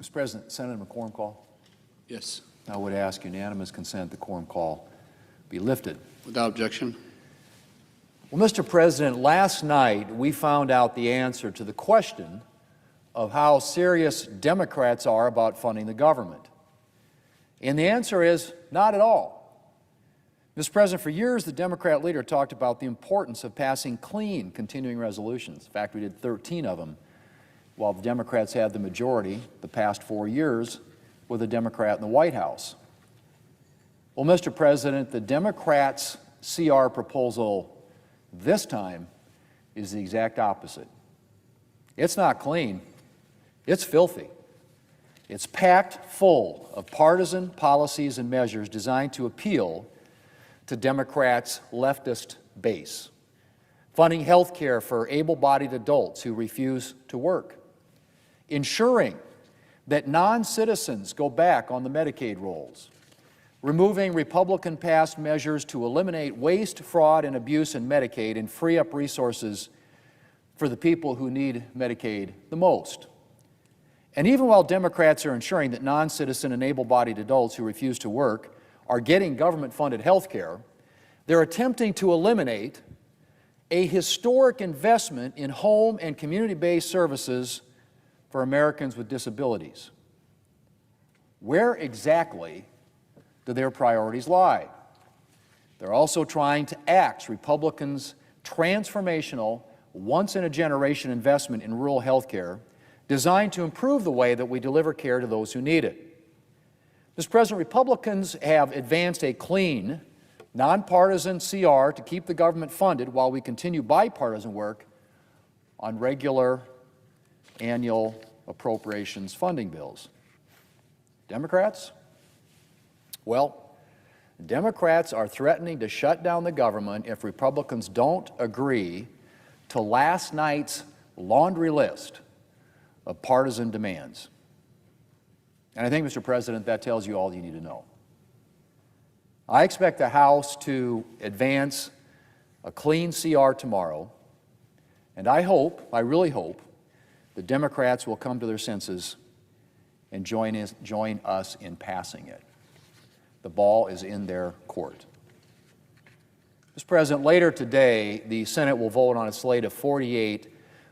Mr. President, Senator McCorm call. Yes. I would ask unanimous consent the quorum call be lifted. Without objection. Well, Mr. President, last night we found out the answer to the question of how serious Democrats are about funding the government. And the answer is not at all. Mr. President, for years the Democrat leader talked about the importance of passing clean continuing resolutions. In fact, we did 13 of them while the Democrats had the majority the past 4 years with a Democrat in the White House. Well, Mr. President, the Democrats' CR proposal this time is the exact opposite. It's not clean, it's filthy. It's packed full of partisan policies and measures designed to appeal to Democrats' leftist base. Funding health care for able-bodied adults who refuse to work. Ensuring that non-citizens go back on the Medicaid rolls. Removing Republican-passed measures to eliminate waste, fraud, and abuse in Medicaid and free up resources for the people who need Medicaid the most. And even while Democrats are ensuring that non-citizen and able-bodied adults who refuse to work are getting government-funded health care, they're attempting to eliminate a historic investment in home and community-based services for Americans with disabilities. Where exactly do their priorities lie? They're also trying to axe Republicans' transformational, once-in-a-generation investment in rural health care designed to improve the way that we deliver care to those who need it. Mr. President, Republicans have advanced a clean, nonpartisan CR to keep the government funded while we continue bipartisan work on regular annual appropriations funding bills. Democrats? Well, Democrats are threatening to shut down the government if Republicans don't agree to last night's laundry list of partisan demands. And I think, Mr. President, that tells you all you need to know. I expect the House to advance a clean CR tomorrow, and I really hope, the Democrats will come to their senses and join us in passing it. The ball is in their court. Mr. President, later today, the Senate will vote on a slate of 48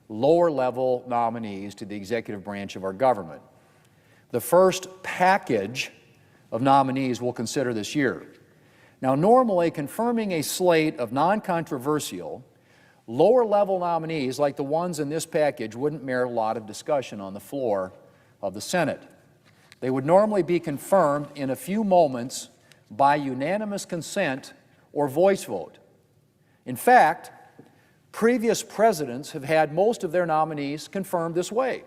lower-level nominees to the executive branch of our government. The first package of nominees we'll consider this year. Now, normally, confirming a slate of non-controversial, lower-level nominees like the ones in this package wouldn't merit a lot of discussion on the floor of the Senate. They would normally be confirmed in a few moments by unanimous consent or voice vote. In fact, previous presidents have had most of their nominees confirmed this way.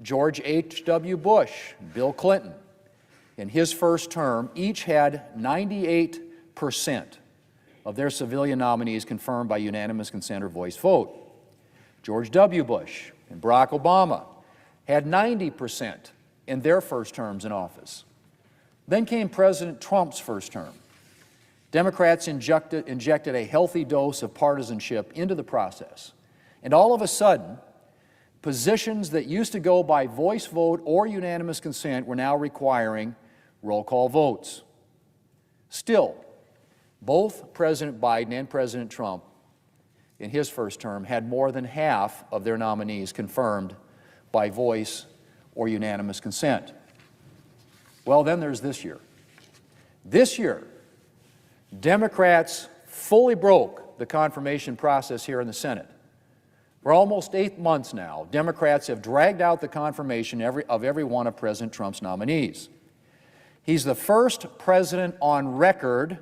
George H.W. Bush, Bill Clinton, in his first term, each had 98% of their civilian nominees confirmed by unanimous consent or voice vote. George W. Bush and Barack Obama had 90% in their first terms in office. Then came President Trump's first term. Democrats injected a healthy dose of partisanship into the process. And all of a sudden, positions that used to go by voice vote or unanimous consent were now requiring roll call votes. Still, both President Biden and President Trump in his first term had more than half of their nominees confirmed by voice or unanimous consent. Well, then there's this year. This year, Democrats fully broke the confirmation process here in the Senate. For almost 8 months now, Democrats have dragged out the confirmation of every one of President Trump's nominees. He's the first president on record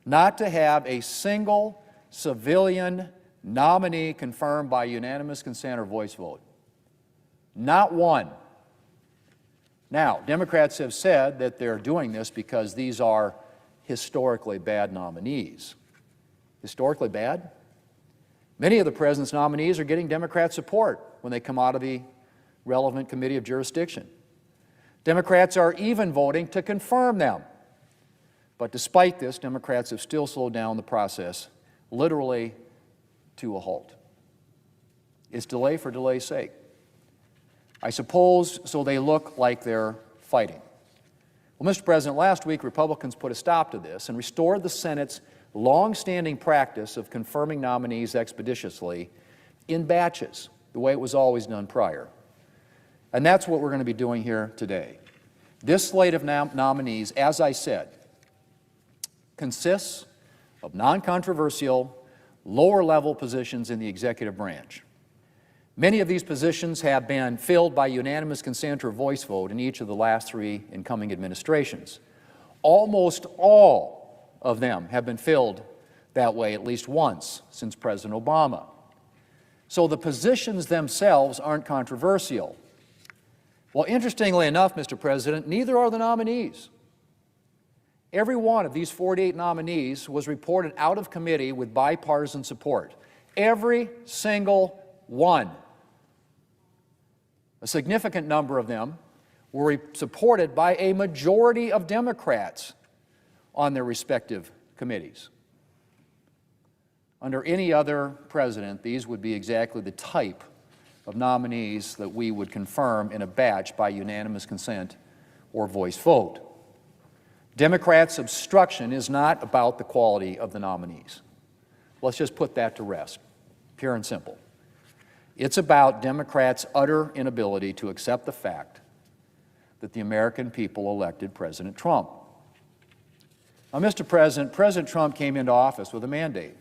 not to have a single civilian nominee confirmed by unanimous consent or voice vote. Not one. Now, Democrats have said that they're doing this because these are historically bad nominees. Historically bad? Many of the president's nominees are getting Democrat support when they come out of the relevant committee of jurisdiction. Democrats are even voting to confirm them. But despite this, Democrats have still slowed down the process, literally to a halt. It's delay for delay's sake. I suppose so they look like they're fighting. Well, Mr. President, last week Republicans put a stop to this and restored the Senate's long-standing practice of confirming nominees expeditiously in batches, the way it was always done prior. And that's what we're going to be doing here today. This slate of nominees, as I said, consists of non-controversial, lower-level positions in the executive branch. Many of these positions have been filled by unanimous consent or voice vote in each of the last 3 incoming administrations. Almost all of them have been filled that way at least once since President Obama. So the positions themselves aren't controversial. Well, interestingly enough, Mr. President, neither are the nominees. Every one of these 48 nominees was reported out of committee with bipartisan support. Every single one. A significant number of them were supported by a majority of Democrats on their respective committees. Under any other president, these would be exactly the type of nominees that we would confirm in a batch by unanimous consent or voice vote. Democrats' obstruction is not about the quality of the nominees. Let's just put that to rest, pure and simple. It's about Democrats' utter inability to accept the fact that the American people elected President Trump. Now, Mr. President, President Trump came into office with a mandate.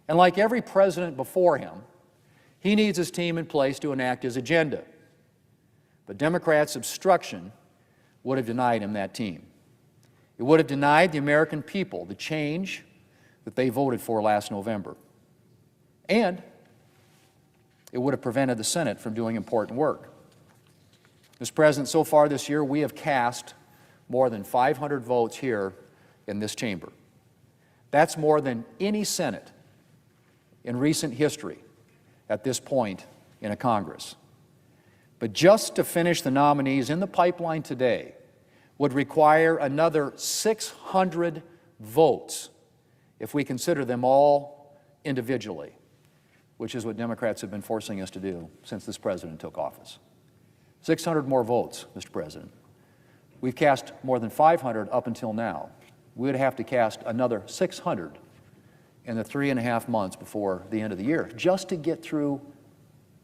And like every president before him, he needs his team in place to enact his agenda. But Democrats' obstruction would have denied him that team. It would have denied the American people the change that they voted for last November. And it would have prevented the Senate from doing important work. Mr. President, so far this year, we have cast more than 500 votes here in this chamber. That's more than any Senate in recent history at this point in a Congress. But just to finish the nominees in the pipeline today would require another 600 votes if we consider them all individually, which is what Democrats have been forcing us to do since this president took office. 600 more votes, Mr. President. We've cast more than 500 up until now. We would have to cast another 600 in the 3.5 months before the end of the year just to get through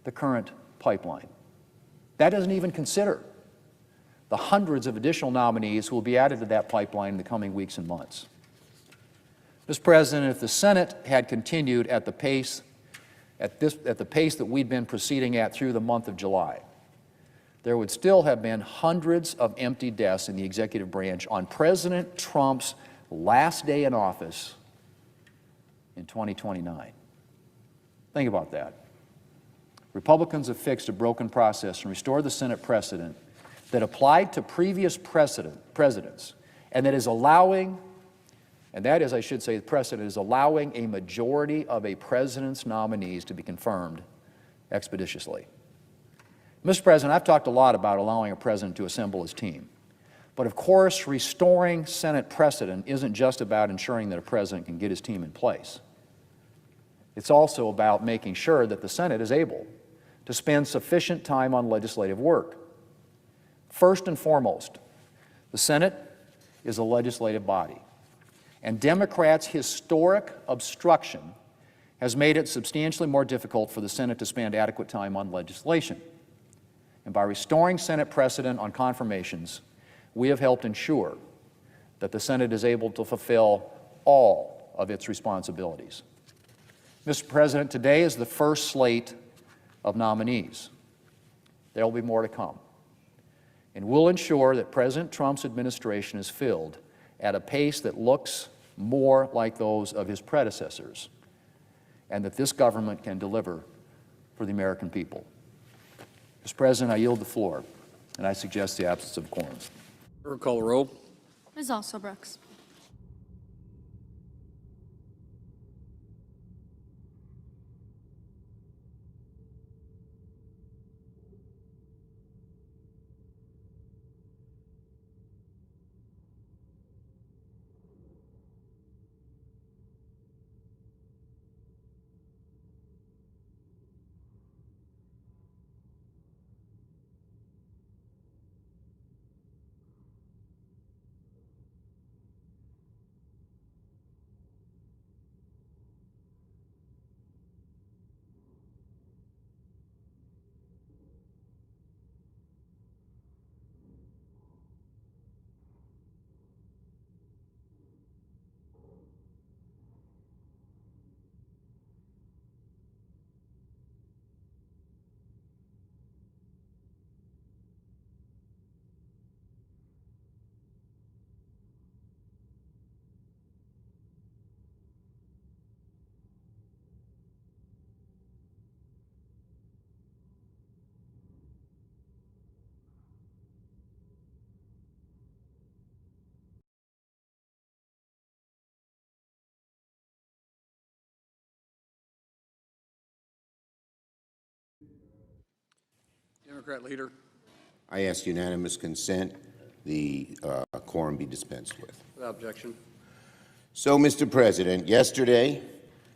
the current pipeline. That doesn't even consider the hundreds of additional nominees who will be added to that pipeline in the coming weeks and months. Mr. President, if the Senate had continued at the pace that we'd been proceeding at through the month of July, there would still have been hundreds of empty desks in the executive branch on President Trump's last day in office in 2029. Think about that. Republicans have fixed a broken process and restored the Senate precedent that applied to previous presidents, and that is allowing, and that is, I should say, the precedent is allowing a majority of a president's nominees to be confirmed expeditiously. Mr. President, I've talked a lot about allowing a president to assemble his team. But of course, restoring Senate precedent isn't just about ensuring that a president can get his team in place. It's also about making sure that the Senate is able to spend sufficient time on legislative work. First and foremost, the Senate is a legislative body, and Democrats' historic obstruction has made it substantially more difficult for the Senate to spend adequate time on legislation. And by restoring Senate precedent on confirmations, we have helped ensure that the Senate is able to fulfill all of its responsibilities. Mr. President, today is the first slate of nominees. There will be more to come. And we'll ensure that President Trump's administration is filled at a pace that looks more like those of his predecessors, and that this government can deliver for the American people. Mr. President, I yield the floor, and I suggest the absence of quorum. Call the roll. Ms. Alsobrooks. Democrat leader. I ask unanimous consent the quorum be dispensed with. Without objection. So, Mr. President, yesterday,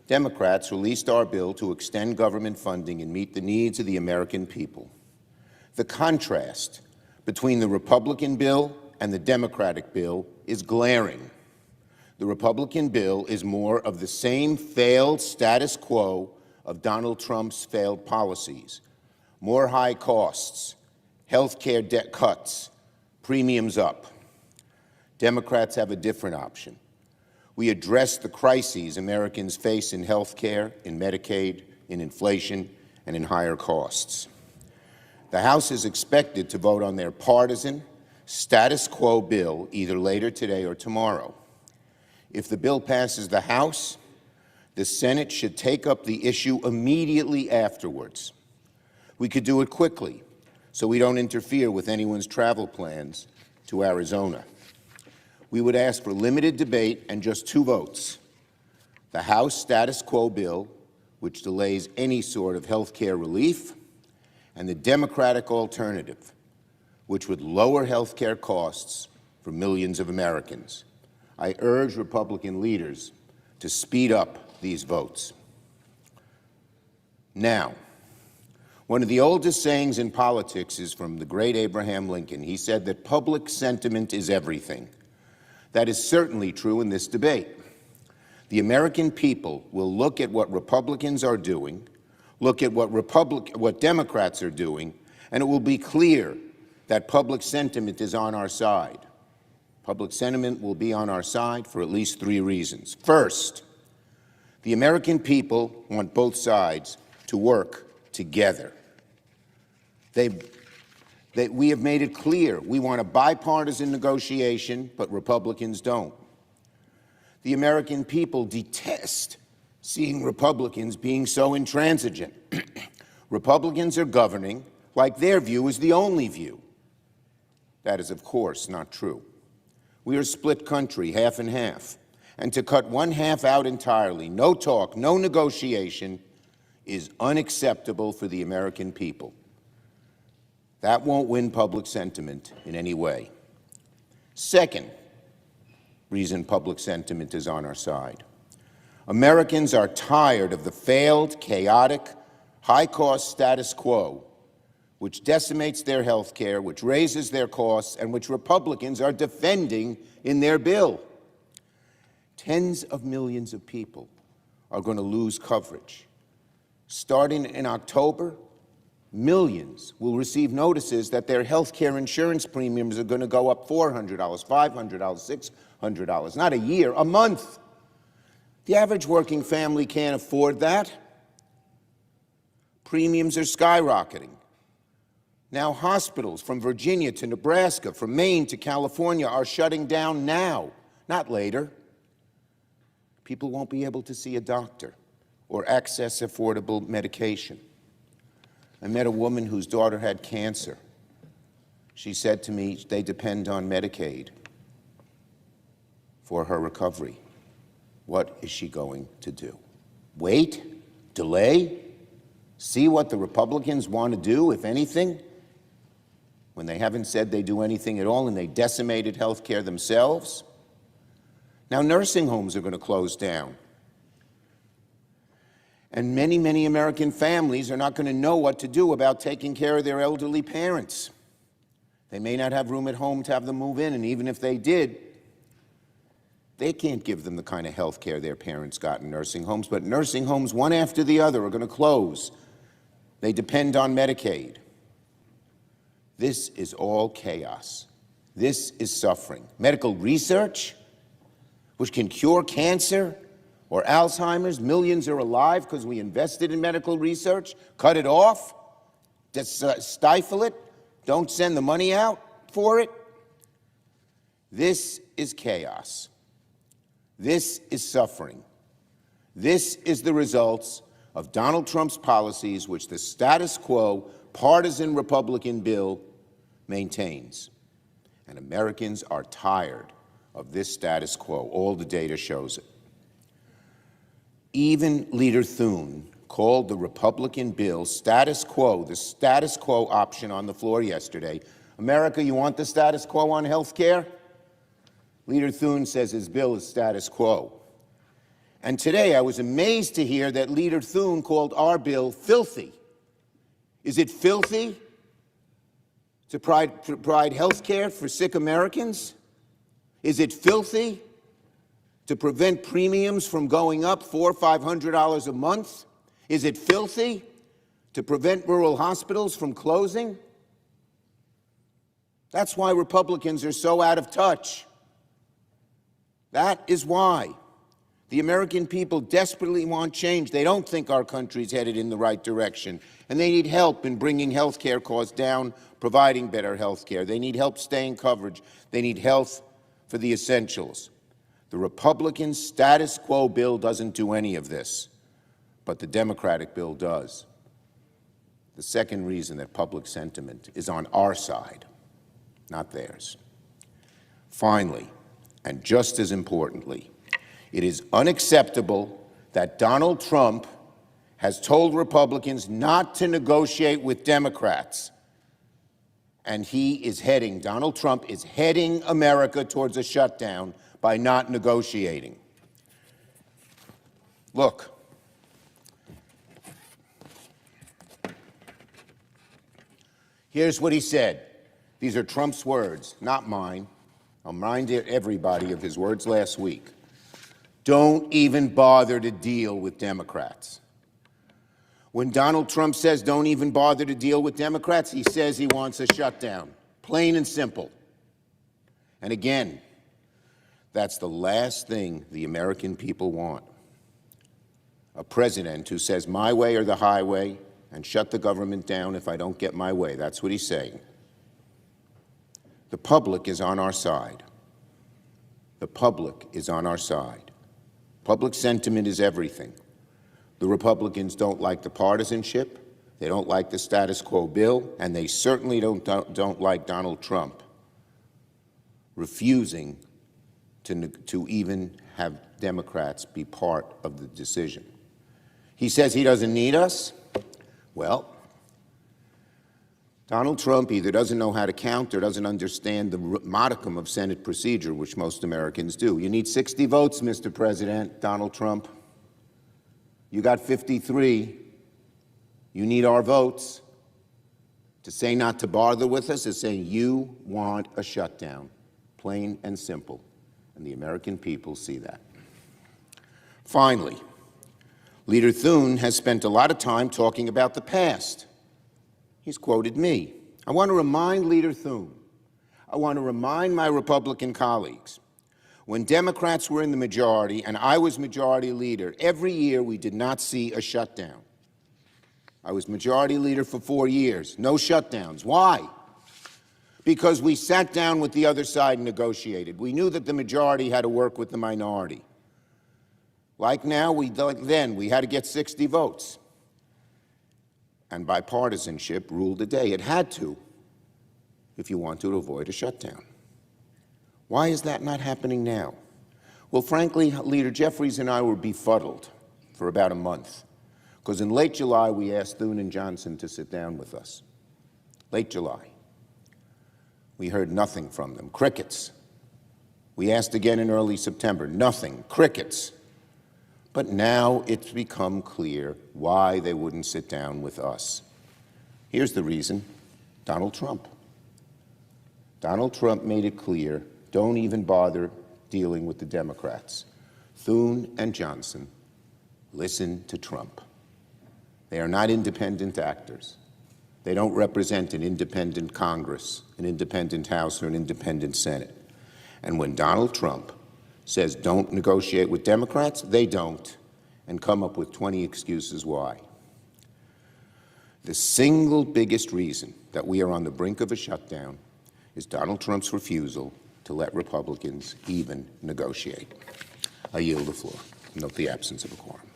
Democrats released our bill to extend government funding and meet the needs of the American people. The contrast between the Republican bill and the Democratic bill is glaring. The Republican bill is more of the same failed status quo of Donald Trump's failed policies. More high costs, health care debt cuts, premiums up. Democrats have a different option. We address the crises Americans face in health care, in Medicaid, in inflation, and in higher costs. The House is expected to vote on their partisan, status quo bill either later today or tomorrow. If the bill passes the House, the Senate should take up the issue immediately afterwards. We could do it quickly, so we don't interfere with anyone's travel plans to Arizona. We would ask for limited debate and just 2 votes. The House status quo bill, which delays any sort of health care relief, and the Democratic alternative, which would lower health care costs for millions of Americans. I urge Republican leaders to speed up these votes. Now, one of the oldest sayings in politics is from the great Abraham Lincoln. He said that public sentiment is everything. That is certainly true in this debate. The American people will look at what Republicans are doing, look at what Democrats are doing, and it will be clear that public sentiment is on our side. Public sentiment will be on our side for at least 3 reasons. First, the American people want both sides to work together. We have made it clear we want a bipartisan negotiation, but Republicans don't. The American people detest seeing Republicans being so intransigent. Republicans are governing like their view is the only view. That is, of course, not true. We are a split country, half and half. And to cut one half out entirely, no talk, no negotiation, is unacceptable for the American people. That won't win public sentiment in any way. Second reason public sentiment is on our side. Americans are tired of the failed, chaotic, high-cost status quo, which decimates their health care, which raises their costs, and which Republicans are defending in their bill. Tens of millions of people are going to lose coverage. Starting in October, millions will receive notices that their health care insurance premiums are going to go up $400, $500, $600, not a year, a month. The average working family can't afford that. Premiums are skyrocketing. Now hospitals from Virginia to Nebraska, from Maine to California are shutting down now, not later. People won't be able to see a doctor or access affordable medication. I met a woman whose daughter had cancer. She said to me they depend on Medicaid for her recovery. What is she going to do? Wait? Delay? See what the Republicans want to do, if anything, when they haven't said they do anything at all and they decimated health care themselves? Now nursing homes are going to close down. And many, many American families are not going to know what to do about taking care of their elderly parents. They may not have room at home to have them move in, and even if they did, they can't give them the kind of health care their parents got in nursing homes. But nursing homes, one after the other, are going to close. They depend on Medicaid. This is all chaos. This is suffering. Medical research, which can cure cancer or Alzheimer's, millions are alive because we invested in medical research. Cut it off, stifle it, don't send the money out for it. This is chaos. This is suffering. This is the results of Donald Trump's policies, which the status quo partisan Republican bill maintains. And Americans are tired of this status quo. All the data shows it. Even Leader Thune called the Republican bill status quo, the status quo option on the floor yesterday. America, you want the status quo on health care? Leader Thune says his bill is status quo. And today I was amazed to hear that Leader Thune called our bill filthy. Is it filthy to provide health care for sick Americans? Is it filthy to prevent premiums from going up $400 or $500 a month? Is it filthy to prevent rural hospitals from closing? That's why Republicans are so out of touch. That is why. The American people desperately want change. They don't think our country's headed in the right direction. And they need help in bringing health care costs down, providing better health care. They need help staying coverage. They need health for the essentials. The Republican status quo bill doesn't do any of this, but the Democratic bill does. The second reason that public sentiment is on our side, not theirs. Finally, and just as importantly, it is unacceptable that Donald Trump has told Republicans not to negotiate with Democrats. And Donald Trump is heading America towards a shutdown by not negotiating. Look, here's what he said. These are Trump's words, not mine. I'll remind everybody of his words last week. Don't even bother to deal with Democrats. When Donald Trump says don't even bother to deal with Democrats, he says he wants a shutdown. Plain and simple. And again, that's the last thing the American people want. A president who says my way or the highway and shut the government down if I don't get my way. That's what he's saying. The public is on our side. The public is on our side. Public sentiment is everything. The Republicans don't like the partisanship, they don't like the status quo bill, and they certainly don't like Donald Trump refusing to even have Democrats be part of the decision. He says he doesn't need us. Well, Donald Trump either doesn't know how to count or doesn't understand the modicum of Senate procedure, which most Americans do. You need 60 votes, Mr. President, Donald Trump. You got 53. You need our votes. To say not to bother with us is saying you want a shutdown, plain and simple. And the American people see that. Finally, Leader Thune has spent a lot of time talking about the past. He's quoted me. I want to remind Leader Thune, I want to remind my Republican colleagues, when Democrats were in the majority and I was majority leader, every year we did not see a shutdown. I was majority leader for 4 years, no shutdowns. Why? Because we sat down with the other side and negotiated. We knew that the majority had to work with the minority. Like now, like then, we had to get 60 votes. And bipartisanship ruled the day. It had to, if you want to avoid a shutdown. Why is that not happening now? Well, frankly, Leader Jeffries and I were befuddled for about a month, because in late July, we asked Thune and Johnson to sit down with us. Late July. We heard nothing from them. Crickets. We asked again in early September. Nothing. Crickets. But now it's become clear why they wouldn't sit down with us. Here's the reason: Donald Trump. Donald Trump made it clear, don't even bother dealing with the Democrats. Thune and Johnson, listen to Trump. They are not independent actors. They don't represent an independent Congress, an independent House, or an independent Senate. And when Donald Trump says don't negotiate with Democrats, they don't, and come up with 20 excuses why. The single biggest reason that we are on the brink of a shutdown is Donald Trump's refusal to let Republicans even negotiate. I yield the floor. Note the absence of a quorum.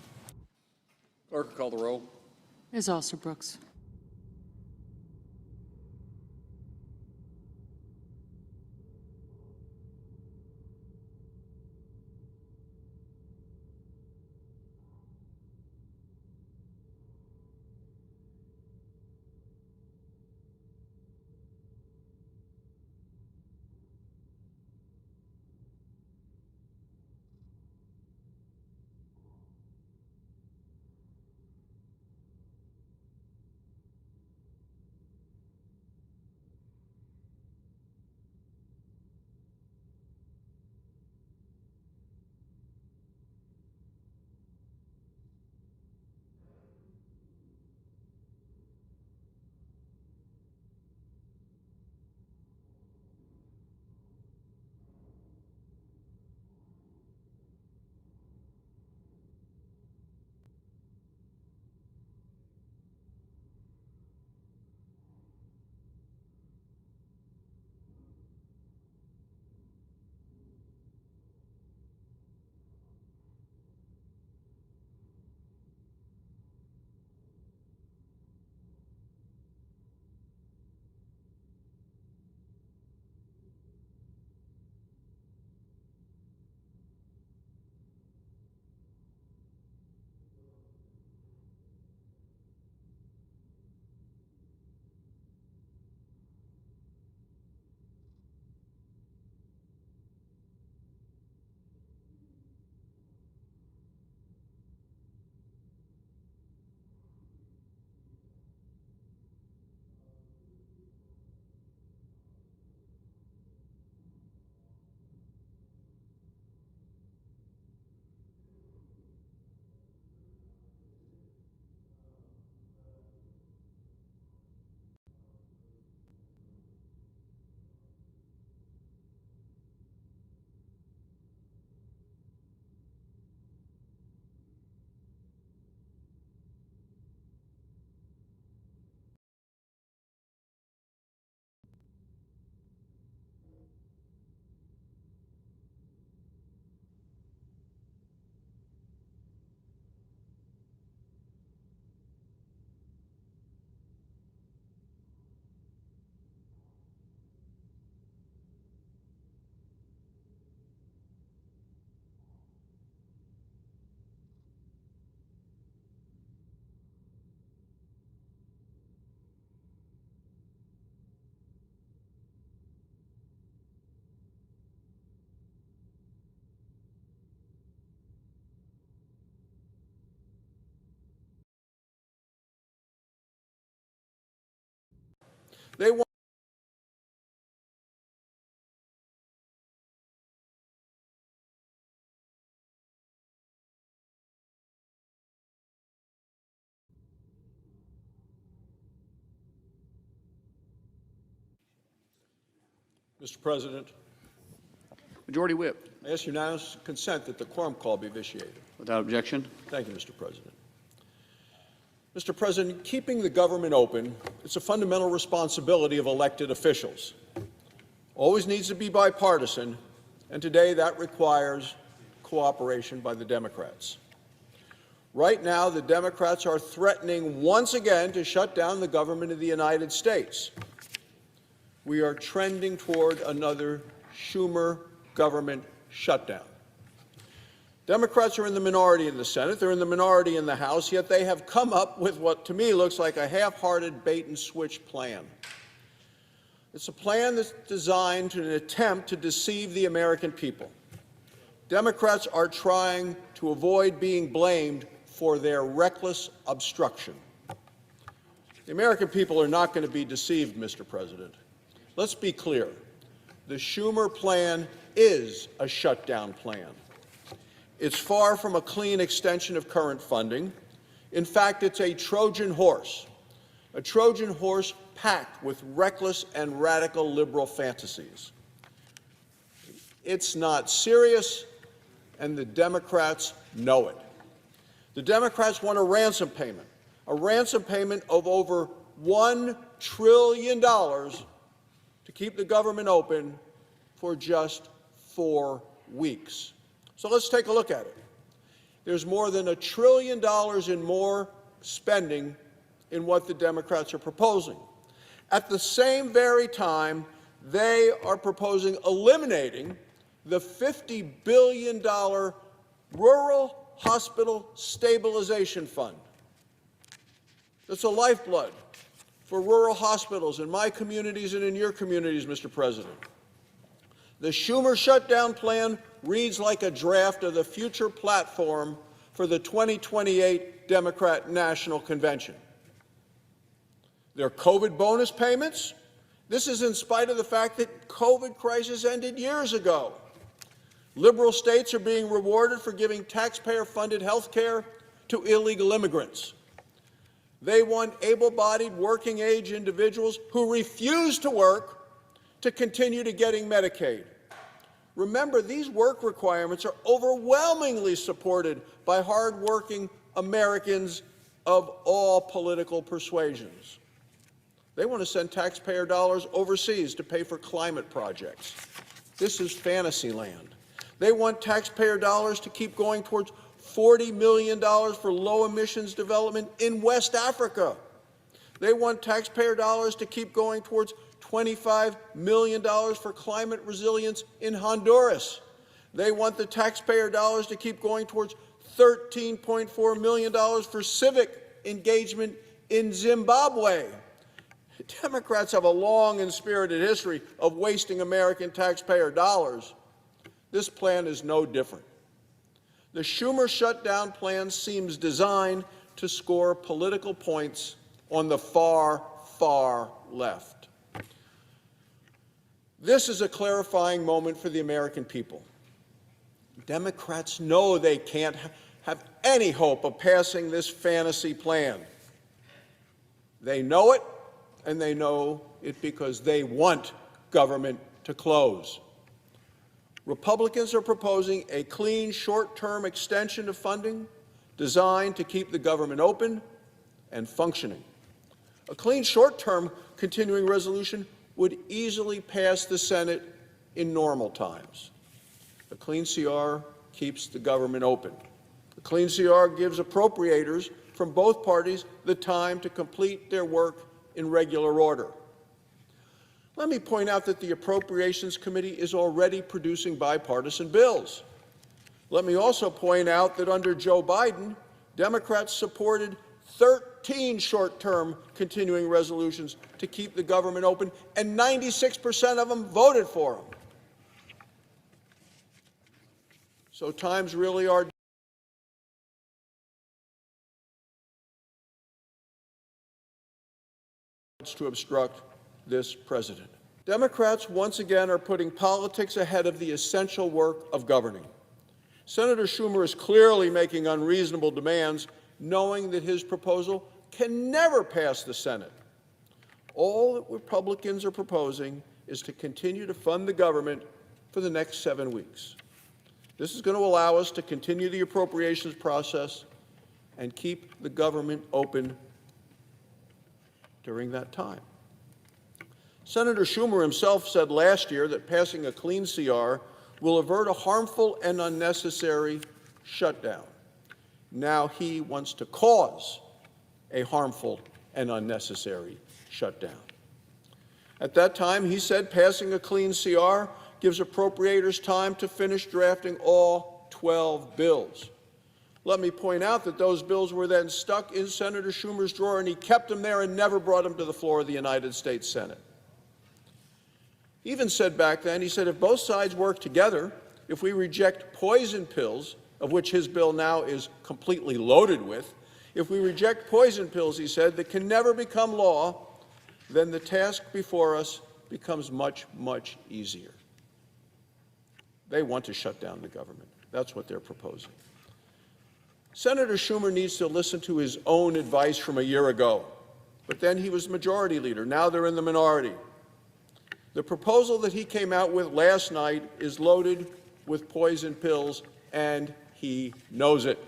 Clerk, call the roll. Ms. Alston-Brooks. They want Mr. President, Majority Whip. I ask unanimous consent that the quorum call be vitiated. Without objection. Thank you, Mr. President. Mr. President, keeping the government open is a fundamental responsibility of elected officials. Always needs to be bipartisan, and today that requires cooperation by the Democrats. Right now, the Democrats are threatening once again to shut down the government of the United States. We are trending toward another Schumer government shutdown. Democrats are in the minority in the Senate, they're in the minority in the House, yet they have come up with what to me looks like a half-hearted bait-and-switch plan. It's a plan that's designed to an attempt to deceive the American people. Democrats are trying to avoid being blamed for their reckless obstruction. The American people are not going to be deceived, Mr. President. Let's be clear. The Schumer plan is a shutdown plan. It's far from a clean extension of current funding. In fact, it's a Trojan horse packed with reckless and radical liberal fantasies. It's not serious, and the Democrats know it. The Democrats want a ransom payment of over $1 trillion to keep the government open for just 4 weeks. So let's take a look at it. There's more than $1 trillion in more spending in what the Democrats are proposing. At the same very time, they are proposing eliminating the $50 billion Rural Hospital Stabilization Fund. That's a lifeblood for rural hospitals in my communities and in your communities, Mr. President. The Schumer shutdown plan reads like a draft of the future platform for the 2028 Democrat National Convention. Their COVID bonus payments, this is in spite of the fact that COVID crisis ended years ago. Liberal states are being rewarded for giving taxpayer-funded health care to illegal immigrants. They want able-bodied working-age individuals who refuse to work to continue to getting Medicaid. Remember, these work requirements are overwhelmingly supported by hard-working Americans of all political persuasions. They want to send taxpayer dollars overseas to pay for climate projects. This is fantasy land. They want taxpayer dollars to keep going towards $40 million for low-emissions development in West Africa. They want taxpayer dollars to keep going towards $25 million for climate resilience in Honduras. They want the taxpayer dollars to keep going towards $13.4 million for civic engagement in Zimbabwe. Democrats have a long and spirited history of wasting American taxpayer dollars. This plan is no different. The Schumer shutdown plan seems designed to score political points on the far, far left. This is a clarifying moment for the American people. Democrats know they can't have any hope of passing this fantasy plan. They know it, and they know it because they want government to close. Republicans are proposing a clean, short-term extension of funding designed to keep the government open and functioning. A clean, short-term continuing resolution would easily pass the Senate in normal times. A clean CR keeps the government open. A clean CR gives appropriators from both parties the time to complete their work in regular order. Let me point out that the Appropriations Committee is already producing bipartisan bills. Let me also point out that under Joe Biden, Democrats supported 13 short-term continuing resolutions to keep the government open, and 96% of them voted for them. So times really are to obstruct this president. Democrats once again are putting politics ahead of the essential work of governing. Senator Schumer is clearly making unreasonable demands, knowing that his proposal can never pass the Senate. All that Republicans are proposing is to continue to fund the government for the next 7 weeks. This is going to allow us to continue the appropriations process and keep the government open during that time. Senator Schumer himself said last year that passing a clean CR will avert a harmful and unnecessary shutdown. Now he wants to cause a harmful and unnecessary shutdown. At that time, he said passing a clean CR gives appropriators time to finish drafting all 12 bills. Let me point out that those bills were then stuck in Senator Schumer's drawer, and he kept them there and never brought them to the floor of the United States Senate. He even said back then, he said, if both sides work together, if we reject poison pills, of which his bill now is completely loaded with, if we reject poison pills, he said, that can never become law, then the task before us becomes much, much easier. They want to shut down the government. That's what they're proposing. Senator Schumer needs to listen to his own advice from a year ago, but then he was majority leader. Now they're in the minority. The proposal that he came out with last night is loaded with poison pills, and he knows it.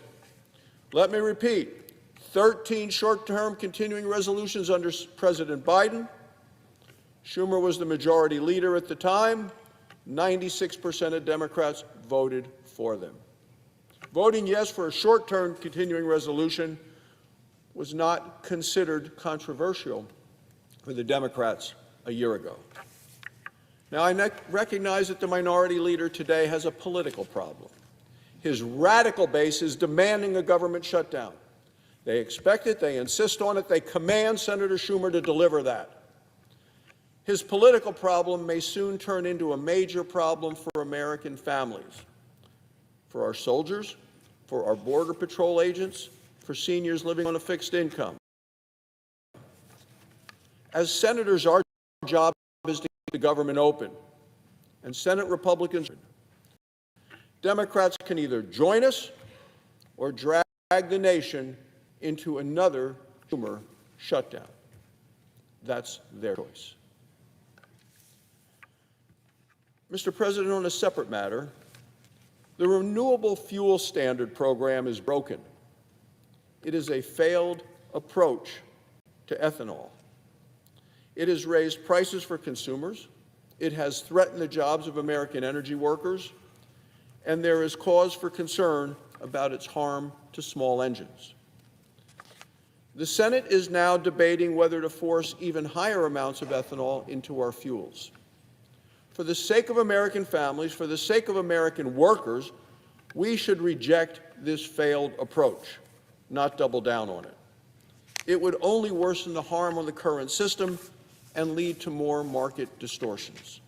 Let me repeat, 13 short-term continuing resolutions under President Biden. Schumer was the majority leader at the time. 96% of Democrats voted for them. Voting yes for a short-term continuing resolution was not considered controversial for the Democrats a year ago. Now, I recognize that the minority leader today has a political problem. His radical base is demanding a government shutdown. They expect it, they insist on it, they command Senator Schumer to deliver that. His political problem may soon turn into a major problem for American families, for our soldiers, for our Border Patrol agents, for seniors living on a fixed income. As senators, our job is to keep the government open, and Senate Republicans. Democrats can either join us or drag the nation into another Schumer shutdown. That's their choice. Mr. President, on a separate matter, the Renewable Fuel Standard program is broken. It is a failed approach to ethanol. It has raised prices for consumers. It has threatened the jobs of American energy workers. And there is cause for concern about its harm to small engines. The Senate is now debating whether to force even higher amounts of ethanol into our fuels. For the sake of American families, for the sake of American workers, we should reject this failed approach, not double down on it. It would only worsen the harm on the current system and lead to more market distortions.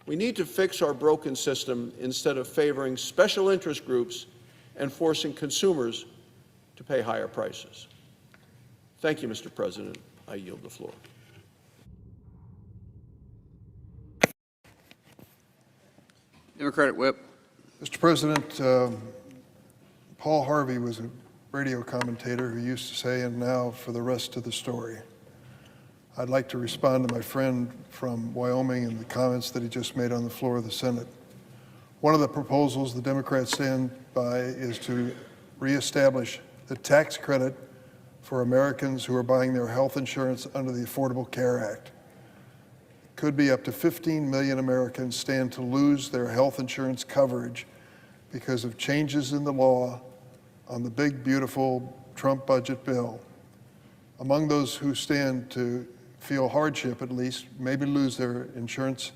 We need to fix our broken system instead of favoring special interest groups and forcing consumers to pay higher prices. Thank you, Mr. President. I yield the floor. Democratic whip. Mr. President, Paul Harvey was a radio commentator who used to say, and now for the rest of the story. I'd like to respond to my friend from Wyoming and the comments that he just made on the floor of the Senate. One of the proposals the Democrats stand by is to reestablish the tax credit for Americans who are buying their health insurance under the Affordable Care Act. Could be up to 15 million Americans stand to lose their health insurance coverage because of changes in the law on the big, beautiful Trump budget bill. Among those who stand to feel hardship, at least, maybe lose their insurance,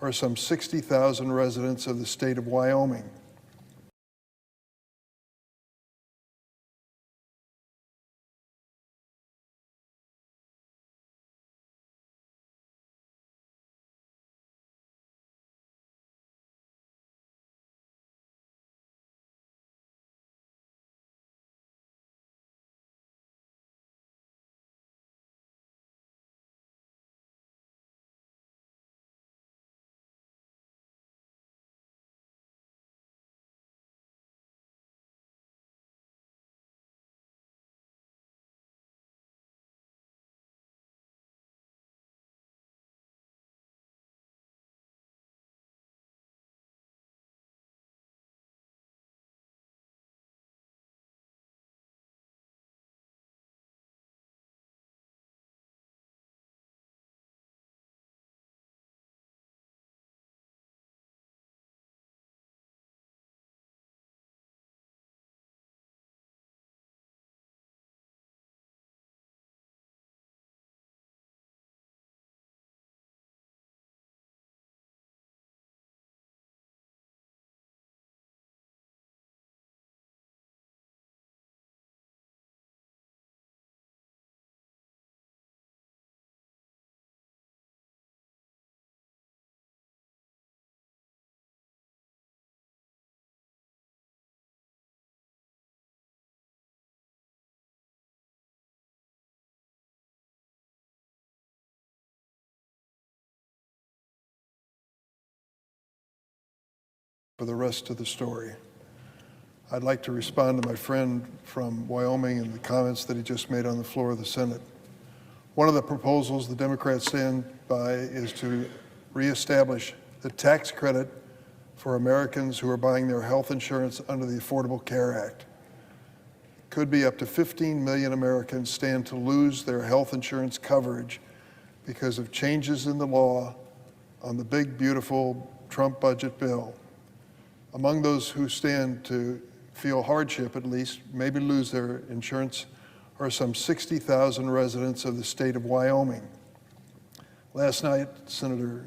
are some 60,000 residents of the state of Wyoming. for the rest of the story. I'd like to respond to my friend from Wyoming and the comments that he just made on the floor of the Senate. One of the proposals the Democrats stand by is to reestablish the tax credit for Americans who are buying their health insurance under the Affordable Care Act. Could be up to 15 million Americans stand to lose their health insurance coverage because of changes in the law on the big, beautiful Trump budget bill. Among those who stand to feel hardship, at least, maybe lose their insurance, are some 60,000 residents of the state of Wyoming. Last night, senators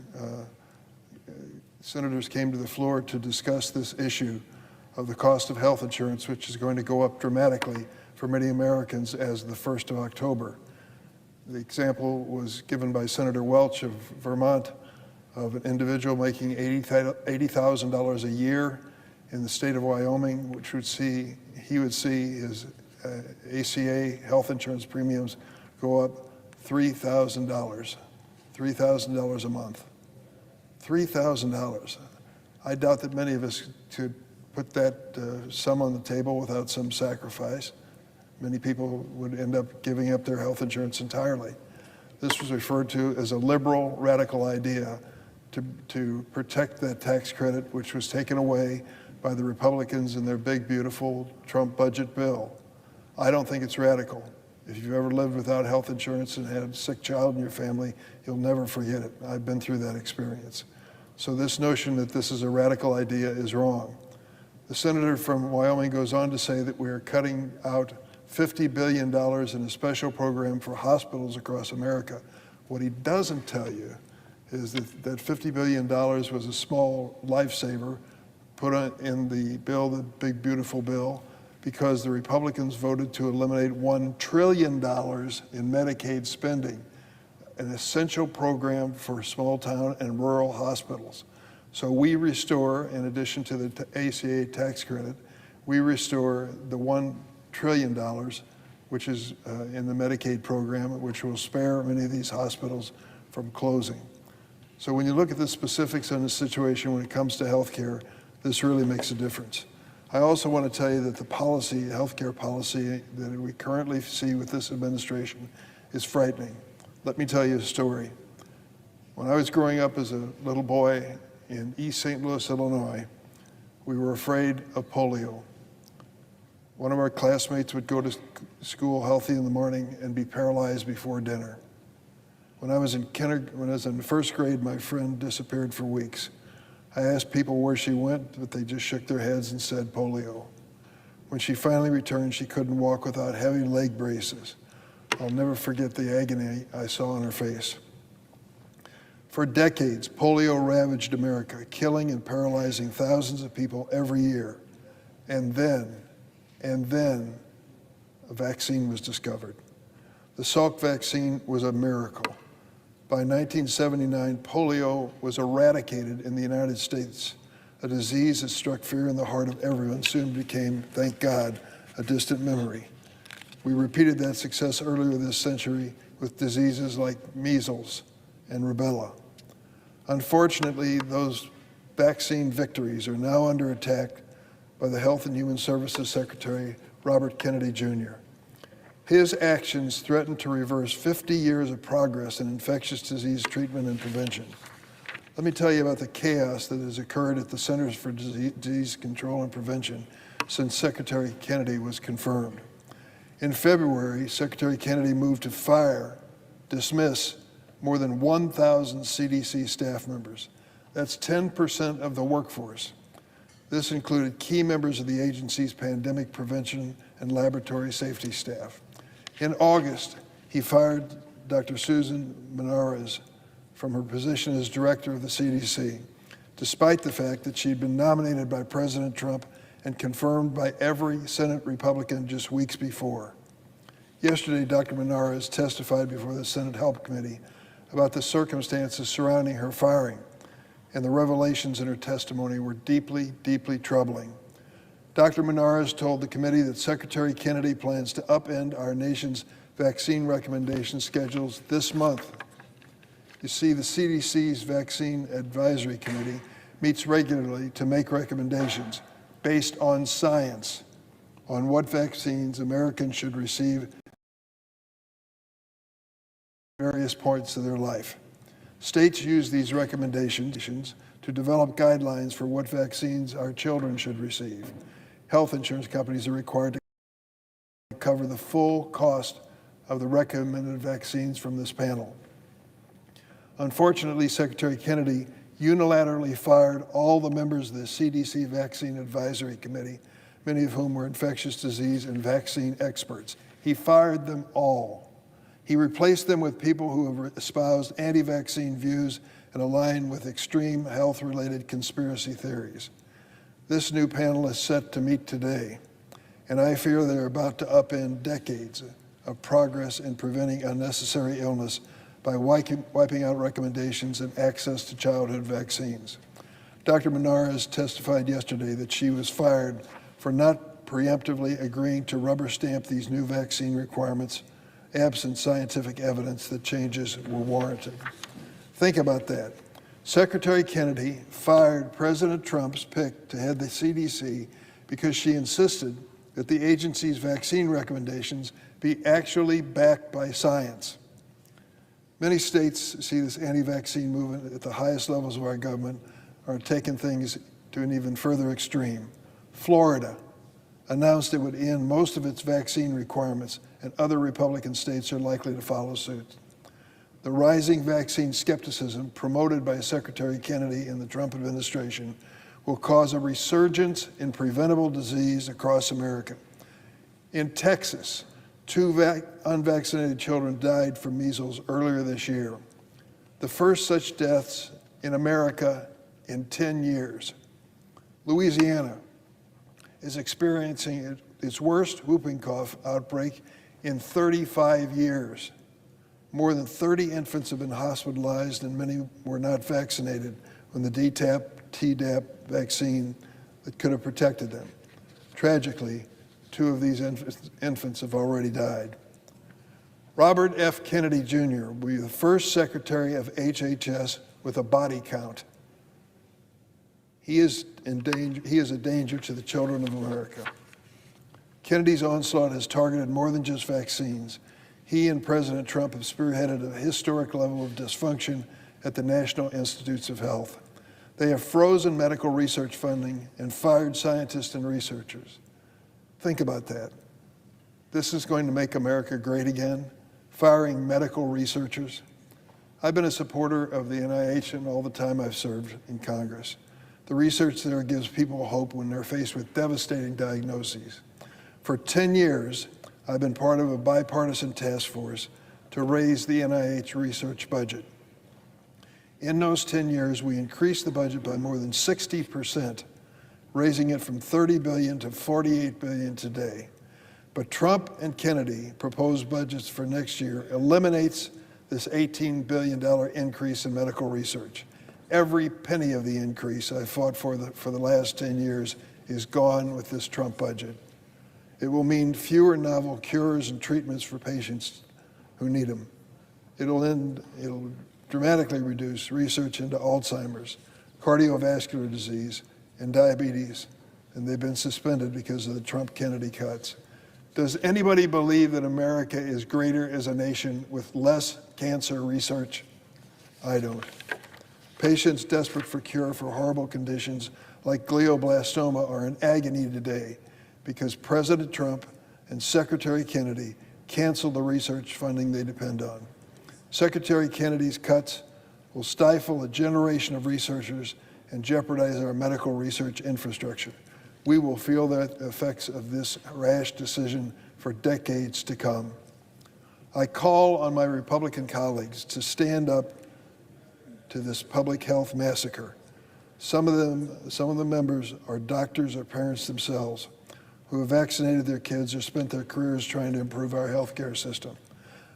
came to the floor to discuss this issue of the cost of health insurance, which is going to go up dramatically for many Americans as of the 1st of October. The example was given by Senator Welch of Vermont of an individual making $80,000 a year in the state of Wyoming, which he would see his ACA health insurance premiums go up $3,000 a month. $3,000. I doubt that many of us could put that sum on the table without some sacrifice. Many people would end up giving up their health insurance entirely. This was referred to as a liberal, radical idea to protect that tax credit, which was taken away by the Republicans in their big, beautiful Trump budget bill. I don't think it's radical. If you've ever lived without health insurance and had a sick child in your family, you'll never forget it. I've been through that experience. So this notion that this is a radical idea is wrong. The senator from Wyoming goes on to say that we are cutting out $50 billion in a special program for hospitals across America. What he doesn't tell you is that $50 billion was a small lifesaver put in the bill, the big, beautiful bill, because the Republicans voted to eliminate $1 trillion in Medicaid spending, an essential program for small town and rural hospitals. So we restore, in addition to the ACA tax credit, we restore the $1 trillion, which is in the Medicaid program, which will spare many of these hospitals from closing. So when you look at the specifics on the situation when it comes to health care, this really makes a difference. I also want to tell you that the policy, healthcare policy that we currently see with this administration is frightening. Let me tell you a story. When I was growing up as a little boy in East St. Louis, Illinois, we were afraid of polio. One of our classmates would go to school healthy in the morning and be paralyzed before dinner. When I was in first grade, my friend disappeared for weeks. I asked people where she went, but they just shook their heads and said polio. When she finally returned, she couldn't walk without heavy leg braces. I'll never forget the agony I saw on her face. For decades, polio ravaged America, killing and paralyzing thousands of people every year. And then, a vaccine was discovered. The Salk vaccine was a miracle. By 1979, polio was eradicated in the United States, a disease that struck fear in the heart of everyone, soon became, thank God, a distant memory. We repeated that success earlier this century with diseases like measles and rubella. Unfortunately, those vaccine victories are now under attack by the Health and Human Services Secretary, Robert Kennedy Jr. His actions threaten to reverse 50 years of progress in infectious disease treatment and prevention. Let me tell you about the chaos that has occurred at the Centers for Disease Control and Prevention since Secretary Kennedy was confirmed. In February, Secretary Kennedy moved to dismiss more than 1,000 CDC staff members. That's 10% of the workforce. This included key members of the agency's pandemic prevention and laboratory safety staff. In August, he fired Dr. Susan Menares from her position as director of the CDC, despite the fact that she'd been nominated by President Trump and confirmed by every Senate Republican just weeks before. Yesterday, Dr. Menares testified before the Senate Health Committee about the circumstances surrounding her firing, and the revelations in her testimony were deeply, deeply troubling. Dr. Menares told the committee that Secretary Kennedy plans to upend our nation's vaccine recommendation schedules this month. You see, the CDC's Vaccine Advisory Committee meets regularly to make recommendations based on science on what vaccines Americans should receive at various points of their life. States use these recommendations to develop guidelines for what vaccines our children should receive. Health insurance companies are required to cover the full cost of the recommended vaccines from this panel. Unfortunately, Secretary Kennedy unilaterally fired all the members of the CDC Vaccine Advisory Committee, many of whom were infectious disease and vaccine experts. He fired them all. He replaced them with people who have espoused anti-vaccine views and aligned with extreme health-related conspiracy theories. This new panel is set to meet today, and I fear they're about to upend decades of progress in preventing unnecessary illness by wiping out recommendations and access to childhood vaccines. Dr. Menarez testified yesterday that she was fired for not preemptively agreeing to rubber stamp these new vaccine requirements, absent scientific evidence that changes were warranted. Think about that. Secretary Kennedy fired President Trump's pick to head the CDC because she insisted that the agency's vaccine recommendations be actually backed by science. Many states see this anti-vaccine movement at the highest levels of our government are taking things to an even further extreme. Florida announced it would end most of its vaccine requirements, and other Republican states are likely to follow suit. The rising vaccine skepticism promoted by Secretary Kennedy and the Trump administration will cause a resurgence in preventable disease across America. In Texas, 2 unvaccinated children died from measles earlier this year, the first such deaths in America in 10 years. Louisiana is experiencing its worst whooping cough outbreak in 35 years. More than 30 infants have been hospitalized and many were not vaccinated when the DTaP, Tdap vaccine that could have protected them. Tragically, 2 of these infants have already died. Robert F. Kennedy Jr. will be the first Secretary of HHS with a body count. He is a danger to the children of America. Kennedy's onslaught has targeted more than just vaccines. He and President Trump have spearheaded a historic level of dysfunction at the National Institutes of Health. They have frozen medical research funding and fired scientists and researchers. Think about that. This is going to make America great again, firing medical researchers. I've been a supporter of the NIH in all the time I've served in Congress. The research there gives people hope when they're faced with devastating diagnoses. For 10 years, I've been part of a bipartisan task force to raise the NIH research budget. In those 10 years, we increased the budget by more than 60%, raising it from $30 billion to $48 billion today. But Trump and Kennedy proposed budgets for next year eliminates this $18 billion increase in medical research. Every penny of the increase I fought for the last 10 years is gone with this Trump budget. It will mean fewer novel cures and treatments for patients who need them. It'll dramatically reduce research into Alzheimer's, cardiovascular disease, and diabetes, and they've been suspended because of the Trump-Kennedy cuts. Does anybody believe that America is greater as a nation with less cancer research? I don't. Patients desperate for cure for horrible conditions like glioblastoma are in agony today because President Trump and Secretary Kennedy canceled the research funding they depend on. Secretary Kennedy's cuts will stifle a generation of researchers and jeopardize our medical research infrastructure. We will feel the effects of this rash decision for decades to come. I call on my Republican colleagues to stand up to this public health massacre. Some of the members are doctors or parents themselves who have vaccinated their kids or spent their careers trying to improve our healthcare system.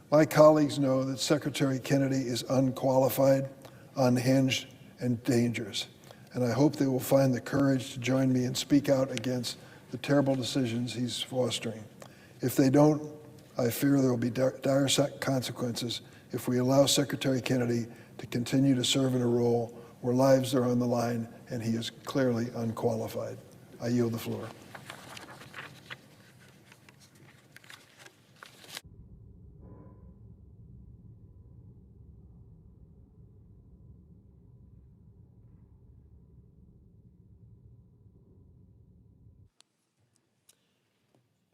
My colleagues know that Secretary Kennedy is unqualified, unhinged, and dangerous. And I hope they will find the courage to join me and speak out against the terrible decisions he's fostering. If they don't, I fear there will be dire consequences if we allow Secretary Kennedy to continue to serve in a role where lives are on the line, and he is clearly unqualified. I yield the floor.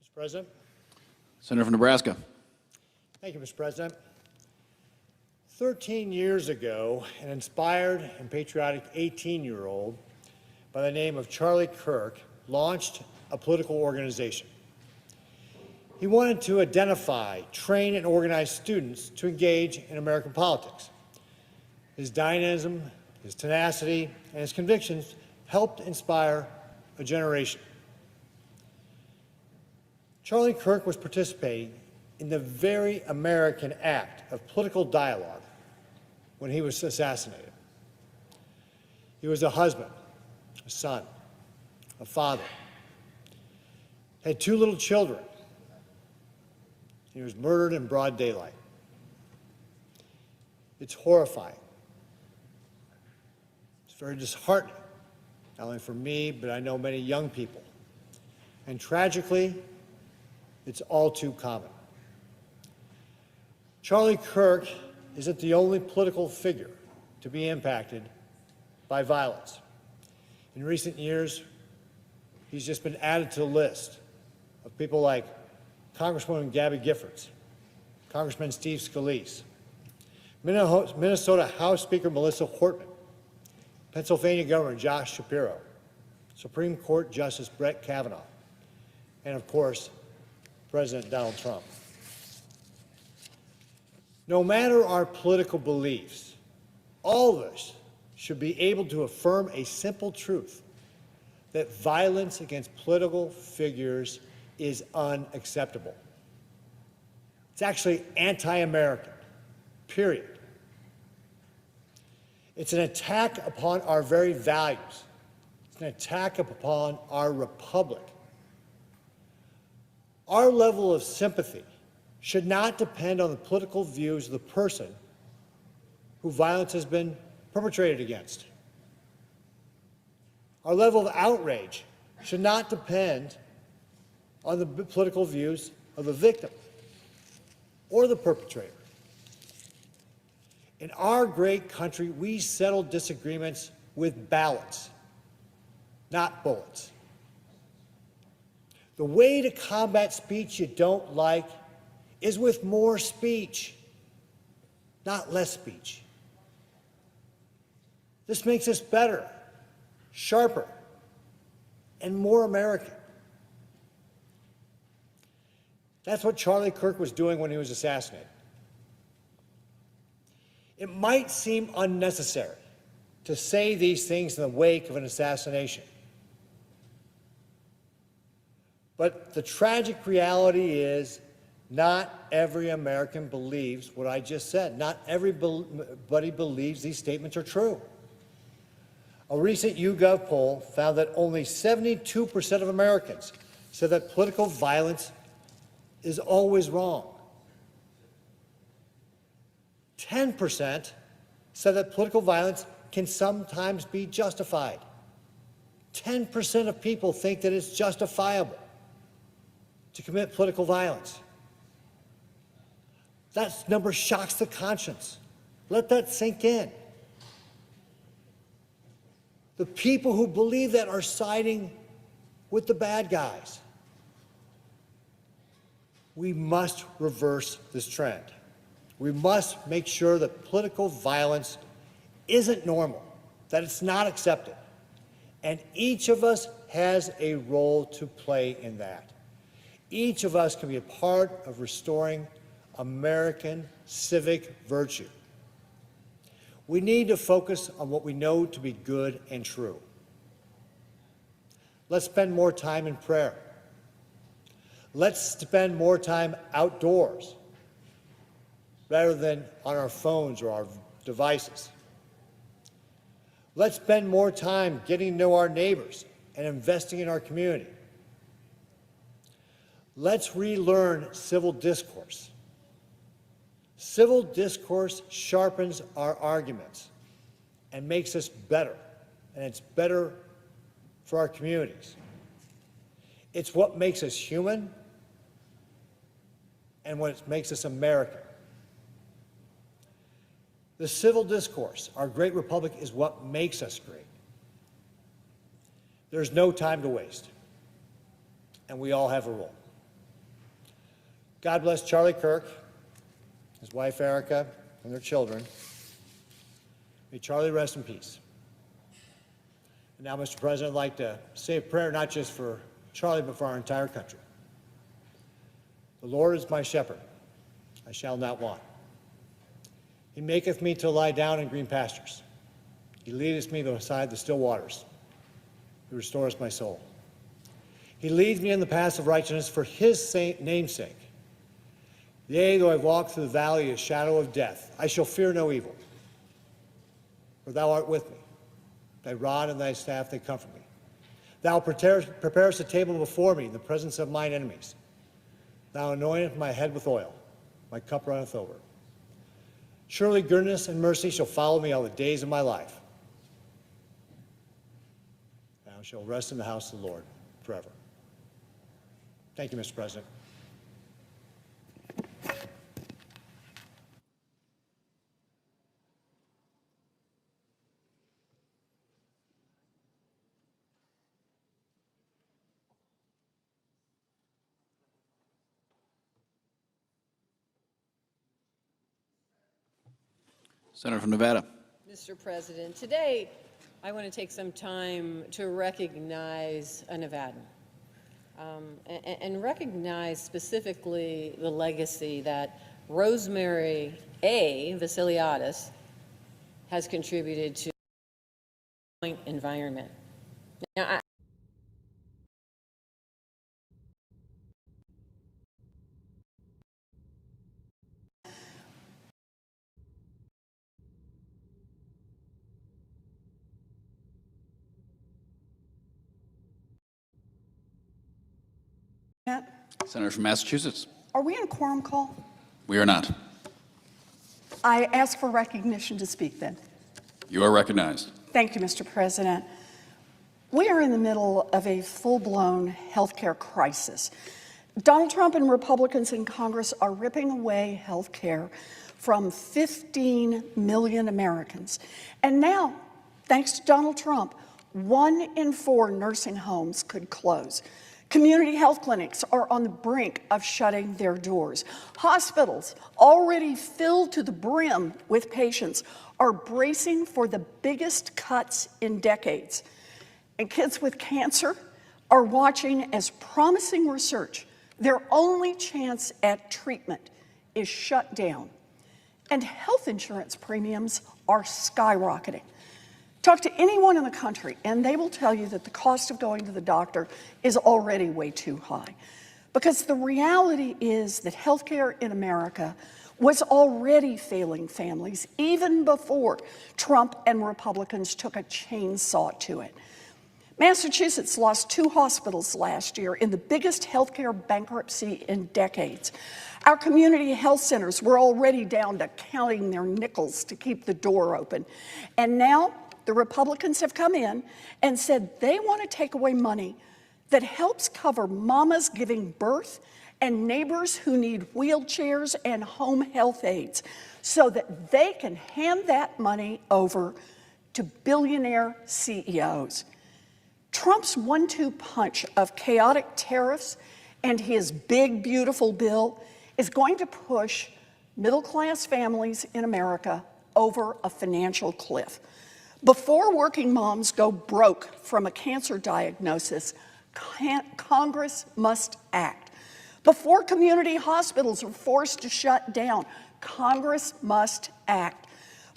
Mr. President. Senator from Nebraska. Thank you, Mr. President. 13 years ago, an inspired and patriotic 18-year-old by the name of Charlie Kirk launched a political organization. He wanted to identify, train, and organize students to engage in American politics. His dynamism, his tenacity, and his convictions helped inspire a generation. Charlie Kirk was participating in the very American act of political dialogue when he was assassinated. He was a husband, a son, a father, had 2 little children. He was murdered in broad daylight. It's horrifying. It's very disheartening, not only for me, but I know many young people. And tragically, it's all too common. Charlie Kirk isn't the only political figure to be impacted by violence. In recent years, he's just been added to the list of people like Congresswoman Gabby Giffords, Congressman Steve Scalise, Minnesota House Speaker Melissa Hortman, Pennsylvania Governor Josh Shapiro, Supreme Court Justice Brett Kavanaugh, and of course, President Donald Trump. No matter our political beliefs, all of us should be able to affirm a simple truth, that violence against political figures is unacceptable. It's actually anti-American, period. It's an attack upon our very values. It's an attack upon our republic. Our level of sympathy should not depend on the political views of the person who violence has been perpetrated against. Our level of outrage should not depend on the political views of the victim or the perpetrator. In our great country, we settle disagreements with ballots, not bullets. The way to combat speech you don't like is with more speech, not less speech. This makes us better, sharper, and more American. That's what Charlie Kirk was doing when he was assassinated. It might seem unnecessary to say these things in the wake of an assassination. But the tragic reality is not every American believes what I just said. Not everybody believes these statements are true. A recent YouGov poll found that only 72% of Americans said that political violence is always wrong. 10% said that political violence can sometimes be justified. 10% of people think that it's justifiable to commit political violence. That number shocks the conscience. Let that sink in. The people who believe that are siding with the bad guys. We must reverse this trend. We must make sure that political violence isn't normal, that it's not accepted. And each of us has a role to play in that. Each of us can be a part of restoring American civic virtue. We need to focus on what we know to be good and true. Let's spend more time in prayer. Let's spend more time outdoors rather than on our phones or our devices. Let's spend more time getting to know our neighbors and investing in our community. Let's relearn civil discourse. Civil discourse sharpens our arguments. and makes us better, and it's better for our communities. It's what makes us human and what makes us American. The civil discourse, our great republic, is what makes us great. There's no time to waste, and we all have a role. God bless Charlie Kirk, his wife Erica, and their children. May Charlie rest in peace. And now, Mr. President, I'd like to say a prayer not just for Charlie, but for our entire country. The Lord is my shepherd, I shall not want. He maketh me to lie down in green pastures. He leadeth me beside the still waters. He restores my soul. He leads me in the paths of righteousness for his name's sake. Yea, though I walk through the valley of the shadow of death, I shall fear no evil. For thou art with me. Thy rod and thy staff, they comfort me. Thou preparest a table before me in the presence of mine enemies. Thou anointest my head with oil. My cup runneth over. Surely goodness and mercy shall follow me all the days of my life. And I shall rest in the house of the Lord forever. Thank you, Mr. President. Senator from Nevada. Mr. President, today I want to take some time to recognize a Nevadan and recognize specifically the legacy that Rosemary A. Vasiliadis has contributed to the environment. Now, Senator from Massachusetts. Are we in a quorum call? We are not. I ask for recognition to speak then. You are recognized. Thank you, Mr. President. We are in the middle of a full-blown healthcare crisis. Donald Trump and Republicans in Congress are ripping away healthcare from 15 million Americans. And now, thanks to Donald Trump, 1 in 4 nursing homes could close. Community health clinics are on the brink of shutting their doors. Hospitals, already filled to the brim with patients, are bracing for the biggest cuts in decades. And kids with cancer are watching as promising research, their only chance at treatment, is shut down. And health insurance premiums are skyrocketing. Talk to anyone in the country, and they will tell you that the cost of going to the doctor is already way too high. Because the reality is that healthcare in America was already failing families even before Trump and Republicans took a chainsaw to it. Massachusetts lost 2 hospitals last year in the biggest healthcare bankruptcy in decades. Our community health centers were already down to counting their nickels to keep the door open. And now, the Republicans have come in and said they want to take away money that helps cover mamas giving birth and neighbors who need wheelchairs and home health aides so that they can hand that money over to billionaire CEOs. Trump's 1-2 punch of chaotic tariffs and his big, beautiful bill is going to push middle-class families in America over a financial cliff. Before working moms go broke from a cancer diagnosis, Congress must act. Before community hospitals are forced to shut down, Congress must act.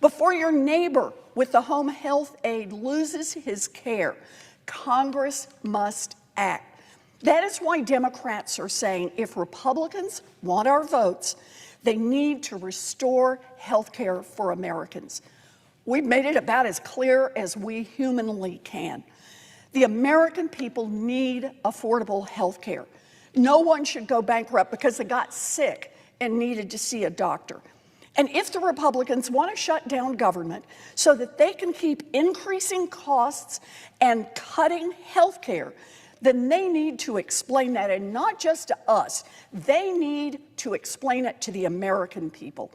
Before your neighbor with the home health aide loses his care, Congress must act. That is why Democrats are saying if Republicans want our votes, they need to restore health care for Americans. We've made it about as clear as we humanly can. The American people need affordable health care. No one should go bankrupt because they got sick and needed to see a doctor. And if the Republicans want to shut down government so that they can keep increasing costs and cutting health care, then they need to explain that, and not just to us. They need to explain it to the American people.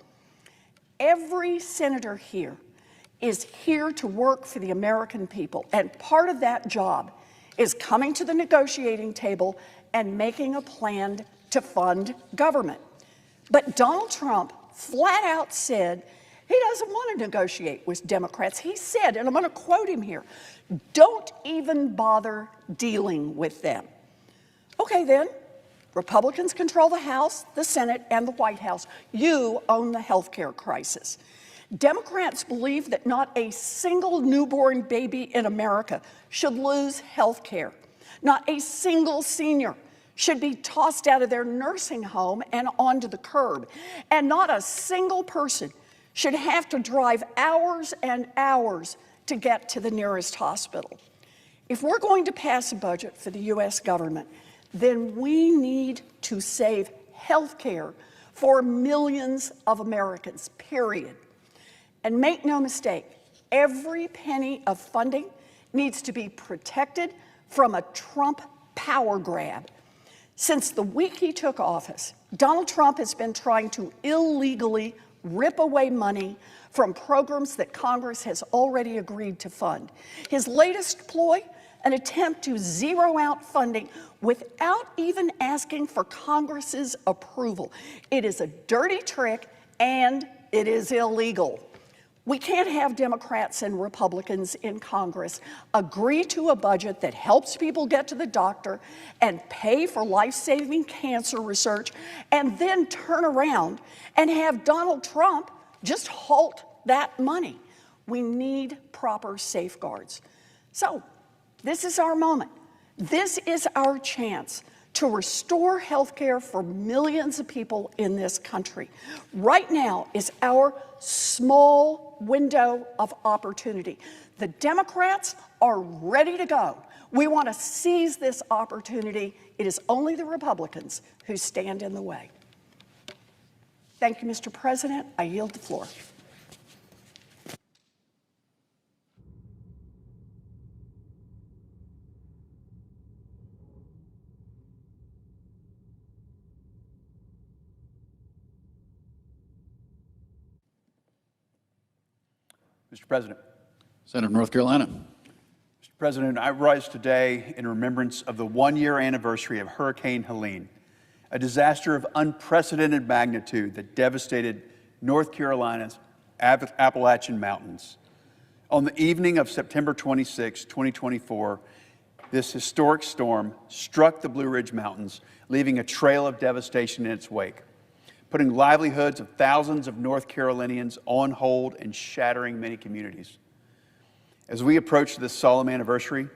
Every senator here is here to work for the American people, and part of that job is coming to the negotiating table and making a plan to fund government. But Donald Trump flat out said he doesn't want to negotiate with Democrats. He said, and I'm going to quote him here, "Don't even bother dealing with them." Okay, then, Republicans control the House, the Senate, and the White House. You own the health care crisis. Democrats believe that not a single newborn baby in America should lose health care. Not a single senior should be tossed out of their nursing home and onto the curb. And not a single person should have to drive hours and hours to get to the nearest hospital. If we're going to pass a budget for the U.S. government, then we need to save health care for millions of Americans, period. And make no mistake, every penny of funding needs to be protected from a Trump power grab. Since the week he took office, Donald Trump has been trying to illegally rip away money from programs that Congress has already agreed to fund. His latest ploy, an attempt to zero out funding without even asking for Congress's approval. It is a dirty trick and it is illegal. We can't have Democrats and Republicans in Congress agree to a budget that helps people get to the doctor and pay for life-saving cancer research and then turn around and have Donald Trump just halt that money. We need proper safeguards. So, this is our moment. This is our chance to restore health care for millions of people in this country. Right now is our small window of opportunity. The Democrats are ready to go. We want to seize this opportunity. It is only the Republicans who stand in the way. Thank you, Mr. President. I yield the floor. Mr. President. Senator from North Carolina. Mr. President, I rise today in remembrance of the one-year anniversary of Hurricane Helene, a disaster of unprecedented magnitude that devastated North Carolina's Appalachian Mountains. On the evening of September 26, 2024, this historic storm struck the Blue Ridge Mountains, leaving a trail of devastation in its wake, putting livelihoods of thousands of North Carolinians on hold and shattering many communities. As we approach this solemn anniversary,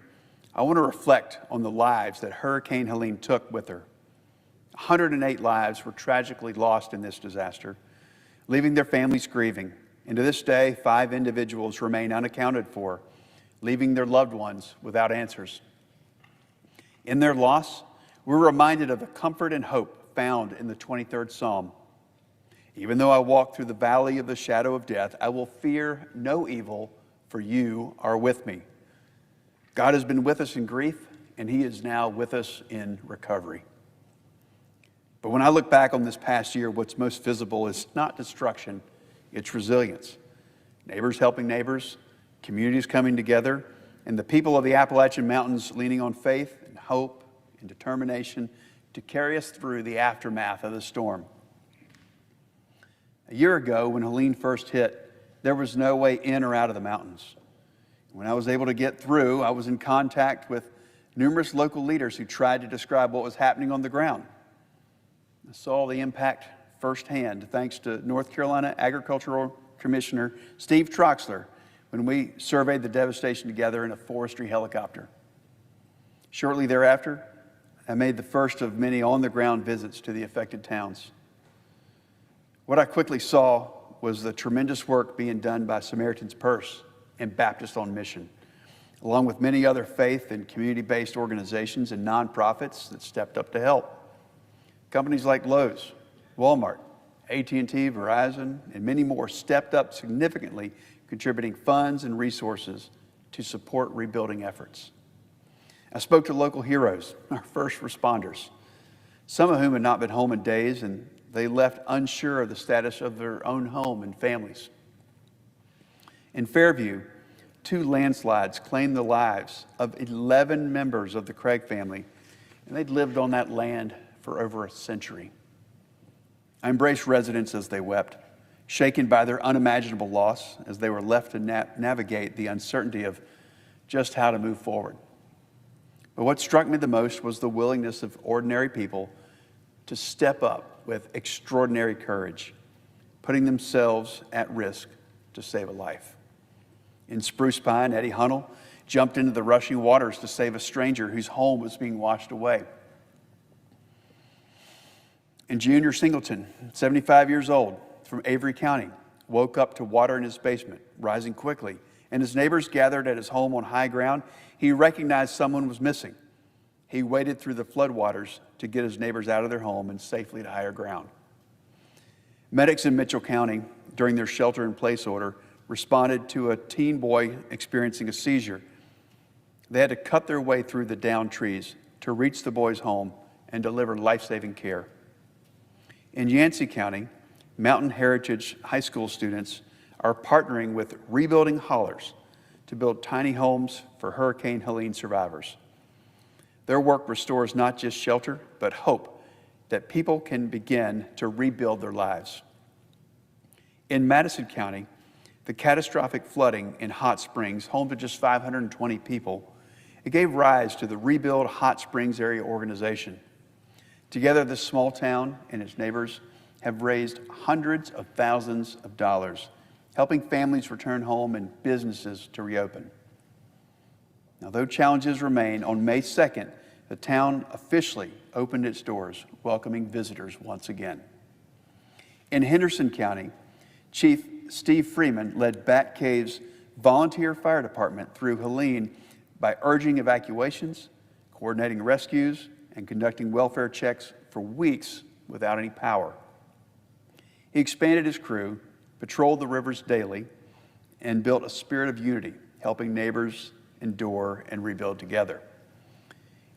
I want to reflect on the lives that Hurricane Helene took with her. 108 lives were tragically lost in this disaster, leaving their families grieving. And to this day, 5 individuals remain unaccounted for, leaving their loved ones without answers. In their loss, we're reminded of the comfort and hope found in the 23rd Psalm. Even though I walk through the valley of the shadow of death, I will fear no evil, for you are with me. God has been with us in grief, and he is now with us in recovery. But when I look back on this past year, what's most visible is not destruction, it's resilience. Neighbors helping neighbors, communities coming together, and the people of the Appalachian Mountains leaning on faith and hope and determination to carry us through the aftermath of the storm. A year ago, when Helene first hit, there was no way in or out of the mountains. When I was able to get through, I was in contact with numerous local leaders who tried to describe what was happening on the ground. I saw the impact firsthand, thanks to North Carolina Agricultural Commissioner Steve Troxler, when we surveyed the devastation together in a forestry helicopter. Shortly thereafter, I made the first of many on-the-ground visits to the affected towns. What I quickly saw was the tremendous work being done by Samaritan's Purse and Baptist on Mission, along with many other faith and community-based organizations and nonprofits that stepped up to help. Companies like Lowe's, Walmart, AT&T, Verizon, and many more stepped up significantly, contributing funds and resources to support rebuilding efforts. I spoke to local heroes, our first responders, some of whom had not been home in days, and they left unsure of the status of their own home and families. In Fairview, 2 landslides claimed the lives of 11 members of the Craig family, and they'd lived on that land for over a century. I embraced residents as they wept, shaken by their unimaginable loss as they were left to navigate the uncertainty of just how to move forward. But what struck me the most was the willingness of ordinary people to step up with extraordinary courage, putting themselves at risk to save a life. In Spruce Pine, Eddie Hunnell jumped into the rushing waters to save a stranger whose home was being washed away. And Junior Singleton, 75 years old, from Avery County, woke up to water in his basement, rising quickly. And as neighbors gathered at his home on high ground, he recognized someone was missing. He waded through the floodwaters to get his neighbors out of their home and safely to higher ground. Medics in Mitchell County, during their shelter-in-place order, responded to a teen boy experiencing a seizure. They had to cut their way through the downed trees to reach the boy's home and deliver life-saving care. In Yancey County, Mountain Heritage High School students are partnering with Rebuilding Hollers to build tiny homes for Hurricane Helene survivors. Their work restores not just shelter, but hope that people can begin to rebuild their lives. In Madison County, the catastrophic flooding in Hot Springs, home to just 520 people, it gave rise to the Rebuild Hot Springs Area Organization. Together, this small town and its neighbors have raised hundreds of thousands of dollars, helping families return home and businesses to reopen. Now, though challenges remain, on May 2nd, the town officially opened its doors, welcoming visitors once again. In Henderson County, Chief Steve Freeman led Bat Cave's volunteer fire department through Helene by urging evacuations, coordinating rescues, and conducting welfare checks for weeks without any power. He expanded his crew, patrolled the rivers daily, and built a spirit of unity, helping neighbors endure and rebuild together.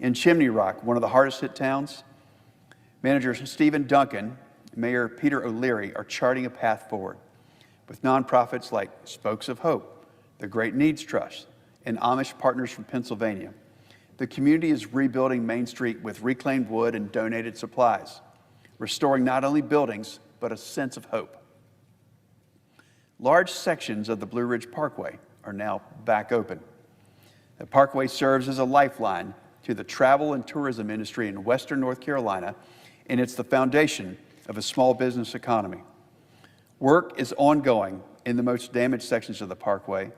In Chimney Rock, one of the hardest hit towns, Manager Stephen Duncan and Mayor Peter O'Leary are charting a path forward with nonprofits like Spokes of Hope, the Great Needs Trust, and Amish partners from Pennsylvania. The community is rebuilding Main Street with reclaimed wood and donated supplies, restoring not only buildings, but a sense of hope. Large sections of the Blue Ridge Parkway are now back open. The parkway serves as a lifeline to the travel and tourism industry in Western North Carolina, and it's the foundation of a small business economy. Work is ongoing in the most damaged sections of the parkway,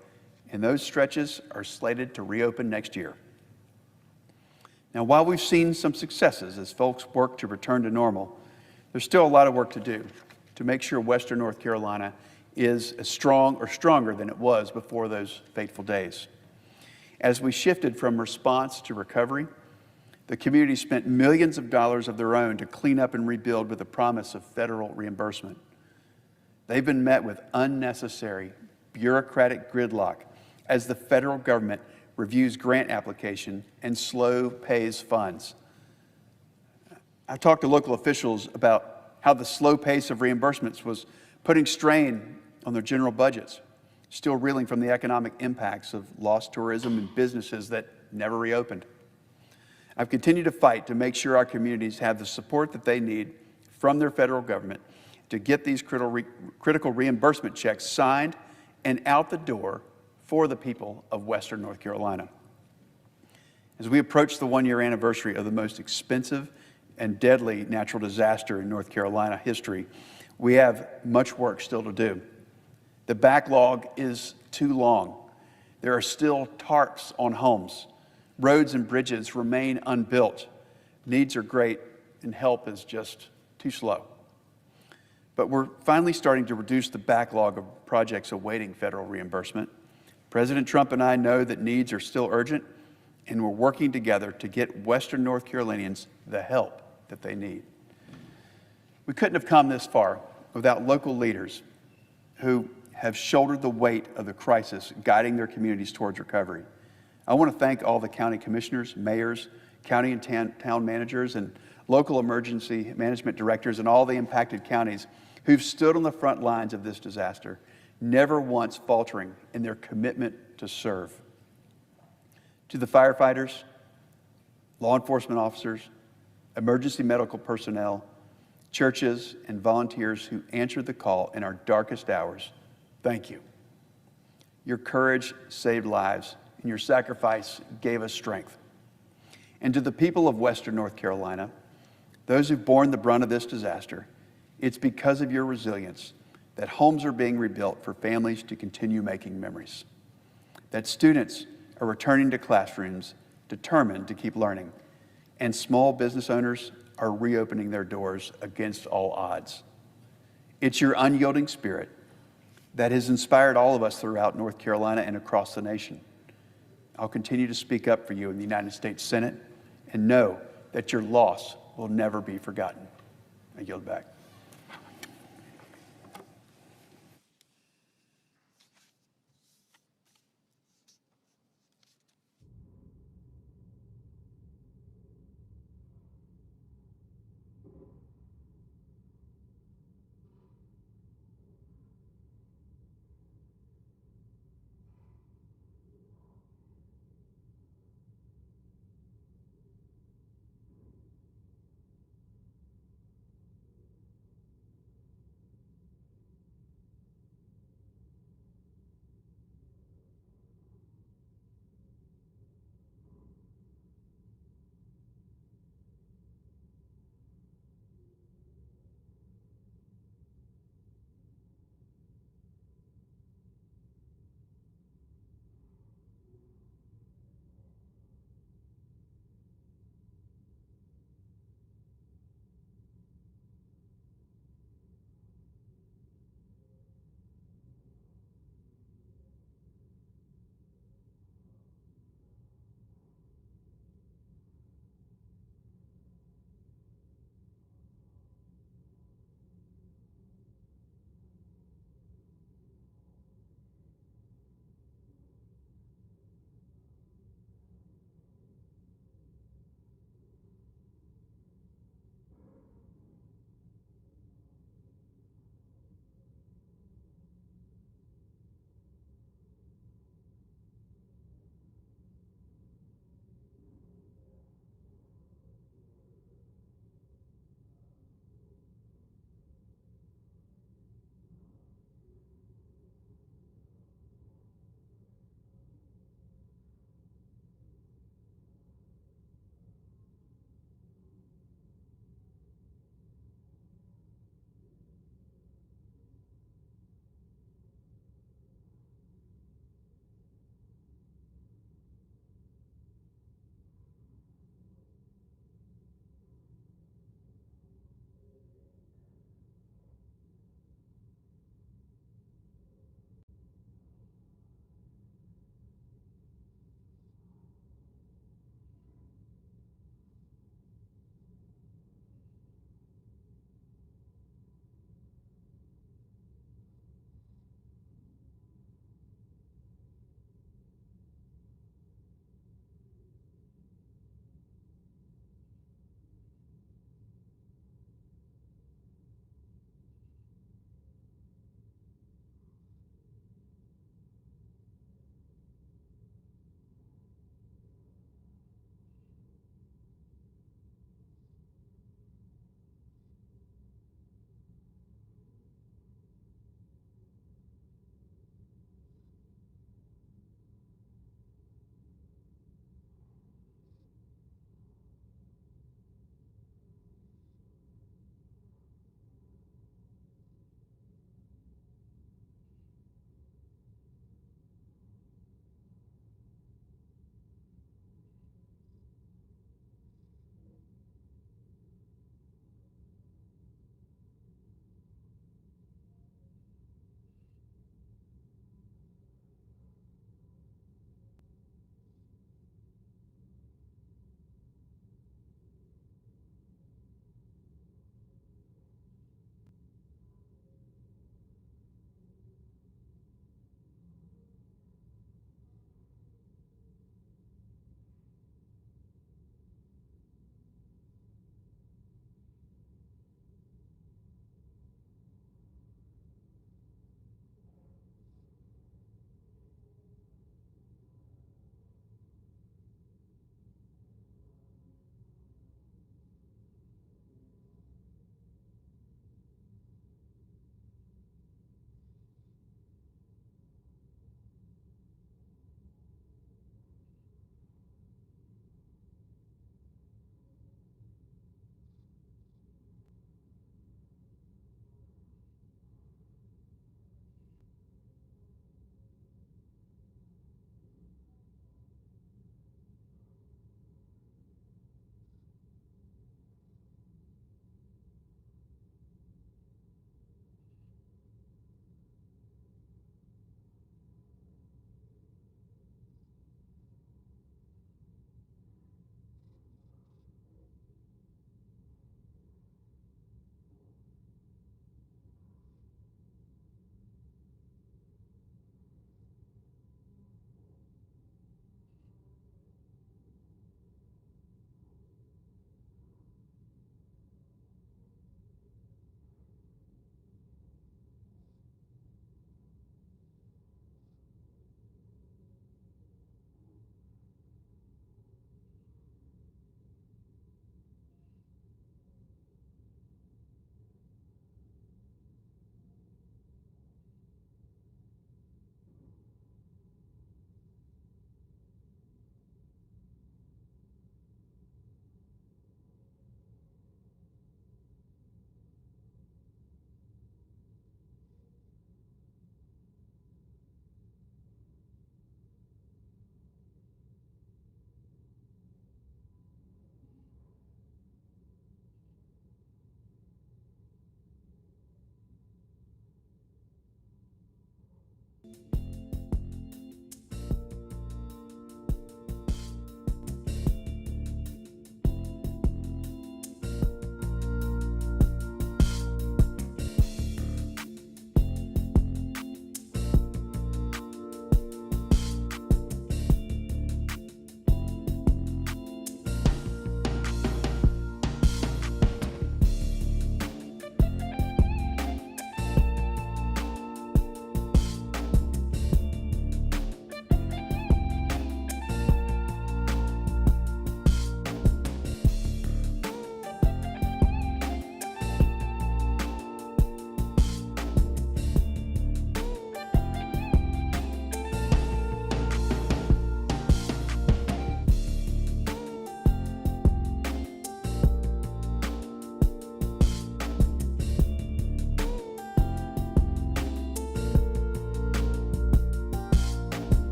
and those stretches are slated to reopen next year. Now, while we've seen some successes as folks work to return to normal, there's still a lot of work to do to make sure Western North Carolina is as strong or stronger than it was before those fateful days. As we shifted from response to recovery, the community spent millions of dollars of their own to clean up and rebuild with the promise of federal reimbursement. They've been met with unnecessary bureaucratic gridlock as the federal government reviews grant application and slow pays funds. I've talked to local officials about how the slow pace of reimbursements was putting strain on their general budgets, still reeling from the economic impacts of lost tourism and businesses that never reopened. I've continued to fight to make sure our communities have the support that they need from their federal government to get these critical reimbursement checks signed and out the door for the people of Western North Carolina. As we approach the one-year anniversary of the most expensive and deadly natural disaster in North Carolina history, we have much work still to do. The backlog is too long. There are still tarps on homes. Roads and bridges remain unbuilt. Needs are great, and help is just too slow. But we're finally starting to reduce the backlog of projects awaiting federal reimbursement. President Trump and I know that needs are still urgent, and we're working together to get Western North Carolinians the help that they need. We couldn't have come this far without local leaders who have shouldered the weight of the crisis, guiding their communities towards recovery. I want to thank all the county commissioners, mayors, county and town managers, and local emergency management directors in all the impacted counties who've stood on the front lines of this disaster, never once faltering in their commitment to serve. To the firefighters, law enforcement officers, emergency medical personnel, churches, and volunteers who answered the call in our darkest hours, thank you. Your courage saved lives, and your sacrifice gave us strength. And to the people of Western North Carolina, those who've borne the brunt of this disaster, it's because of your resilience that homes are being rebuilt for families to continue making memories, that students are returning to classrooms determined to keep learning, and small business owners are reopening their doors against all odds. It's your unyielding spirit that has inspired all of us throughout North Carolina and across the nation. I'll continue to speak up for you in the United States Senate and know that your loss will never be forgotten. I yield back.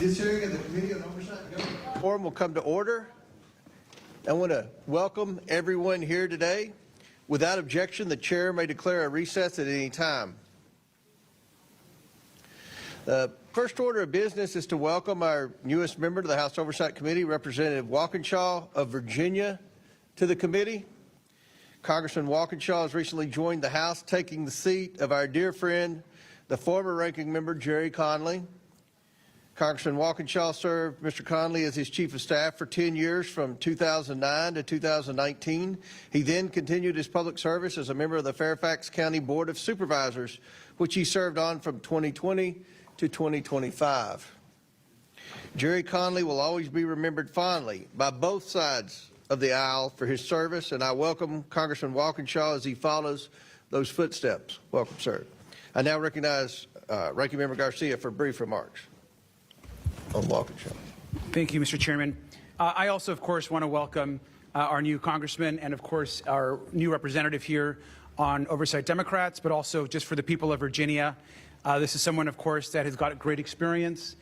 This hearing of the Committee on Oversight and Government Reform will come to order. I want to welcome everyone here today. Without objection, the chair may declare a recess at any time. The first order of business is to welcome our newest member to the House Oversight Committee, Representative Walkinshaw of Virginia, to the committee. Congressman Walkinshaw has recently joined the House, taking the seat of our dear friend, the former ranking member, Jerry Conley. Congressman Walkinshaw served Mr. Conley as his Chief of Staff for 10 years from 2009 to 2019. He then continued his public service as a member of the Fairfax County Board of Supervisors, which he served on from 2020 to 2025. Jerry Conley will always be remembered fondly by both sides of the aisle for his service, and I welcome Congressman Walkinshaw as he follows those footsteps. Welcome, sir. I now recognize Ranking Member Garcia for brief remarks on Walkinshaw. Thank you, Mr. Chairman. I also, of course, want to welcome our new congressman and, of course, our new representative here on Oversight Democrats, but also just for the people of Virginia. This is someone, of course, that has got great experience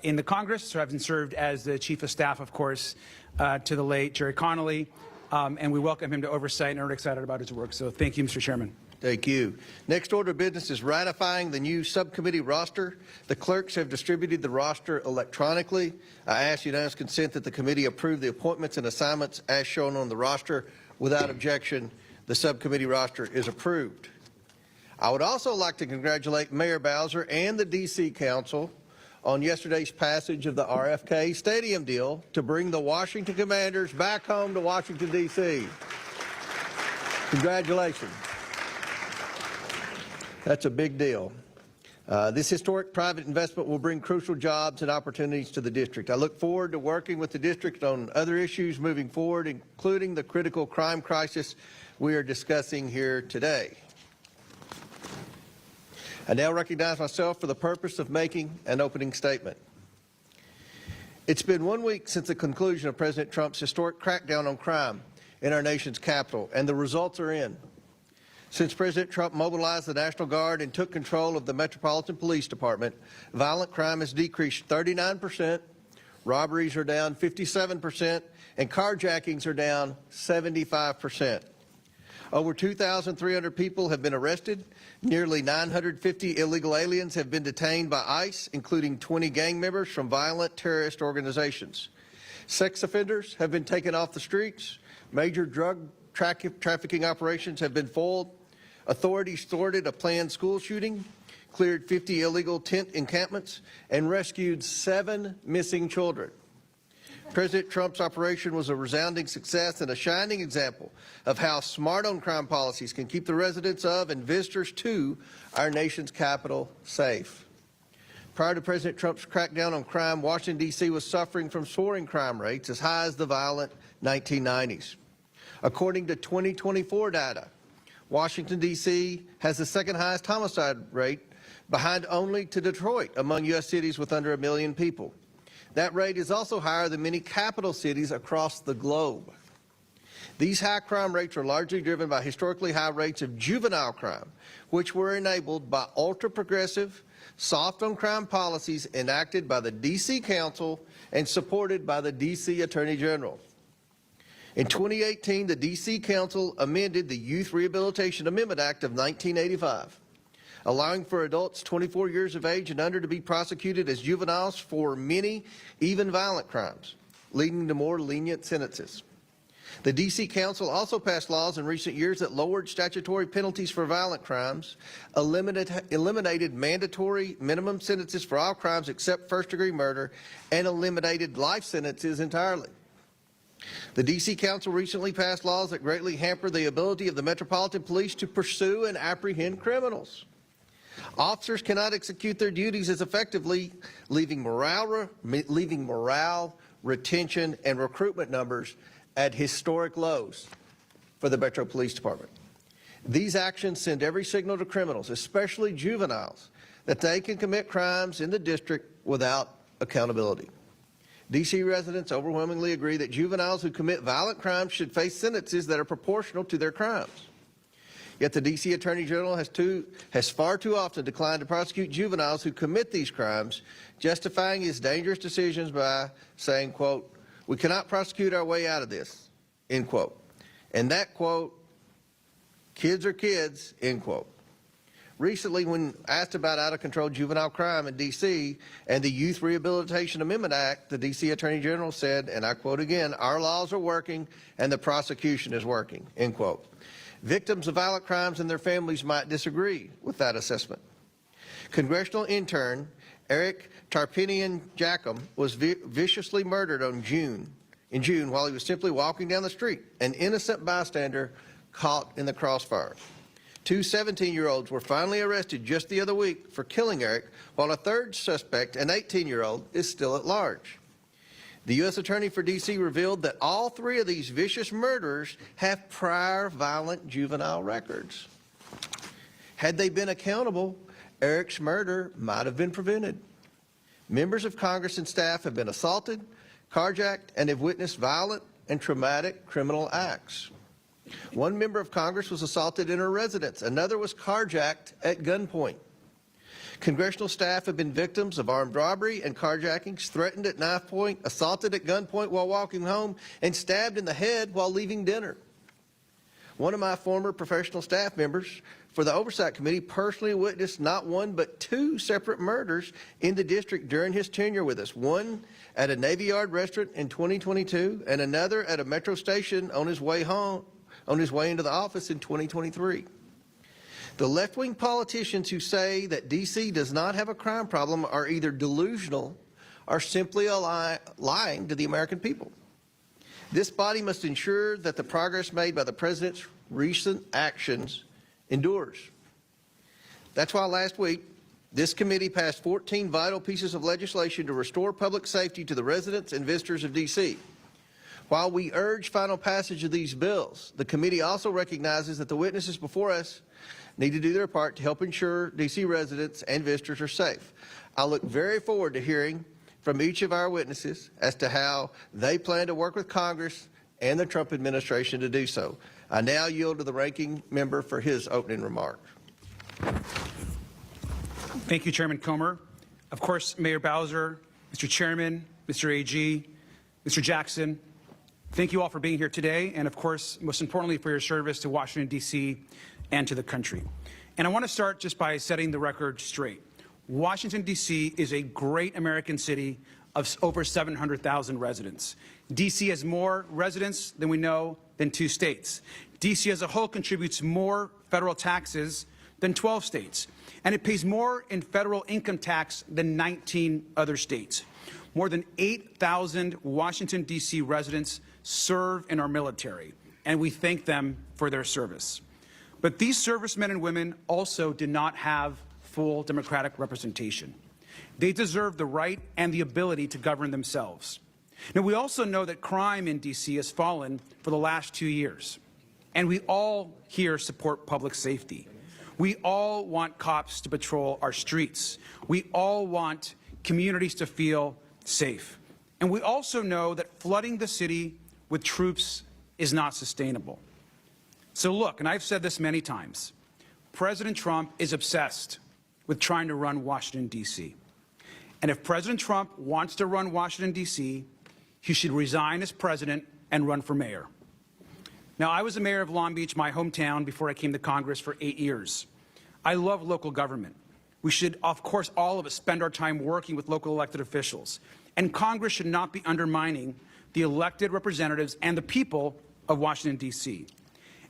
in the Congress, so having served as the Chief of Staff, of course, to the late Jerry Connolly, and we welcome him to Oversight and are excited about his work. So thank you, Mr. Chairman. Thank you. Next order of business is ratifying the new subcommittee roster. The clerks have distributed the roster electronically. I ask unanimous consent that the committee approve the appointments and assignments as shown on the roster. Without objection, the subcommittee roster is approved. I would also like to congratulate Mayor Bowser and the D.C. Council on yesterday's passage of the RFK Stadium deal to bring the Washington Commanders back home to Washington, D.C. Congratulations. That's a big deal. This historic private investment will bring crucial jobs and opportunities to the district. I look forward to working with the district on other issues moving forward, including the critical crime crisis we are discussing here today. I now recognize myself for the purpose of making an opening statement. It's been 1 week since the conclusion of President Trump's historic crackdown on crime in our nation's capital, and the results are in. Since President Trump mobilized the National Guard and took control of the Metropolitan Police Department, violent crime has decreased 39%, robberies are down 57%, and carjackings are down 75%. Over 2,300 people have been arrested. Nearly 950 illegal aliens have been detained by ICE, including 20 gang members from violent terrorist organizations. Sex offenders have been taken off the streets. Major drug trafficking operations have been foiled. Authorities thwarted a planned school shooting, cleared 50 illegal tent encampments, and rescued 7 missing children. President Trump's operation was a resounding success and a shining example of how smart on crime policies can keep the residents of and visitors to our nation's capital safe. Prior to President Trump's crackdown on crime, Washington, D.C. was suffering from soaring crime rates as high as the violent 1990s. According to 2024 data, Washington, D.C. has the second highest homicide rate, behind only to Detroit among U.S. cities with under 1 million people. That rate is also higher than many capital cities across the globe. These high crime rates are largely driven by historically high rates of juvenile crime, which were enabled by ultra-progressive, soft-on-crime policies enacted by the D.C. Council and supported by the D.C. Attorney General. In 2018, the D.C. Council amended the Youth Rehabilitation Amendment Act of 1985, allowing for adults 24 years of age and under to be prosecuted as juveniles for many, even violent crimes, leading to more lenient sentences. The D.C. Council also passed laws in recent years that lowered statutory penalties for violent crimes, eliminated mandatory minimum sentences for all crimes except first-degree murder, and eliminated life sentences entirely. The D.C. Council recently passed laws that greatly hamper the ability of the Metropolitan Police to pursue and apprehend criminals. Officers cannot execute their duties as effectively, leaving morale, retention, and recruitment numbers at historic lows for the Metro Police Department. These actions send every signal to criminals, especially juveniles, that they can commit crimes in the district without accountability. D.C. residents overwhelmingly agree that juveniles who commit violent crimes should face sentences that are proportional to their crimes. Yet the D.C. Attorney General has far too often declined to prosecute juveniles who commit these crimes, justifying his dangerous decisions by saying, quote, "We cannot prosecute our way out of this," end quote. And that quote, "Kids are kids," end quote. Recently, when asked about out-of-control juvenile crime in D.C. and the Youth Rehabilitation Amendment Act, the D.C. Attorney General said, and I quote again, "Our laws are working and the prosecution is working," end quote. Victims of violent crimes and their families might disagree with that assessment. Congressional intern Eric Tarpinian-Jackum was viciously murdered in June while he was simply walking down the street, an innocent bystander caught in the crossfire. Two 17-year-olds were finally arrested just the other week for killing Eric, while a third suspect, an 18-year-old, is still at large. The U.S. Attorney for D.C. revealed that all three of these vicious murderers have prior violent juvenile records. Had they been accountable, Eric's murder might have been prevented. Members of Congress and staff have been assaulted, carjacked, and have witnessed violent and traumatic criminal acts. One member of Congress was assaulted in her residence. Another was carjacked at gunpoint. Congressional staff have been victims of armed robbery and carjackings, threatened at knife point, assaulted at gunpoint while walking home, and stabbed in the head while leaving dinner. One of my former professional staff members for the Oversight Committee personally witnessed not one but two separate murders in the district during his tenure with us, one at a Navy Yard restaurant in 2022 and another at a metro station on his way into the office in 2023. The left-wing politicians who say that D.C. does not have a crime problem are either delusional or simply lying to the American people. This body must ensure that the progress made by the President's recent actions endures. That's why last week, this committee passed 14 vital pieces of legislation to restore public safety to the residents and visitors of D.C. While we urge final passage of these bills, the committee also recognizes that the witnesses before us need to do their part to help ensure D.C. residents and visitors are safe. I look very forward to hearing from each of our witnesses as to how they plan to work with Congress and the Trump administration to do so. I now yield to the ranking member for his opening remarks. Thank you, Chairman Comer. Of course, Mayor Bowser, Mr. Chairman, Mr. AG, Mr. Jackson, thank you all for being here today, and of course, most importantly, for your service to Washington, D.C. and to the country. And I want to start just by setting the record straight. Washington, D.C. is a great American city of over 700,000 residents. D.C. has more residents than we know than 2 states. D.C. as a whole contributes more federal taxes than 12 states, and it pays more in federal income tax than 19 other states. More than 8,000 Washington, D.C. residents serve in our military, and we thank them for their service. But these servicemen and women also did not have full democratic representation. They deserve the right and the ability to govern themselves. Now, we also know that crime in D.C. has fallen for the last 2 years, and we all here support public safety. We all want cops to patrol our streets. We all want communities to feel safe. And we also know that flooding the city with troops is not sustainable. So look, and I've said this many times, President Trump is obsessed with trying to run Washington, D.C. And if President Trump wants to run Washington, D.C., he should resign as president and run for mayor. Now, I was the mayor of Long Beach, my hometown, before I came to Congress for 8 years. I love local government. We should, of course, all of us spend our time working with local elected officials. And Congress should not be undermining the elected representatives and the people of Washington, D.C.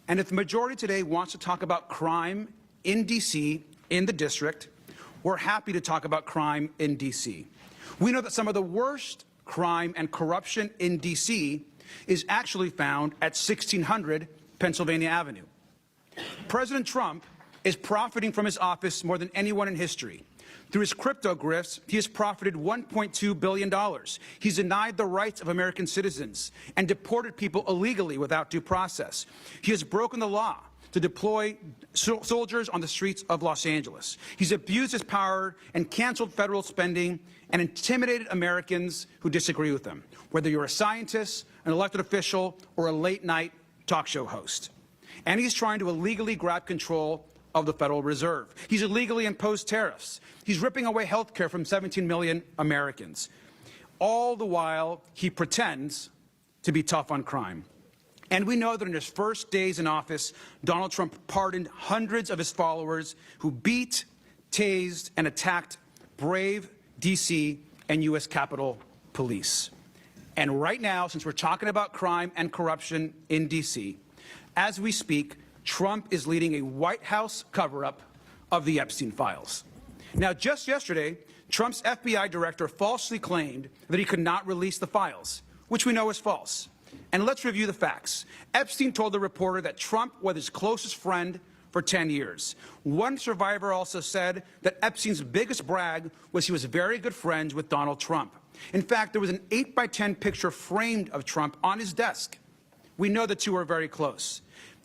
And if the majority today wants to talk about crime in D.C., in the district, we're happy to talk about crime in D.C. We know that some of the worst crime and corruption in D.C. is actually found at 1600 Pennsylvania Avenue. President Trump is profiting from his office more than anyone in history. Through his crypto grifts, he has profited $1.2 billion. He's denied the rights of American citizens and deported people illegally without due process. He has broken the law to deploy soldiers on the streets of Los Angeles. He's abused his power and canceled federal spending and intimidated Americans who disagree with him, whether you're a scientist, an elected official, or a late-night talk show host. And he's trying to illegally grab control of the Federal Reserve. He's illegally imposed tariffs. He's ripping away health care from 17 million Americans. All the while, he pretends to be tough on crime. And we know that in his first days in office, Donald Trump pardoned hundreds of his followers who beat, tased, and attacked brave D.C. and U.S. Capitol Police. And right now, since we're talking about crime and corruption in D.C., as we speak, Trump is leading a White House cover-up of the Epstein files. Now, just yesterday, Trump's FBI director falsely claimed that he could not release the files, which we know is false. And let's review the facts. Epstein told the reporter that Trump was his closest friend for 10 years. One survivor also said that Epstein's biggest brag was he was very good friends with Donald Trump. In fact, there was an 8x10 picture framed of Trump on his desk. We know the two are very close.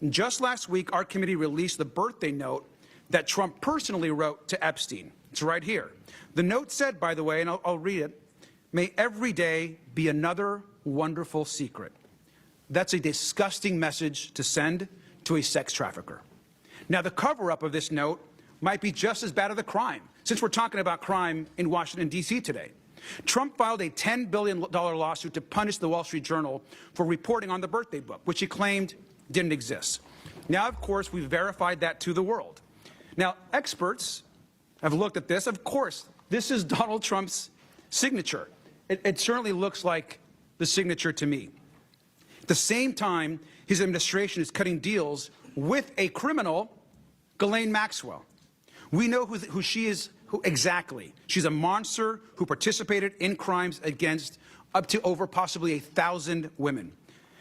Just last week, our committee released the birthday note that Trump personally wrote to Epstein. It's right here. The note said, by the way, and I'll read it, "May every day be another wonderful secret." That's a disgusting message to send to a sex trafficker. Now, the cover-up of this note might be just as bad as the crime, since we're talking about crime in Washington, D.C. today. Trump filed a $10 billion lawsuit to punish the Wall Street Journal for reporting on the birthday book, which he claimed didn't exist. Now, of course, we've verified that to the world. Now, experts have looked at this. Of course, this is Donald Trump's signature. It certainly looks like the signature to me. At the same time, his administration is cutting deals with a criminal, Ghislaine Maxwell. We know who she is exactly. She's a monster who participated in crimes against up to over possibly 1,000 women.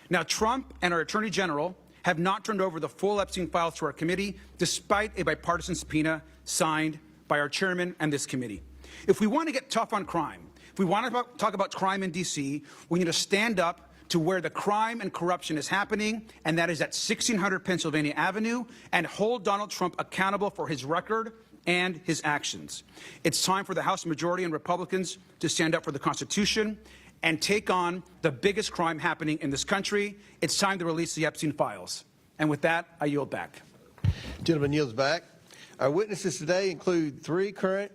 Now, Trump and our Attorney General have not turned over the full Epstein files to our committee, despite a bipartisan subpoena signed by our chairman and this committee. If we want to get tough on crime, if we want to talk about crime in D.C., we need to stand up to where the crime and corruption is happening, and that is at 1600 Pennsylvania Avenue, and hold Donald Trump accountable for his record and his actions. It's time for the House majority and Republicans to stand up for the Constitution and take on the biggest crime happening in this country. It's time to release the Epstein files. And with that, I yield back. Gentleman yields back. Our witnesses today include 3 current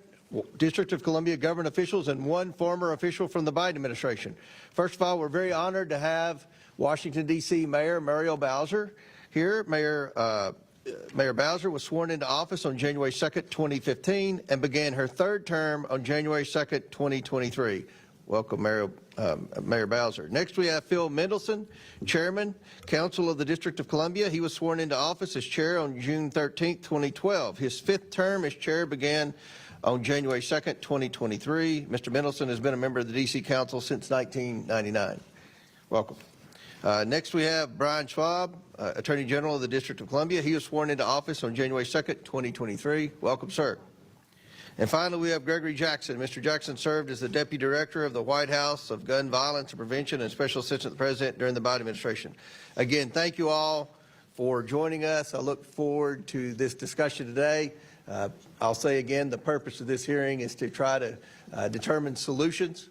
District of Columbia government officials and 1 former official from the Biden administration. First of all, we're very honored to have Washington, D.C. Mayor Muriel Bowser here. Mayor Bowser was sworn into office on January 2nd, 2015, and began her 3rd term on January 2nd, 2023. Welcome, Mayor Bowser. Next, we have Phil Mendelson, Chairman, Council of the District of Columbia. He was sworn into office as chair on June 13th, 2012. His 5th term as chair began on January 2nd, 2023. Mr. Mendelson has been a member of the D.C. Council since 1999. Welcome. Next, we have Brian Schwab, Attorney General of the District of Columbia. He was sworn into office on January 2nd, 2023. Welcome, sir. And finally, we have Gregory Jackson. Mr. Jackson served as the Deputy Director of the White House of Gun Violence and Prevention and Special Assistant to the President during the Biden administration. Again, thank you all for joining us. I look forward to this discussion today. I'll say again, the purpose of this hearing is to try to determine solutions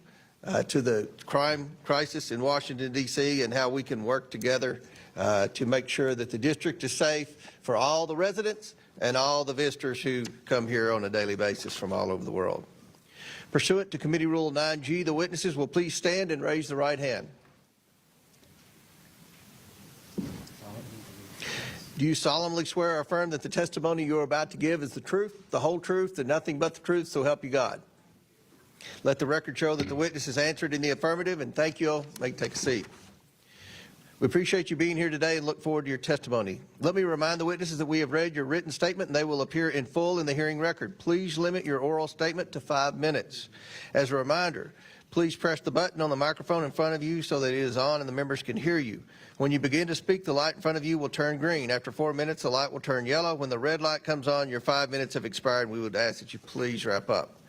to the crime crisis in Washington, D.C., and how we can work together to make sure that the district is safe for all the residents and all the visitors who come here on a daily basis from all over the world. Pursuant to Committee Rule 9G, the witnesses will please stand and raise the right hand. Do you solemnly swear or affirm that the testimony you are about to give is the truth, the whole truth, and nothing but the truth, so help you God? Let the record show that the witness has answered in the affirmative, and thank you all. May take a seat. We appreciate you being here today and look forward to your testimony. Let me remind the witnesses that we have read your written statement and they will appear in full in the hearing record. Please limit your oral statement to 5 minutes. As a reminder, please press the button on the microphone in front of you so that it is on and the members can hear you. When you begin to speak, the light in front of you will turn green. After 4 minutes, the light will turn yellow. When the red light comes on, your 5 minutes have expired, and we would ask that you please wrap up.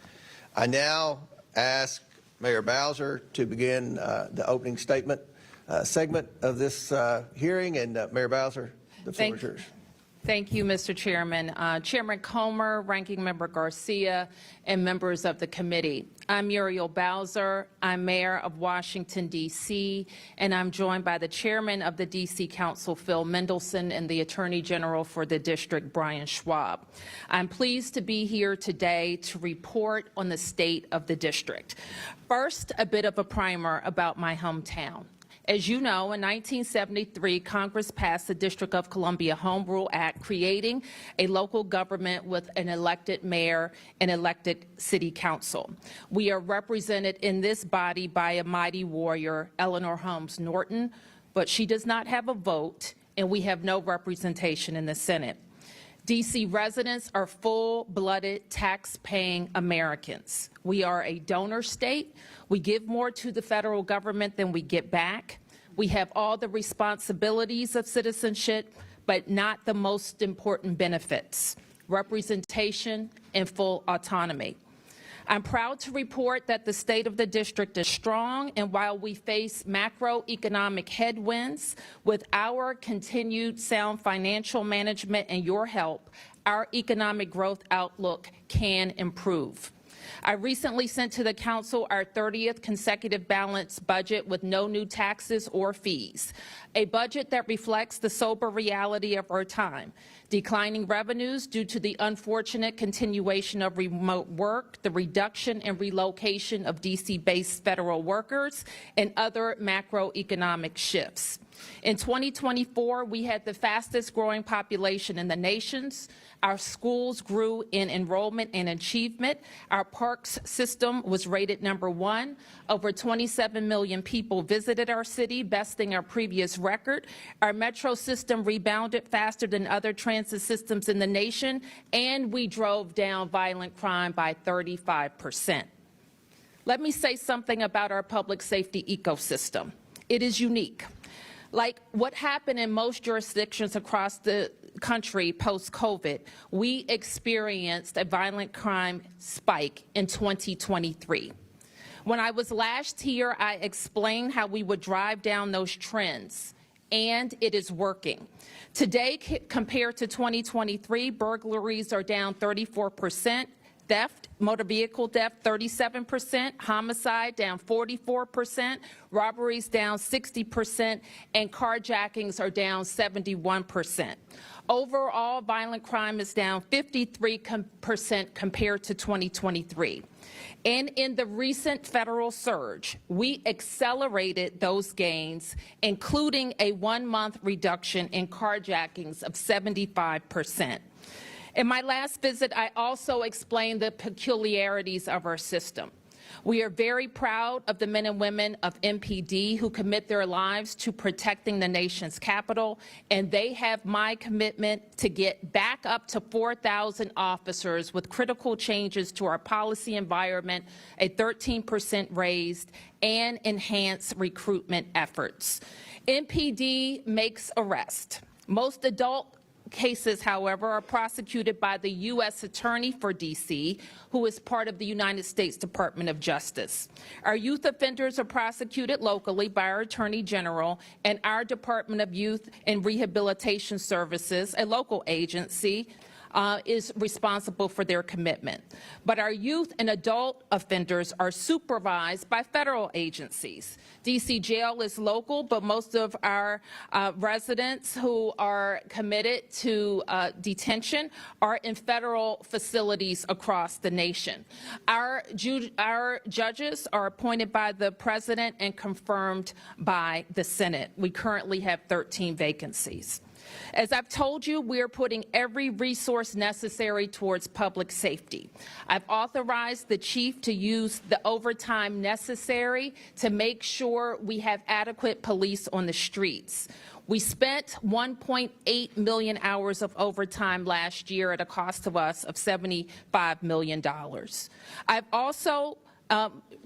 I now ask Mayor Bowser to begin the opening statement segment of this hearing, and Mayor Bowser, the floor is yours. Thank you, Mr. Chairman. Chairman Comer, Ranking Member Garcia, and members of the committee. I'm Muriel Bowser. I'm Mayor of Washington, D.C., and I'm joined by the Chairman of the D.C. Council, Phil Mendelson, and the Attorney General for the district, Brian Schwab. I'm pleased to be here today to report on the state of the district. First, a bit of a primer about my hometown. As you know, in 1973, Congress passed the District of Columbia Home Rule Act, creating a local government with an elected mayor and elected city council. We are represented in this body by a mighty warrior, Eleanor Holmes Norton, but she does not have a vote, and we have no representation in the Senate. D.C. residents are full-blooded, tax-paying Americans. We are a donor state. We give more to the federal government than we get back. We have all the responsibilities of citizenship, but not the most important benefits: representation and full autonomy. I'm proud to report that the state of the district is strong, and while we face macroeconomic headwinds, with our continued sound financial management and your help, our economic growth outlook can improve. I recently sent to the Council our 30th consecutive balanced budget with no new taxes or fees, a budget that reflects the sober reality of our time: declining revenues due to the unfortunate continuation of remote work, the reduction and relocation of D.C.-based federal workers, and other macroeconomic shifts. In 2024, we had the fastest growing population in the nations. Our schools grew in enrollment and achievement. Our parks system was rated #1. Over 27 million people visited our city, besting our previous record. Our metro system rebounded faster than other transit systems in the nation, and we drove down violent crime by 35%. Let me say something about our public safety ecosystem. It is unique. Like what happened in most jurisdictions across the country post-COVID, we experienced a violent crime spike in 2023. When I was last here, I explained how we would drive down those trends, and it is working. Today, compared to 2023, burglaries are down 34%. Theft, motor vehicle theft, 37%, homicide down 44%, robberies down 60%, and carjackings are down 71%. Overall, violent crime is down 53% compared to 2023. And in the recent federal surge, we accelerated those gains, including a 1-month reduction in carjackings of 75%. In my last visit, I also explained the peculiarities of our system. We are very proud of the men and women of MPD who commit their lives to protecting the nation's capital, and they have my commitment to get back up to 4,000 officers with critical changes to our policy environment, a 13% raise, and enhanced recruitment efforts. MPD makes arrests. Most adult cases, however, are prosecuted by the U.S. Attorney for D.C., who is part of the United States Department of Justice. Our youth offenders are prosecuted locally by our Attorney General, and our Department of Youth and Rehabilitation Services, a local agency, is responsible for their commitment. But our youth and adult offenders are supervised by federal agencies. D.C. Jail is local, but most of our residents who are committed to detention are in federal facilities across the nation. Our judges are appointed by the President and confirmed by the Senate. We currently have 13 vacancies. As I've told you, we're putting every resource necessary towards public safety. I've authorized the chief to use the overtime necessary to make sure we have adequate police on the streets. We spent 1.8 million hours of overtime last year at a cost to us of $75 million. I've also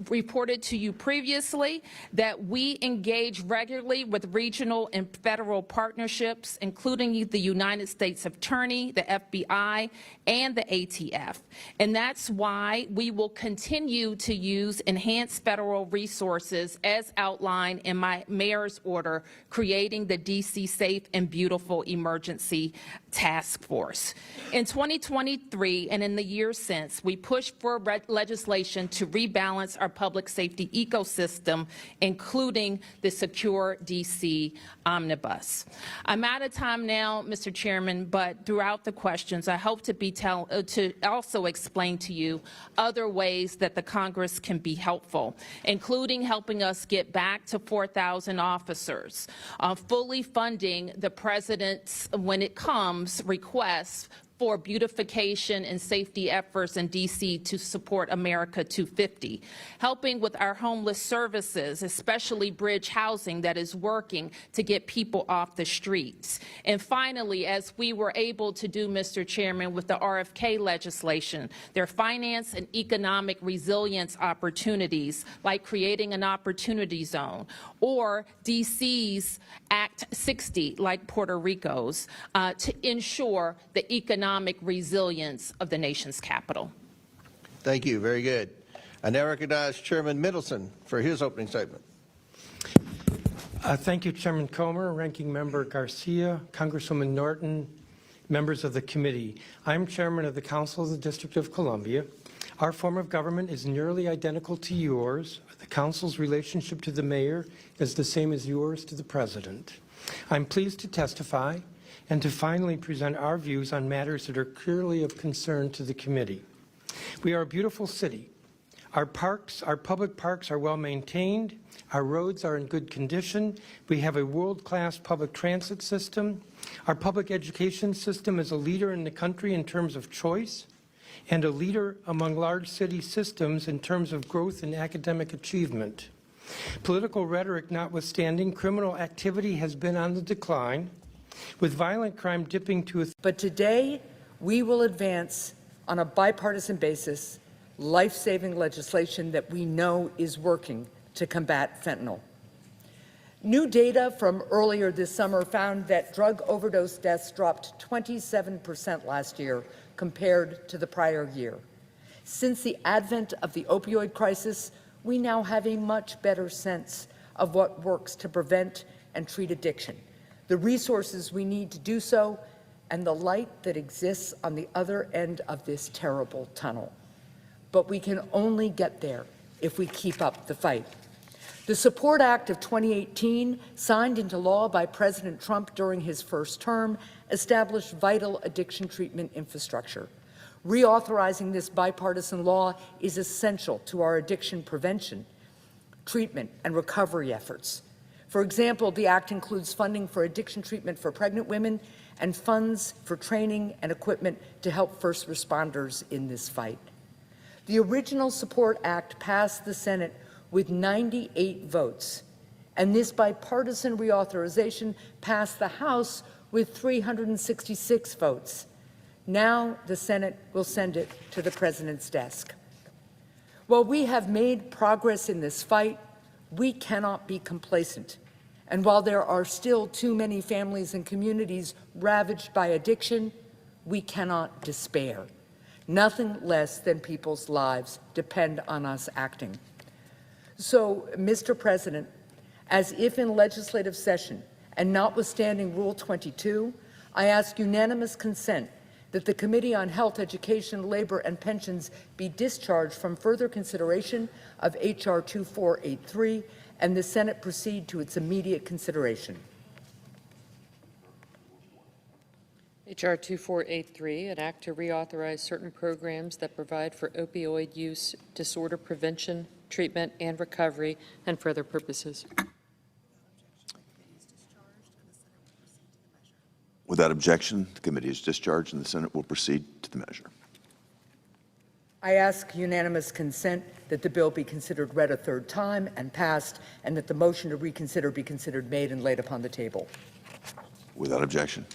reported to you previously that we engage regularly with regional and federal partnerships, including the United States Attorney, the FBI, and the ATF. And that's why we will continue to use enhanced federal resources as outlined in my mayor's order, creating the D.C. Safe and Beautiful Emergency task force. In 2023 and in the years since, we pushed for legislation to rebalance our public safety ecosystem, including the Secure DC Omnibus. I'm out of time now, Mr. Chairman, but throughout the questions, I hope to also explain to you other ways that the Congress can be helpful, including helping us get back to 4,000 officers, fully funding the President's, when it comes, requests for beautification and safety efforts in D.C. to support America 250, helping with our homeless services, especially bridge housing that is working to get people off the streets. And finally, as we were able to do, Mr. Chairman, with the RFK legislation, their finance and economic resilience opportunities, like creating an opportunity zone, or D.C.'s Act 60, like Puerto Rico's, to ensure the economic resilience of the nation's capital. Thank you. Very good. I now recognize Chairman Middleton for his opening statement. Thank you, Chairman Comer, Ranking Member Garcia, Congresswoman Norton, members of the committee. I'm Chairman of the Council of the District of Columbia. Our form of government is nearly identical to yours. The Council's relationship to the mayor is the same as yours to the President. I'm pleased to testify and to finally present our views on matters that are clearly of concern to the committee. We are a beautiful city. Our public parks are well maintained. Our roads are in good condition. We have a world-class public transit system. Our public education system is a leader in the country in terms of choice and a leader among large city systems in terms of growth and academic achievement. Political rhetoric notwithstanding, criminal activity has been on the decline, with violent crime dipping to But today, we will advance on a bipartisan basis life-saving legislation that we know is working to combat fentanyl. New data from earlier this summer found that drug overdose deaths dropped 27% last year compared to the prior year. Since the advent of the opioid crisis, we now have a much better sense of what works to prevent and treat addiction, the resources we need to do so, and the light that exists on the other end of this terrible tunnel. But we can only get there if we keep up the fight. The Support Act of 2018, signed into law by President Trump during his first term, established vital addiction treatment infrastructure. Reauthorizing this bipartisan law is essential to our addiction prevention, treatment, and recovery efforts. For example, the Act includes funding for addiction treatment for pregnant women and funds for training and equipment to help first responders in this fight. The original Support Act passed the Senate with 98 votes, and this bipartisan reauthorization passed the House with 366 votes. Now the Senate will send it to the President's desk. While we have made progress in this fight, we cannot be complacent. And while there are still too many families and communities ravaged by addiction, we cannot despair. Nothing less than people's lives depend on us acting. So, Mr. President, as if in legislative session and notwithstanding Rule 22, I ask unanimous consent that the Committee on Health, Education, Labor, and Pensions be discharged from further consideration of H.R. 2483 and the Senate proceed to its immediate consideration. H.R. 2483, an act to reauthorize certain programs that provide for opioid use, disorder prevention, treatment, and recovery, and for other purposes. Without objection, the committee is discharged and the Senate will proceed to the measure. I ask unanimous consent that the bill be considered read a third time and passed, and that the motion to reconsider be considered made and laid upon the table. Without objection.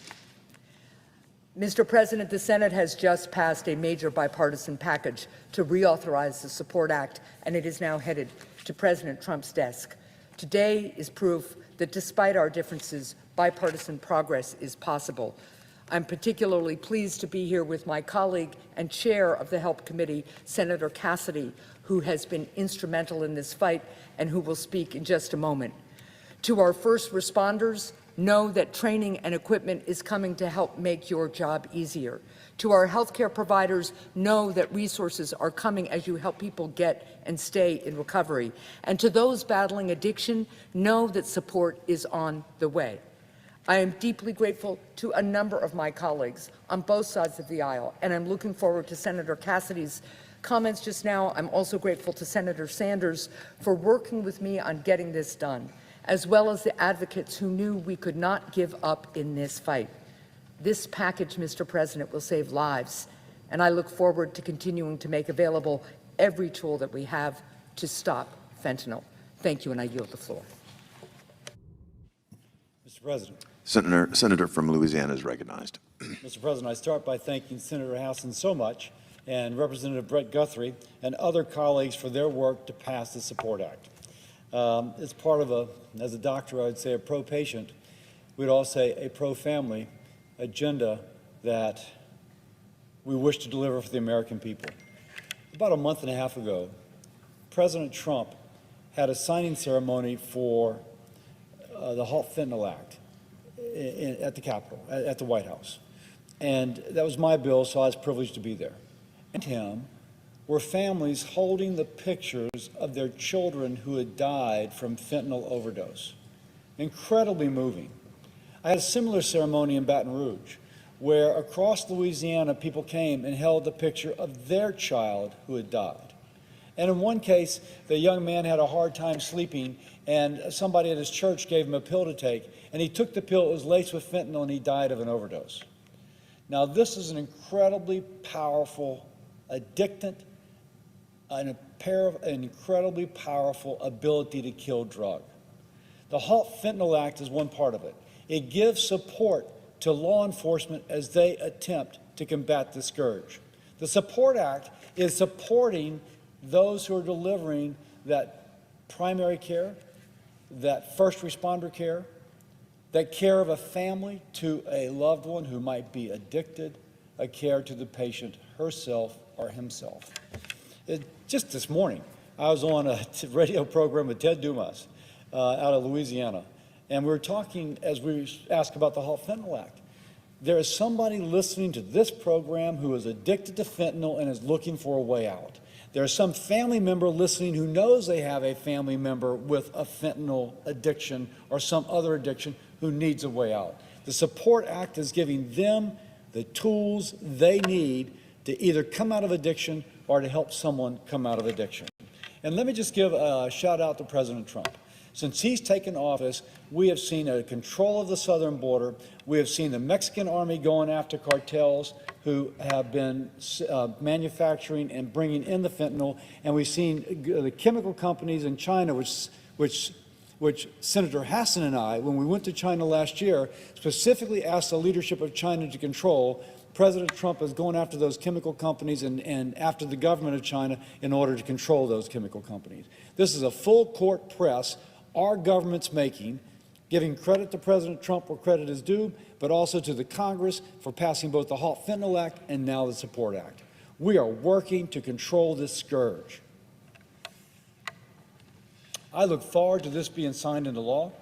Mr. President, the Senate has just passed a major bipartisan package to reauthorize the Support Act, and it is now headed to President Trump's desk. Today is proof that despite our differences, bipartisan progress is possible. I'm particularly pleased to be here with my colleague and chair of the Help Committee, Senator Cassidy, who has been instrumental in this fight and who will speak in just a moment. To our first responders, know that training and equipment is coming to help make your job easier. To our healthcare providers, know that resources are coming as you help people get and stay in recovery. And to those battling addiction, know that support is on the way. I am deeply grateful to a number of my colleagues on both sides of the aisle, and I'm looking forward to Senator Cassidy's comments just now. I'm also grateful to Senator Sanders for working with me on getting this done, as well as the advocates who knew we could not give up in this fight. This package, Mr. President, will save lives, and I look forward to continuing to make available every tool that we have to stop fentanyl. Thank you, and I yield the floor. Mr. President. Senator from Louisiana is recognized. Mr. President, I start by thanking Senator Hassan so much and Representative Brett Guthrie and other colleagues for their work to pass the SUPPORT Act. It's part of as a doctor, I would say a pro-patient, we'd all say a pro-family agenda that we wish to deliver for the American people. About a month and a half ago, President Trump had a signing ceremony for the Halt Fentanyl Act at the Capitol, at the White House. And that was my bill, so I was privileged to be there. And him were families holding the pictures of their children who had died from fentanyl overdose. Incredibly moving. I had a similar ceremony in Baton Rouge, where across Louisiana people came and held the picture of their child who had died. And in one case, the young man had a hard time sleeping, and somebody at his church gave him a pill to take, and he took the pill. It was laced with fentanyl, and he died of an overdose. Now, this is an incredibly powerful addictant, an incredibly powerful ability to kill drug. The Halt Fentanyl Act is one part of it. It gives support to law enforcement as they attempt to combat the scourge. The SUPPORT Act is supporting those who are delivering that primary care, that first responder care, that care of a family to a loved one who might be addicted, a care to the patient herself or himself. Just this morning, I was on a radio program with Ted Dumas out of Louisiana, and we were talking as we asked about the Halt Fentanyl Act. There is somebody listening to this program who is addicted to fentanyl and is looking for a way out. There's some family member listening who knows they have a family member with a fentanyl addiction or some other addiction who needs a way out. The SUPPORT Act is giving them the tools they need to either come out of addiction or to help someone come out of addiction. And let me just give a shout out to President Trump. Since he's taken office, we have seen a control of the southern border. We have seen the Mexican army going after cartels who have been manufacturing and bringing in the fentanyl. And we've seen the chemical companies in China, which Senator Hassan and I, when we went to China last year, specifically asked the leadership of China to control. President Trump is going after those chemical companies and after the government of China in order to control those chemical companies. This is a full court press our government's making, giving credit to President Trump where credit is due, but also to the Congress for passing both the Halt Fentanyl Act and now the SUPPORT Act. We are working to control this scourge. I look forward to this being signed into law.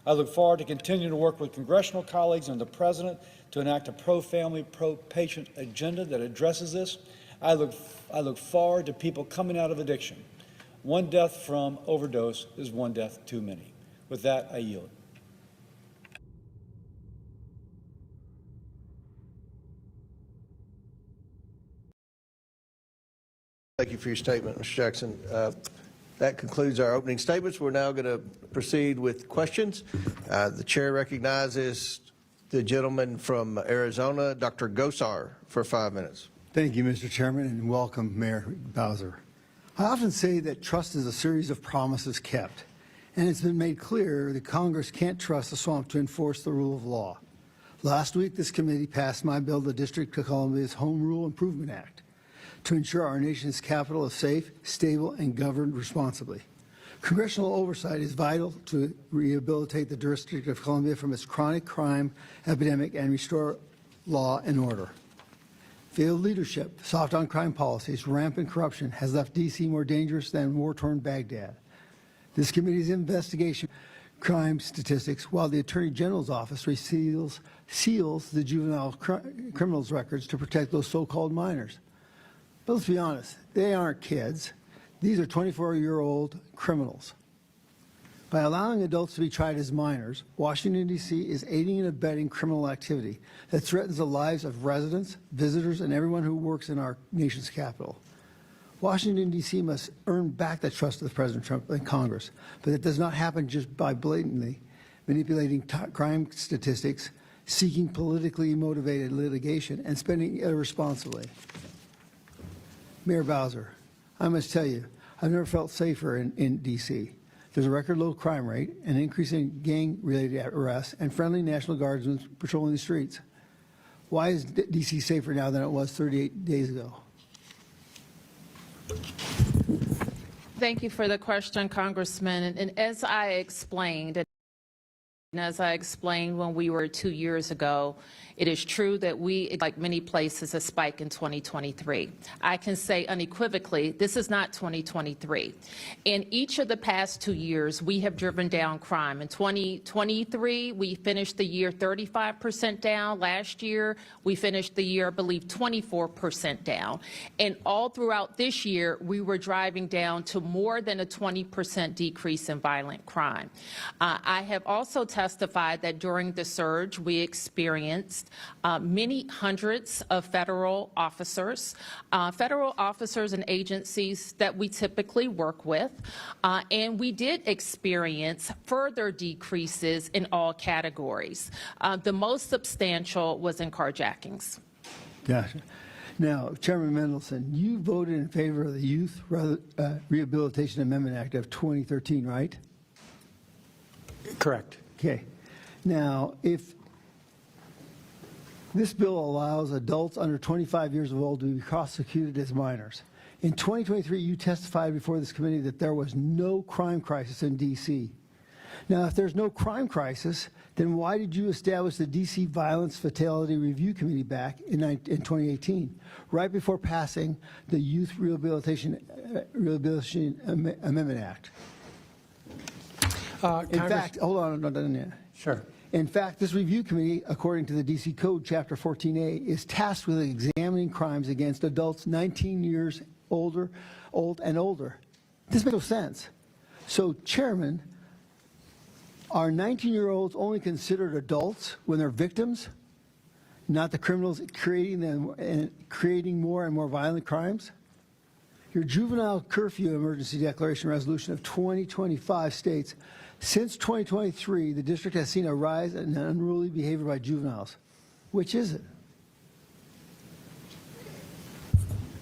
I look forward to continuing to work with congressional colleagues and the President to enact a pro-family, pro-patient agenda that addresses this. I look forward to people coming out of addiction. One death from overdose is one death too many. With that, I yield. Thank you for your statement, Mr. Jackson. That concludes our opening statements. We're now going to proceed with questions. The chair recognizes the gentleman from Arizona, Dr. Gosar, for 5 minutes. Thank you, Mr. Chairman, and welcome, Mayor Bowser. I often say that trust is a series of promises kept, and it's been made clear that Congress can't trust the swamp to enforce the rule of law. Last week, this committee passed my bill, the District of Columbia's Home Rule Improvement Act, to ensure our nation's capital is safe, stable, and governed responsibly. Congressional oversight is vital to rehabilitate the District of Columbia from its chronic crime epidemic and restore law and order. Failed leadership, soft on crime policies, rampant corruption has left D.C. more dangerous than war-torn Baghdad. This committee's investigation crime statistics while the Attorney General's office seals the juvenile criminals records to protect those so-called minors. But let's be honest, they aren't kids. These are 24-year-old criminals. By allowing adults to be tried as minors, Washington, D.C. is aiding and abetting criminal activity that threatens the lives of residents, visitors, and everyone who works in our nation's capital. Washington, D.C. must earn back the trust of President Trump and Congress, but it does not happen just by blatantly manipulating crime statistics, seeking politically motivated litigation, and spending irresponsibly. Mayor Bowser, I must tell you, I've never felt safer in D.C. There's a record low crime rate, an increase in gang-related arrests, and friendly National Guardsmen patrolling the streets. Why is D.C. safer now than it was 38 days ago? Thank you for the question, Congressman. And as I explained when we were 2 years ago, it is true that we, like many places, a spike in 2023. I can say unequivocally, this is not 2023. In each of the past 2 years, we have driven down crime. In 2023, we finished the year 35% down. Last year, we finished the year, I believe, 24% down. And all throughout this year, we were driving down to more than a 20% decrease in violent crime. I have also testified that during the surge, we experienced many hundreds of federal officers and agencies that we typically work with, and we did experience further decreases in all categories. The most substantial was in carjackings. Gotcha. Now, Chairman Mendelson, you voted in favor of the Youth Rehabilitation Amendment Act of 2013, right? Correct. Okay. Now, if this bill allows adults under 25 years old to be prosecuted as minors, in 2023, you testified before this committee that there was no crime crisis in D.C. Now, if there's no crime crisis, then why did you establish the D.C. Violence Fatality Review Committee back in 2018, right before passing the Youth Rehabilitation Amendment Act? In fact, hold on, I'm not done yet. Sure. In fact, this review committee, according to the D.C. Code, Chapter 14A, is tasked with examining crimes against adults 19 years old and older. This makes no sense. So, Chairman, are 19-year-olds only considered adults when they're victims, not the criminals creating them and creating more and more violent crimes? Your juvenile curfew emergency declaration resolution of 2025 states, since 2023, the district has seen a rise in unruly behavior by juveniles. Which is it?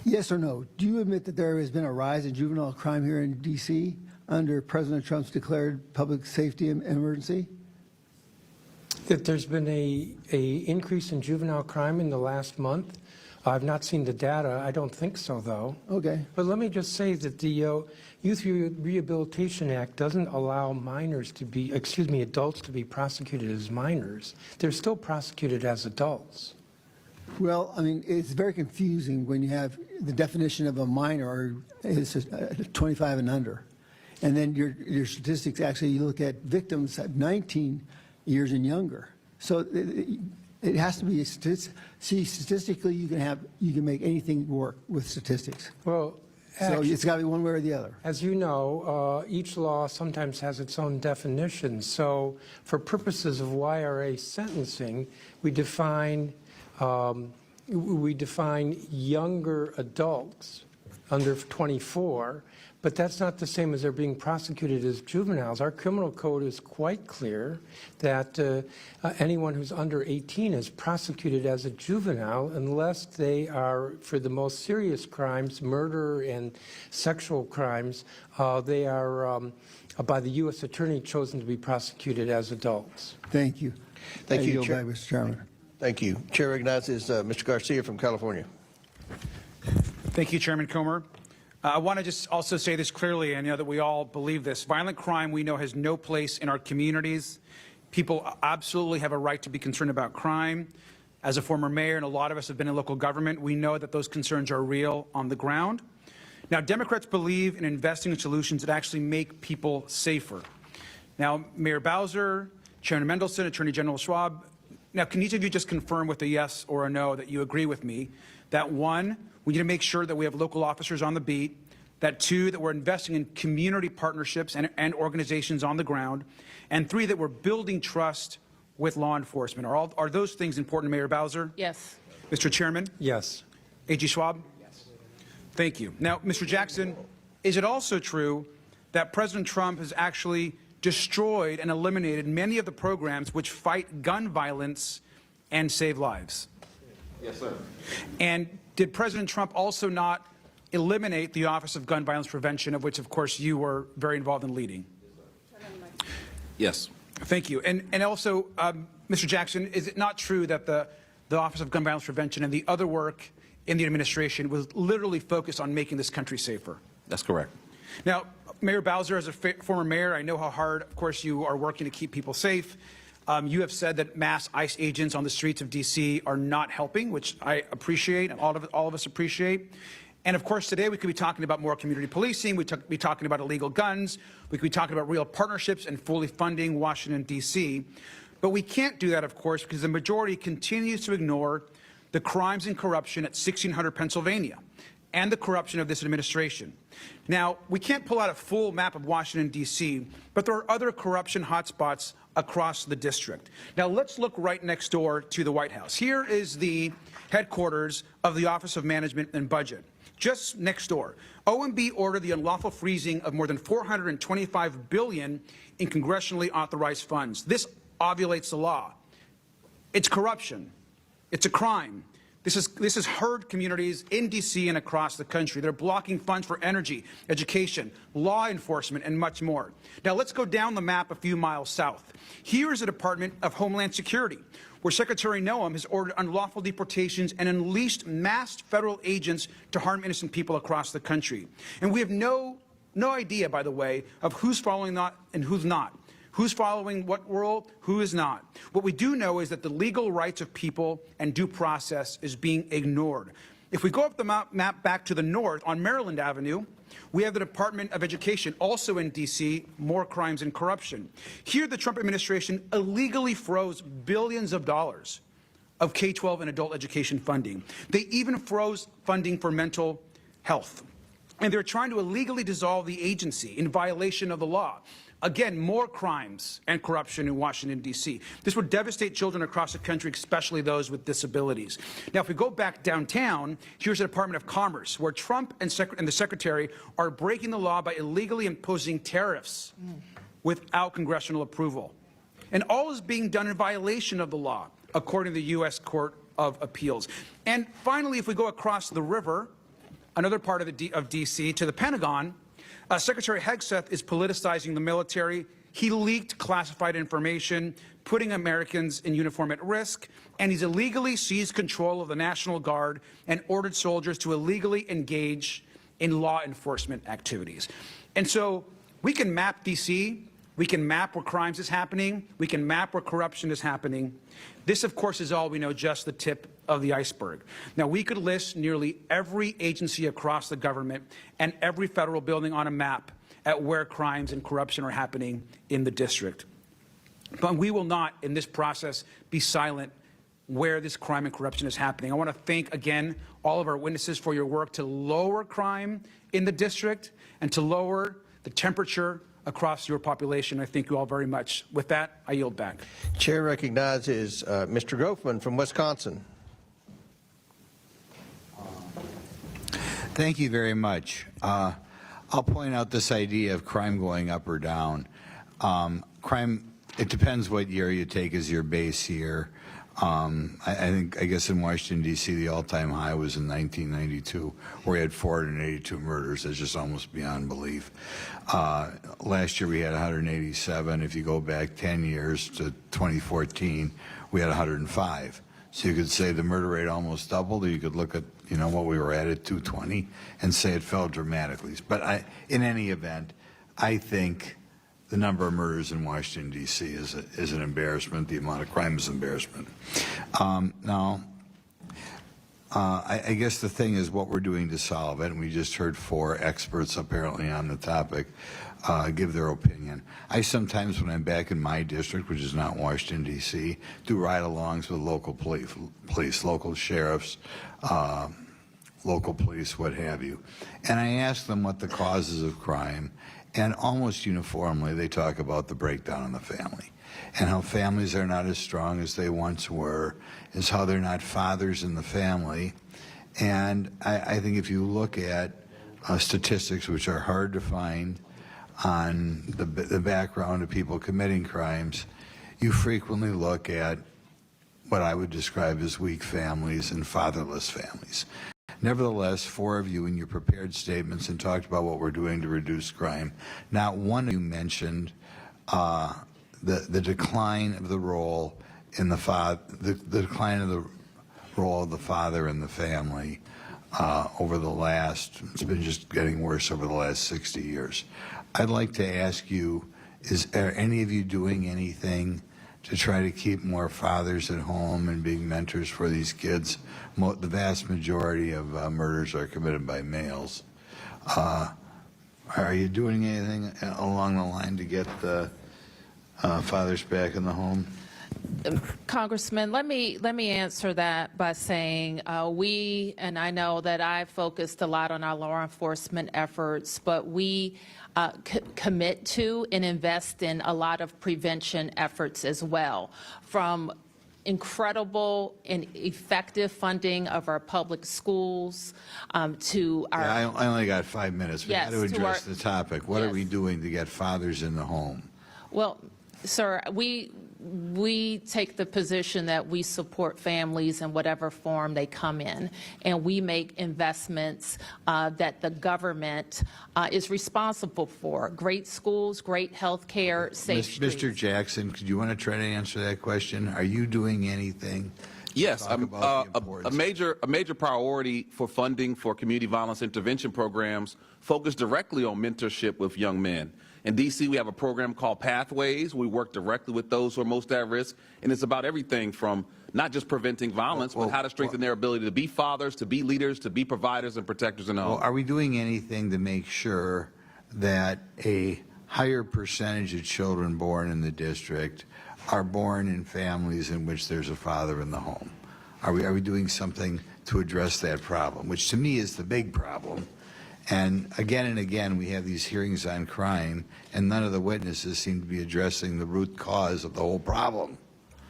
Yes or no? Do you admit that there has been a rise in juvenile crime here in D.C. under President Trump's declared public safety emergency? That there's been a increase in juvenile crime in the last month? I've not seen the data. I don't think so, though. Okay. But let me just say that the Youth Rehabilitation Act doesn't allow adults to be prosecuted as minors. They're still prosecuted as adults. Well, I mean, it's very confusing when you have the definition of a minor is 25 and under. And then your statistics actually, you look at victims at 19 years and younger. So it has to be statistically you can make anything work with statistics. Well, so it's got to be one way or the other. As you know, each law sometimes has its own definition. So for purposes of YRA sentencing, we define younger adults under 24, but that's not the same as they're being prosecuted as juveniles. Our criminal code is quite clear that anyone who's under 18 is prosecuted as a juvenile unless they are, for the most serious crimes, murder and sexual crimes, they are, by the U.S. Attorney, chosen to be prosecuted as adults. Thank you. Thank you, Chair. Mr. Chairman. Thank you. Chair recognizes Mr. Garcia from California. Thank you, Chairman Comer. I want to just also say this clearly, and I know that we all believe this. Violent crime, we know, has no place in our communities. People absolutely have a right to be concerned about crime. As a former mayor, and a lot of us have been in local government, we know that those concerns are real on the ground. Now, Democrats believe in investing in solutions that actually make people safer. Now, Mayor Bowser, Chairman Mendelson, Attorney General Schwab, now can each of you just confirm with a yes or a no that you agree with me that one, we need to make sure that we have local officers on the beat, that two, that we're investing in community partnerships and organizations on the ground, and three, that we're building trust with law enforcement. Are those things important, Mayor Bowser? Yes. Mr. Chairman? Yes. A.G. Schwab? Yes. Thank you. Now, Mr. Jackson, is it also true that President Trump has actually destroyed and eliminated many of the programs which fight gun violence and save lives? Yes, sir. And did President Trump also not eliminate the Office of Gun Violence Prevention, of which, of course, you were very involved in leading? Yes. Thank you. And also, Mr. Jackson, is it not true that the Office of Gun Violence Prevention and the other work in the administration was literally focused on making this country safer? That's correct. Now, Mayor Bowser, as a former mayor, I know how hard, of course, you are working to keep people safe. You have said that mass ICE agents on the streets of D.C. are not helping, which I appreciate, and all of us appreciate. And of course, today we could be talking about more community policing. We could be talking about illegal guns. We could be talking about real partnerships and fully funding Washington, D.C. But we can't do that, of course, because the majority continues to ignore the crimes and corruption at 1600 Pennsylvania and the corruption of this administration. Now, we can't pull out a full map of Washington, D.C., but there are other corruption hotspots across the district. Now, let's look right next door to the White House. Here is the headquarters of the Office of Management and Budget. Just next door, OMB ordered the unlawful freezing of more than $425 billion in congressionally authorized funds. This obviates the law. It's corruption. It's a crime. This has hurt communities in D.C. and across the country. They're blocking funds for energy, education, law enforcement, and much more. Now, let's go down the map a few miles south. Here is the Department of Homeland Security, where Secretary Noam has ordered unlawful deportations and unleashed masked federal agents to harm innocent people across the country. And we have no idea, by the way, of who's following that and who's not. Who's following what rule, who is not. What we do know is that the legal rights of people and due process is being ignored. If we go up the map back to the north on Maryland Avenue, we have the Department of Education, also in D.C., more crimes and corruption. Here, the Trump administration illegally froze billions of dollars of K-12 and adult education funding. They even froze funding for mental health. And they're trying to illegally dissolve the agency in violation of the law. Again, more crimes and corruption in Washington, D.C. This would devastate children across the country, especially those with disabilities. Now, if we go back downtown, here's the Department of Commerce, where Trump and the Secretary are breaking the law by illegally imposing tariffs without congressional approval. And all is being done in violation of the law, according to the U.S. Court of Appeals. And finally, if we go across the river, another part of D.C., to the Pentagon, Secretary Hegseth is politicizing the military. He leaked classified information, putting Americans in uniform at risk, and he's illegally seized control of the National Guard and ordered soldiers to illegally engage in law enforcement activities. And so we can map D.C., we can map where crimes is happening, we can map where corruption is happening. This, of course, is all we know, just the tip of the iceberg. Now, we could list nearly every agency across the government and every federal building on a map at where crimes and corruption are happening in the district. But we will not, in this process, be silent where this crime and corruption is happening. I want to thank, again, all of our witnesses for your work to lower crime in the district and to lower the temperature across your population. I thank you all very much. With that, I yield back. Chair recognizes Mr. Grofman from Wisconsin. Thank you very much. I'll point out this idea of crime going up or down. Crime, it depends what year you take as your base year. I guess in Washington, D.C., the all-time high was in 1992, where we had 482 murders. That's just almost beyond belief. Last year, we had 187. If you go back 10 years to 2014, we had 105. So you could say the murder rate almost doubled, or you could look at, what we were at 220 and say it fell dramatically. But in any event, I think the number of murders in Washington, D.C. is an embarrassment. The amount of crime is an embarrassment. Now, I guess the thing is what we're doing to solve it, and we just heard 4 experts apparently on the topic give their opinion. I sometimes, when I'm back in my district, which is not Washington, D.C., do ride-alongs with local police, local sheriffs, local police, what have you. And I ask them what the causes of crime, and almost uniformly they talk about the breakdown in the family and how families are not as strong as they once were, is how they're not fathers in the family. And I think if you look at statistics, which are hard to find on the background of people committing crimes, you frequently look at what I would describe as weak families and fatherless families. Nevertheless, 4 of you in your prepared statements and talked about what we're doing to reduce crime. Not one of you mentioned the decline of the role in the decline of the role of the father in the family over the last, it's been just getting worse over the last 60 years. I'd like to ask you, are any of you doing anything to try to keep more fathers at home and being mentors for these kids? The vast majority of murders are committed by males. Are you doing anything along the line to get the fathers back in the home? Congressman, let me answer that by saying we, and I know that I focused a lot on our law enforcement efforts, but we commit to and invest in a lot of prevention efforts as well, from incredible and effective funding of our public schools to our... Yeah, I only got 5 minutes. We got to address the topic. What Yes. are we doing to get fathers in the home? Well, sir, we take the position that we support families in whatever form they come in, and we make investments that the government is responsible for. Great schools, great health care, safe streets. Mr. Jackson, could you want to try to answer that question? Are you doing anything? Yes, a major priority for funding for community violence intervention programs focus directly on mentorship with young men. In D.C., we have a program called Pathways. We work directly with those who are most at risk, and it's about everything from not just preventing violence, but how to strengthen their ability to be fathers, to be leaders, to be providers and protectors in the home. Well, are we doing anything to make sure that a higher percentage of children born in the district are born in families in which there's a father in the home? Are we doing something to address that problem, which to me is the big problem? And again, we have these hearings on crime, and none of the witnesses seem to be addressing the root cause of the whole problem.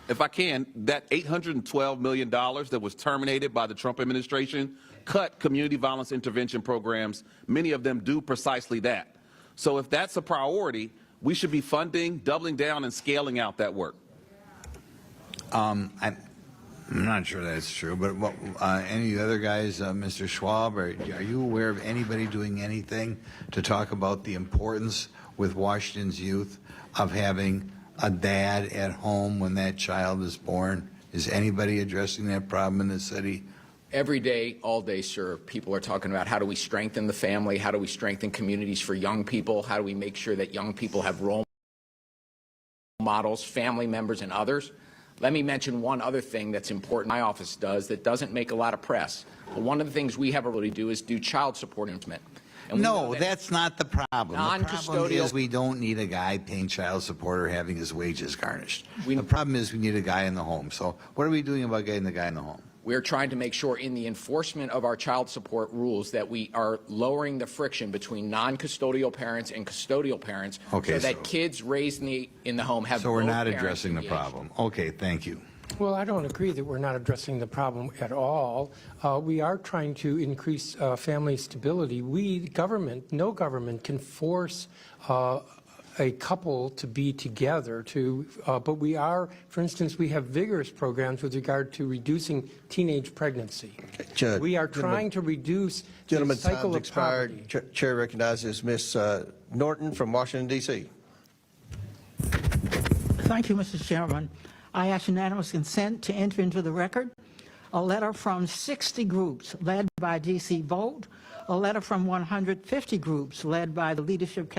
If I can, that $812 million that was terminated by the Trump administration cut community violence intervention programs. Many of them do precisely that. So if that's a priority, we should be funding, doubling down, and scaling out that work. I'm not sure that's true, but any of the other guys, Mr. Schwab, are you aware of anybody doing anything to talk about the importance with Washington's youth of having a dad at home when that child is born? Is anybody addressing that problem in the city? Every day, all day, sir, people are talking about how do we strengthen the family, how do we strengthen communities for young people, how do we make sure that young people have role models, family members, and others. Let me mention one other thing that's important my office does that doesn't make a lot of press. But one of the things we have ability to do is do child support implement. No, that's not the problem. The problem Non-custodial. is we don't need a guy paying child support or having his wages garnished. The problem is we need a guy in the home. So what are we doing about getting the guy in the home? We're trying to make sure in the enforcement of our child support rules that we are lowering the friction between non-custodial parents and custodial parents so that kids raised in the home have So we're both not parents addressing the engaged. problem. Okay, thank you. Well, I don't agree that we're not addressing the problem at all. We are trying to increase family stability. We, government, no government can force a couple to be together but we are, for instance, we have vigorous programs with regard to reducing teenage pregnancy. Judge, we are trying to reduce the Gentleman's cycle time's of expired. poverty. Chair recognizes Ms. Norton from Washington, D.C. Thank you, Mr. Chairman. I ask unanimous consent to enter into the record a letter from 60 groups led by D.C. Vote, a letter from 150 groups led by the Leadership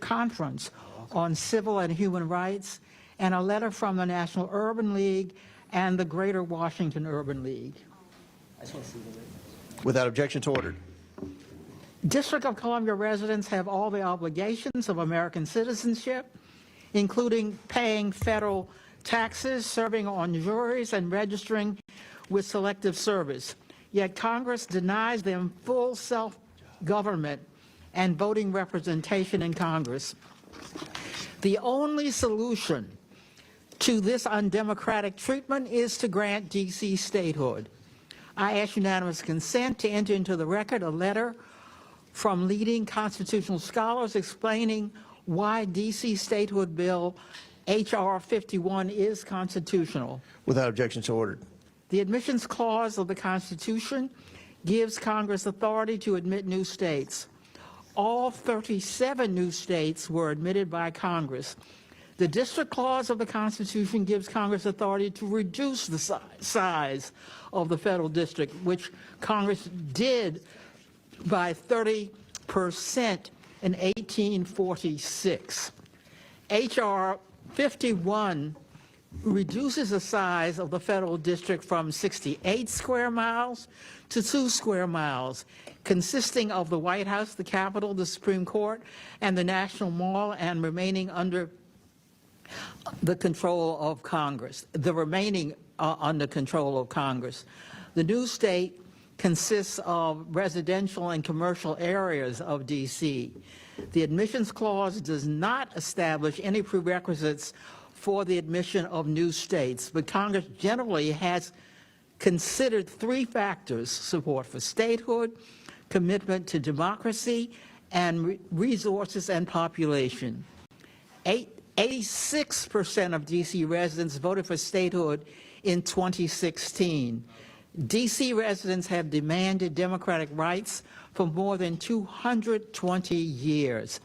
Conference on Civil and Human Rights, and a letter from the National Urban League and the Greater Washington Urban League. Without objection to order. District of Columbia residents have all the obligations of American citizenship, including paying federal taxes, serving on juries, and registering with Selective Service. Yet Congress denies them full self-government and voting representation in Congress. The only solution to this undemocratic treatment is to grant D.C. statehood. I ask unanimous consent to enter into the record a letter from leading constitutional scholars explaining why D.C. statehood bill H.R. 51 is constitutional. Without objection to order. The admissions clause of the Constitution gives Congress authority to admit new states. All 37 new states were admitted by Congress. The district clause of the Constitution gives Congress authority to reduce the size of the federal district, which Congress did by 30% in 1846. H.R. 51 reduces the size of the federal district from 68 square miles to 2 square miles, consisting of the White House, the Capitol, the Supreme Court, and the National Mall, and remaining under the control of Congress, under control of Congress. The new state consists of residential and commercial areas of D.C. The admissions clause does not establish any prerequisites for the admission of new states, but Congress generally has considered 3 factors: support for statehood, commitment to democracy, and resources and population. 86% of D.C. residents voted for statehood in 2016. D.C. residents have demanded democratic rights for more than 220 years.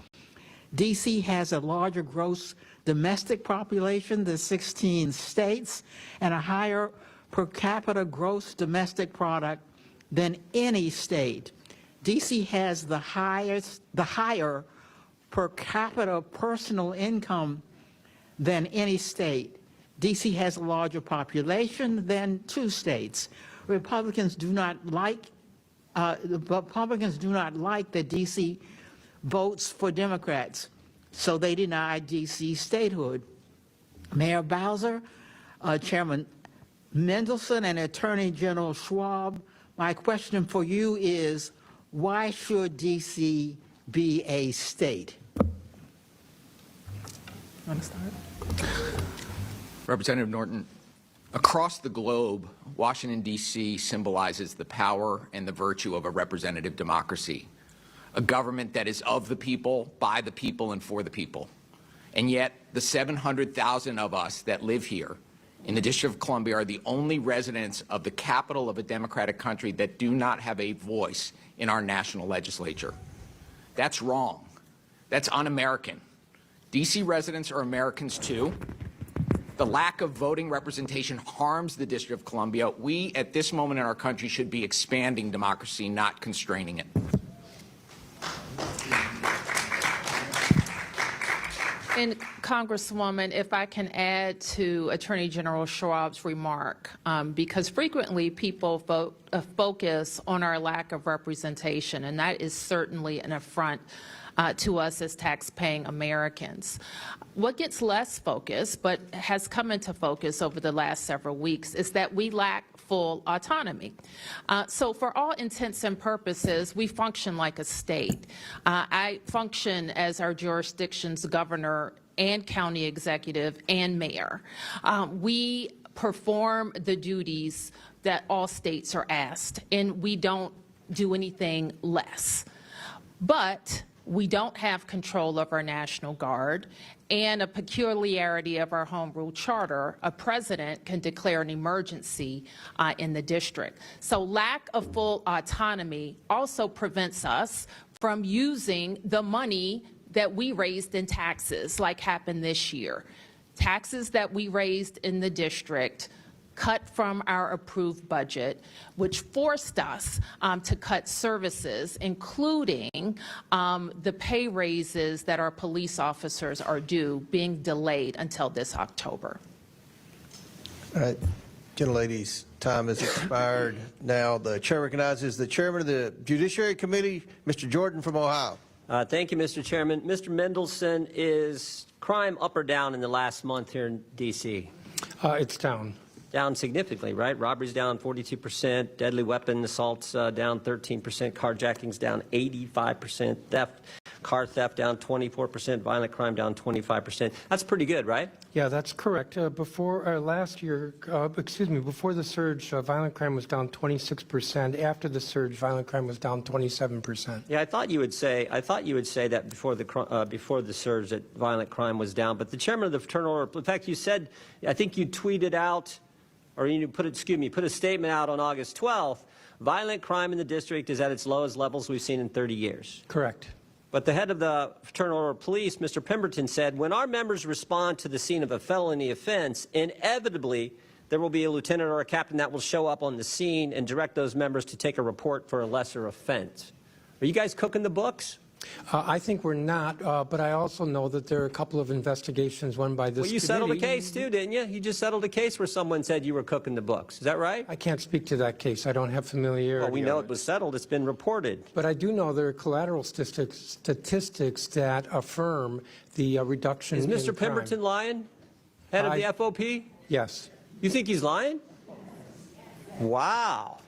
D.C. has a larger gross domestic population than 16 states and a higher per capita gross domestic product than any state. D.C. has the higher per capita personal income than any state. D.C. has a larger population than 2 states. Republicans do not like that D.C. votes for Democrats, so they deny D.C. statehood. Mayor Bowser, Chairman Mendelson, and Attorney General Schwab, my question for you is, why should D.C. be a state? Want to start? Representative Norton, across the globe, Washington, D.C. symbolizes the power and the virtue of a representative democracy, a government that is of the people, by the people, and for the people. And yet, the 700,000 of us that live here in the District of Columbia are the only residents of the capital of a democratic country that do not have a voice in our national legislature. That's wrong. That's un-American. D.C. residents are Americans too. The lack of voting representation harms the District of Columbia. We, at this moment in our country, should be expanding democracy, not constraining it. And Congresswoman, if I can add to Attorney General Schwab's remark, because frequently people focus on our lack of representation, and that is certainly an affront to us as tax-paying Americans. What gets less focus, but has come into focus over the last several weeks, is that we lack full autonomy. So for all intents and purposes, we function like a state. I function as our jurisdiction's governor and county executive and mayor. We perform the duties that all states are asked, and we don't do anything less. But we don't have control of our National Guard, and a peculiarity of our home rule charter, a president can declare an emergency in the district. So lack of full autonomy also prevents us from using the money that we raised in taxes, like happened this year. Taxes that we raised in the district cut from our approved budget, which forced us to cut services, including the pay raises that our police officers are due, being delayed until this October. All right. Gentlelady's time has expired. Now the chair recognizes the chairman of the Judiciary Committee, Mr. Jordan from Ohio. Thank you, Mr. Chairman. Mr. Mendelson, is crime up or down in the last month here in D.C.? It's down. Down significantly, right? Robberies down 42%, deadly weapon assaults down 13%, carjackings down 85%, car theft down 24%, violent crime down 25%. That's pretty good, right? Yeah, that's correct. Before last year, before the surge, violent crime was down 26%. After the surge, violent crime was down 27%. Yeah, I thought you would say that before the surge that violent crime was down. But the chairman of the Fraternal Order, in fact, you said, I think you tweeted out, or you put a statement out on August 12th, violent crime in the district is at its lowest levels we've seen in 30 years. Correct. But the head of the Fraternal Order of Police, Mr. Pemberton, said, when our members respond to the scene of a felony offense, inevitably there will be a lieutenant or a captain that will show up on the scene and direct those members to take a report for a lesser offense. Are you guys cooking the books? I think we're not, but I also know that there are a couple of investigations run by this Well, you settled a case too, didn't you? You just settled a case where someone said you were cooking the books. Is that right? I can't speak to that case. I don't have familiarity. Well, we know it was settled. It's been reported. But I do know there are collateral statistics that affirm the reduction in crime. Is Mr. Pemberton lying? Head of the FOP? Yes. You think he's lying? Wow.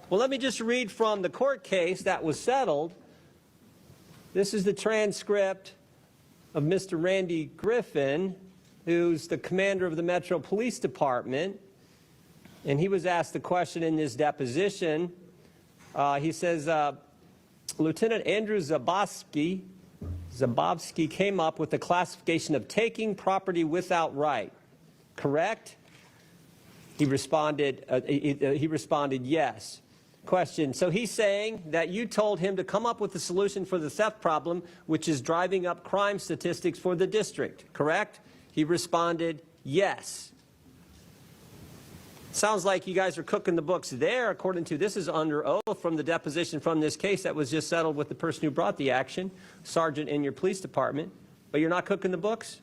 Well, let me just read from the court case that was settled. This is the transcript of Mr. Randy Griffin, who's the commander of the Metro Police Department. And he was asked the question in this deposition. He says, Lieutenant Andrew Zabowski came up with the classification of taking property without right. Correct? He responded yes. Question, so he's saying that you told him to come up with a solution for the theft problem, which is driving up crime statistics for the district, correct? He responded, yes. Sounds like you guys are cooking the books there, according to, this is under oath from the deposition from this case that was just settled with the person who brought the action, sergeant in your police department, but you're not cooking the books?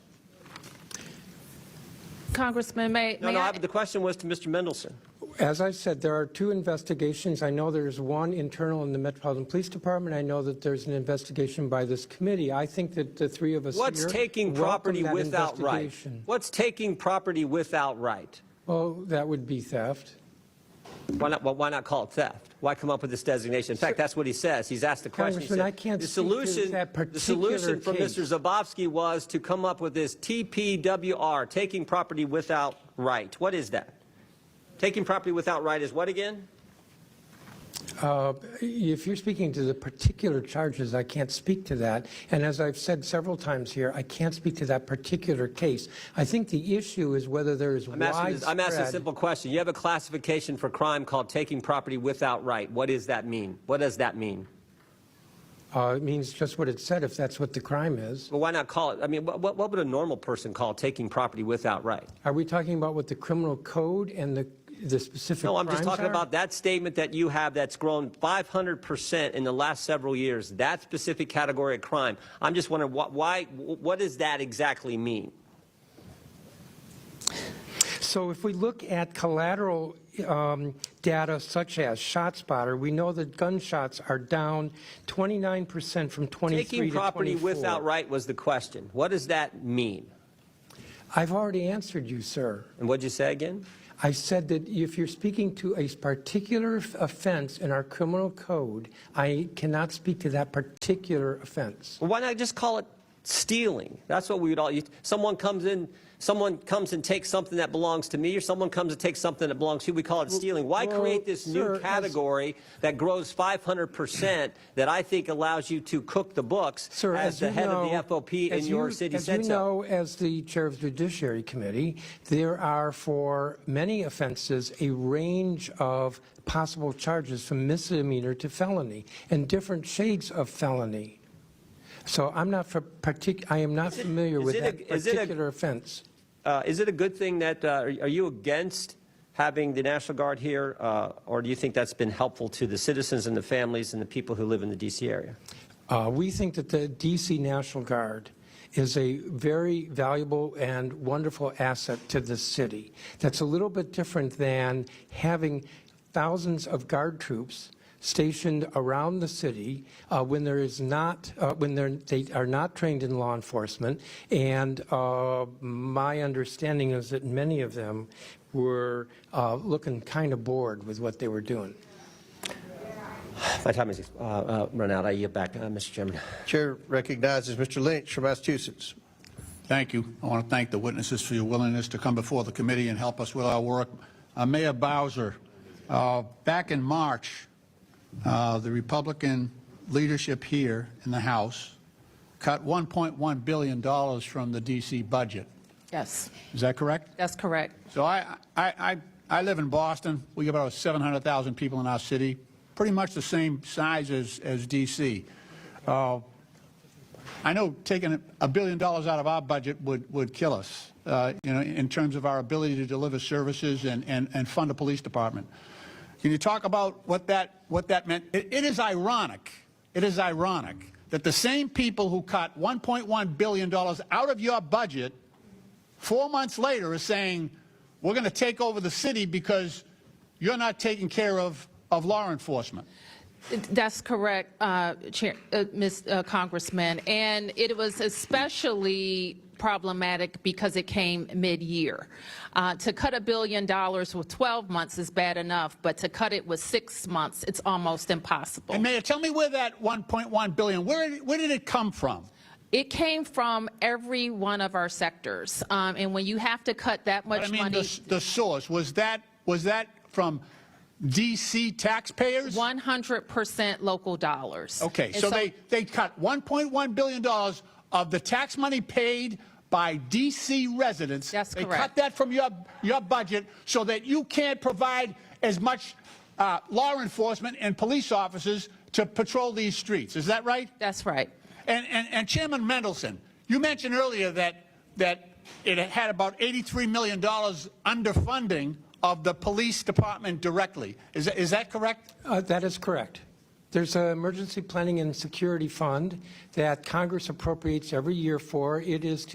Congressman, the question was to Mr. Mendelson. As I said, there are two investigations. I know there's one internal in the Metropolitan Police Department. I know that there's an investigation by this committee. I think that the three of us What's here taking property welcome that without right? investigation. What's taking property without right? Well, that would be theft. Why not call it theft? Why come up with this designation? In fact, that's what he says. He's asked the question. Congressman, I can't the speak to solution, that the particular solution from case. Mr. Zabowski was to come up with this TPWR, taking property without right. What is that? Taking property without right is what again? If you're speaking to the particular charges, I can't speak to that. And as I've said several times here, I can't speak to that particular case. I think the issue is whether there is I'm asking a simple question. You have a classification for crime called taking property without right. What does that mean? What does that mean? It means just what it said, if that's what the crime is. Well, why not call it? I mean, what would a normal person call taking property without right? Are we talking about what the criminal code and the specific No, I'm just crimes talking are? about that statement that you have that's grown 500% in the last several years, that specific category of crime. I'm just wondering, what does that exactly mean? So if we look at collateral data such as ShotSpotter, we know that gunshots are down 29% from 23 Taking to property 24. without right was the question. What does that mean? I've already answered you, sir. And what'd you say again? I said that if you're speaking to a particular offense in our criminal code, I cannot speak to that particular offense. Well, why not just call it stealing? That's what we would all. Someone comes and takes something that belongs to me, or someone comes and takes something that belongs to you. We call it stealing. Why create this new category that grows 500% that I think allows you to cook the books as the head of the FOP in your city said so? As you know, as the chair of the Judiciary Committee, there are for many offenses a range of possible charges from misdemeanor to felony and different shades of felony. So I'm not I am not familiar with that particular offense. Is it a good thing that, are you against having the National Guard here, or do you think that's been helpful to the citizens and the families and the people who live in the D.C. area? We think that the D.C. National Guard is a very valuable and wonderful asset to the city. That's a little bit different than having thousands of guard troops stationed around the city when there is not they are not trained in law enforcement, and my understanding is that many of them were looking kind of bored with what they were doing. My time has run out. I yield back, Mr. Chairman. Chair recognizes Mr. Lynch from Massachusetts. Thank you. I want to thank the witnesses for your willingness to come before the committee and help us with our work. Mayor Bowser, back in March, the Republican leadership here in the House cut $1.1 billion from the D.C. budget. Yes, Is that correct? that's correct. So I live in Boston. We have about 700,000 people in our city, pretty much the same size as D.C. I know taking $1 billion out of our budget would kill us, you know, in terms of our ability to deliver services and fund a police department. Can you talk about what that meant? It is ironic. It is ironic that the same people who cut $1.1 billion out of your budget 4 months later are saying, we're going to take over the city because you're not taking care of law enforcement. That's correct, Congressman, and it was especially problematic because it came mid-year. To cut $1 billion with 12 months is bad enough, but to cut it with 6 months, it's almost impossible. And Mayor, tell me where that $1.1 billion, where did it come from? It came from every one of our sectors, and when you have to cut that much money, the source was that from D.C. taxpayers? 100% local dollars. Okay, so they cut $1.1 billion of the tax money paid by D.C. residents. That's correct. They cut that from your budget so that you can't provide as much law enforcement and police officers to patrol these streets. Is that right? That's right. And Chairman Mendelson, you mentioned earlier that it had about $83 million underfunding of the police department directly. Is that correct? That is correct. There's an emergency planning and security fund that Congress appropriates every year for. It is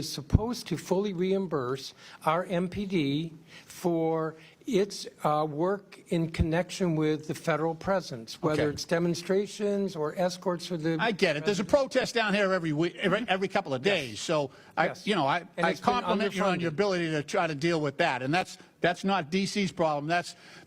supposed to fully reimburse our MPD for its work in connection with the federal presence, whether it's demonstrations or escorts for the. I get it. There's a protest down here every week, every couple of days. So I compliment you on your ability to try to deal with that. And that's not D.C.'s problem.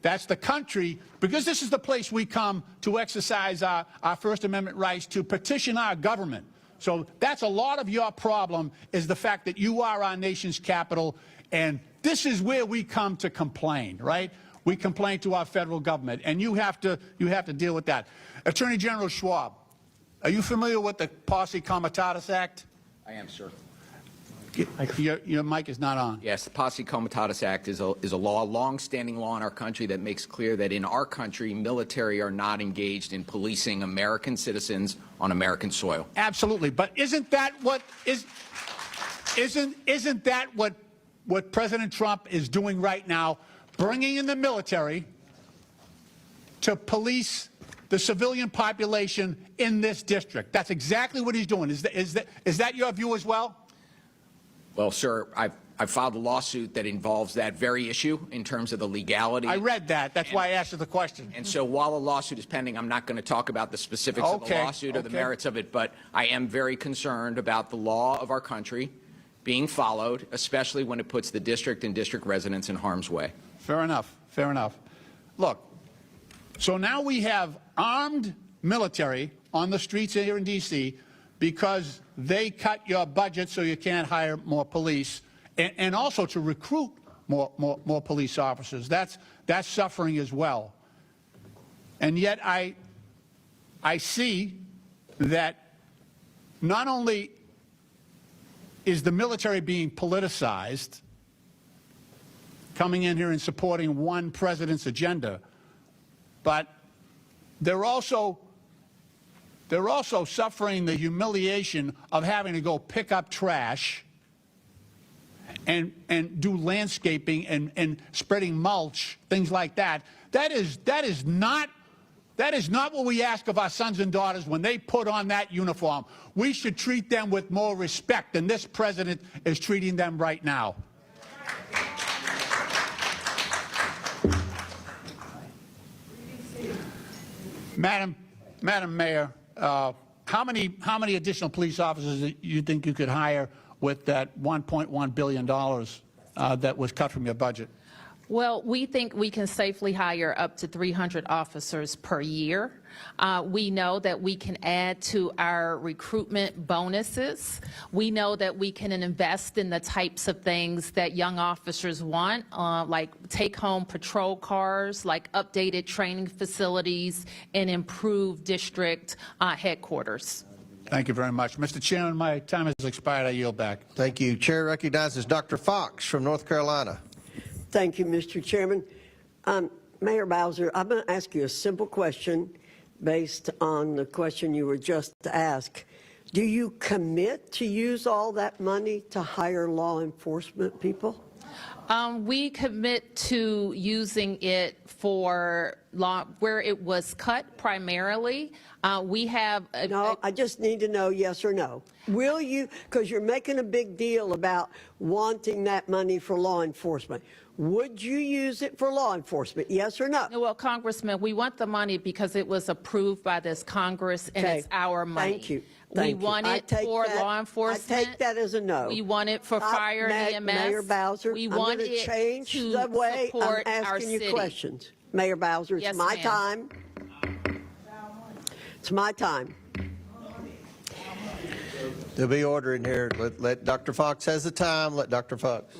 That's the country, because this is the place we come to exercise our First Amendment rights to petition our government. So that's a lot of your problem, is the fact that you are our nation's capital, and this is where we come to complain, right? We complain to our federal government, and you have to deal with that. Attorney General Schwab, are you familiar with the Posse Comitatus Act? I am, sir. Your mic is not on. Yes, the Posse Comitatus Act is a law, long-standing law in our country that makes clear that in our country, military are not engaged in policing American citizens on American soil. Absolutely, but isn't that what President Trump is doing right now, bringing in the military to police the civilian population in this district? That's exactly what he's doing. Is that your view as well? Well, sir, I filed a lawsuit that involves that very issue in terms of the legality. I read that. That's why I asked you the question. And so while a lawsuit is pending, I'm not going to talk about the specifics of the lawsuit or the merits of it, but I am very concerned about the law of our country being followed, especially when it puts the district and district residents in harm's way. Fair enough. Fair enough. Look, so now we have armed military on the streets here in D.C. because they cut your budget so you can't hire more police, and also to recruit more police officers. That's suffering as well. And yet I see that not only is the military being politicized, coming in here and supporting one president's agenda, but they're also suffering the humiliation of having to go pick up trash and do landscaping and spreading mulch, things like that. That is not That is not what we ask of our sons and daughters when they put on that uniform. We should treat them with more respect than this president is treating them right now. Madam Mayor, how many additional police officers do you think you could hire with that $1.1 billion that was cut from your budget? Well, we think we can safely hire up to 300 officers per year. We know that we can add to our recruitment bonuses. We know that we can invest in the types of things that young officers want, like take-home patrol cars, like updated training facilities, and improved district headquarters. Thank you very much. Mr. Chairman, my time has expired. I yield back. Thank you. Chair recognizes Dr. Fox from North Carolina. Thank you, Mr. Chairman. Mayor Bowser, I'm going to ask you a simple question based on the question you were just asked. Do you commit to use all that money to hire law enforcement people? We commit to using it for law where it was cut primarily. We have no, I just need to know yes or no. Will you, because you're making a big deal about wanting that money for law enforcement. Would you use it for law enforcement, yes or no? Well, Congressman, we want the money because it was approved by this Congress and it's our money. Thank you. We want it for law enforcement. I take that as a no. We want it for fire and EMS. Mayor Bowser, we I'm want going to change to the way I'm support our asking you city. questions. Mayor Bowser, it's Yes, my ma'am. time. It's my time. There'll be order in here. Let Dr. Fox has the time. Let Dr. Fox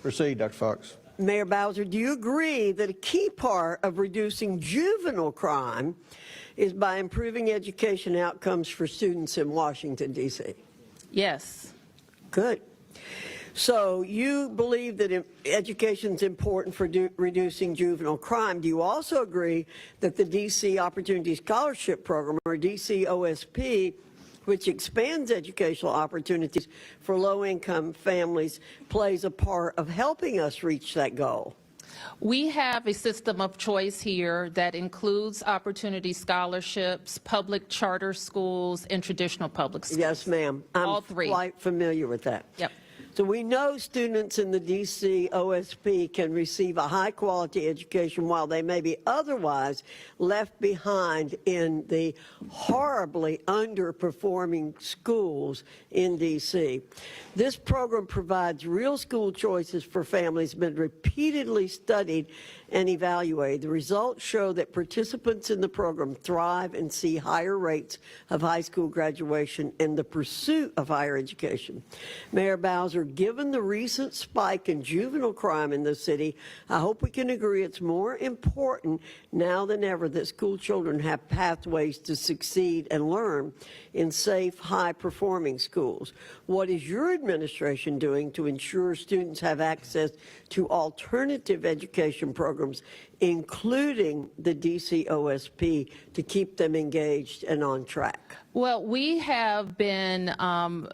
proceed, Dr. Fox. Mayor Bowser, do you agree that a key part of reducing juvenile crime is by improving education outcomes for students in Washington, D.C.? Yes. Good. So you believe that education is important for reducing juvenile crime. Do you also agree that the D.C. Opportunity Scholarship Program, or D.C. OSP, which expands educational opportunities for low-income families, plays a part of helping us reach that goal? We have a system of choice here that includes opportunity scholarships, public charter schools, and traditional public schools. Yes, ma'am. All three. I'm quite familiar with that. Yep. So we know students in the D.C. OSP can receive a high-quality education while they may be otherwise left behind in the horribly underperforming schools in D.C. This program provides real school choices for families, been repeatedly studied and evaluated. The results show that participants in the program thrive and see higher rates of high school graduation and the pursuit of higher education. Mayor Bowser, given the recent spike in juvenile crime in the city, I hope we can agree it's more important now than ever that school children have pathways to succeed and learn in safe, high-performing schools. What is your administration doing to ensure students have access to alternative education programs, including the D.C. OSP, to keep them engaged and on track? Well, we have been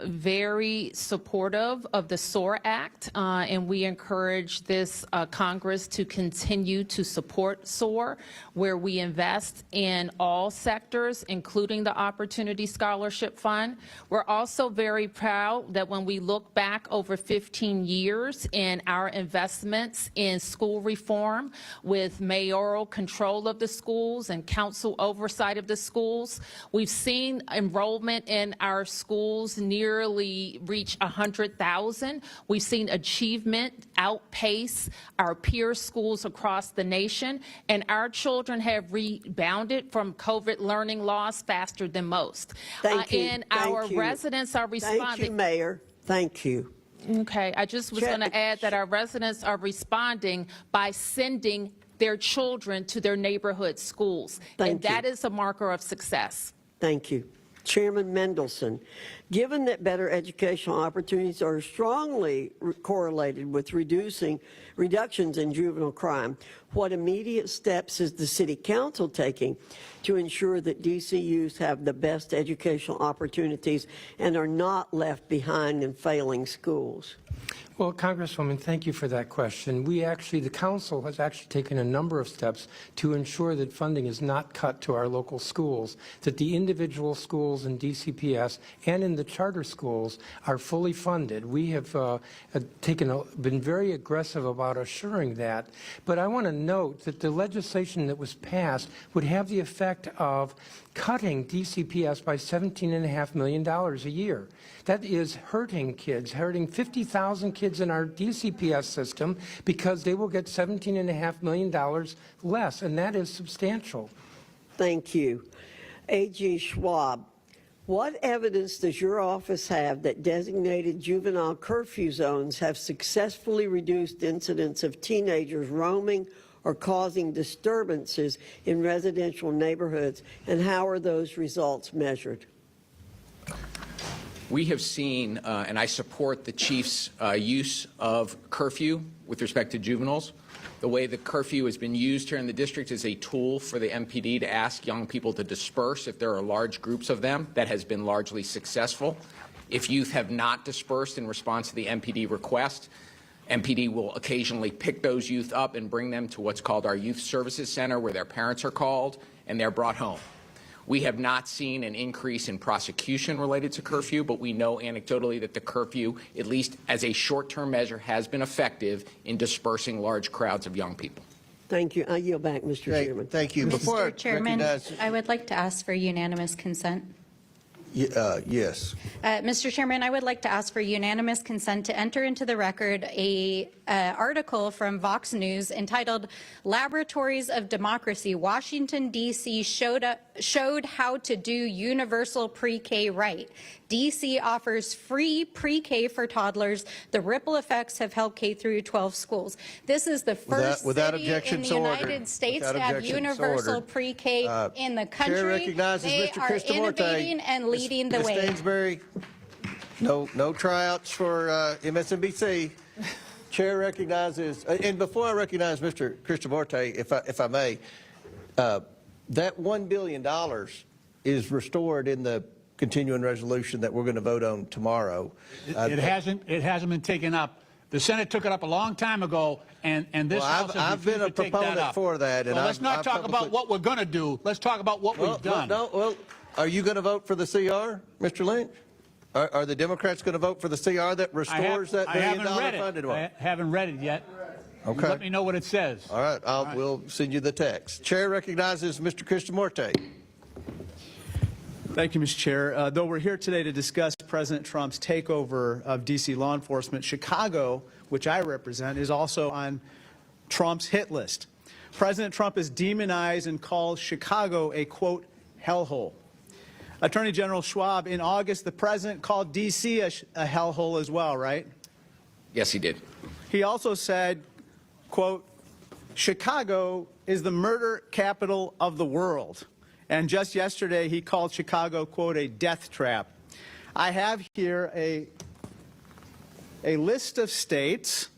very supportive of the SOAR Act, and we encourage this Congress to continue to support SOAR, where we invest in all sectors, including the Opportunity Scholarship Fund. We're also very proud that when we look back over 15 years in our investments in school reform with mayoral control of the schools and council oversight of the schools, we've seen enrollment in our schools nearly reach 100,000. We've seen achievement outpace our peer schools across the nation, and our children have rebounded from COVID learning loss faster than most. Thank you. And Thank our you. residents are responding. Thank you, Mayor. Thank you. Okay, I just was going to add that our residents are responding by sending their children to their neighborhood schools, and that is a marker of success. Thank you. Chairman Mendelson, given that better educational opportunities are strongly correlated with reductions in juvenile crime, what immediate steps is the City Council taking to ensure that D.C. youth have the best educational opportunities and are not left behind in failing schools? Well, Congresswoman, thank you for that question. The council has actually taken a number of steps to ensure that funding is not cut to our local schools, that the individual schools in DCPS and in the charter schools are fully funded. We have been very aggressive about assuring that. But I want to note that the legislation that was passed would have the effect of cutting DCPS by $17.5 million a year. That is hurting kids, hurting 50,000 kids in our DCPS system because they will get $17.5 million less, and that is substantial. Thank you. A.G. Schwab, what evidence does your office have that designated juvenile curfew zones have successfully reduced incidents of teenagers roaming or causing disturbances in residential neighborhoods, and how are those results measured? We have seen, and I support the chief's use of curfew with respect to juveniles. The way the curfew has been used here in the district is a tool for the MPD to ask young people to disperse if there are large groups of them. That has been largely successful. If youth have not dispersed in response to the MPD request, MPD will occasionally pick those youth up and bring them to what's called our Youth Services Center, where their parents are called and they're brought home. We have not seen an increase in prosecution related to curfew, but we know anecdotally that the curfew, at least as a short-term measure, has been effective in dispersing large crowds of young people. Thank you. I yield back, Mr. Chairman. Thank you. Mr. Chairman, I would like to ask for unanimous consent. Yes. Mr. Chairman, I would like to ask for unanimous consent to enter into the record a article from Vox News entitled "Laboratories of Democracy, Washington, D.C. showed how to do universal pre-K right. D.C. offers free pre-K for toddlers. The ripple effects have helped K through 12 schools." This is the first city in the United States to have universal pre-K in the country. Chair recognizes they Mr. are Christomorte. innovating and leading the Ms. way. Stansbury, no tryouts for MSNBC. Chair recognizes, and before I recognize Mr. Christomorte, if I may, that $1 billion is restored in the continuing resolution that we're going to vote on tomorrow. It hasn't been taken up. The Senate took it up a long time ago, and this House has I've been a refused to take that proponent up. for that. And Well, let's not talk about what we're going to do. Let's talk about what we've done. Well, are you going to vote for the CR, Mr. Lynch? Are the Democrats going to vote for the CR that restores that $1 billion funded one? I haven't read it yet. Okay. You let me know what it says. All right, we'll send you the text. Chair recognizes Mr. Christomorte. Thank you, Mr. Chair. Though we're here today to discuss President Trump's takeover of D.C. law enforcement, Chicago, which I represent, is also on Trump's hit list. President Trump has demonized and called Chicago a, quote, hellhole. Attorney General Schwab, in August, the president called D.C. a hellhole as well, right? Yes, he did. He also said, quote, Chicago is the murder capital of the world. And just yesterday, he called Chicago, quote, a death trap. I have here a list of states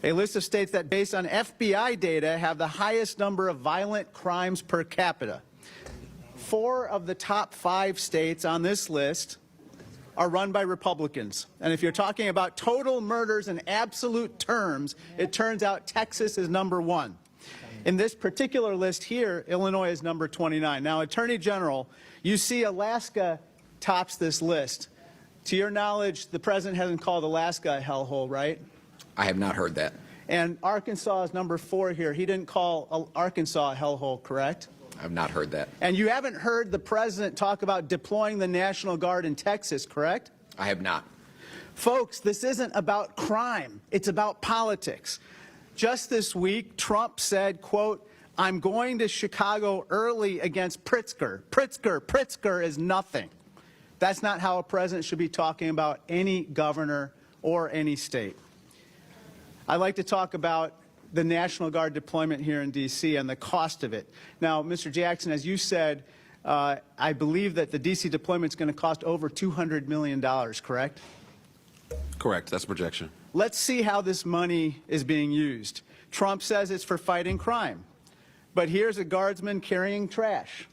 that, based on FBI data, have the highest number of violent crimes per capita. 4 of the top 5 states on this list are run by Republicans. And if you're talking about total murders in absolute terms, it turns out Texas is number 1. In this particular list here, Illinois is number 29. Now, Attorney General, you see Alaska tops this list. To your knowledge, the president hasn't called Alaska a hellhole, right? I have not heard that. And Arkansas is number 4 here. He didn't call Arkansas a hellhole, correct? I have not heard that. And you haven't heard the president talk about deploying the National Guard in Texas, correct? I have not. Folks, this isn't about crime. It's about politics. Just this week, Trump said, quote, I'm going to Chicago early against Pritzker. Pritzker is nothing. That's not how a president should be talking about any governor or any state. I'd like to talk about the National Guard deployment here in D.C. and the cost of it. Now, Mr. Jackson, as you said, I believe that the D.C. deployment is going to cost over $200 million, correct? Correct. That's projection. Let's see how this money is being used. Trump says it's for fighting crime. But here's a guardsman carrying trash.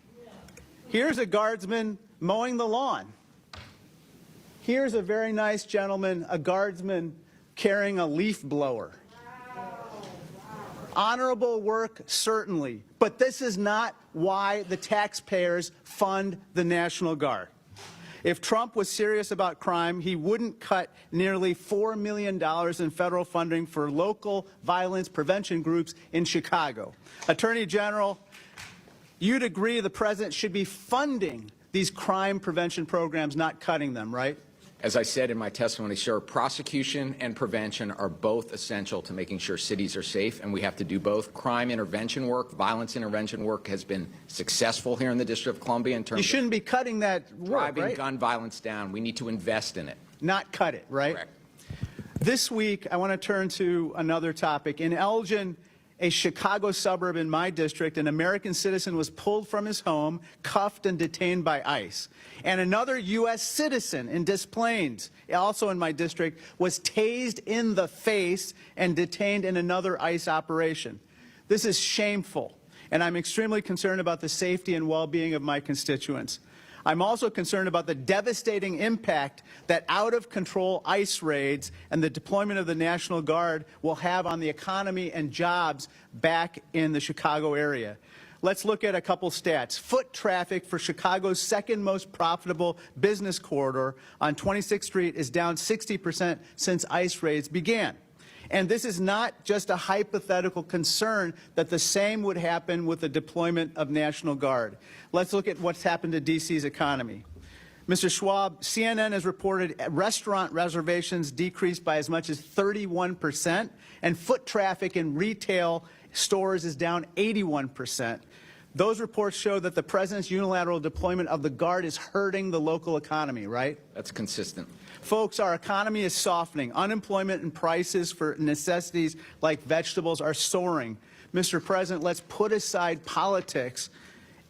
Here's a guardsman mowing the lawn. Here's a very nice gentleman, a guardsman, carrying a leaf blower. Honorable work, certainly, but this is not why the taxpayers fund the National Guard. If Trump was serious about crime, he wouldn't cut nearly $4 million in federal funding for local violence prevention groups in Chicago. Attorney General, you'd agree the president should be funding these crime prevention programs, not cutting them, right? As I said in my testimony, sir, prosecution and prevention are both essential to making sure cities are safe, and we have to do both. Crime intervention work, violence intervention work has been successful here in the District of Columbia in terms You shouldn't be cutting that of work, driving right? gun violence down. We need to invest in it. Not cut it, right? Correct. This week, I want to turn to another topic. In Elgin, a Chicago suburb in my district, an American citizen was pulled from his home, cuffed and detained by ICE. And another U.S. citizen in Des Plaines, also in my district, was tased in the face and detained in another ICE operation. This is shameful, and I'm extremely concerned about the safety and well-being of my constituents. I'm also concerned about the devastating impact that out-of-control ICE raids and the deployment of the National Guard will have on the economy and jobs back in the Chicago area. Let's look at a couple stats. Foot traffic for Chicago's second most profitable business corridor on 26th Street is down 60% since ICE raids began. And this is not just a hypothetical concern that the same would happen with the deployment of National Guard. Let's look at what's happened to D.C.'s economy. Mr. Schwab, CNN has reported restaurant reservations decreased by as much as 31%, and foot traffic in retail stores is down 81%. Those reports show that the president's unilateral deployment of the Guard is hurting the local economy, right? That's consistent. Folks, our economy is softening. Unemployment and prices for necessities like vegetables are soaring. Mr. President, let's put aside politics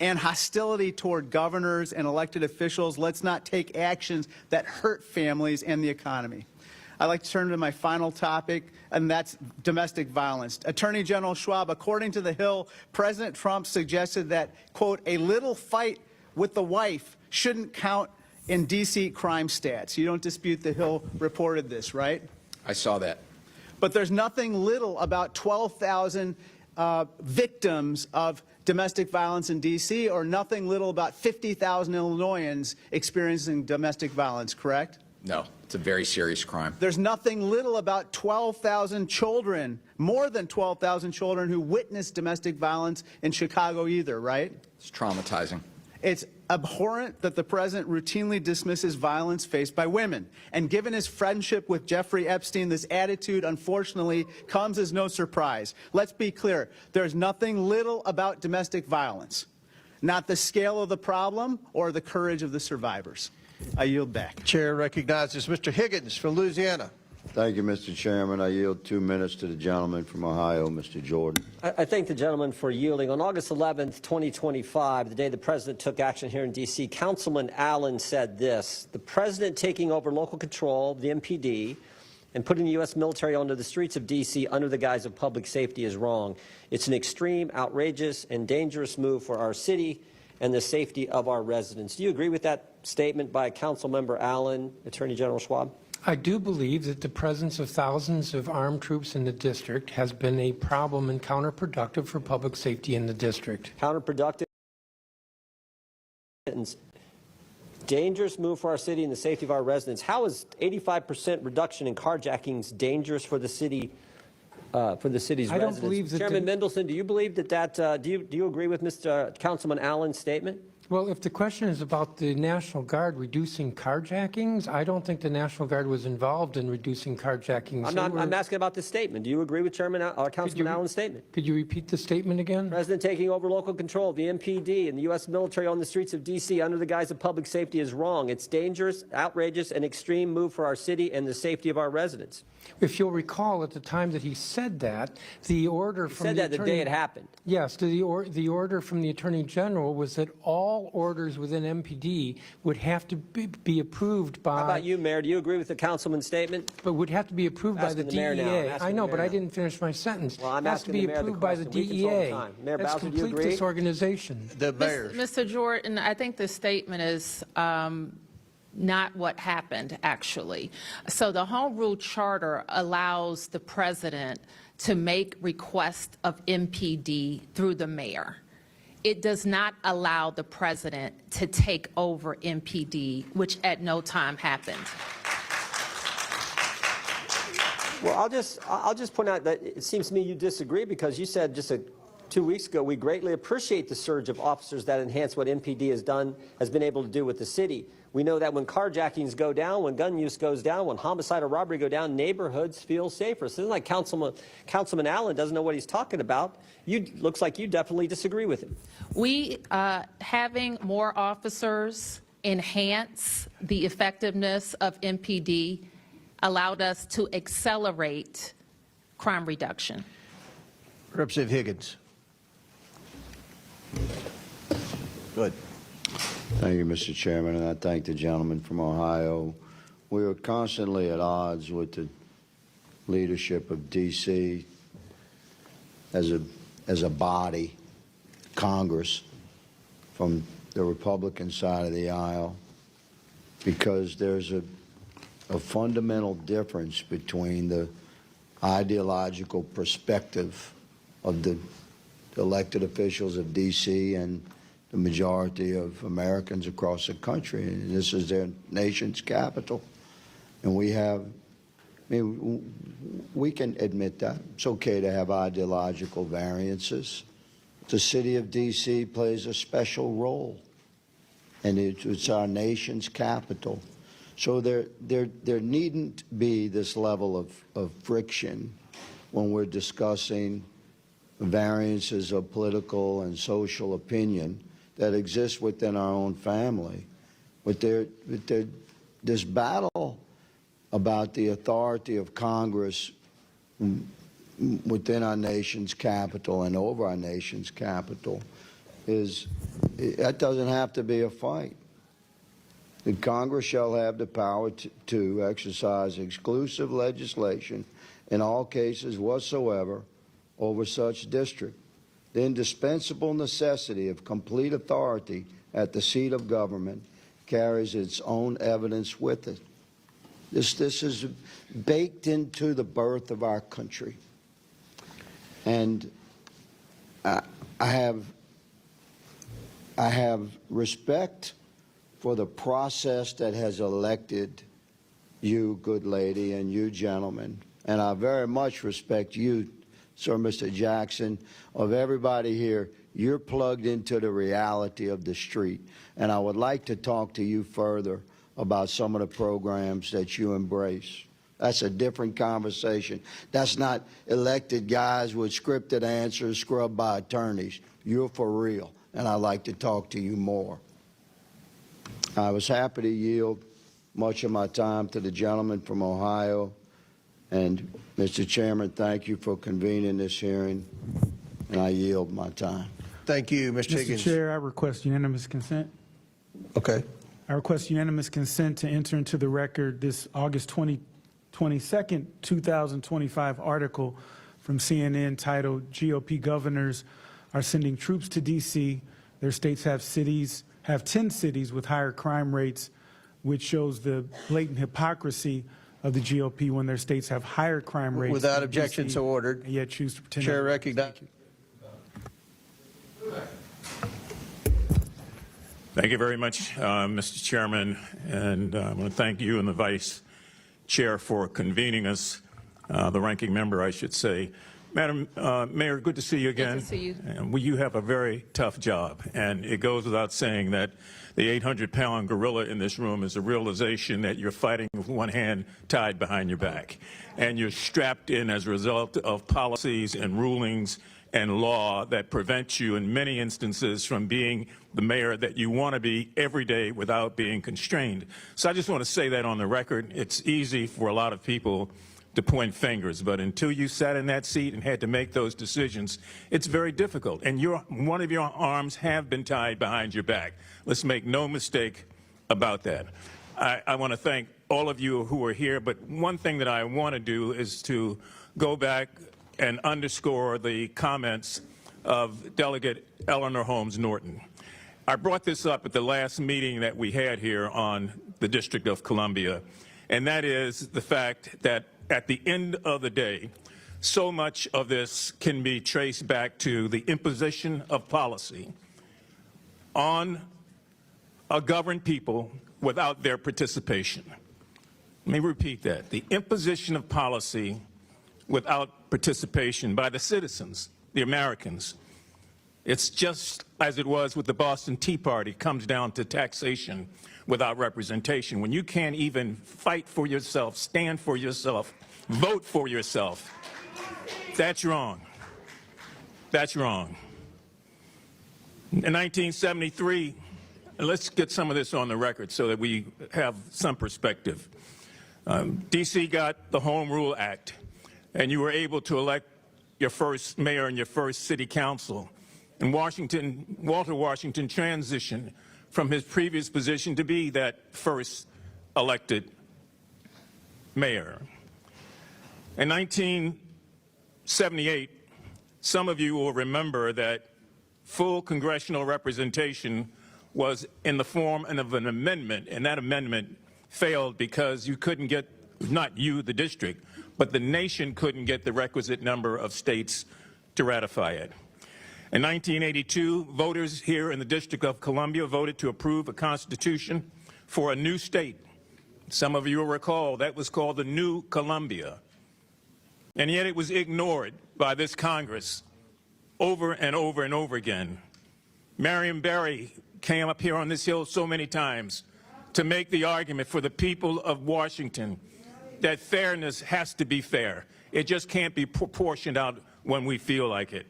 and hostility toward governors and elected officials. Let's not take actions that hurt families and the economy. I'd like to turn to my final topic, and that's domestic violence. Attorney General Schwab, according to The Hill, President Trump suggested that, quote, a little fight with the wife shouldn't count in D.C. crime stats. You don't dispute The Hill reported this, right? I saw that. But there's nothing little about 12,000 victims of domestic violence in D.C. or nothing little about 50,000 Illinoisans experiencing domestic violence, correct? No, it's a very serious crime. There's nothing little about 12,000 children, more than 12,000 children who witnessed domestic violence in Chicago either, right? It's traumatizing. It's abhorrent that the president routinely dismisses violence faced by women. And given his friendship with Jeffrey Epstein, this attitude, unfortunately, comes as no surprise. Let's be clear. There's nothing little about domestic violence, not the scale of the problem or the courage of the survivors. I yield back. Chair recognizes Mr. Higgins from Louisiana. Thank you, Mr. Chairman. I yield 2 minutes to the gentleman from Ohio, Mr. Jordan. I thank the gentleman for yielding. On August 11th, 2025, the day the president took action here in D.C., Councilman Allen said this: the president taking over local control, the MPD, and putting the U.S. military onto the streets of D.C. under the guise of public safety is wrong. It's an extreme, outrageous, and dangerous move for our city and the safety of our residents. Do you agree with that statement by Councilmember Allen, Attorney General Schwab? I do believe that the presence of thousands of armed troops in the district has been a problem and counterproductive for public safety in the district. Counterproductive and dangerous move for our city and the safety of our residents. How is 85% reduction in carjackings dangerous for the city? For the city's I residents? don't believe that Chairman Mendelson, do you believe that do you agree with Mr. Councilman Allen's statement? Well, if the question is about the National Guard reducing carjackings, I don't think the National Guard was involved in reducing carjackings. I'm asking about this statement. Do you agree with Councilman Allen's statement? Could you repeat the statement again? President taking over local control, the MPD, and the U.S. military on the streets of D.C. under the guise of public safety is wrong. It's dangerous, outrageous, and extreme move for our city and the safety of our residents. If you'll recall, at the time that he said that, the order from the the day it happened. Yes, the order from the Attorney General was that all orders within MPD would have to be approved by... How about you, Mayor? Do you agree with the councilman's statement? But would have to be approved by the DEA. I know, but I didn't finish my sentence. Well, I'm has to asking be the mayor approved by the DEA. Mayor That's Bowser, do you complete agree? disorganization. The mayor. Mr. Jordan, I think the statement is not what happened, actually. So the Home Rule Charter allows the president to make requests of MPD through the mayor. It does not allow the president to take over MPD, which at no time happened. Well, I'll just point out that it seems to me you disagree, because you said just 2 weeks ago, we greatly appreciate the surge of officers that enhance what MPD has been able to do with the city. We know that when carjackings go down, when gun use goes down, when homicide or robbery go down, neighborhoods feel safer. So it's like Councilman Allen doesn't know what he's talking about. Looks like you definitely disagree with him. We, having more officers enhance the effectiveness of MPD, allowed us to accelerate crime reduction. Representative Higgins. Good. Thank you, Mr. Chairman, and I thank the gentleman from Ohio. We are constantly at odds with the leadership of D.C. as a body, Congress, from the Republican side of the aisle, because there's a fundamental difference between the ideological perspective of the elected officials of D.C. and the majority of Americans across the country. And this is their nation's capital. And we can admit that. It's okay to have ideological variances. The city of D.C. plays a special role, and it's our nation's capital. So there needn't be this level of friction when we're discussing variances of political and social opinion that exist within our own family. But this battle about the authority of Congress within our nation's capital and over our nation's capital that doesn't have to be a fight. The Congress shall have the power to exercise exclusive legislation in all cases whatsoever over such district. The indispensable necessity of complete authority at the seat of government carries its own evidence with it. This is baked into the birth of our country. And I have respect for the process that has elected you, good lady, and you, gentlemen. And I very much respect you, Sir Mr. Jackson. Of everybody here, you're plugged into the reality of the street. And I would like to talk to you further about some of the programs that you embrace. That's a different conversation. That's not elected guys with scripted answers scrubbed by attorneys. You're for real, and I'd like to talk to you more. I was happy to yield much of my time to the gentleman from Ohio. And, Mr. Chairman, thank you for convening this hearing, and I yield my time. Thank you, Mr. Higgins. Mr. Chair, I request unanimous consent. Okay. I request unanimous consent to enter into the record this August 22nd, 2025 article from CNN titled "GOP Governors Are Sending Troops to D.C. Their states have 10 cities with higher crime rates," which shows the blatant hypocrisy of the GOP when their states have higher crime rates. Without objection, DC, so ordered. and yet choose to pretend. Chair recognizes. Thank you very much, Mr. Chairman, and I want to thank you and the Vice Chair for convening us, the ranking member, I should say. Madam Mayor, good to see you again. Good to see you. And you have a very tough job, and it goes without saying that the 800-pound gorilla in this room is a realization that you're fighting with one hand tied behind your back, and you're strapped in as a result of policies and rulings and law that prevent you in many instances from being the mayor that you want to be every day without being constrained. So I just want to say that on the record. It's easy for a lot of people to point fingers, but until you sat in that seat and had to make those decisions, it's very difficult. And one of your arms have been tied behind your back. Let's make no mistake about that. I want to thank all of you who are here, but one thing that I want to do is to go back and underscore the comments of Delegate Eleanor Holmes Norton. I brought this up at the last meeting that we had here on the District of Columbia, and that is the fact that at the end of the day, so much of this can be traced back to the imposition of policy on a governed people without their participation. Let me repeat that. The imposition of policy without participation by the citizens, the Americans. It's just as it was with the Boston Tea Party, comes down to taxation without representation. When you can't even fight for yourself, stand for yourself, vote for yourself, that's wrong. That's wrong. In 1973, let's get some of this on the record so that we have some perspective. D.C. got the Home Rule Act, and you were able to elect your first mayor and your first city council. And Walter Washington transitioned from his previous position to be that first elected mayor. In 1978, some of you will remember that full congressional representation was in the form of an amendment, and that amendment failed because you couldn't get, not you, the district, but the nation couldn't get the requisite number of states to ratify it. In 1982, voters here in the District of Columbia voted to approve a constitution for a new state. Some of you will recall that was called the New Columbia. And yet it was ignored by this Congress over and over and over again. Marion Barry came up here on this hill so many times to make the argument for the people of Washington that fairness has to be fair. It just can't be proportioned out when we feel like it.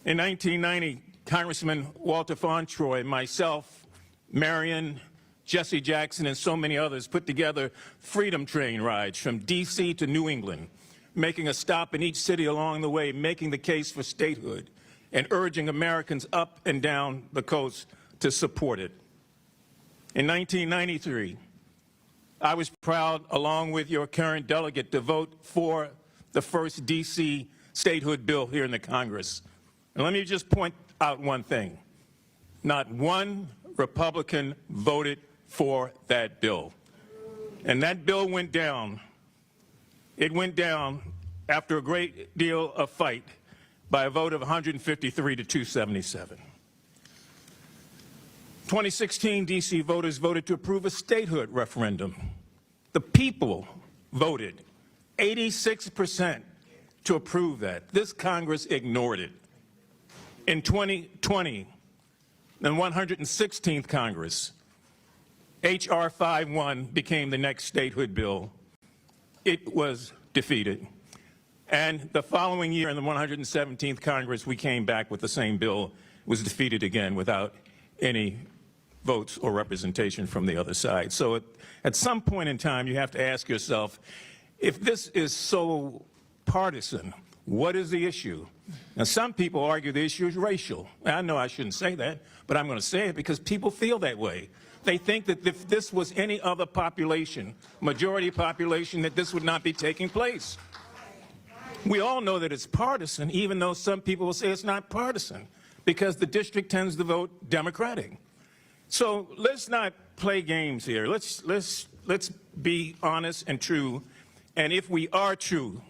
In 1990, Congressman Walter Fauntroy, myself, Marion, Jesse Jackson, and so many others put together freedom train rides from D.C. to New England, making a stop in each city along the way, making the case for statehood, and urging Americans up and down the coast to support it. In 1993, I was proud, along with your current delegate, to vote for the first D.C. statehood bill here in the Congress. And let me just point out one thing. Not one Republican voted for that bill. And that bill went down. It went down after a great deal of fight by a vote of 153 to 277. 2016, D.C. voters voted to approve a statehood referendum. The people voted 86% to approve that. This Congress ignored it. In 2020, the 116th Congress, H.R. 51 became the next statehood bill. It was defeated. And the following year, in the 117th Congress, we came back with the same bill. It was defeated again without any votes or representation from the other side. So at some point in time, you have to ask yourself, if this is so partisan, what is the issue? Now, some people argue the issue is racial. I know I shouldn't say that, but I'm going to say it because people feel that way. They think that if this was any other population, majority population, that this would not be taking place. We all know that it's partisan, even though some people will say it's not partisan, because the district tends to vote Democratic. So let's not play games here. Let's be honest and true. And if we are true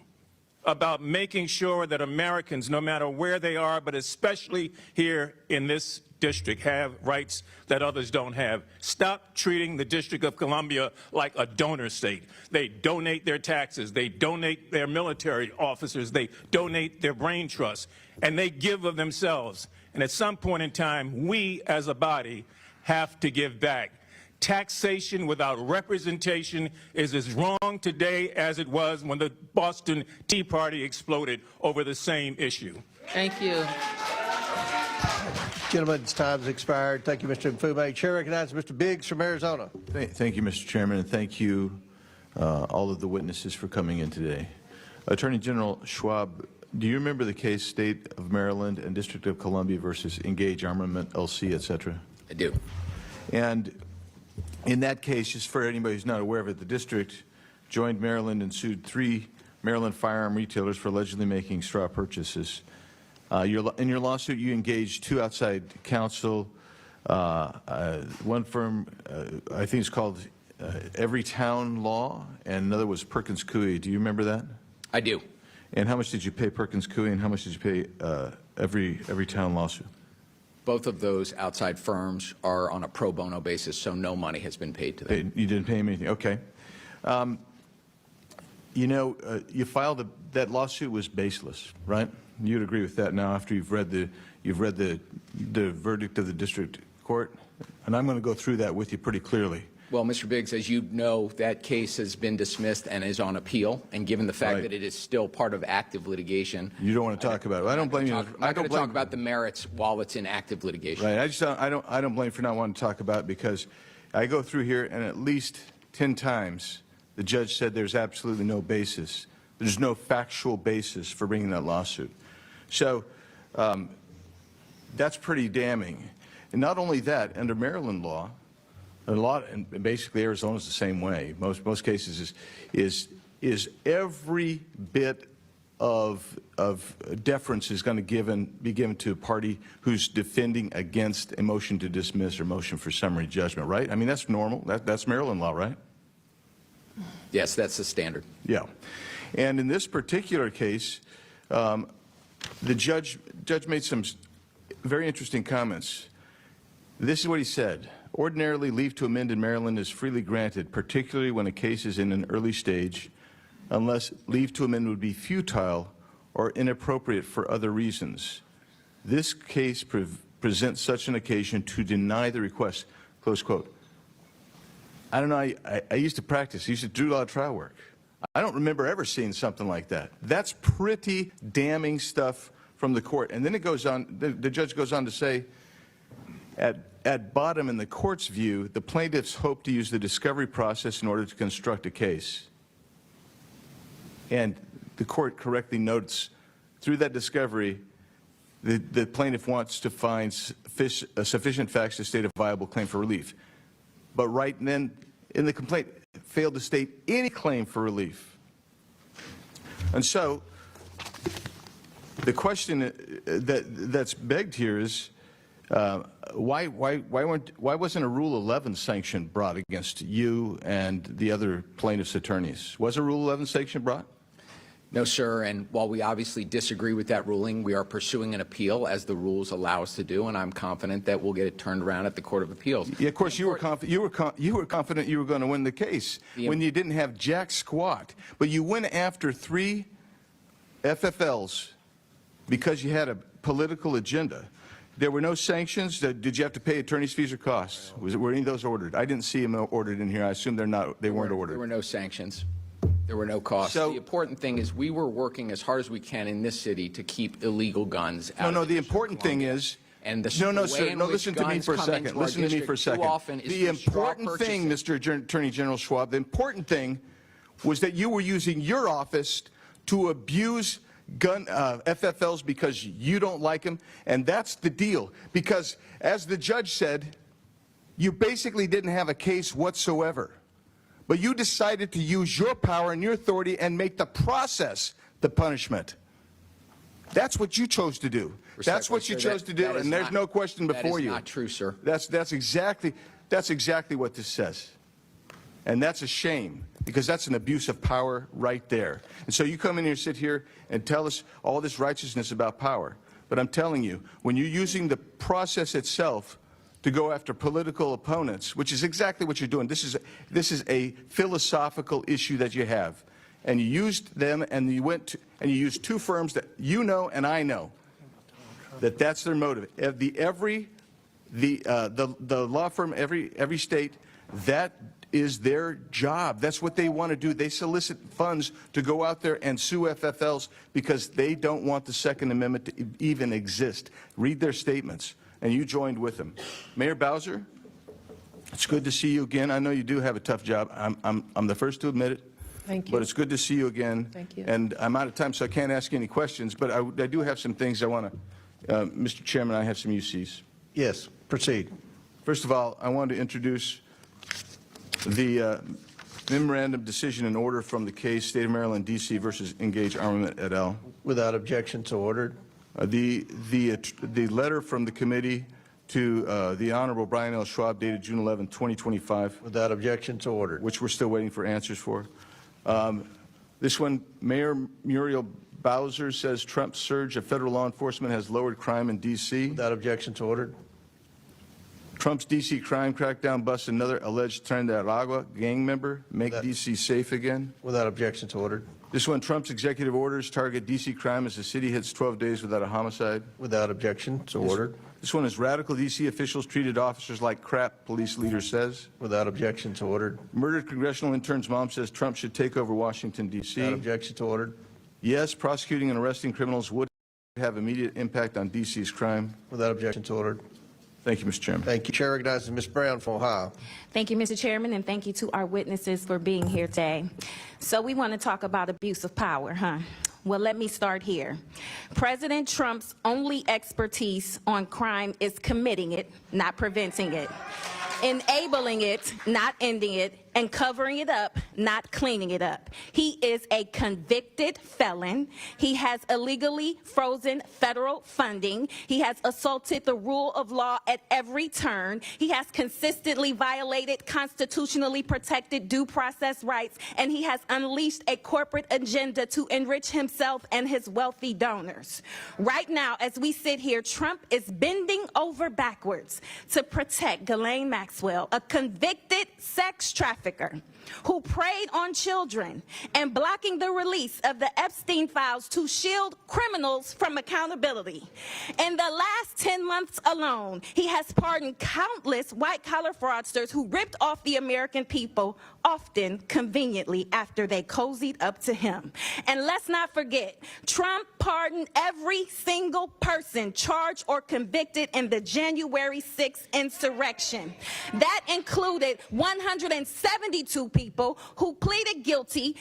about making sure that Americans, no matter where they are, but especially here in this district, have rights that others don't have. Stop treating the District of Columbia like a donor state. They donate their taxes, they donate their military officers, they donate their brain trusts, and they give of themselves. And at some point in time, we as a body have to give back. Taxation without representation is as wrong today as it was when the Boston Tea Party exploded over the same issue. Thank you. Gentlemen's time has expired. Thank you, Mr. Mfume. Chair recognizes Mr. Biggs from Arizona. Thank you, Mr. Chairman, and thank you, all of the witnesses, for coming in today. Attorney General Schwab, do you remember the case State of Maryland and District of Columbia versus Engage Armament, LC, et cetera? I do. And in that case, just for anybody who's not aware of it, the district joined Maryland and sued 3 Maryland firearm retailers for allegedly making straw purchases. In your lawsuit, you engaged 2 outside counsel One firm, I think it's called Every Town Law, and another was Perkins Coie. Do you remember that? I do. And how much did you pay Perkins Coie, and how much did you pay Every Town Lawsuit? Both of those outside firms are on a pro bono basis, so no money has been paid to them. You didn't pay him anything. Okay. You know, you filed that lawsuit was baseless, right? You'd agree with that now after you've read the verdict of the district court, and I'm going to go through that with you pretty clearly. Well, Mr. Biggs, as you know, that case has been dismissed and is on appeal, and given the fact that it is still part of active litigation. You don't want to talk about it. I don't blame you. I'm not going to talk about the merits while it's in active litigation. Right. I don't blame you for not wanting to talk about it, because I go through here and at least 10 times the judge said there's absolutely no basis. There's no factual basis for bringing that lawsuit. So that's pretty damning. And not only that, under Maryland law, and basically Arizona's the same way. Most cases is every bit of deference is going to be given to a party who's defending against a motion to dismiss or motion for summary judgment, right? I mean, that's normal. That's Maryland law, right? Yes, that's the standard. Yeah. And in this particular case, the judge made some very interesting comments. This is what he said. Ordinarily, leave to amend in Maryland is freely granted, particularly when a case is in an early stage, unless leave to amend would be futile or inappropriate for other reasons. This case presents such an occasion to deny the request, close quote. I don't know, I used to practice, I used to do a lot of trial work. I don't remember ever seeing something like that. That's pretty damning stuff from the court. And then it goes on, the judge goes on to say, at bottom, in the court's view, the plaintiffs hope to use the discovery process in order to construct a case. And the court correctly notes, through that discovery, the plaintiff wants to find sufficient facts to state a viable claim for relief. But right then, in the complaint, failed to state any claim for relief. And so, the question that's begged here is, why wasn't a Rule 11 sanction brought against you and the other plaintiffs' attorneys? Was a Rule 11 sanction brought? No, sir, and while we obviously disagree with that ruling, we are pursuing an appeal as the rules allow us to do, and I'm confident that we'll get it turned around at the Court of Appeals. Yeah, of course, you were confident you were going to win the case when you didn't have jack squat, but you went after 3 FFLs because you had a political agenda. There were no sanctions. Did you have to pay attorney's fees or costs? Were any of those ordered? I didn't see them ordered in here. I assume they weren't ordered. There were no sanctions. There were no costs. So, the important thing is we were working as hard as we can in this city to keep illegal guns out. No, the important thing is, and sir, listen to me for a second. Listen to me for a second. The important thing, Mr. Attorney General Schwab, the important thing was that you were using your office to abuse gun FFLs because you don't like them, and that's the deal. Because, as the judge said, you basically didn't have a case whatsoever. But you decided to use your power and your authority and make the process the punishment. That's what you chose to do. That's what you chose to do, and there's no question before you. That is not true, sir. That's exactly what this says. And that's a shame, because that's an abuse of power right there. And so you come in here, sit here, and tell us all this righteousness about power. But I'm telling you, when you're using the process itself to go after political opponents, which is exactly what you're doing. This is a philosophical issue that you have, and you used them, and you used 2 firms that you know and I know that that's their motive. The law firm, every state, that is their job. That's what they want to do. They solicit funds to go out there and sue FFLs because they don't want the Second Amendment to even exist. Read their statements. And you joined with them. Mayor Bowser, it's good to see you again. I know you do have a tough job. I'm the first to admit it. Thank you. But it's good to see you again. Thank you. And I'm out of time, so I can't ask any questions. But I do have some things I want to, Mr. Chairman, I have some UCs. Yes, proceed. First of all, I wanted to introduce the memorandum decision and order from the case State of Maryland, D.C. versus Engage Armament et al. Without objection, so ordered. The letter from the committee to the Honorable Brian L. Schwab, dated June 11, 2025. Without objection, so ordered. Which we're still waiting for answers for. This one, Mayor Muriel Bowser says Trump's surge of federal law enforcement has lowered crime in D.C. Without objection, so ordered. Trump's D.C. crime crackdown busts another alleged Tren de Aragua gang member. Make D.C. safe again. Without objection, so ordered. This one, Trump's executive orders target D.C. crime as the city hits 12 days without a homicide. Without objection, so ordered. This one is radical D.C. officials treated officers like crap, police leader says. Without objection, so ordered. Murdered congressional intern's mom says Trump should take over Washington, D.C. Without objection, so ordered. Yes, prosecuting and arresting criminals would have immediate impact on D.C.'s crime. Without objection, so ordered. Thank you, Mr. Chairman. Thank you. Chair recognizes Ms. Brown from Ohio. Thank you, Mr. Chairman, and thank you to our witnesses for being here today. So we want to talk about abuse of power, huh? Well, let me start here. President Trump's only expertise on crime is committing it, not preventing it, enabling it, not ending it, and covering it up, not cleaning it up. He is a convicted felon. He has illegally frozen federal funding. He has assaulted the rule of law at every turn. He has consistently violated constitutionally protected due process rights, and he has unleashed a corporate agenda to enrich himself and his wealthy donors. Right now, as we sit here, Trump is bending over backwards to protect Ghislaine Maxwell, a convicted sex trafficker who preyed on children, and blocking the release of the Epstein files to shield criminals from accountability. In the last 10 months alone, he has pardoned countless white-collar fraudsters who ripped off the American people, often conveniently after they cozied up to him. And let's not forget, Trump pardoned every single person charged or convicted in the January 6th insurrection. That included 172 people who pleaded guilty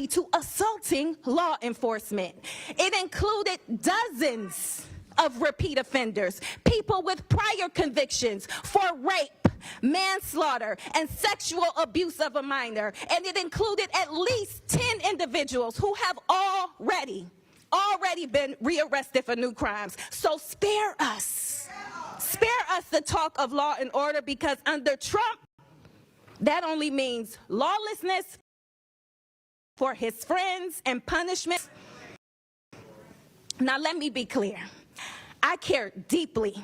to assaulting law enforcement. It included dozens of repeat offenders, people with prior convictions for rape, manslaughter, and sexual abuse of a minor. And it included at least 10 individuals who have already been rearrested for new crimes. So spare us the talk of law and order, because under Trump, that only means lawlessness for his friends and punishment. Now, let me be clear. I care deeply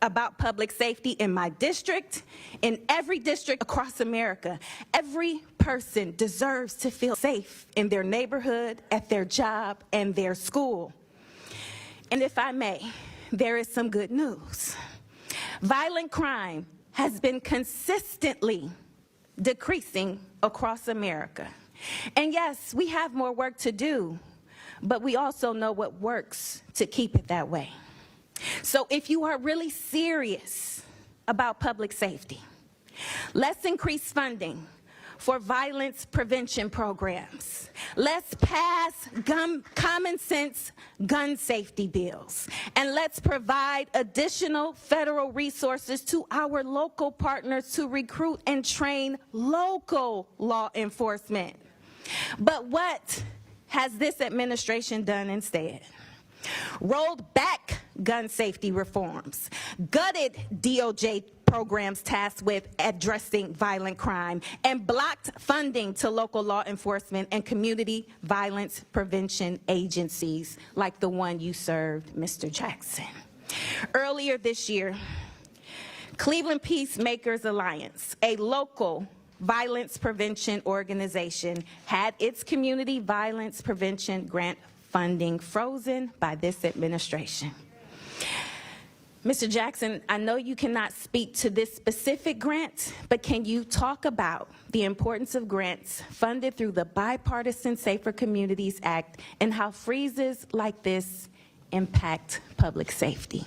about public safety in my district, in every district across America. Every person deserves to feel safe in their neighborhood, at their job, and their school. And if I may, there is some good news. Violent crime has been consistently decreasing across America. And yes, we have more work to do, but we also know what works to keep it that way. So if you are really serious about public safety, let's increase funding for violence prevention programs. Let's pass common sense gun safety bills. And let's provide additional federal resources to our local partners to recruit and train local law enforcement. But what has this administration done instead? Rolled back gun safety reforms, gutted DOJ programs tasked with addressing violent crime, and blocked funding to local law enforcement and community violence prevention agencies like the one you served, Mr. Jackson. Earlier this year, Cleveland Peacemakers Alliance, a local violence prevention organization, had its community violence prevention grant funding frozen by this administration. Mr. Jackson, I know you cannot speak to this specific grant, but can you talk about the importance of grants funded through the Bipartisan Safer Communities Act and how freezes like this impact public safety?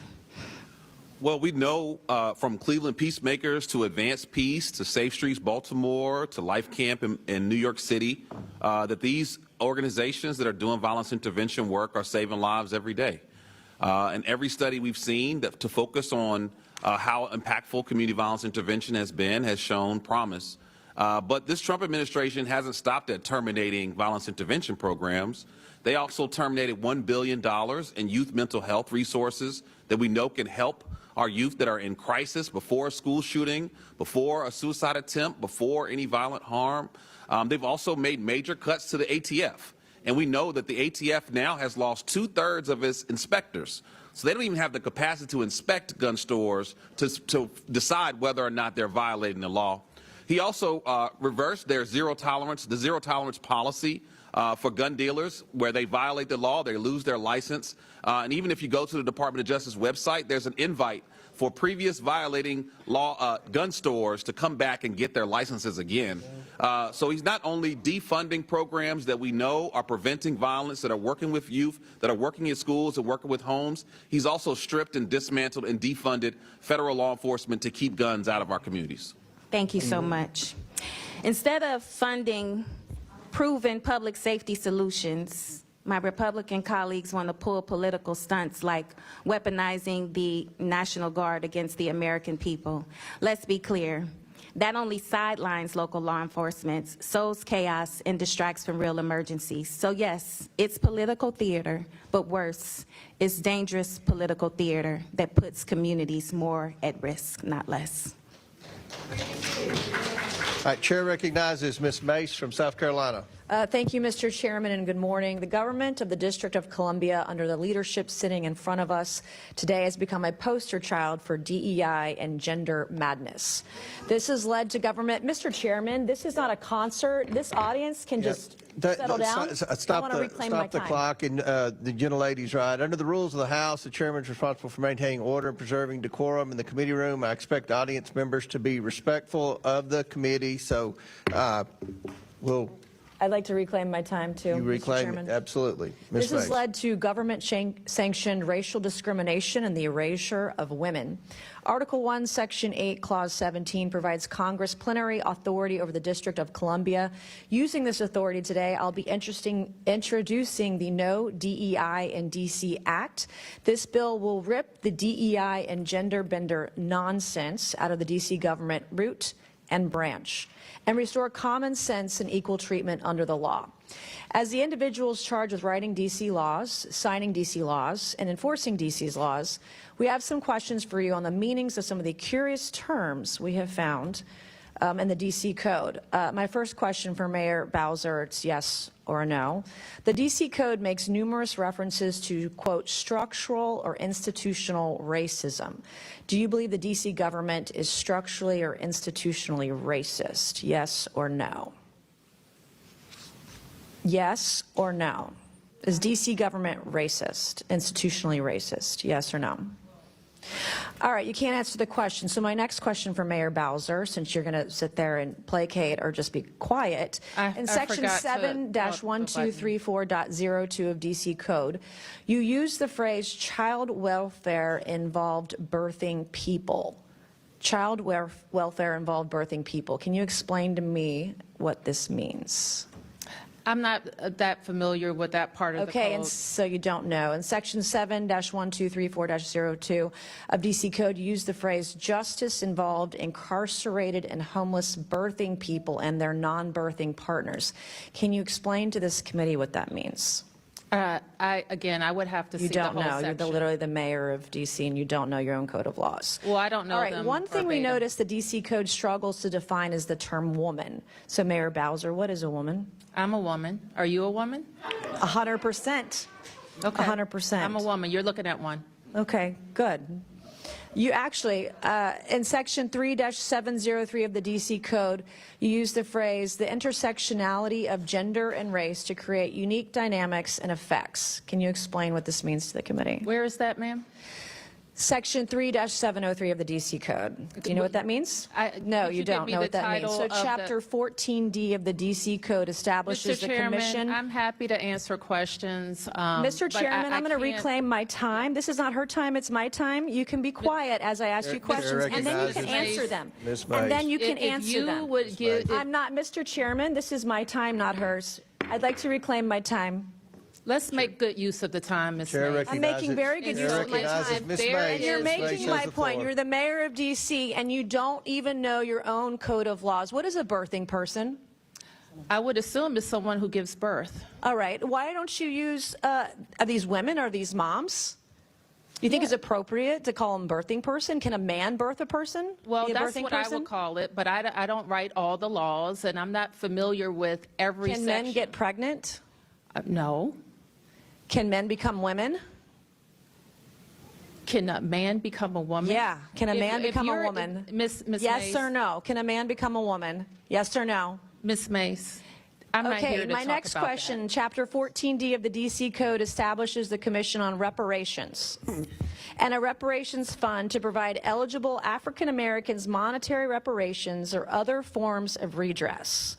Well, we know from Cleveland Peacemakers to Advance Peace to Safe Streets Baltimore to Life Camp in New York City that these organizations that are doing violence intervention work are saving lives every day. And every study we've seen to focus on how impactful community violence intervention has been has shown promise. But this Trump administration hasn't stopped at terminating violence intervention programs. They also terminated $1 billion in youth mental health resources that we know can help our youth that are in crisis before a school shooting, before a suicide attempt, before any violent harm. They've also made major cuts to the ATF. And we know that the ATF now has lost 2/3 of its inspectors. So they don't even have the capacity to inspect gun stores to decide whether or not they're violating the law. He also reversed their zero tolerance policy for gun dealers, where they violate the law, they lose their license. And even if you go to the Department of Justice website, there's an invite for previous violating law gun stores to come back and get their licenses again. So he's not only defunding programs that we know are preventing violence, that are working with youth, that are working in schools and working with homes, he's also stripped and dismantled and defunded federal law enforcement to keep guns out of our communities. Thank you so much. Instead of funding proven public safety solutions, my Republican colleagues want to pull political stunts like weaponizing the National Guard against the American people. Let's be clear. That only sidelines local law enforcement, sows chaos, and distracts from real emergencies. So yes, it's political theater, but worse, it's dangerous political theater that puts communities more at risk, not less. All right, Chair recognizes Ms. Mace from South Carolina. Thank you, Mr. Chairman, and good morning. The government of the District of Columbia, under the leadership sitting in front of us today, has become a poster child for DEI and gender madness. This has led to government. Mr. Chairman, this is not a concert. This audience can just settle down. Stop I want to reclaim my the time. clock, and the gentlelady's right. Under the rules of the House, the chairman is responsible for maintaining order and preserving decorum in the committee room. I expect audience members to be respectful of the committee, so I'd like to reclaim my time, too, you Mr. reclaim Chairman. it. Absolutely. Ms. This has Mace. led to government-sanctioned racial discrimination and the erasure of women. Article 1, Section 8, Clause 17 provides Congress plenary authority over the District of Columbia. Using this authority today, I'll be introducing the No DEI in D.C. Act. This bill will rip the DEI and gender bender nonsense out of the D.C. government root and branch, and restore common sense and equal treatment under the law. As the individuals charged with writing D.C. laws, signing D.C. laws, and enforcing D.C.'s laws, we have some questions for you on the meanings of some of the curious terms we have found in the D.C. Code. My first question for Mayor Bowser, it's yes or no. The D.C. Code makes numerous references to, quote, structural or institutional racism. Do you believe the D.C. government is structurally or institutionally racist? Yes or no? Yes or no? Is D.C. government racist, institutionally racist? Yes or no? All right, you can't answer the question. So my next question for Mayor Bowser, since you're going to sit there and placate or just be quiet, in Section 7-1234.02 of D.C. Code, you use the phrase child welfare involved birthing people. Child welfare involved birthing people. Can you explain to me what this means? I'm not that familiar with that part of the code. Okay, and so you don't know. In Section 7-1234.02 of D.C. Code, you use the phrase justice involved incarcerated and homeless birthing people and their non-birthing partners. Can you explain to this committee what that means? Again, I would have to see the whole You don't know. section. You're literally the mayor of D.C. and you don't know your own code of laws. Well, I don't know All right, them one thing we verbatim. noticed the D.C. Code struggles to define is the term woman. So Mayor Bowser, what is a woman? I'm a woman. Are you a woman? 100%. Okay. 100%. I'm a woman. You're looking at one. Okay, good. You actually, in Section 3-703 of the D.C. Code, you use the phrase, the intersectionality of gender and race to create unique dynamics and effects. Can you explain what this means to the committee? Where is that, ma'am? Section 3-703 of the D.C. Code. Do you know what that means? No, could you you give don't me know the what that means. title So of the- Chapter 14D of the D.C. Code establishes Mr. the Chairman, commission. I'm happy to answer questions. Mr. Chairman, I'm going to reclaim my time. This is not her time, it's my time. You can be quiet as I ask you questions, and then you can answer them. Ms. And then Mace. you can If answer you them. would give- I'm not, Mr. Chairman, this is my time, not hers. I'd like to reclaim my time. Let's make good use of the time, Ms. Chair Mays. I'm making very good Chair use of my recognizes time. Ms. There Mace. it You're is. Ms. Mace making has my the point. floor. You're the mayor of D.C., and you don't even know your own code of laws. What is a birthing person? I would assume it's someone who gives birth. All right. Why don't you use, are these women? Are these moms? Do you think it's appropriate to call him birthing person? Can a man birth a person? Well, Be a that's birthing what person? I would call it, but I don't write all the laws, and I'm not familiar with every Can section. men get pregnant? No. Can men become women? Can a man become a woman? Yeah. Can a man become a you're- woman? Miss Yes Mace, or no? Can a man become a woman? Yes or no? Miss Mace, I'm not here Okay, to my talk next about question, Chapter 14D of the DC Code establishes the Commission on Reparations and a reparations fund to provide eligible African Americans monetary reparations or other forms of redress.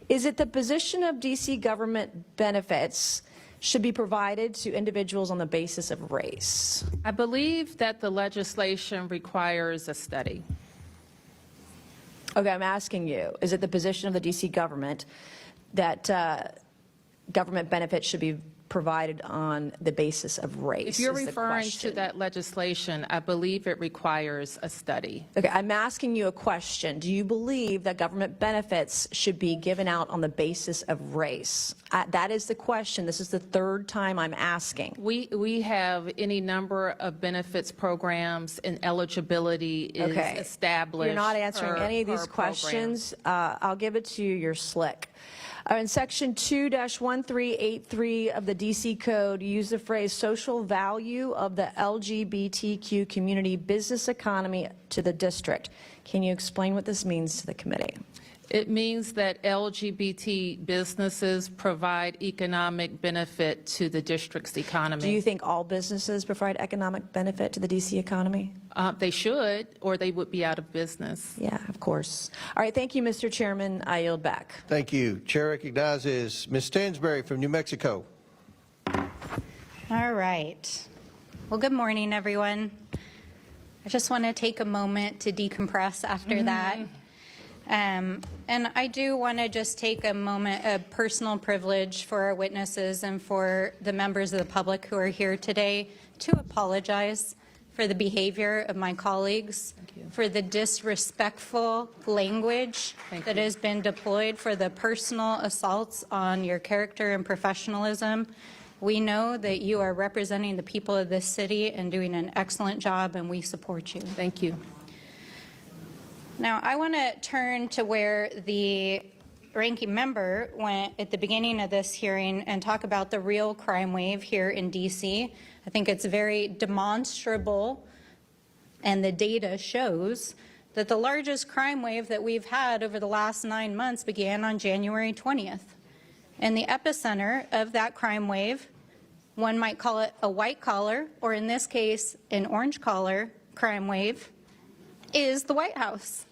Is it the position of DC government benefits should be provided to individuals on the basis of race? that. I believe that the legislation requires a study. Okay, I'm asking you, is it the position of the DC government that government benefits should be provided on the basis of race? If you're is the referring to question. that legislation, I believe it requires a study. Okay, I'm asking you a question. Do you believe that government benefits should be given out on the basis of race? That is the question. This is the third time I'm asking. We have any number of benefits programs, and eligibility is Okay. established. You're not answering per- any of these per program. questions. I'll give it to you. You're slick. In Section 2-1383 of the DC Code, you use the phrase social value of the LGBTQ community business economy to the district. Can you explain what this means to the committee? It means that LGBT businesses provide economic benefit to the district's economy. Do you think all businesses provide economic benefit to the DC economy? They should, or they would be out of business. Yeah, of course. All right, thank you, Mr. Chairman. I yield back. Thank you. Chair recognizes Ms. Stansberry from New Mexico. All right. Well, good morning, everyone. I just want to take a moment to decompress after that. And I do want to just take a moment of personal privilege for our witnesses and for the members of the public who are here today to apologize for the behavior of my colleagues, for the disrespectful language that has been deployed, for the personal assaults on your character and professionalism. We know that you are representing the people of this city and doing an excellent job, and we support you. Thank you. Now, I want to turn to where the ranking member went at the beginning of this hearing and talk about the real crime wave here in D.C. I think it's very demonstrable, and the data shows that the largest crime wave that we've had over the last 9 months began on January 20th. And the epicenter of that crime wave, one might call it a white collar, or in this case, an orange collar crime wave, is the White House.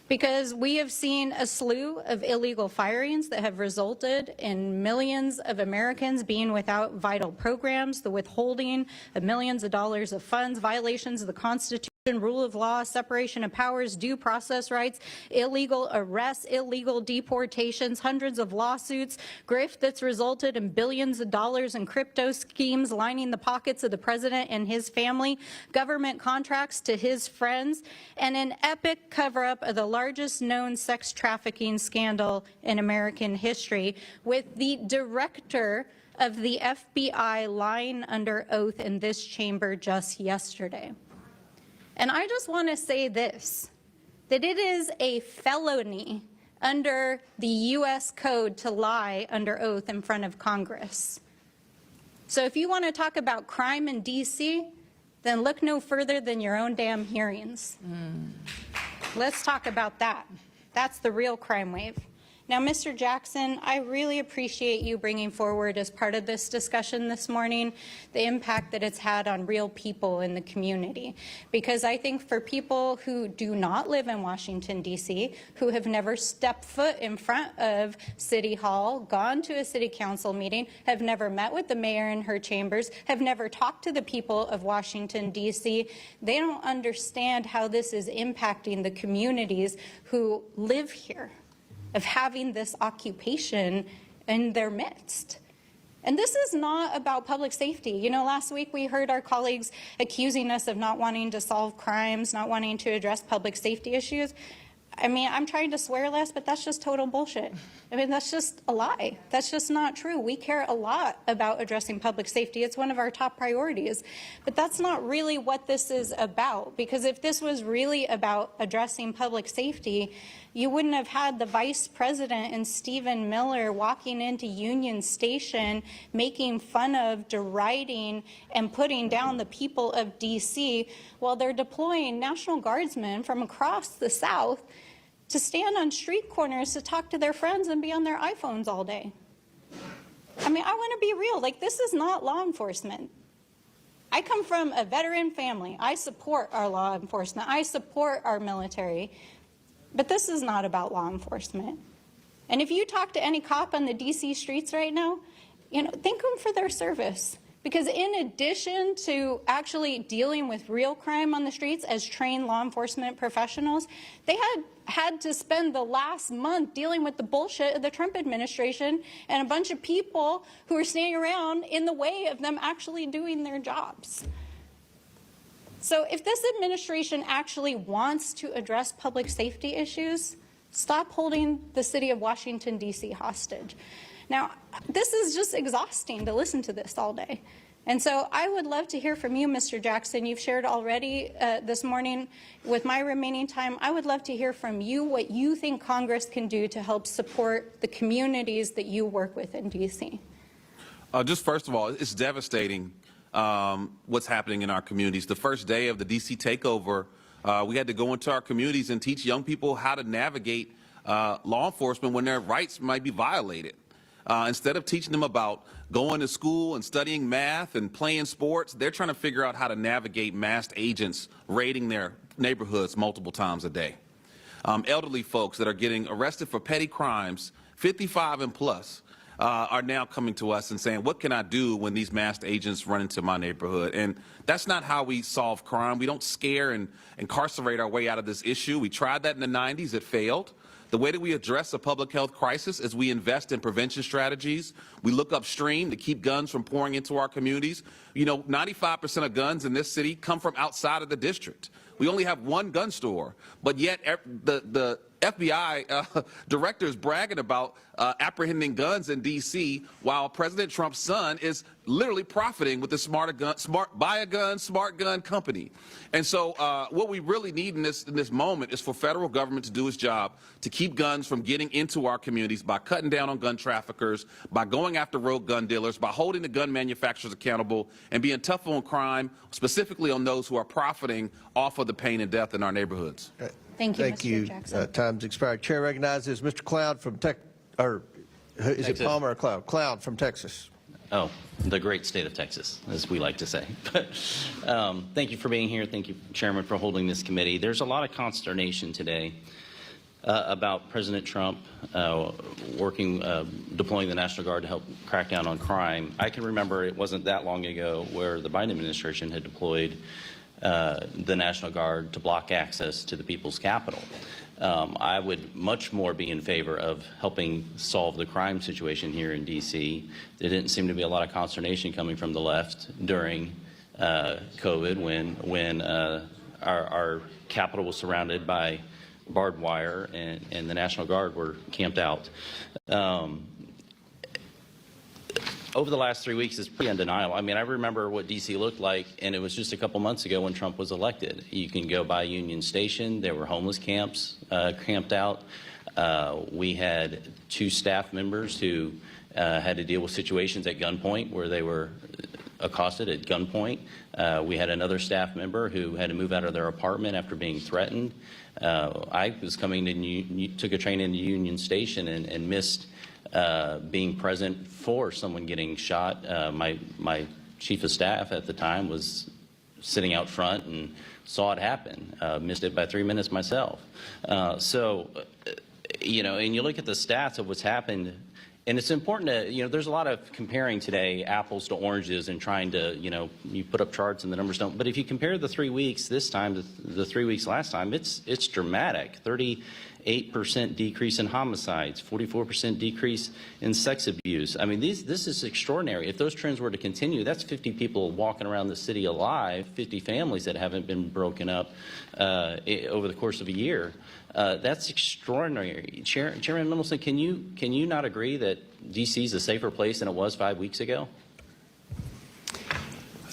Because we have seen a slew of illegal firings that have resulted in millions of Americans being without vital programs, the withholding of millions of dollars of funds, violations of the Constitution, rule of law, separation of powers, due process rights, illegal arrests, illegal deportations, hundreds of lawsuits, grift that's resulted in billions of dollars in crypto schemes lining the pockets of the president and his family, government contracts to his friends, and an epic cover-up of the largest known sex trafficking scandal in American history, with the director of the FBI lying under oath in this chamber just yesterday. And I just want to say this, that it is a felony under the U.S. Code to lie under oath in front of Congress. So if you want to talk about crime in D.C., then look no further than your own damn hearings. Let's talk about that. That's the real crime wave. Now, Mr. Jackson, I really appreciate you bringing forward as part of this discussion this morning the impact that it's had on real people in the community. Because I think for people who do not live in Washington, D.C., who have never stepped foot in front of City Hall, gone to a city council meeting, have never met with the mayor in her chambers, have never talked to the people of Washington, D.C., they don't understand how this is impacting the communities who live here, of having this occupation in their midst. And this is not about public safety. You know, last week we heard our colleagues accusing us of not wanting to solve crimes, not wanting to address public safety issues. I mean, I'm trying to swear less, but that's just total bullshit. I mean, that's just a lie. That's just not true. We care a lot about addressing public safety. It's one of our top priorities. But that's not really what this is about, because if this was really about addressing public safety, you wouldn't have had the vice president and Stephen Miller walking into Union Station, making fun of, deriding, and putting down the people of D.C. while they're deploying National Guardsmen from across the South to stand on street corners to talk to their friends and be on their iPhones all day. I mean, I want to be real. Like, this is not law enforcement. I come from a veteran family. I support our law enforcement. I support our military. But this is not about law enforcement. And if you talk to any cop on the D.C. streets right now, you know, thank them for their service. Because in addition to actually dealing with real crime on the streets as trained law enforcement professionals, they had to spend the last month dealing with the bullshit of the Trump administration and a bunch of people who are standing around in the way of them actually doing their jobs. So if this administration actually wants to address public safety issues, stop holding the city of Washington, D.C. hostage. Now, this is just exhausting to listen to this all day. And so I would love to hear from you, Mr. Jackson. You've shared already this morning. With my remaining time, I would love to hear from you what you think Congress can do to help support the communities that you work with in D.C. Just first of all, it's devastating what's happening in our communities. The first day of the D.C. takeover, we had to go into our communities and teach young people how to navigate law enforcement when their rights might be violated. Instead of teaching them about going to school and studying math and playing sports, they're trying to figure out how to navigate masked agents raiding their neighborhoods multiple times a day. Elderly folks that are getting arrested for petty crimes, 55 and plus, are now coming to us and saying, what can I do when these masked agents run into my neighborhood? And that's not how we solve crime. We don't scare and incarcerate our way out of this issue. We tried that in the 90s. It failed. The way that we address a public health crisis is we invest in prevention strategies. We look upstream to keep guns from pouring into our communities. You know, 95% of guns in this city come from outside of the district. We only have one gun store, but yet the FBI director is bragging about apprehending guns in D.C. while President Trump's son is literally profiting with the smart gun company. And so what we really need in this moment is for federal government to do its job to keep guns from getting into our communities by cutting down on gun traffickers, by going after rogue gun dealers, by holding the gun manufacturers accountable, and being tough on crime, specifically on those who are profiting off of the pain and death in our neighborhoods. Thank you, Thank Mr. you. Jackson. Time's expired. Chair recognizes Mr. Cloud from is it Palmer or Cloud? Cloud from Texas. Oh, the great state of Texas, as we like to say. Thank you for being here. Thank you, Chairman, for holding this committee. There's a lot of consternation today about President Trump deploying the National Guard to help crack down on crime. I can remember it wasn't that long ago where the Biden administration had deployed the National Guard to block access to the people's capital. I would much more be in favor of helping solve the crime situation here in D.C. There didn't seem to be a lot of consternation coming from the left during COVID when our capital was surrounded by barbed wire and the National Guard were camped out. Over the last 3 weeks, it's pretty undeniable. I mean, I remember what D.C. looked like, and it was just a couple months ago when Trump was elected. You can go by Union Station. There were homeless camps camped out. We had 2 staff members who had to deal with situations at gunpoint where they were accosted at gunpoint. We had another staff member who had to move out of their apartment after being threatened. I was took a train into Union Station and missed being present for someone getting shot. My chief of staff at the time was sitting out front and saw it happen. Missed it by 3 minutes myself. You know, and you look at the stats of what's happened, and it's important to, you know, there's a lot of comparing today apples to oranges and trying to, you know, you put up charts and the numbers don't. But if you compare the 3 weeks this time to the 3 weeks last time, it's dramatic. 38 8% decrease in homicides, 44% decrease in sex abuse. I mean, this is extraordinary. If those trends were to continue, that's 50 people walking around the city alive, 50 families that haven't been broken up over the course of a year. That's extraordinary. Chairman Mendelson, can you not agree that D.C. is a safer place than it was 5 weeks ago?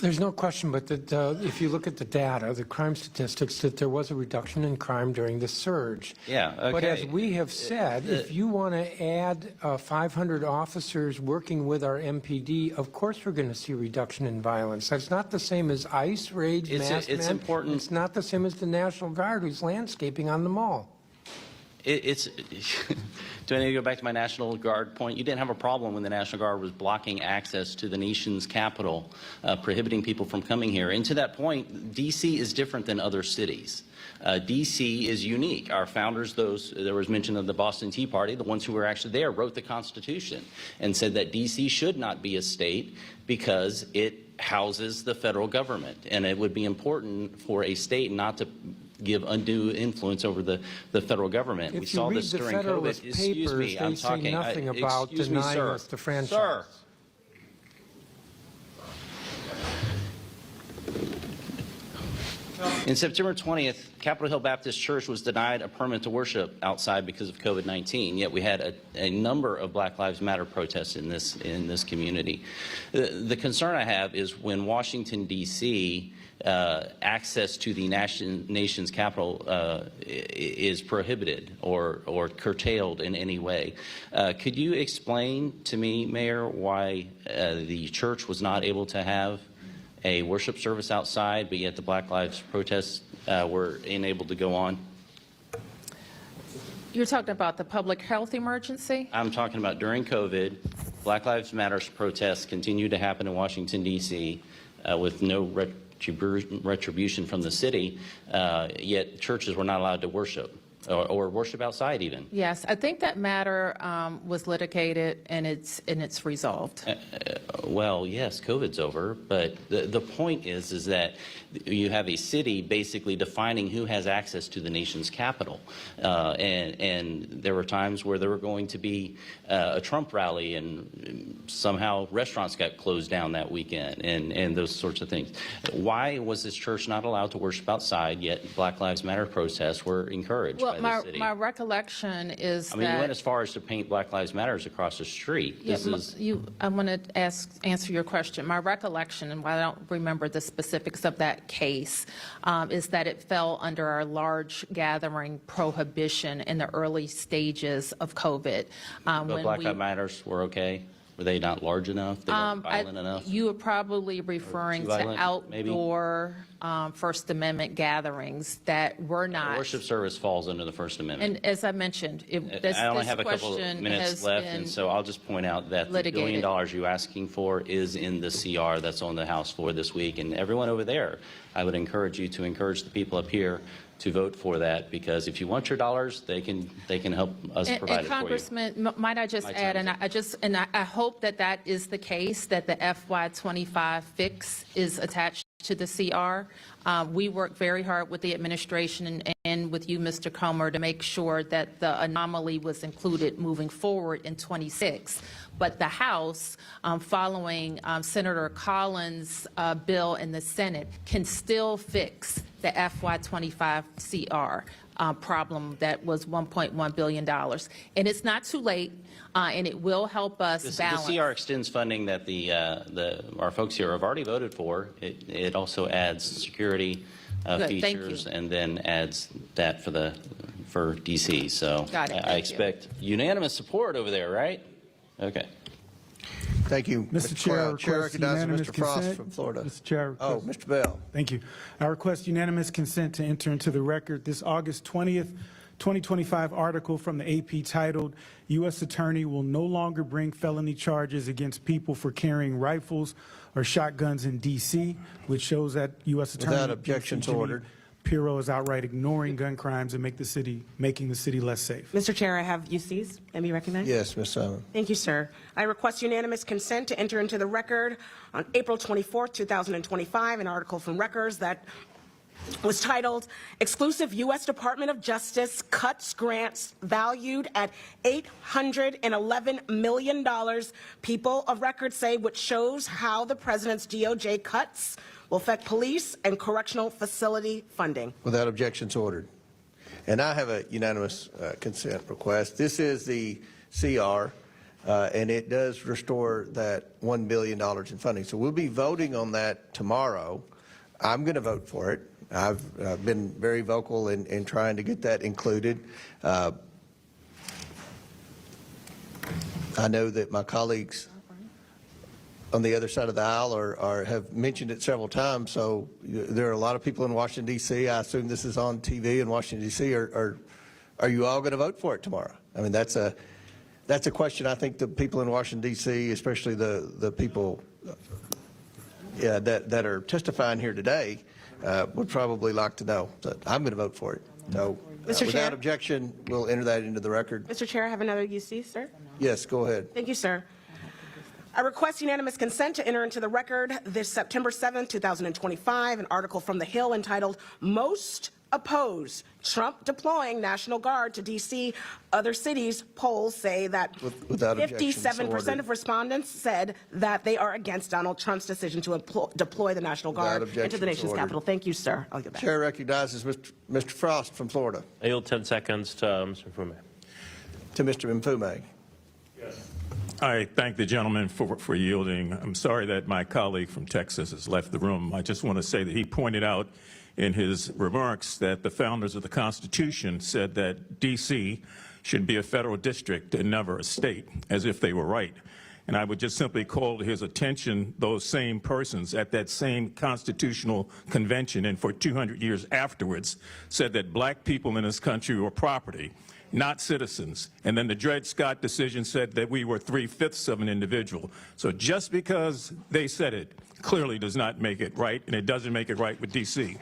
There's no question, but that if you look at the data, the crime statistics, that there was a reduction in crime during the surge. Yeah, okay. But as we have said, if you want to add 500 officers working with our MPD, of course we're going to see a reduction in violence. That's not the same as ICE raids, masked men. Important. It's not the same as the National Guard who's landscaping on the mall. Do I need to go back to my National Guard point? You didn't have a problem when the National Guard was blocking access to the nation's capital, prohibiting people from coming here. And to that point, D.C. is different than other cities. D.C. is unique. Our founders, there was mention of the Boston Tea Party, the ones who were actually there, wrote the Constitution and said that D.C. should not be a state because it houses the federal government. And it would be important for a state not to give undue influence over the federal government. If we saw this during COVID. Excuse me, I'm talking. They say nothing about denying us the franchise. Sir. In September 20th, Capitol Hill Baptist Church was denied a permit to worship outside because of COVID-19, yet we had a number of Black Lives Matter protests in this community. The concern I have is when Washington, D.C., access to the nation's capital is prohibited or curtailed in any way. Could you explain to me, Mayor, why the church was not able to have a worship service outside, but yet the Black Lives protests were unable to go on? You're talking about the public health emergency? I'm talking about during COVID, Black Lives Matter protests continued to happen in Washington, D.C. With no retribution from the city, yet churches were not allowed to worship or worship outside even. Yes, I think that matter was litigated and it's resolved. Well, yes, COVID's over, but the point is that you have a city basically defining who has access to the nation's capital, and there were times where there were going to be a Trump rally and somehow restaurants got closed down that weekend and those sorts of things. Why was this church not allowed to worship outside, yet Black Lives Matter protests were encouraged by the city? My recollection is I mean, you went as far as to paint Black Lives Matters across the street. I want to answer your question. My recollection, and while I don't remember the specifics of that case, is that it fell under our large gathering prohibition in the early stages of COVID. But Black Lives Matters were okay? Were they not large enough? They weren't violent enough? You were probably referring to outdoor First Amendment gatherings that were not. The worship service falls under the First Amendment. And as I mentioned, I only have a couple of minutes left, and so I'll just point out that the $1 billion you're asking for is in the CR that's on the House floor this week. And everyone over there, I would encourage you to encourage the people up here to vote for that, because if you want your dollars, they can help us provide it for you. Congressman, might I just add, and I hope that that is the case, that the FY25 fix is attached to the CR. We work very hard with the administration and with you, Mr. Comer, to make sure that the anomaly was included moving forward in 26. But the House, following Senator Collins' bill in the Senate, can still fix the FY25 CR problem that was $1.1 billion. And it's not too late, and it will help us balance. The CR extends funding that our folks here have already voted for. It also adds security features and then adds that for D.C. So I expect unanimous support over there, right? Okay. Thank you, Mr. Chair. Chair recognizes Mr. Frost from Florida. Mr. Chair. Oh, Mr. Bell. Thank you. I request unanimous consent to enter into the record this August 20th, 2025 article from the AP titled, U.S. Attorney will no longer bring felony charges against people for carrying rifles or shotguns in D.C., which shows that U.S. Attorney Without objections ordered. Pirro is outright ignoring gun crimes and making the city less safe. Mr. Chair, I have UCs. Let me recognize. Yes, Ms. Simon. Thank you, sir. I request unanimous consent to enter into the record on April 24th, 2025, an article from Records that was titled Exclusive U.S. Department of Justice Cuts Grants Valued at $811 million. People of record say, which shows how the president's DOJ cuts will affect police and correctional facility funding. Without objections, ordered. And I have a unanimous consent request. This is the CR, and it does restore that $1 billion in funding. So we'll be voting on that tomorrow. I'm going to vote for it. I've been very vocal in trying to get that included. I know that my colleagues on the other side of the aisle have mentioned it several times, so there are a lot of people in Washington, D.C. I assume this is on TV in Washington, D.C. Are you all going to vote for it tomorrow? I mean, that's a question I think the people in Washington, D.C., especially the people that are testifying here today, would probably like to know. So I'm going to vote for it. So without objection, we'll enter that into the record. Mr. Chair, I have another UC, sir. Yes, go ahead. Thank you, sir. I request unanimous consent to enter into the record this September 7th, 2025, an article from The Hill entitled Most Oppose Trump Deploying National Guard to D.C. Other cities. Polls say that 57% of respondents said that they are against Donald Trump's decision to deploy the National Guard into the nation's capital. Thank you, sir. I'll get back. Chair recognizes Mr. Frost from Florida. I yield 10 seconds to Mr. Mfume. To Mr. Mfume. I thank the gentleman for yielding. I'm sorry that my colleague from Texas has left the room. I just want to say that he pointed out in his remarks that the founders of the Constitution said that D.C. should be a federal district and never a state, as if they were right. And I would just simply call to his attention those same persons at that same constitutional convention and for 200 years afterwards said that black people in this country were property, not citizens. And then the Dred Scott decision said that we were 3/5 of an individual. So just because they said it clearly does not make it right, and it doesn't make it right with D.C.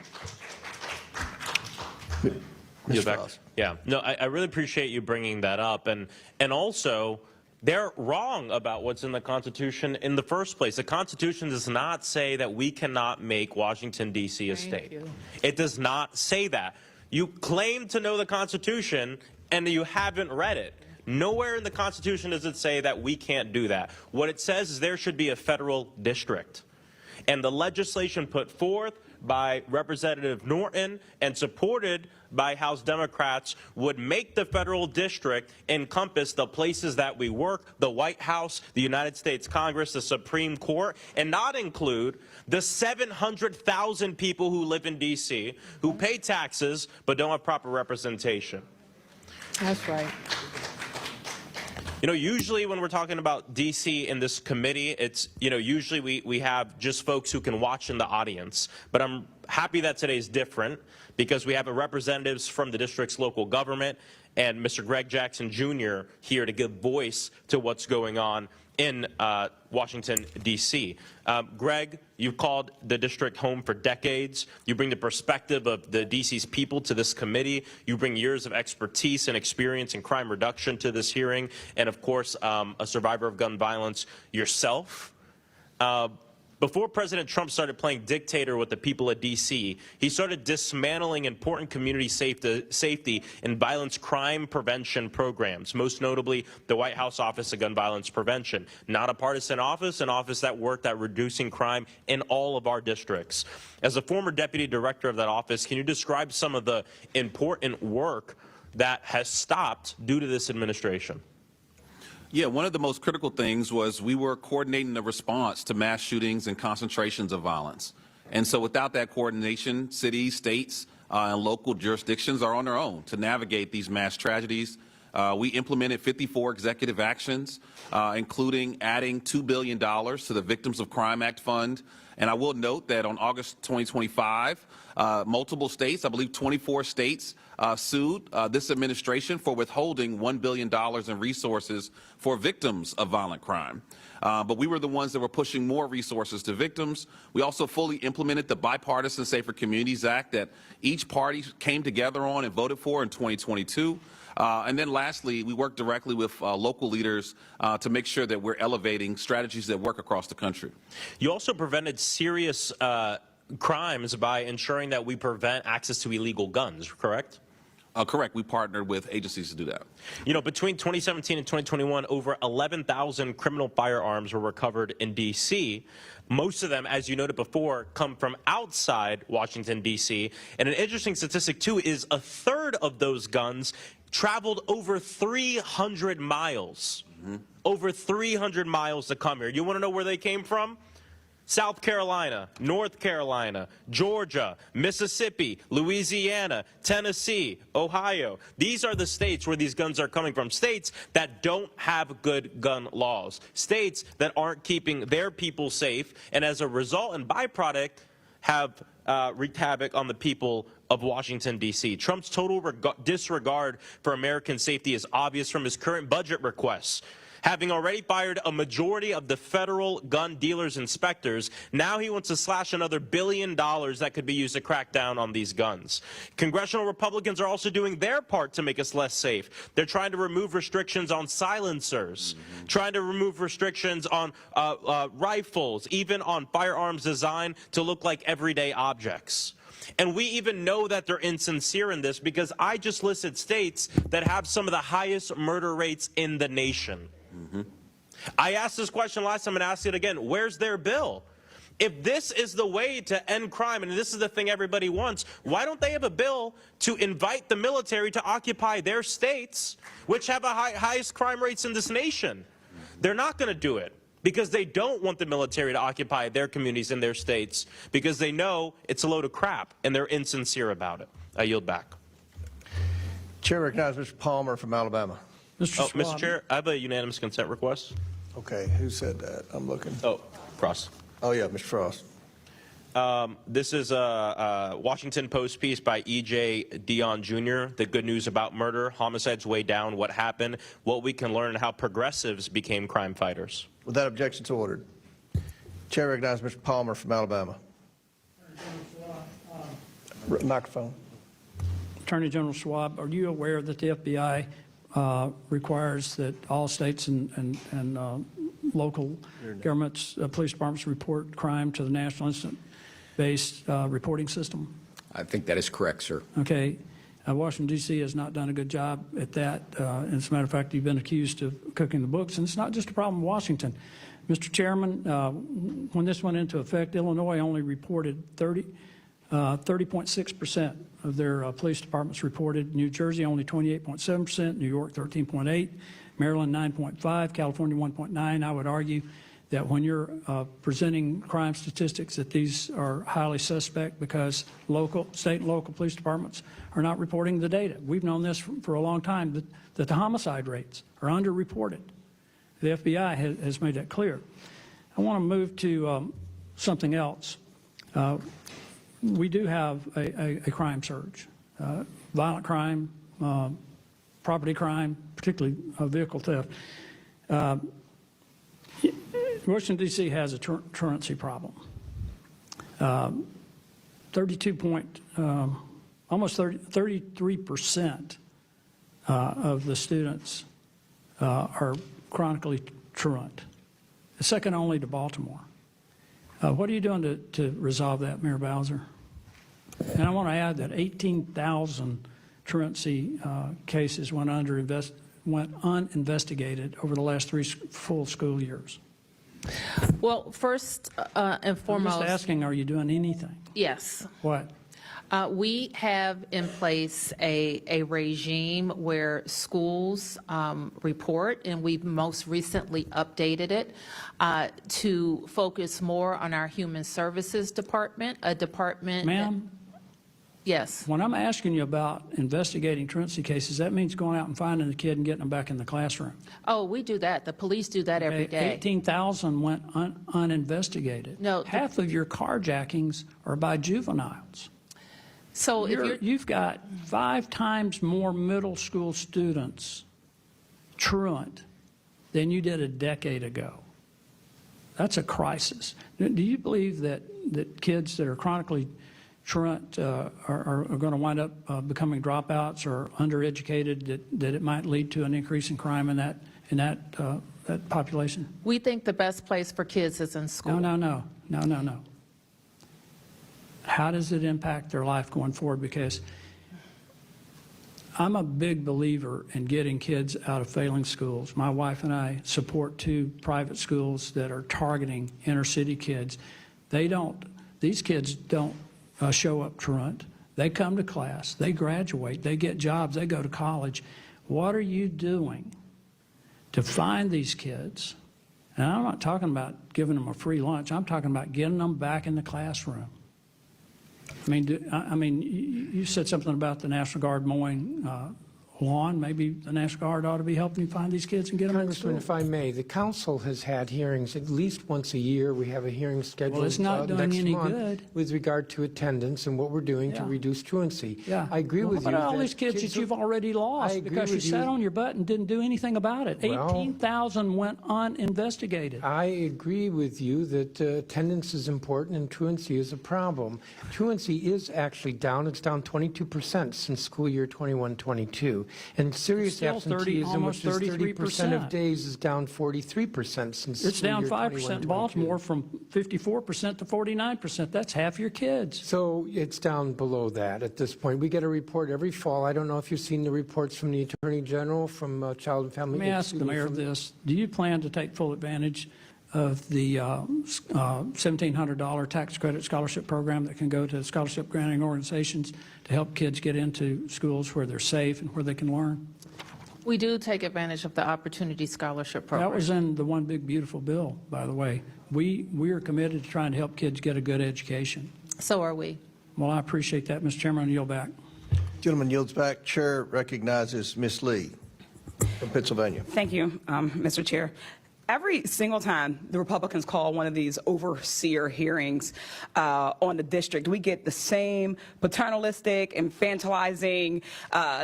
Yeah, no, I really appreciate you bringing that up. And also, they're wrong about what's in the Constitution in the first place. The Constitution does not say that we cannot make Washington, D.C. a state. It does not say that. You claim to know the Constitution, and you haven't read it. Nowhere in the Constitution does it say that we can't do that. What it says is there should be a federal district. And the legislation put forth by Representative Norton and supported by House Democrats would make the federal district encompass the places that we work, the White House, the United States Congress, the Supreme Court, and not include the 700,000 people who live in D.C. who pay taxes but don't have proper representation. That's right. You know, usually when we're talking about D.C. in this committee, it's, you know, usually we have just folks who can watch in the audience. But I'm happy that today's different because we have representatives from the district's local government and Mr. Greg Jackson Jr. here to give voice to what's going on in Washington, D.C. Greg, you've called the district home for decades. You bring the perspective of the D.C.'s people to this committee. You bring years of expertise and experience in crime reduction to this hearing. And, of course, a survivor of gun violence yourself. Before President Trump started playing dictator with the people of D.C., he started dismantling important community safety and violence crime prevention programs, most notably the White House Office of Gun Violence Prevention. Not a partisan office, an office that worked at reducing crime in all of our districts. As a former deputy director of that office, can you describe some of the important work that has stopped due to this administration? Yeah, one of the most critical things was we were coordinating the response to mass shootings and concentrations of violence. And so without that coordination, cities, states, and local jurisdictions are on their own to navigate these mass tragedies. We implemented 54 executive actions, including adding $2 billion to the Victims of Crime Act fund. And I will note that on August 2025, multiple states, I believe 24 states, sued this administration for withholding $1 billion in resources for victims of violent crime. But we were the ones that were pushing more resources to victims. We also fully implemented the Bipartisan Safer Communities Act that each party came together on and voted for in 2022. And then lastly, we work directly with local leaders to make sure that we're elevating strategies that work across the country. You also prevented serious crimes by ensuring that we prevent access to illegal guns, correct? Correct. We partnered with agencies to do that. You know, between 2017 and 2021, over 11,000 criminal firearms were recovered in D.C. Most of them, as you noted before, come from outside Washington, D.C. And an interesting statistic, too, is a third of those guns traveled over 300 miles. Over 300 miles to come here. You want to know where they came from? South Carolina, North Carolina, Georgia, Mississippi, Louisiana, Tennessee, Ohio. These are the states where these guns are coming from. States that don't have good gun laws. States that aren't keeping their people safe, and as a result and byproduct have wreaked havoc on the people of Washington, D.C. Trump's total disregard for American safety is obvious from his current budget requests. Having already fired a majority of the federal gun dealers inspectors, now he wants to slash another $1 billion that could be used to crack down on these guns. Congressional Republicans are also doing their part to make us less safe. They're trying to remove restrictions on silencers, trying to remove restrictions on rifles, even on firearms designed to look like everyday objects. And we even know that they're insincere in this because I just listed states that have some of the highest murder rates in the nation. I asked this question last time and asked it again. Where's their bill? If this is the way to end crime, and this is the thing everybody wants, why don't they have a bill to invite the military to occupy their states, which have the highest crime rates in this nation? They're not going to do it because they don't want the military to occupy their communities in their states because they know it's a load of crap, and they're insincere about it. I yield back. Chair recognizes Mr. Palmer from Alabama. Mr. Chair, I have a unanimous consent request. Okay, who said that? I'm looking. Oh, Frost. Oh, yeah, Mr. Frost. This is a Washington Post piece by E.J. Dion Jr., The Good News About Murder, Homicides Way Down, What Happened, What We Can Learn, and How Progressives Became Crime Fighters. With that, objection's ordered. Chair recognizes Mr. Palmer from Alabama. Microphone. Attorney General Schwab, are you aware that the FBI requires that all states and local governments, police departments report crime to the National Incident-Based Reporting System? I think that is correct, sir. Okay. Washington, D.C. has not done a good job at that. And as a matter of fact, you've been accused of cooking the books, and it's not just a problem in Washington. Mr. Chairman, when this went into effect, Illinois only reported 30.6% of their police departments reported. New Jersey only 28.7%, New York 13.8%, Maryland 9.5%, California 1.9%. I would argue that when you're presenting crime statistics that these are highly suspect because state and local police departments are not reporting the data. We've known this for a long time, that the homicide rates are underreported. The FBI has made that clear. I want to move to something else. We do have a crime surge, violent crime, property crime, particularly vehicle theft. Washington, D.C. has a truancy problem. Almost 33% of the students are chronically truant, second only to Baltimore. What are you doing to resolve that, Mayor Bowser? And I want to add that 18,000 truancy cases went uninvestigated over the last 3 full school years. Well, first and foremost, I'm just asking, are you doing anything? Yes. What? We have in place a regime where schools report, and we've most recently updated it to focus more on our Human Services Department, a department. Ma'am? Yes. When I'm asking you about investigating truancy cases, that means going out and finding the kid and getting them back in the classroom. Oh, we do that. The police do that every day. 18,000 went uninvestigated. No. Half of your carjackings are by juveniles. So You've got 5 times more middle school students truant than you did a decade ago. That's a crisis. Do you believe that kids that are chronically truant are going to wind up becoming dropouts or undereducated, that it might lead to an increase in crime in that population? we think the best place for kids is in school. No. how does it impact their life going forward? Because I'm a big believer in getting kids out of failing schools. My wife and I support 2 private schools that are targeting inner city kids. These kids don't show up truant. They come to class, they graduate, they get jobs, they go to college. What are you doing to find these kids? And I'm not talking about giving them a free lunch. I'm talking about getting them back in the classroom. I mean, you said something about the National Guard mowing lawn. Maybe the National Guard ought to be helping you find these kids and get them into school. Congressman, if I may, the council has had hearings at least once a year. We have a hearing scheduled Well, it's not doing next any month good. with regard to attendance and what we're doing to reduce truancy. Yeah. I agree with you. What about all that these kids that you've already lost because you sat on your butt and didn't do anything about it? Well, 18,000 went uninvestigated. I agree with you that attendance is important and truancy is a problem. Truancy is actually down. It's down 22% since school year 21-22. And serious Still absenteeism, almost which is 30% 33%. of days, is down 43% since It's school down year 5% in Baltimore from 54% to 49%. That's half your kids. So it's down below that at this point. We get a report every fall. I don't know if you've seen the reports from the Attorney General, from Child and Family. Let me ask the mayor this. Do you plan to take full advantage of the $1,700 tax credit scholarship program that can go to scholarship granting organizations to help kids get into schools where they're safe and where they can learn? We do take advantage of the Opportunity Scholarship Program. That was in the One Big Beautiful Bill, by the way. We are committed to trying to help kids get a good education. So are we. Well, I appreciate that, Mr. Chairman. I yield back. Gentleman yields back. Chair recognizes Ms. Lee from Pennsylvania. Thank you, Mr. Chair. Every single time the Republicans call one of these overseer hearings on the district, we get the same paternalistic, infantilizing,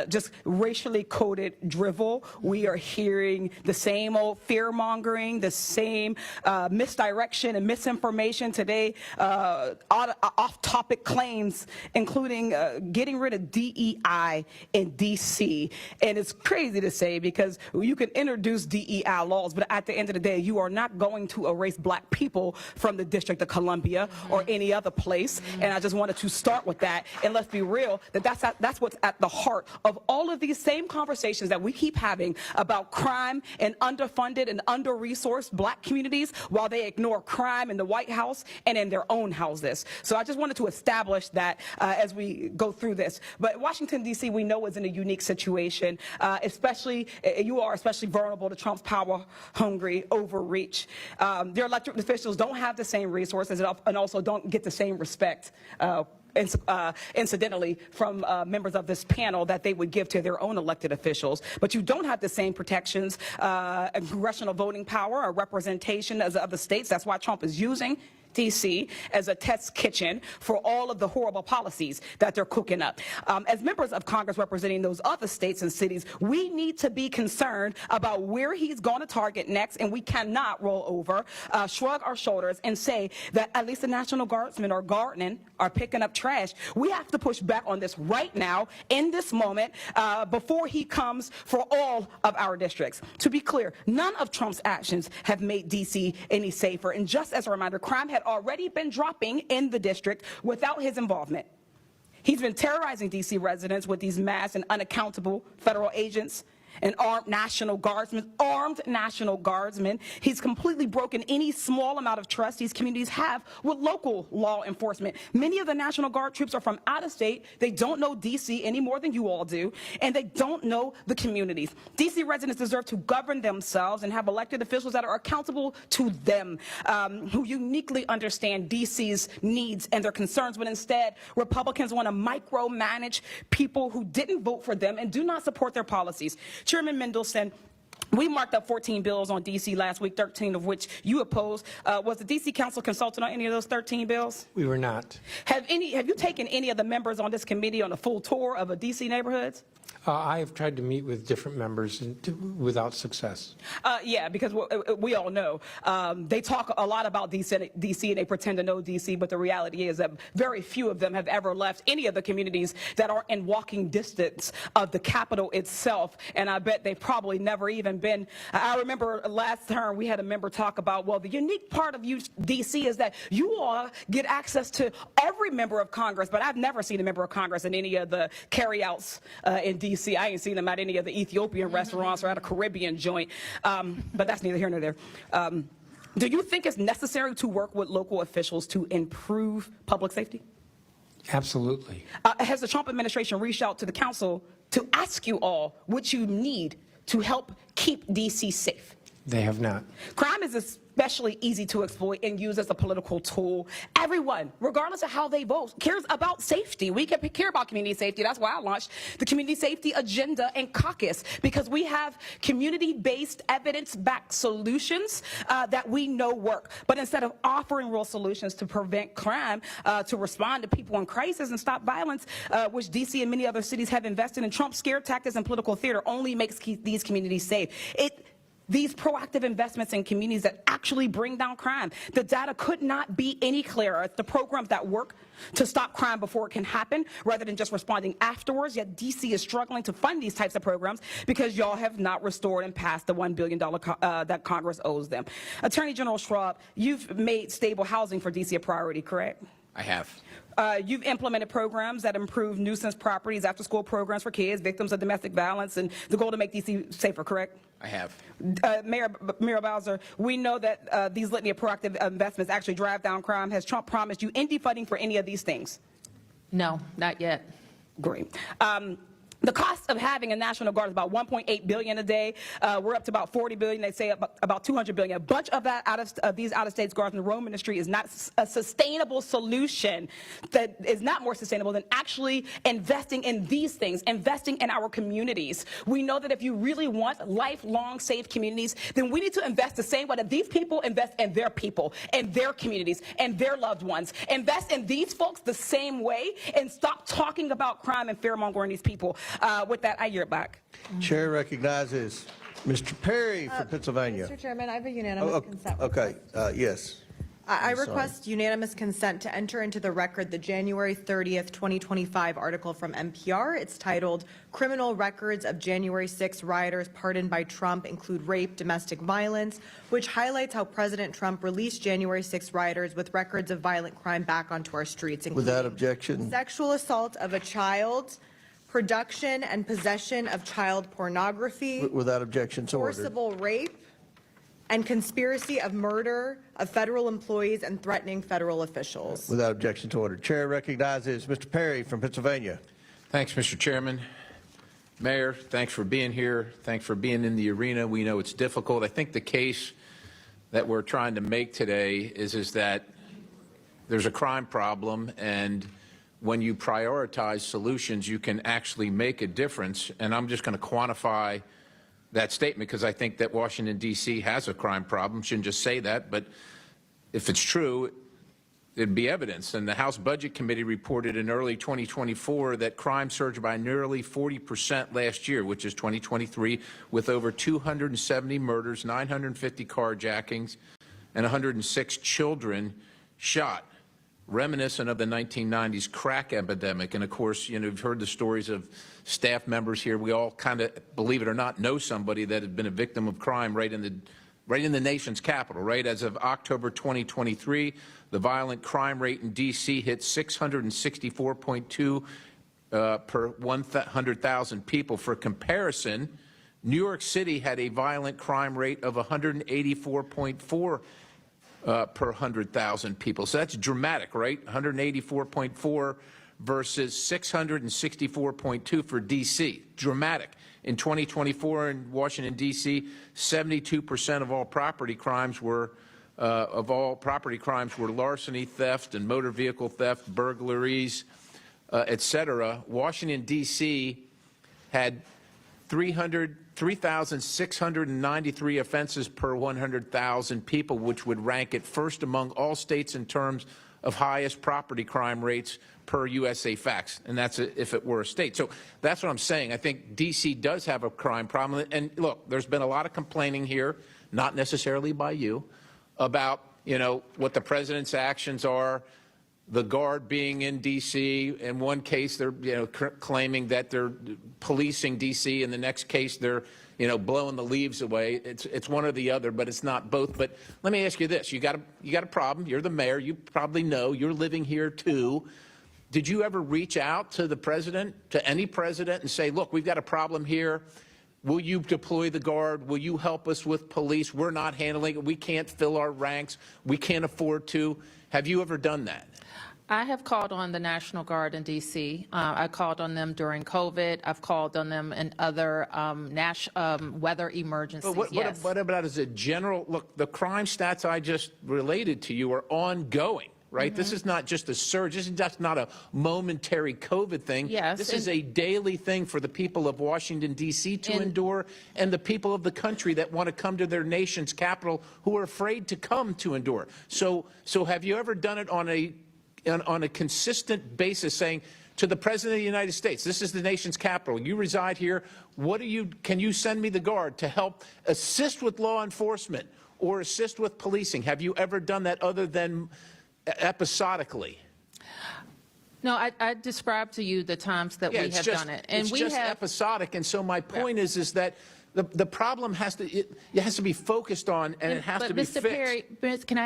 just racially coded drivel. We are hearing the same old fear-mongering, the same misdirection and misinformation today, off-topic claims, including getting rid of DEI in D.C. And it's crazy to say because you can introduce DEI laws, but at the end of the day, you are not going to erase black people from the District of Columbia or any other place. And I just wanted to start with that. And let's be real, that's what's at the heart of all of these same conversations that we keep having about crime and underfunded and under-resourced black communities while they ignore crime in the White House and in their own houses. So I just wanted to establish that as we go through this. But Washington, D.C., we know is in a unique situation, especially vulnerable to Trump's power-hungry overreach. Their elected officials don't have the same resources and also don't get the same respect, incidentally, from members of this panel that they would give to their own elected officials. But you don't have the same protections, congressional voting power or representation as other states. That's why Trump is using D.C. as a test kitchen for all of the horrible policies that they're cooking up. As members of Congress representing those other states and cities, we need to be concerned about where he's going to target next, and we cannot roll over, shrug our shoulders, and say that at least the National Guardsmen are gardening, are picking up trash. We have to push back on this right now, in this moment, before he comes for all of our districts. To be clear, none of Trump's actions have made D.C. any safer. And just as a reminder, crime had already been dropping in the district without his involvement. He's been terrorizing D.C. residents with these mass and unaccountable federal agents and armed National Guardsmen. He's completely broken any small amount of trust these communities have with local law enforcement. Many of the National Guard troops are from out of state. They don't know D.C. any more than you all do, and they don't know the communities. D.C. residents deserve to govern themselves and have elected officials that are accountable to them, who uniquely understand D.C.'s needs and their concerns, but instead, Republicans want to micromanage people who didn't vote for them and do not support their policies. Chairman Mendelson, we marked up 14 bills on D.C. last week, 13 of which you opposed. Was the D.C. Council consulted on any of those 13 bills? We were not. Have you taken any of the members on this committee on a full tour of the D.C. neighborhoods? I have tried to meet with different members without success. Yeah, because we all know they talk a lot about DC and they pretend to know DC, but the reality is that very few of them have ever left any of the communities that are in walking distance of the Capitol itself, and I bet they've probably never even been. I remember last term we had a member talk about, well, the unique part of DC is that you all get access to every member of Congress, but I've never seen a member of Congress in any of the carryouts in DC. I ain't seen them at any of the Ethiopian restaurants or at a Caribbean joint, but that's neither here nor there. Do you think it's necessary to work with local officials to improve public safety? Absolutely. Has the Trump administration reached out to the council to ask you all what you need to help keep DC safe? They have not. Crime is especially easy to exploit and use as a political tool. Everyone, regardless of how they vote, cares about safety. We care about community safety. That's why I launched the Community Safety Agenda and Caucus, because we have community-based, evidence-backed solutions that we know work. But instead of offering real solutions to prevent crime, to respond to people in crisis and stop violence, which DC and many other cities have invested in, Trump's scare tactics and political theater only makes these communities safe. These proactive investments in communities that actually bring down crime. The data could not be any clearer. It's the programs that work to stop crime before it can happen rather than just responding afterwards. Yet DC is struggling to fund these types of programs because y'all have not restored and passed the $1 billion that Congress owes them. Attorney General Schwab, you've made stable housing for DC a priority, correct? I have. You've implemented programs that improve nuisance properties, after-school programs for kids, victims of domestic violence, and the goal to make DC safer, correct? I have. Mayor Bowser, we know that these litany of proactive investments actually drive down crime. Has Trump promised you any funding for any of these things? No, not yet. Great. The cost of having a National Guard is about $1.8 billion a day. We're up to about $40 billion. They say about $200 billion. A bunch of that these out-of-state guards in the Rome Ministry is not a sustainable solution. That is not more sustainable than actually investing in these things, investing in our communities. We know that if you really want lifelong safe communities, then we need to invest the same way that these people invest in their people, and their communities, and their loved ones. Invest in these folks the same way and stop talking about crime and fear-mongering these people. With that, I yield back. Chair recognizes Mr. Perry from Pennsylvania. Mr. Chairman, I have a unanimous consent request. Okay, yes. I request unanimous consent to enter into the record the January 30th, 2025 article from NPR. It's titled, "Criminal Records of January 6 Rioters Pardoned by Trump Include Rape, Domestic Violence," which highlights how President Trump released January 6 rioters with records of violent crime back onto our streets, including Without objection. sexual assault of a child, production and possession of child pornography, Without objection, so ordered. forcible rape, and conspiracy of murder of federal employees and threatening federal officials. Without objection to order. Chair recognizes Mr. Perry from Pennsylvania. Thanks, Mr. Chairman. Mayor, thanks for being here. Thanks for being in the arena. We know it's difficult. I think the case that we're trying to make today is that there's a crime problem, and when you prioritize solutions, you can actually make a difference. And I'm just going to quantify that statement because I think that Washington, D.C. has a crime problem. Shouldn't just say that, but if it's true, it'd be evidence. And the House Budget Committee reported in early 2024 that crime surged by nearly 40% last year, which is 2023, with over 270 murders, 950 carjackings, and 106 children shot, reminiscent of the 1990s crack epidemic. And of course, you know, you've heard the stories of staff members here. We all kind of, believe it or not, know somebody that has been a victim of crime right in the nation's capital, right? As of October 2023, the violent crime rate in D.C. hit 664.2 per 100,000 people. For comparison, New York City had a violent crime rate of 184.4 per 100,000 people. So that's dramatic, right? 184.4 versus 664.2 for D.C. Dramatic. In 2024 in Washington, D.C., 72% of all property crimes were larceny, theft, and motor vehicle theft, burglaries, etc. Washington, D.C. had 3,693 offenses per 100,000 people, which would rank it first among all states in terms of highest property crime rates per USA Facts, and that's if it were a state. So that's what I'm saying. I think D.C. does have a crime problem. And look, there's been a lot of complaining here, not necessarily by you, about, you know, what the president's actions are. The Guard being in D.C. In one case, they're, you know, claiming that they're policing D.C. In the next case, they're, you know, blowing the leaves away. It's one or the other, but it's not both. But let me ask you this: you got a problem. You're the mayor. You probably know. You're living here too. Did you ever reach out to the president, to any president, and say, look, we've got a problem here. Will you deploy the Guard? Will you help us with police? We're not handling it. We can't fill our ranks. We can't afford to. Have you ever done that? I have called on the National Guard in D.C. I called on them during COVID. I've called on them in other weather emergencies. But what about as a general look? The crime stats I just related to you are ongoing, right? This is not just a surge. This is just not a momentary COVID thing. Yes, this is a daily thing for the people of Washington, D.C. to endure, and the people of the country that want to come to their nation's capital who are afraid to come to endure. So have you ever done it on a consistent basis, saying to the President of the United States, this is the nation's capital, you reside here, can you send me the Guard to help assist with law enforcement or assist with policing? Have you ever done that other than episodically? No, I described to you the times that we have done it. And it's just episodic, and so my point is that the problem has to be focused on, and it has to be fixed. Mr. Perry, can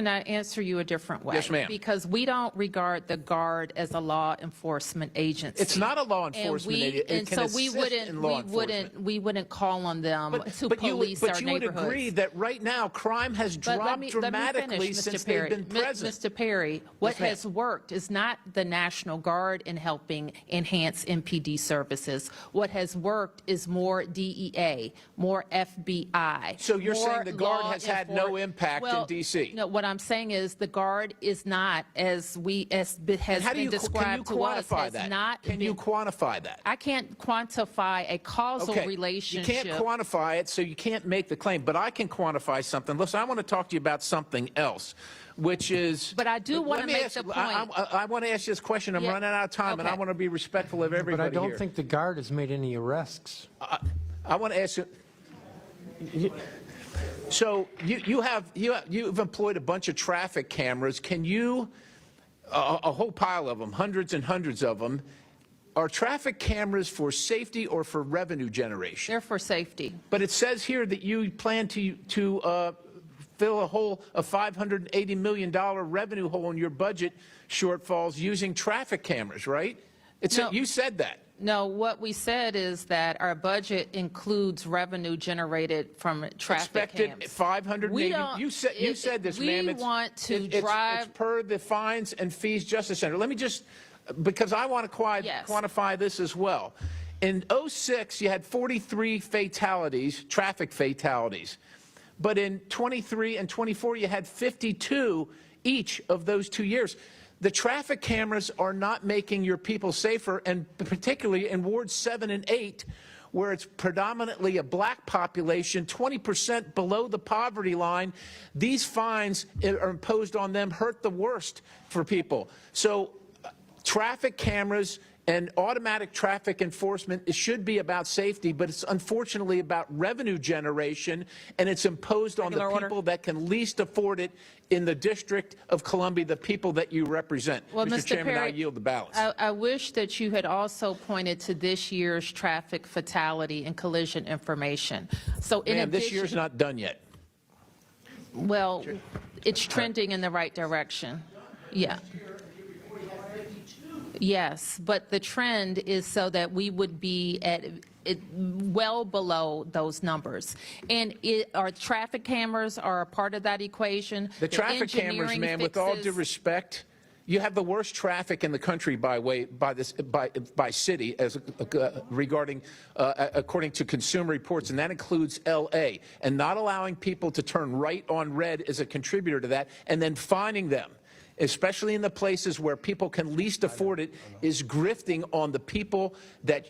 I answer you a different way? Yes, ma'am. Because we don't regard the Guard as a law enforcement agency. It's not a law enforcement agency. It can assist in law enforcement. We wouldn't call on them to police our neighborhoods. But you would agree that right now crime has dropped dramatically since they've been present. Mr. Perry, what has worked is not the National Guard in helping enhance MPD services. What has worked is more DEA, more FBI. So you're saying the Guard has had no impact in D.C.? No, what I'm saying is the Guard is not, as has been described to us, has not. Can you quantify that? I can't quantify a causal relationship. You can't quantify it, so you can't make the claim. But I can quantify something. Listen, I want to talk to you about something else, which is. But I do want to make the point. I want to ask you this question. I'm running out of time, and I want to be respectful of everybody here. But I don't here. think the Guard has made any arrests. I want to ask you. So you've employed a bunch of traffic cameras. Can you, a whole pile of them, hundreds and hundreds of them, are traffic cameras for safety or for revenue generation? They're for safety. But it says here that you plan to fill a hole, a $580 million revenue hole in your budget shortfalls using traffic cameras, right? You said that. No, what we said is that our budget includes revenue generated from traffic cams. Expected 580. You said this, ma'am. We want to drive. It's per the Fines and Fees Justice Center. Let me just, because I want to quantify this as well. In 2006, you had 43 fatalities, traffic fatalities. But in 23 and 24, you had 52 each of those 2 years. The traffic cameras are not making your people safer, and particularly in Wards 7 and 8, where it's predominantly a black population, 20% below the poverty line. These fines are imposed on them hurt the worst for people. So traffic cameras and automatic traffic enforcement, it should be about safety, but it's unfortunately about revenue generation, and it's imposed on the people that can least afford it in the District of Columbia, the people that you represent. Well, Mr. Chairman, Perry, I yield the balance. I wish that you had also pointed to this year's traffic fatality and collision information. So in addition, this year's not done yet. Well, it's trending in the right direction. Yeah. Yes, but the trend is so that we would be at well below those numbers. And our traffic cameras are a part of that equation. The traffic cameras, ma'am, with all due respect, you have the worst traffic in the country by city as regarding according to Consumer Reports, and that includes L.A. And not allowing people to turn right on red is a contributor to that, and then fining them especially in the places where people can least afford it, is grifting on the people that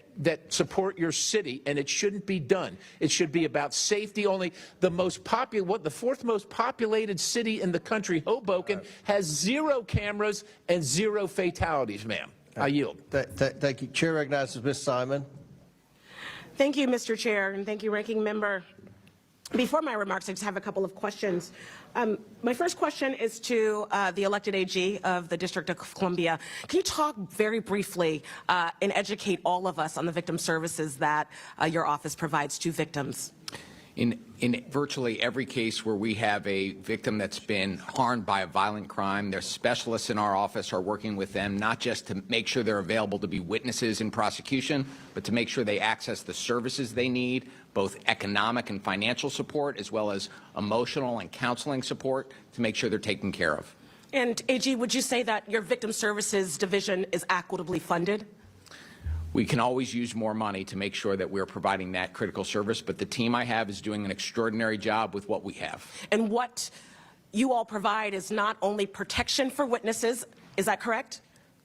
support your city, and it shouldn't be done. It should be about safety only. The fourth most populated city in the country, Hoboken, has 0 cameras and 0 fatalities, ma'am. I yield. Thank you. Chair recognizes Ms. Simon. Thank you, Mr. Chair, and thank you, Ranking Member. Before my remarks, I just have a couple of questions. My first question is to the elected AG of the District of Columbia. Can you talk very briefly and educate all of us on the victim services that your office provides to victims? In virtually every case where we have a victim that's been harmed by a violent crime, their specialists in our office are working with them not just to make sure they're available to be witnesses in prosecution, but to make sure they access the services they need, both economic and financial support, as well as emotional and counseling support to make sure they're taken care of. And AG, would you say that your Victim Services Division is equitably funded? We can always use more money to make sure that we're providing that critical service, but the team I have is doing an extraordinary job with what we have. And what you all provide is not only protection for witnesses, is that correct?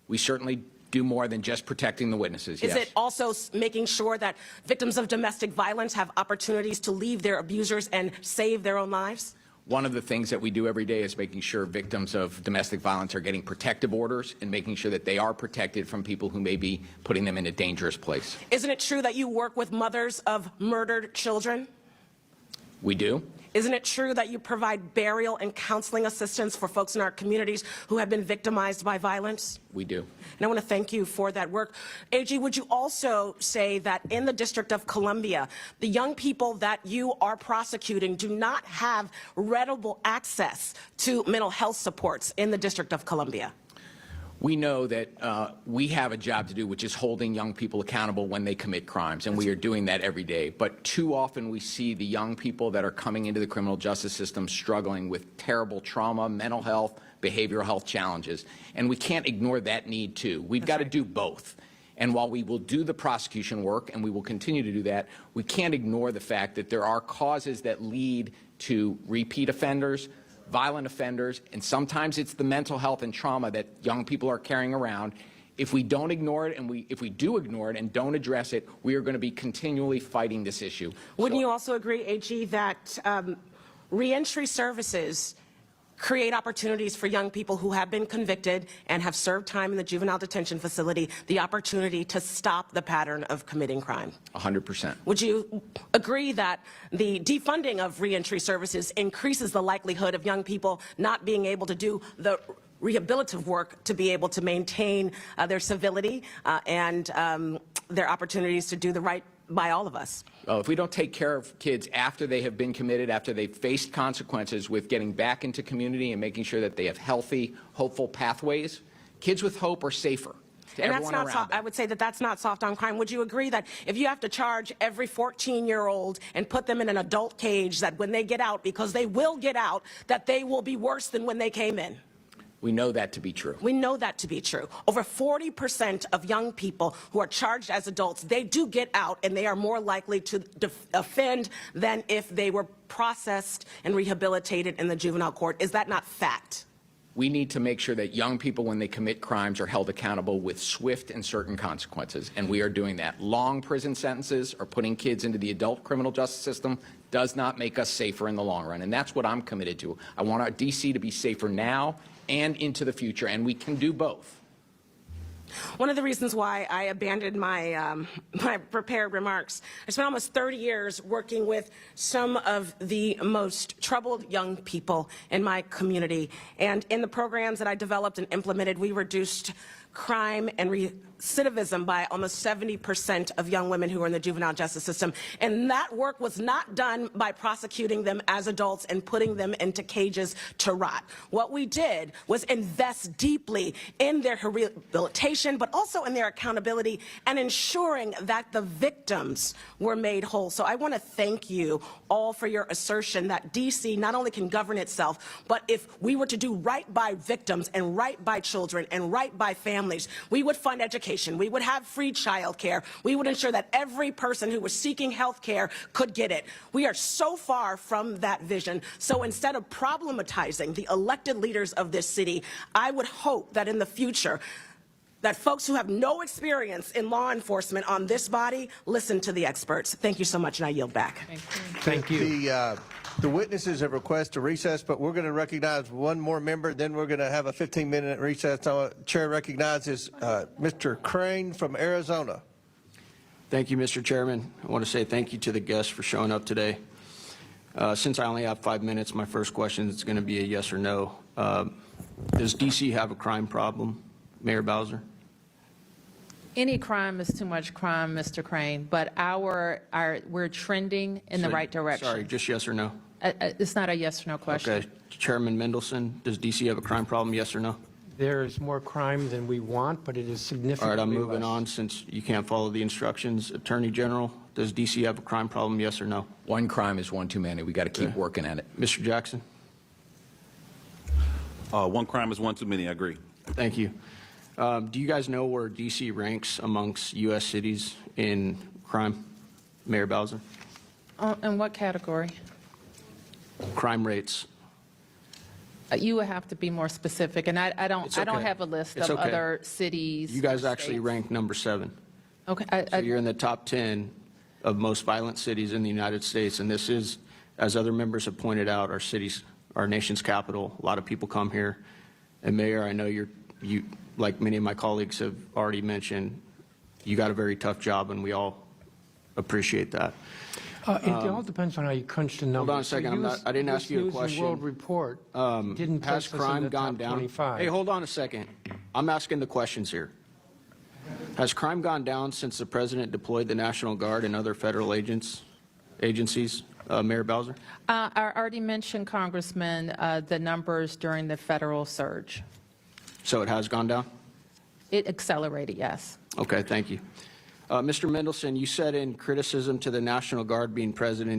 We certainly do more than just protecting the witnesses, yes. Is it also making sure that victims of domestic violence have opportunities to leave their abusers and save their own lives? One of the things that we do every day is making sure victims of domestic violence are getting protective orders and making sure that they are protected from people who may be putting them in a dangerous place. Isn't it true that you work with mothers of murdered children? We do. Isn't it true that you provide burial and counseling assistance for folks in our communities who have been victimized by violence? We do. And I want to thank you for that work. AG, would you also say that in the District of Columbia, the young people that you are prosecuting do not have readable access to mental health supports in the District of Columbia? We know that we have a job to do, which is holding young people accountable when they commit crimes, and we are doing that every day. But too often we see the young people that are coming into the criminal justice system struggling with terrible trauma, mental health, behavioral health challenges, and we can't ignore that need too. We've got to do both. And while we will do the prosecution work, and we will continue to do that, we can't ignore the fact that there are causes that lead to repeat offenders, violent offenders, and sometimes it's the mental health and trauma that young people are carrying around. If we don't ignore it, and if we do ignore it and don't address it, we are going to be continually fighting this issue. Wouldn't you also agree, AG, that reentry services create opportunities for young people who have been convicted and have served time in the juvenile detention facility, the opportunity to stop the pattern of committing crime? 100%. Would you agree that the defunding of reentry services increases the likelihood of young people not being able to do the rehabilitative work to be able to maintain their civility and their opportunities to do the right by all of us? If we don't take care of kids after they have been committed, after they've faced consequences with getting back into community and making sure that they have healthy, hopeful pathways, kids with hope are safer. And that's not soft. I would say that that's not soft on crime. Would you agree that if you have to charge every 14-year-old and put them in an adult cage, that when they get out, because they will get out, that they will be worse than when they came in? We know that to be true. We know that to be true. Over 40% of young people who are charged as adults, they do get out and they are more likely to offend than if they were processed and rehabilitated in the juvenile court. Is that not fact? We need to make sure that young people, when they commit crimes, are held accountable with swift and certain consequences, and we are doing that. Long prison sentences or putting kids into the adult criminal justice system does not make us safer in the long run, and that's what I'm committed to. I want our D.C. to be safer now and into the future, and we can do both. One of the reasons why I abandoned my my prepared remarks, I spent almost 30 years working with some of the most troubled young people in my community. And in the programs that I developed and implemented, we reduced crime and recidivism by almost 70% of young women who are in the juvenile justice system. And that work was not done by prosecuting them as adults and putting them into cages to rot. What we did was invest deeply in their rehabilitation, but also in their accountability and ensuring that the victims were made whole. So I want to thank you all for your assertion that D.C. not only can govern itself, but if we were to do right by victims and right by children and right by families, families. We would fund education. We would have free child care. We would ensure that every person who was seeking health care could get it. We are so far from that vision. So instead of problematizing the elected leaders of this city, I would hope that in the future, that folks who have no experience in law enforcement on this body listen to the experts. Thank you so much, and I yield back. Thank you. The witnesses have requested a recess, but we're going to recognize one more member, then we're going to have a 15-minute recess. Chair recognizes Mr. Crane from Arizona. Thank you, Mr. Chairman. I want to say thank you to the guests for showing up today. Since I only have 5 minutes, my first question is going to be a yes or no. Does D.C. have a crime problem, Mayor Bowser? Any crime is too much crime, Mr. Crane, but we're trending in the right direction. Sorry, just yes or no? It's not a yes or no question. Okay. Chairman Mendelson, does D.C. have a crime problem, yes or no? There is more crime than we want, but it is significantly All right, I'm moving less. on since you can't follow the instructions. Attorney General, does D.C. have a crime problem, yes or no? One crime is one too many. We got to keep Okay. working at it. Mr. Jackson? One crime is one too many, I agree. Thank you. Do you guys know where D.C. ranks amongst U.S. cities in crime, Mayor Bowser? In what category? Crime rates. You would have to be more specific, and I don't It's I don't okay. have a list It's of okay. other cities. You guys or actually states. rank number 7. Okay. So you're in the top 10 of most violent cities in the United States, and this is, as other members have pointed out, our city's, our nation's capital. A lot of people come here. And Mayor, I know you, like many of my colleagues have already mentioned, you got a very tough job, and we all appreciate that. It all depends on how you crunch the numbers. Hold on a second. I didn't ask you a News and question. World Report didn't Has place us in crime the gone top down? 25. Hey, hold on a second. I'm asking the questions here. Has crime gone down since the president deployed the National Guard and other federal agencies, Mayor Bowser? I already mentioned, Congressman, the numbers during the federal surge. So it has gone down? It accelerated, yes. Okay, thank you. Mr. Mendelson, you said in criticism to the National Guard being present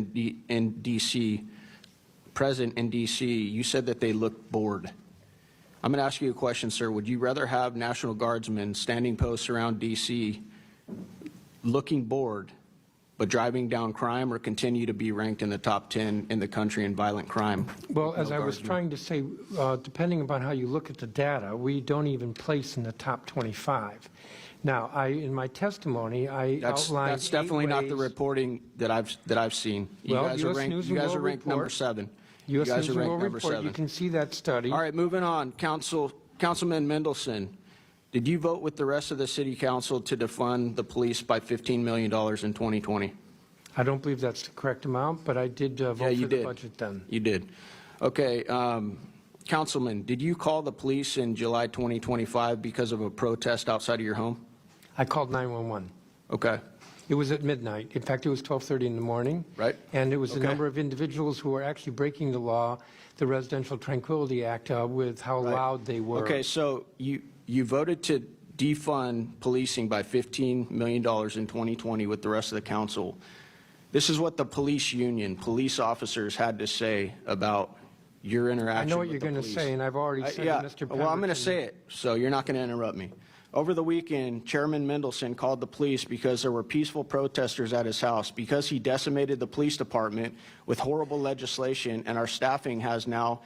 in D.C., you said that they looked bored. I'm going to ask you a question, sir. Would you rather have National Guardsmen standing posts around D.C. looking bored but driving down crime, or continue to be ranked in the top 10 in the country in violent crime? Well, as No I was guardsmen. trying to say, depending upon how you look at the data, we don't even place in the top 25. Now, in my testimony, I outlined That's definitely 8 not the ways- reporting that I've seen. You Well, guys are US ranked, News you and guys are World ranked number Report. 7. You U.S. guys News are and ranked World number Report, 7. you can see that study. All right, moving on. Councilman Mendelson, did you vote with the rest of the city council to defund the police by $15 million in 2020? I don't believe that's the correct amount, but I did vote you for the did. budget then. You did. Okay, Councilman, did you call the police in July 2025 because of a protest outside of your home? I called 911. Okay. It was at midnight. In fact, it was 12:30 in the morning. Right. And it was a Okay. number of individuals who were actually breaking the law, the Residential Tranquility Act, with how loud they were. Okay, so you voted to defund policing by $15 million in 2020 with the rest of the council. This is what the police union, police officers had to say about your interaction I know what with you're the going to police. say, and I've already said Yeah, to Mr. well, I'm going to Pemberton- say it, so you're not going to interrupt me. Over the weekend, Chairman Mendelson called the police because there were peaceful protesters at his house, because he decimated the police department with horrible legislation, and our staffing has now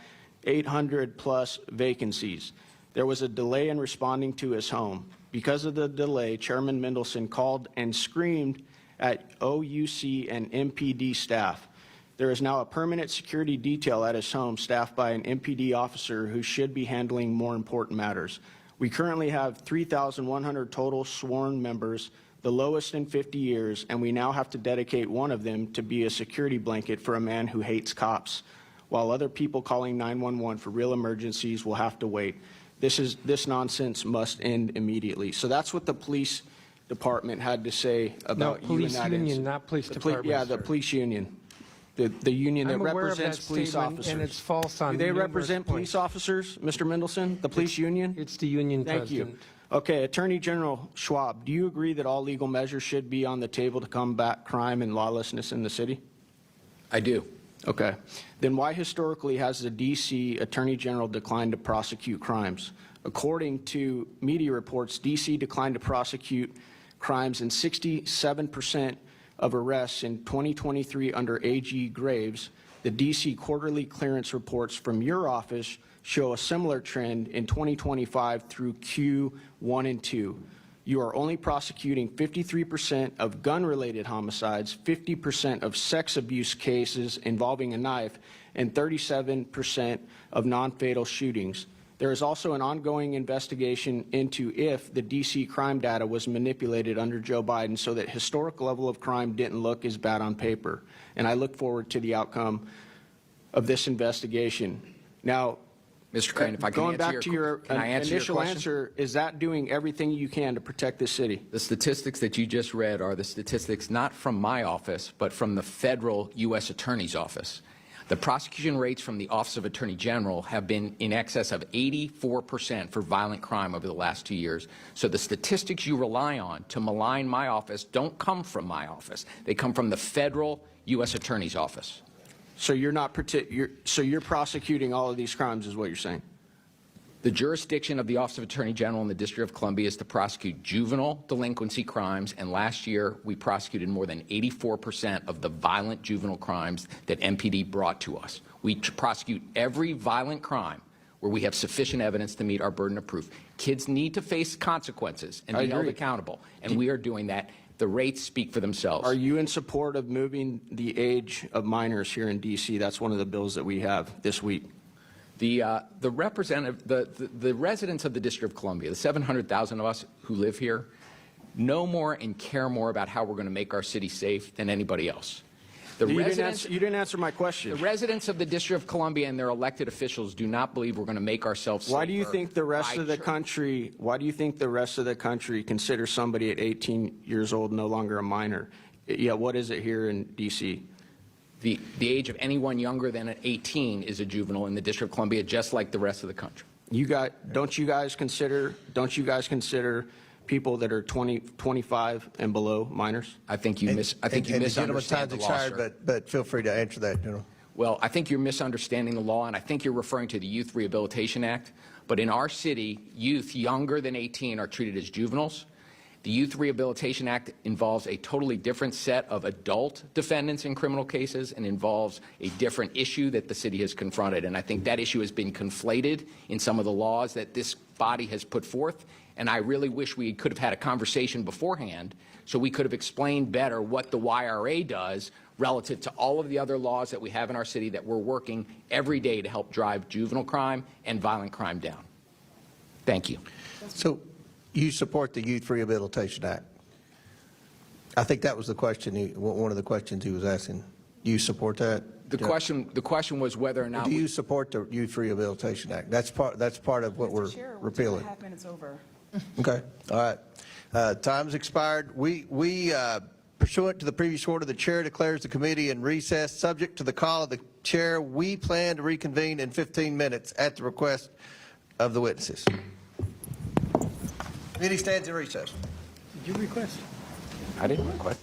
800-plus vacancies. There was a delay in responding to his home. Because of the delay, Chairman Mendelson called and screamed at OUC and MPD staff. There is now a permanent security detail at his home staffed by an MPD officer who should be handling more important matters. We currently have 3,100 total sworn members, the lowest in 50 years, and we now have to dedicate one of them to be a security blanket for a man who hates cops, while other people calling 911 for real emergencies will have to wait. This nonsense must end immediately. So that's what the police department had to say about you in police that union, incident. not police The department, Yeah, the sir. police union. The union that I'm aware of represents that police statement, officers. and it's false on Do they numerous represent police points. officers, Mr. Mendelson, the police union? It's the union Thank president. you. Okay, Attorney General Schwab, do you agree that all legal measures should be on the table to combat crime and lawlessness in the city? I do. Okay. Then why historically has the D.C. Attorney General declined to prosecute crimes? According to media reports, D.C. declined to prosecute crimes in 67% of arrests in 2023 under A.G. Graves. The D.C. quarterly clearance reports from your office show a similar trend in 2025 through Q1 and 2. You are only prosecuting 53% of gun-related homicides, 50% of sex abuse cases involving a knife, and 37% of non-fatal shootings. There is also an ongoing investigation into if the D.C. crime data was manipulated under Joe Biden so that historic level of crime didn't look as bad on paper. And I look forward to the outcome of this investigation. Now, Mr. Crane, if I can going back to your initial question? answer, is that doing everything you can to protect this city? The statistics that you just read are the statistics not from my office, but from the federal U.S. Attorney's Office. The prosecution rates from the Office of Attorney General have been in excess of 84% for violent crime over the last 2 years. So the statistics you rely on to malign my office don't come from my office. They come from the federal U.S. Attorney's Office. So you're prosecuting all of these crimes is what you're saying? The jurisdiction of the Office of Attorney General in the District of Columbia is to prosecute juvenile delinquency crimes, and last year we prosecuted more than 84% of the violent juvenile crimes that MPD brought to us. We prosecute every violent crime where we have sufficient evidence to meet our burden of proof. Kids need to face consequences and be held accountable, and we are doing that. The rates speak for themselves. Are you in support of moving the age of minors here in D.C.? That's one of the bills that we have this week. The residents of the District of Columbia, the 700,000 of us who live here, know more and care more about how we're going to make our city safe than anybody else. You didn't answer my question. The residents of the District of Columbia and their elected officials do not believe we're going to make ourselves safer. Why do you think the rest of the country? Why do you think the rest of the country considers somebody at 18 years old no longer a minor? Yeah, what is it here in D.C.? The age of anyone younger than 18 is a juvenile in the District of Columbia, just like the rest of the country. Don't you guys consider people that are 20, 25 and below minors? I think you misunderstand the law, sir. But feel free to answer that, General. Well, I think you're misunderstanding the law, and I think you're referring to the Youth Rehabilitation Act. But in our city, youth younger than 18 are treated as juveniles. The Youth Rehabilitation Act involves a totally different set of adult defendants in criminal cases and involves a different issue that the city has confronted. And I think that issue has been conflated in some of the laws that this body has put forth. And I really wish we could have had a conversation beforehand so we could have explained better what the YRA does relative to all of the other laws that we have in our city that we're working every day to help drive juvenile crime and violent crime down. Thank you. So you support the Youth Rehabilitation Act? I think that was the question, one of the questions he was asking. You support that? The question was whether or not do you support the Youth Rehabilitation Act? That's part of what we're repealing. 2.5 minutes over. Okay. All right. Time's expired. We pursuant to the previous order, the chair declares the committee in recess. Subject to the call of the chair, we plan to reconvene in 15 minutes at the request of the witnesses. Committee stands in recess. Did you request? I didn't request.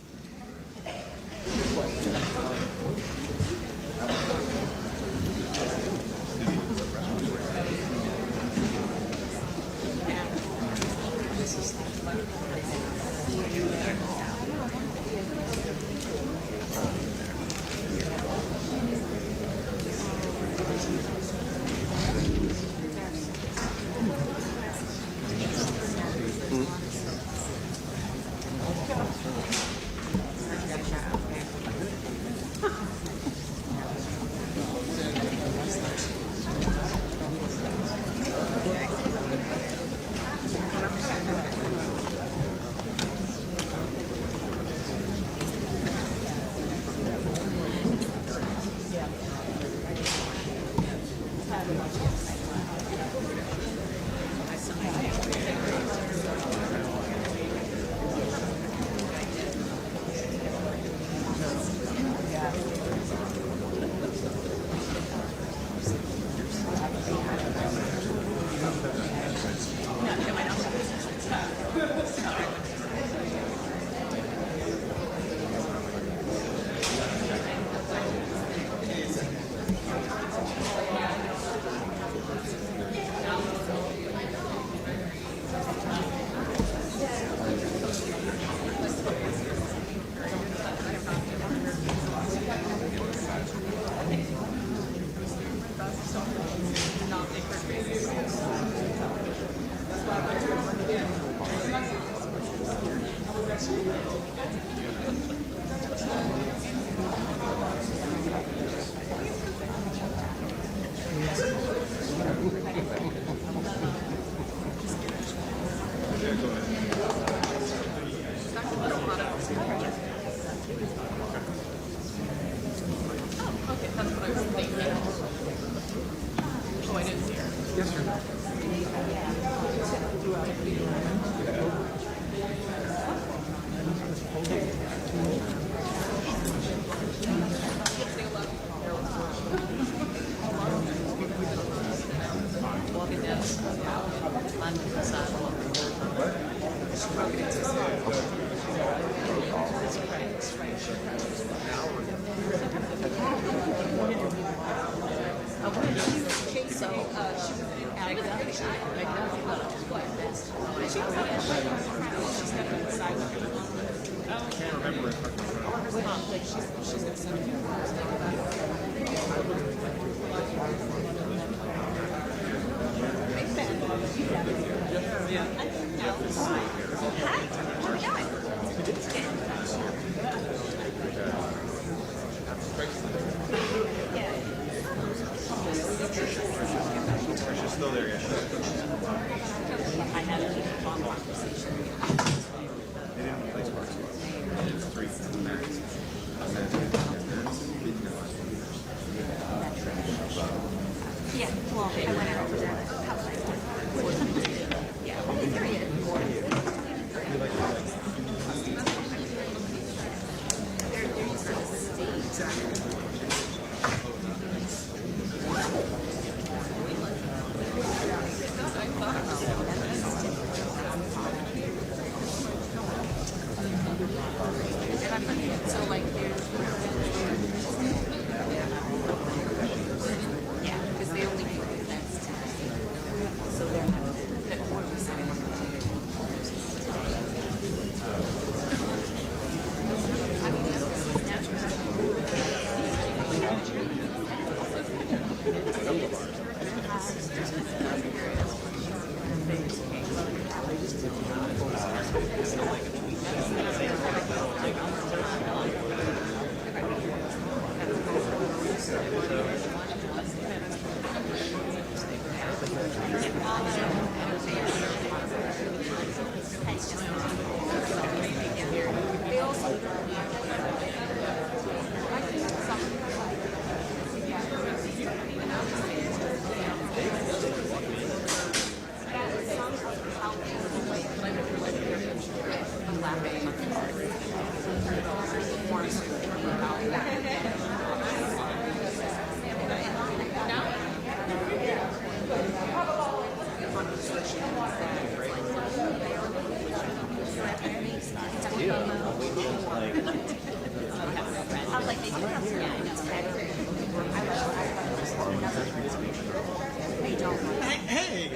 Hey!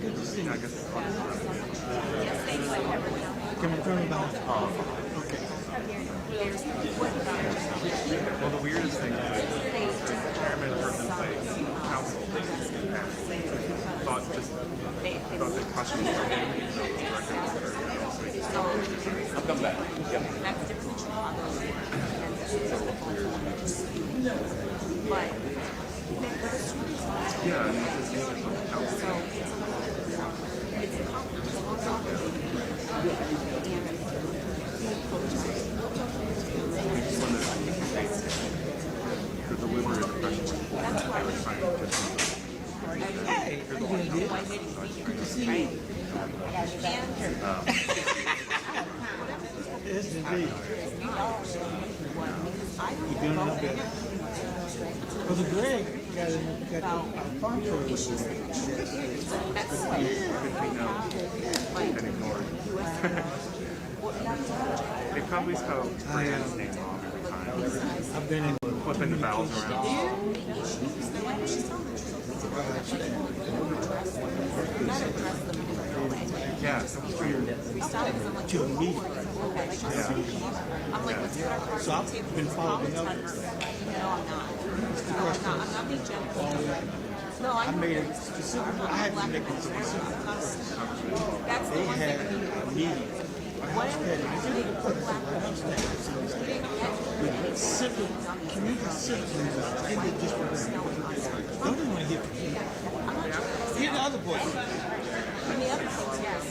Good to see you. Can I turn it down? Okay. Well, the weirdest thing is the chairman person saying council thought the question was I'll come back. Yep. Hey, good to see you. Yes, indeed. You doing enough better? Brother Greg got a farm tour with you. They probably spell Brian's name wrong every time. I've been in flipping the vowels around. Yeah, that was weird. to a meeting. So I've been following up. I made it specific. I had to make it specific. They had a meeting. With civil, community citizens in the district. Don't even want to hear from you. Hear the other voices.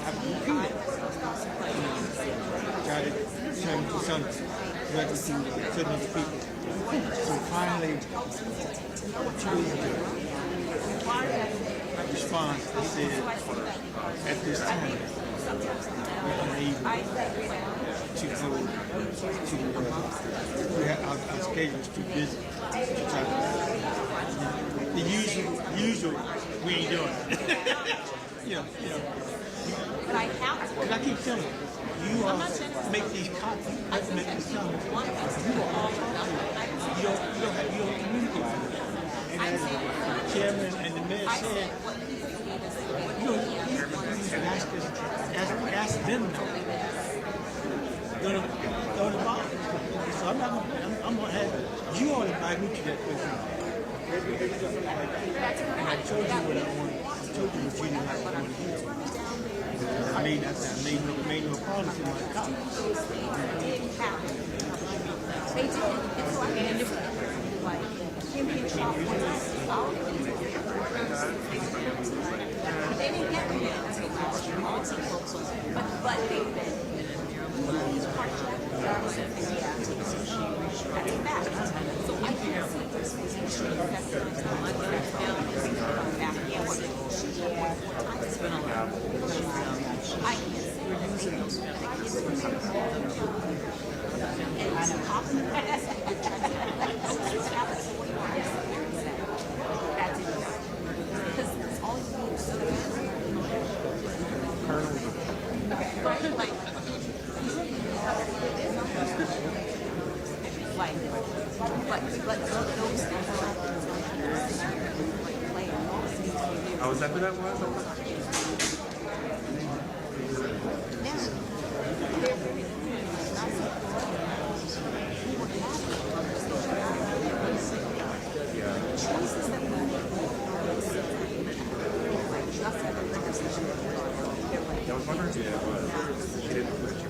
I've repeated. Try to do something. Direct to certain other people. So finally, Tuesday, response, he said, at this time, we're unable to go to, our schedule is too busy to try to, the usual, we ain't doing it. But I keep telling you, you make these comments, make these comments, you are all you don't communicate with them. And as the chairman and the mayor said, ask them now. Don't involve. So I'm gonna have you all invite me to that question. And I told you what I wanted. I told you what you didn't like to hear. I made no promise in my comments. They didn't get me but they've been. So I can't see this Oh, is that who that was? I was wondering who that was. She didn't put you.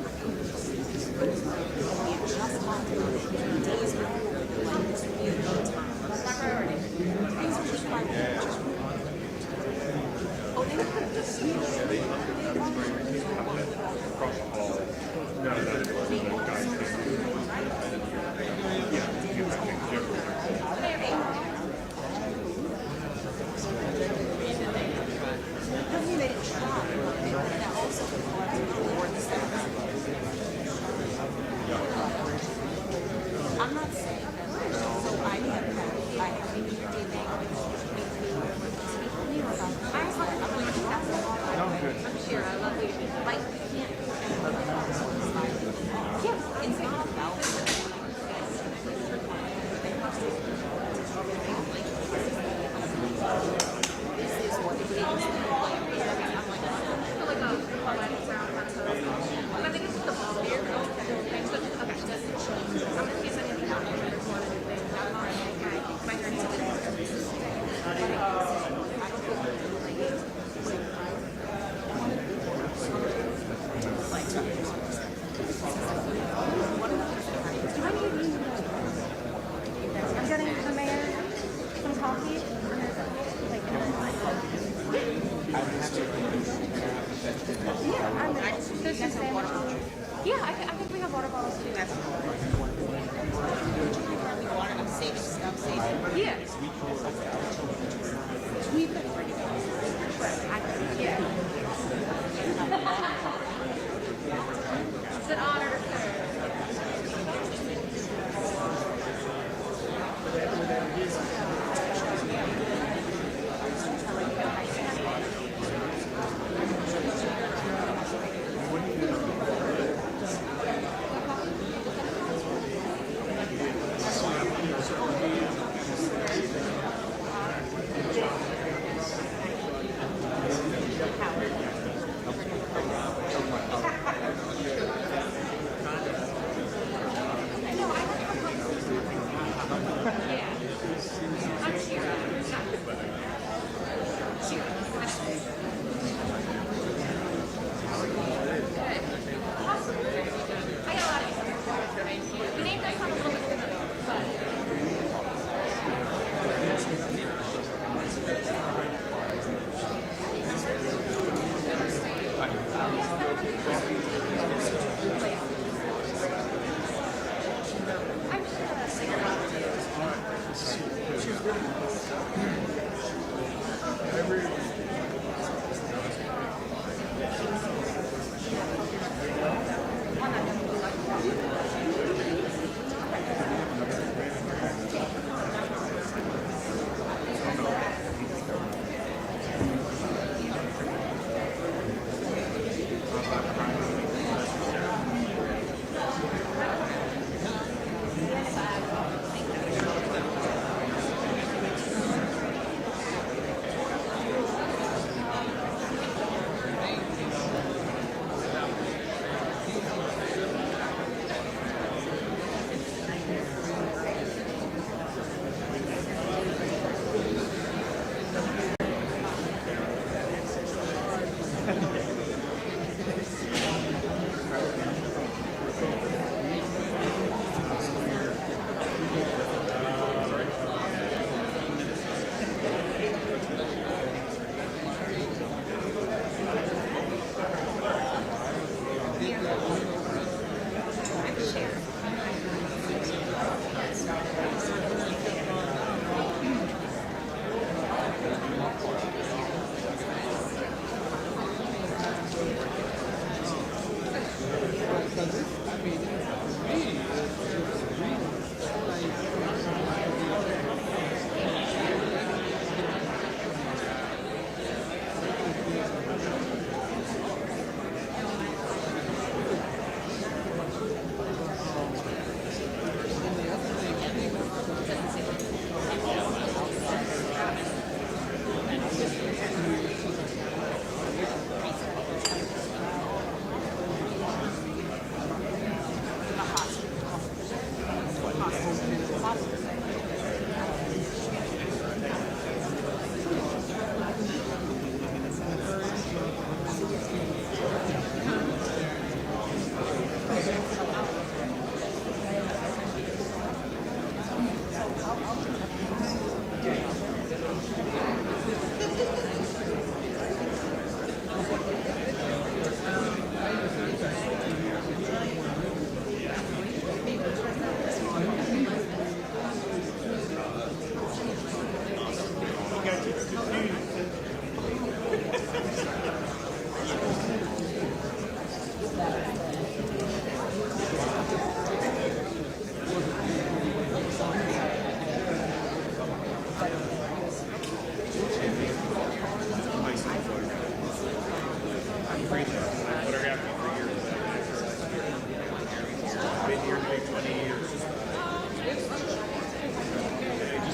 Just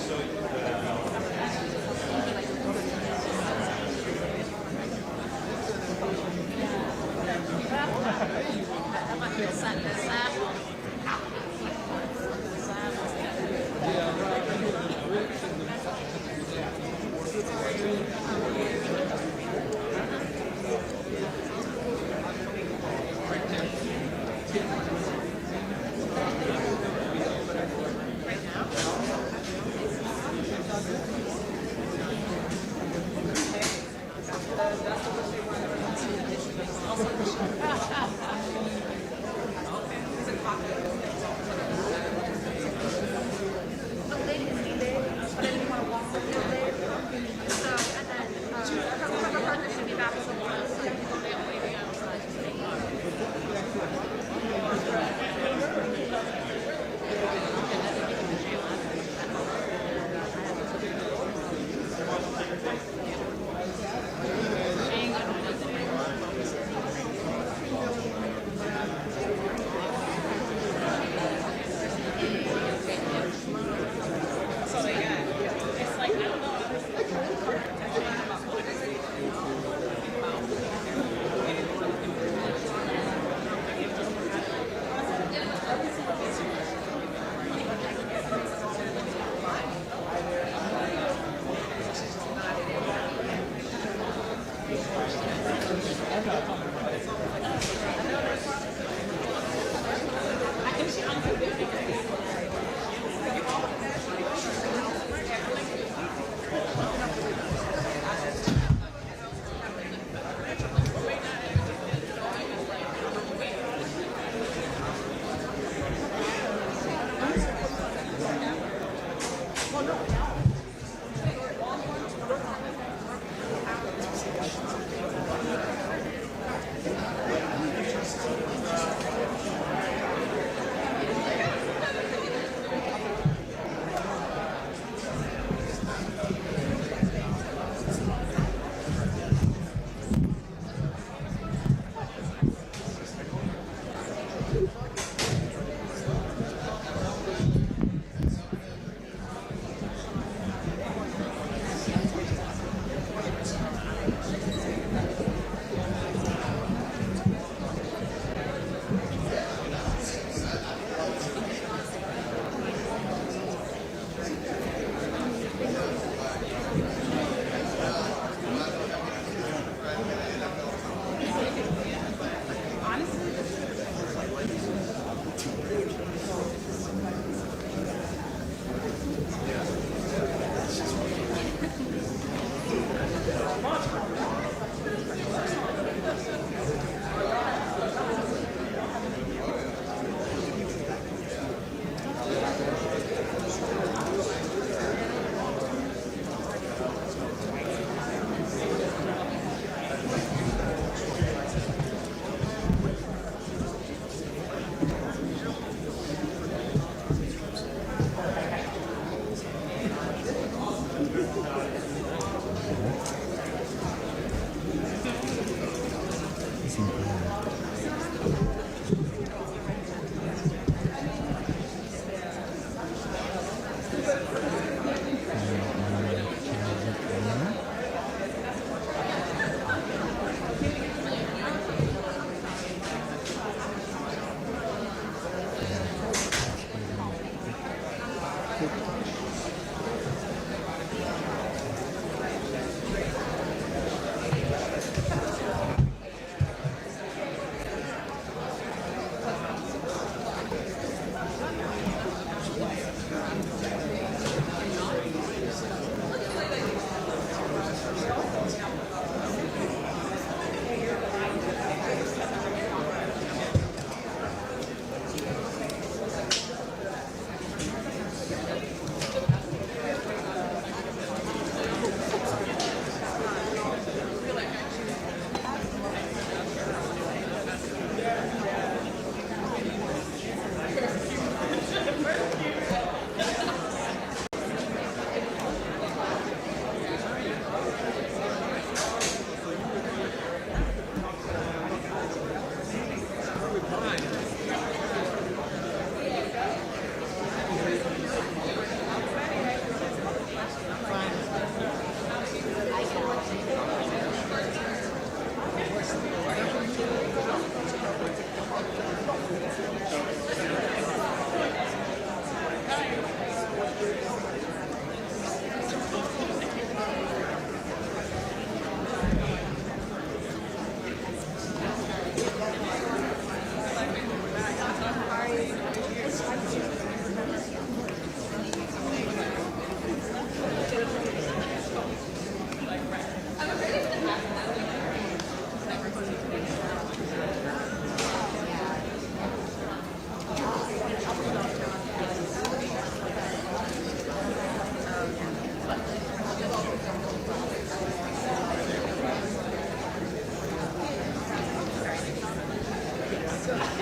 so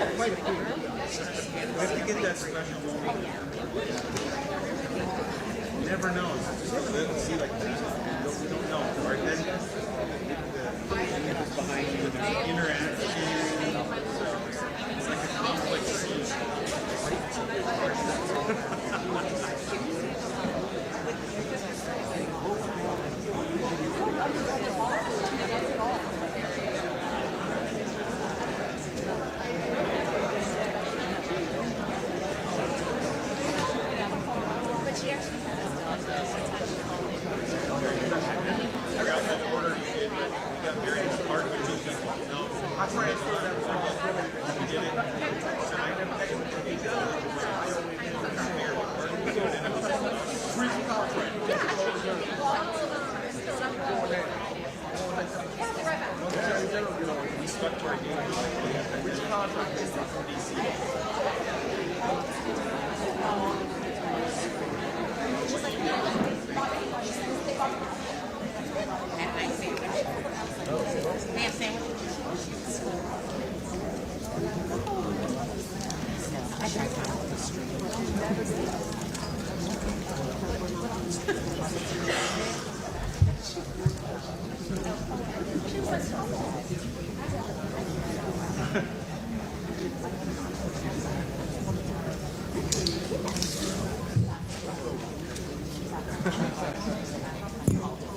have to get that special moment. You never know. See, like, we don't know. Our agenda, the behind you, there's interaction. It's like a complex scene.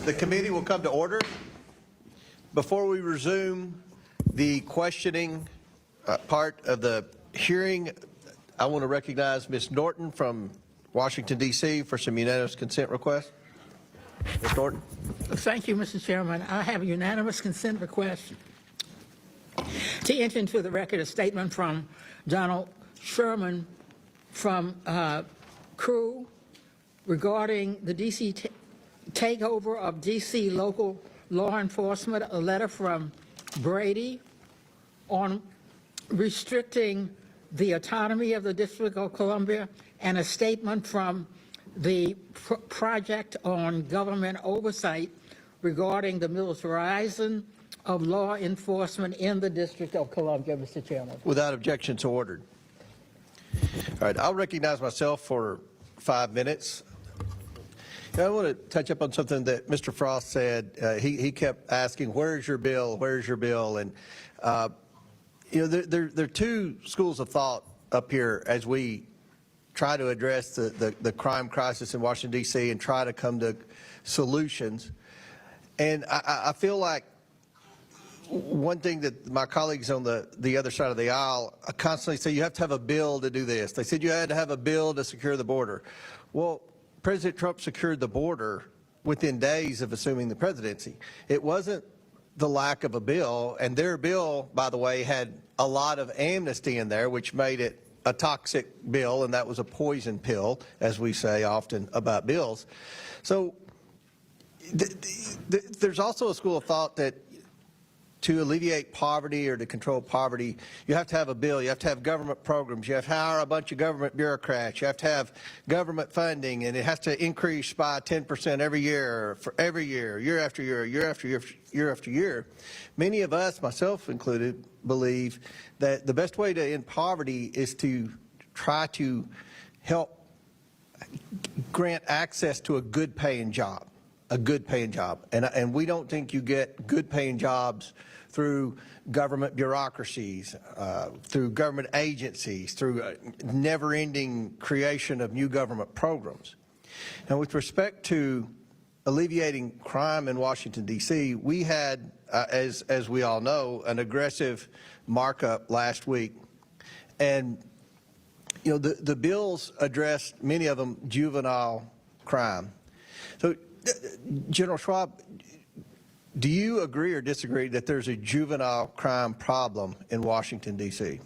The committee will come to order. Before we resume the questioning part of the hearing, I want to recognize Ms. Norton from Washington, D.C. for some unanimous consent requests. Ms. Norton. Thank you, Mr. Chairman. I have a unanimous consent request to enter into the record a statement from Donald Sherman from Crew regarding the D.C. takeover of D.C. local law enforcement, a letter from Brady on restricting the autonomy of the District of Columbia, and a statement from the Project on Government Oversight regarding the militarization of law enforcement in the District of Columbia, Mr. Chairman. Without objection, so ordered. All right, I'll recognize myself for 5 minutes. I want to touch up on something that Mr. Frost said. He kept asking, "Where's your bill? Where's your bill?" And there are two schools of thought up here as we try to address the crime crisis in Washington, D.C. and try to come to solutions. And I feel like one thing that my colleagues on the other side of the aisle constantly say, you have to have a bill to do this. They said you had to have a bill to secure the border. Well, President Trump secured the border within days of assuming the presidency. It wasn't the lack of a bill, and their bill, by the way, had a lot of amnesty in there, which made it a toxic bill, and that was a poison pill, as we say often about bills. So there's also a school of thought that to alleviate poverty or to control poverty, you have to have a bill, you have to have government programs, you have to hire a bunch of government bureaucrats, you have to have government funding, and it has to increase by 10% every year, for every year, year after year, year after year, year after year. Many of us, myself included, believe that the best way to end poverty is to try to help grant access to a good paying job, And we don't think you get good paying jobs through government bureaucracies, through government agencies, through never-ending creation of new government programs. Now, with respect to alleviating crime in Washington, D.C., we had, as we all know, an aggressive markup last week. And, you know, the bills addressed, many of them, juvenile crime. So, General Schwab, do you agree or disagree that there's a juvenile crime problem in Washington, D.C.?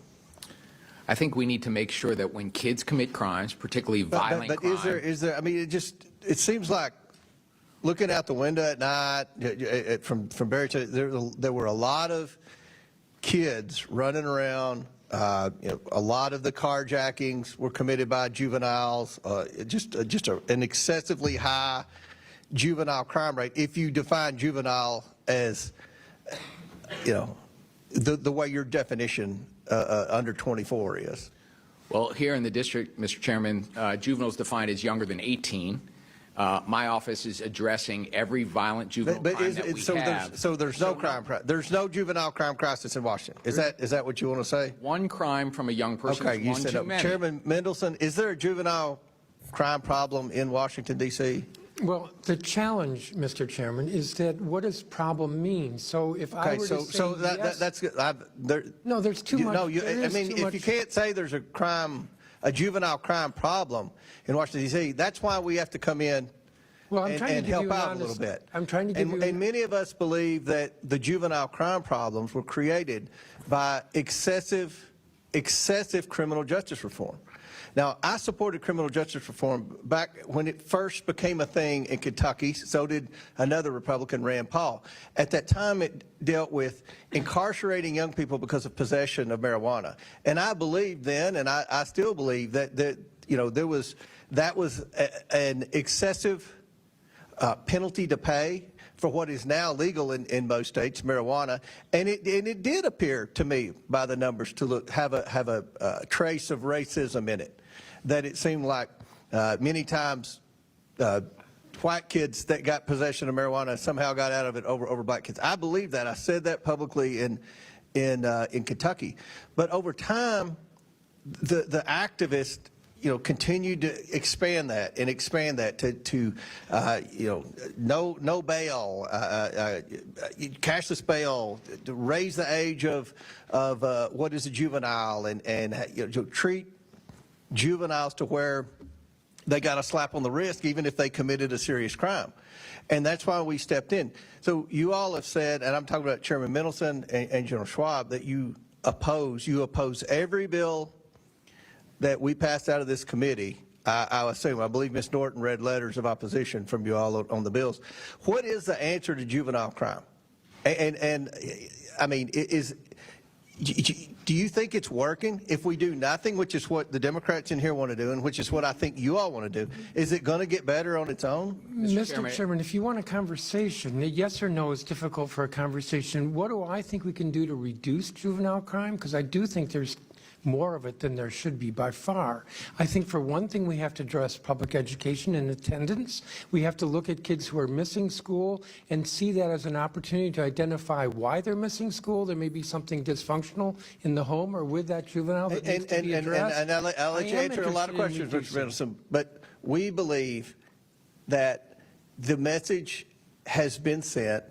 I think we need to make sure that when kids commit crimes, particularly violent crimes. But is there, I mean, it seems like looking out the window at night from Barry, there were a lot of kids running around. A lot of the carjackings were committed by juveniles, an excessively high juvenile crime rate, if you define juvenile as, you know, the way your definition under 24 is? Well, here in the district, Mr. Chairman, juveniles defined as younger than 18. My office is addressing every violent juvenile crime that we have. So there's no crime. There's no juvenile crime crisis in Washington. Is that what you want to say? One crime from a young person Okay, is you one said too many. Chairman Mendelson, is there a juvenile crime problem in Washington, D.C.? Well, the challenge, Mr. Chairman, is that what does problem mean? So if I were to say yes, that's good. no, there's too much. No, if you can't say there's a juvenile crime problem in Washington, D.C., that's why we have to come in well, I'm trying and to give help you an out honest, a little bit. I'm trying to give you. And many of us believe that the juvenile crime problems were created by excessive criminal justice reform. Now, I supported criminal justice reform back when it first became a thing in Kentucky. So did another Republican, Rand Paul. At that time, it dealt with incarcerating young people because of possession of marijuana. And I believed then, and I still believe that that was an excessive penalty to pay for what is now legal in most states, marijuana, and it did appear to me by the numbers to have a trace of racism in it. That it seemed like many times white kids that got possession of marijuana somehow got out of it over black kids. I believe that. I said that publicly in Kentucky, but over time, the activists continued to expand that to no bail, cashless bail, to raise the age of what is a juvenile, and treat juveniles to where they got a slap on the wrist even if they committed a serious crime. And that's why we stepped in. So you all have said, and I'm talking about Chairman Mendelson and General Schwab, that you oppose every bill that we passed out of this committee. I believe Ms. Norton read letters of opposition from you all on the bills. What is the answer to juvenile crime? And I mean, do you think it's working? If we do nothing, which is what the Democrats in here want to do, and which is what I think you all want to do, is it going to get better on its own? Mr. Chairman, if you want a conversation, yes or no is difficult for a conversation. What do I think we can do to reduce juvenile crime? Because I do think there's more of it than there should be by far. I think for one thing we have to address public education and attendance. We have to look at kids who are missing school and see that as an opportunity to identify why they're missing school. There may be something dysfunctional in the home or with that juvenile that needs to be addressed. And I'll let you answer a lot of questions, Mr. Mendelson, but we believe that the message has been sent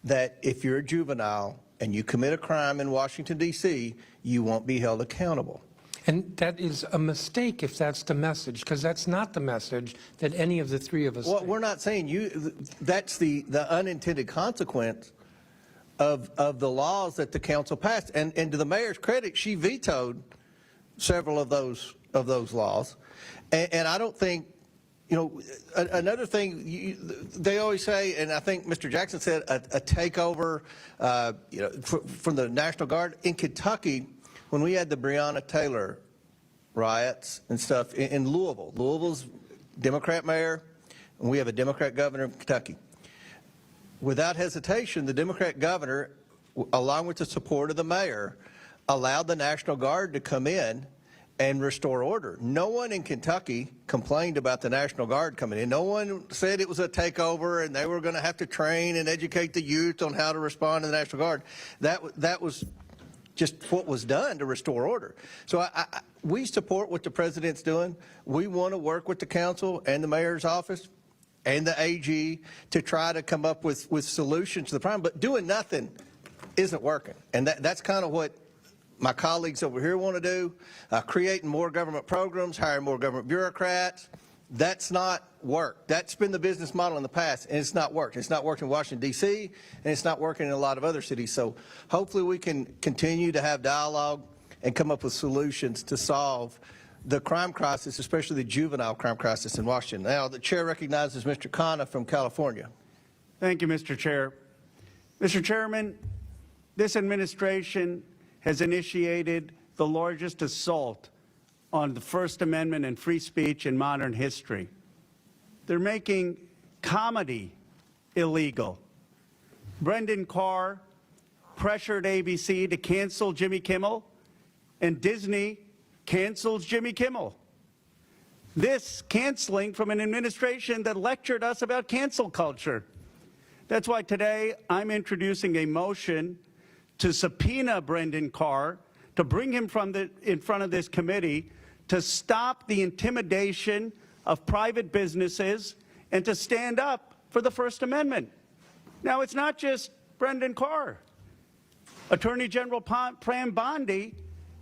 that if you're a juvenile and you commit a crime in Washington, D.C., you won't be held accountable. And that is a mistake if that's the message, because that's not the message that any of the three of us Well, think. we're not saying that's the unintended consequence of the laws that the council passed. And to the mayor's credit, she vetoed several of those laws. And I don't think, another thing they always say, and I think Mr. Jackson said, a takeover, from the National Guard. In Kentucky, when we had the Breonna Taylor riots and stuff in Louisville, Louisville's Democrat mayor, and we have a Democrat governor in Kentucky. Without hesitation, the Democrat governor, along with the support of the mayor, allowed the National Guard to come in and restore order. No one in Kentucky complained about the National Guard coming in. No one said it was a takeover and they were going to have to train and educate the youth on how to respond to the National Guard. That was just what was done to restore order. So we support what the president's doing. We want to work with the council and the mayor's office and the AG to try to come up with solutions to the problem. But doing nothing isn't working. And that's kind of what my colleagues over here want to do, creating more government programs, hiring more government bureaucrats. That's not work. That's been the business model in the past, and it's not worked. It's not worked in Washington, D.C., and it's not working in a lot of other cities. So hopefully we can continue to have dialogue and come up with solutions to solve the crime crisis, especially the juvenile crime crisis in Washington. Now, the chair recognizes Mr. Khanna from California. Thank you, Mr. Chair. Mr. Chairman, this administration has initiated the largest assault on the First Amendment and free speech in modern history. They're making comedy illegal. Brendan Carr pressured ABC to cancel Jimmy Kimmel and Disney cancels Jimmy Kimmel. This canceling from an administration that lectured us about cancel culture. That's why today I'm introducing a motion to subpoena Brendan Carr, to bring him in front of this committee, to stop the intimidation of private businesses and to stand up for the First Amendment. Now, it's not just Brendan Carr. Attorney General Pram Bondi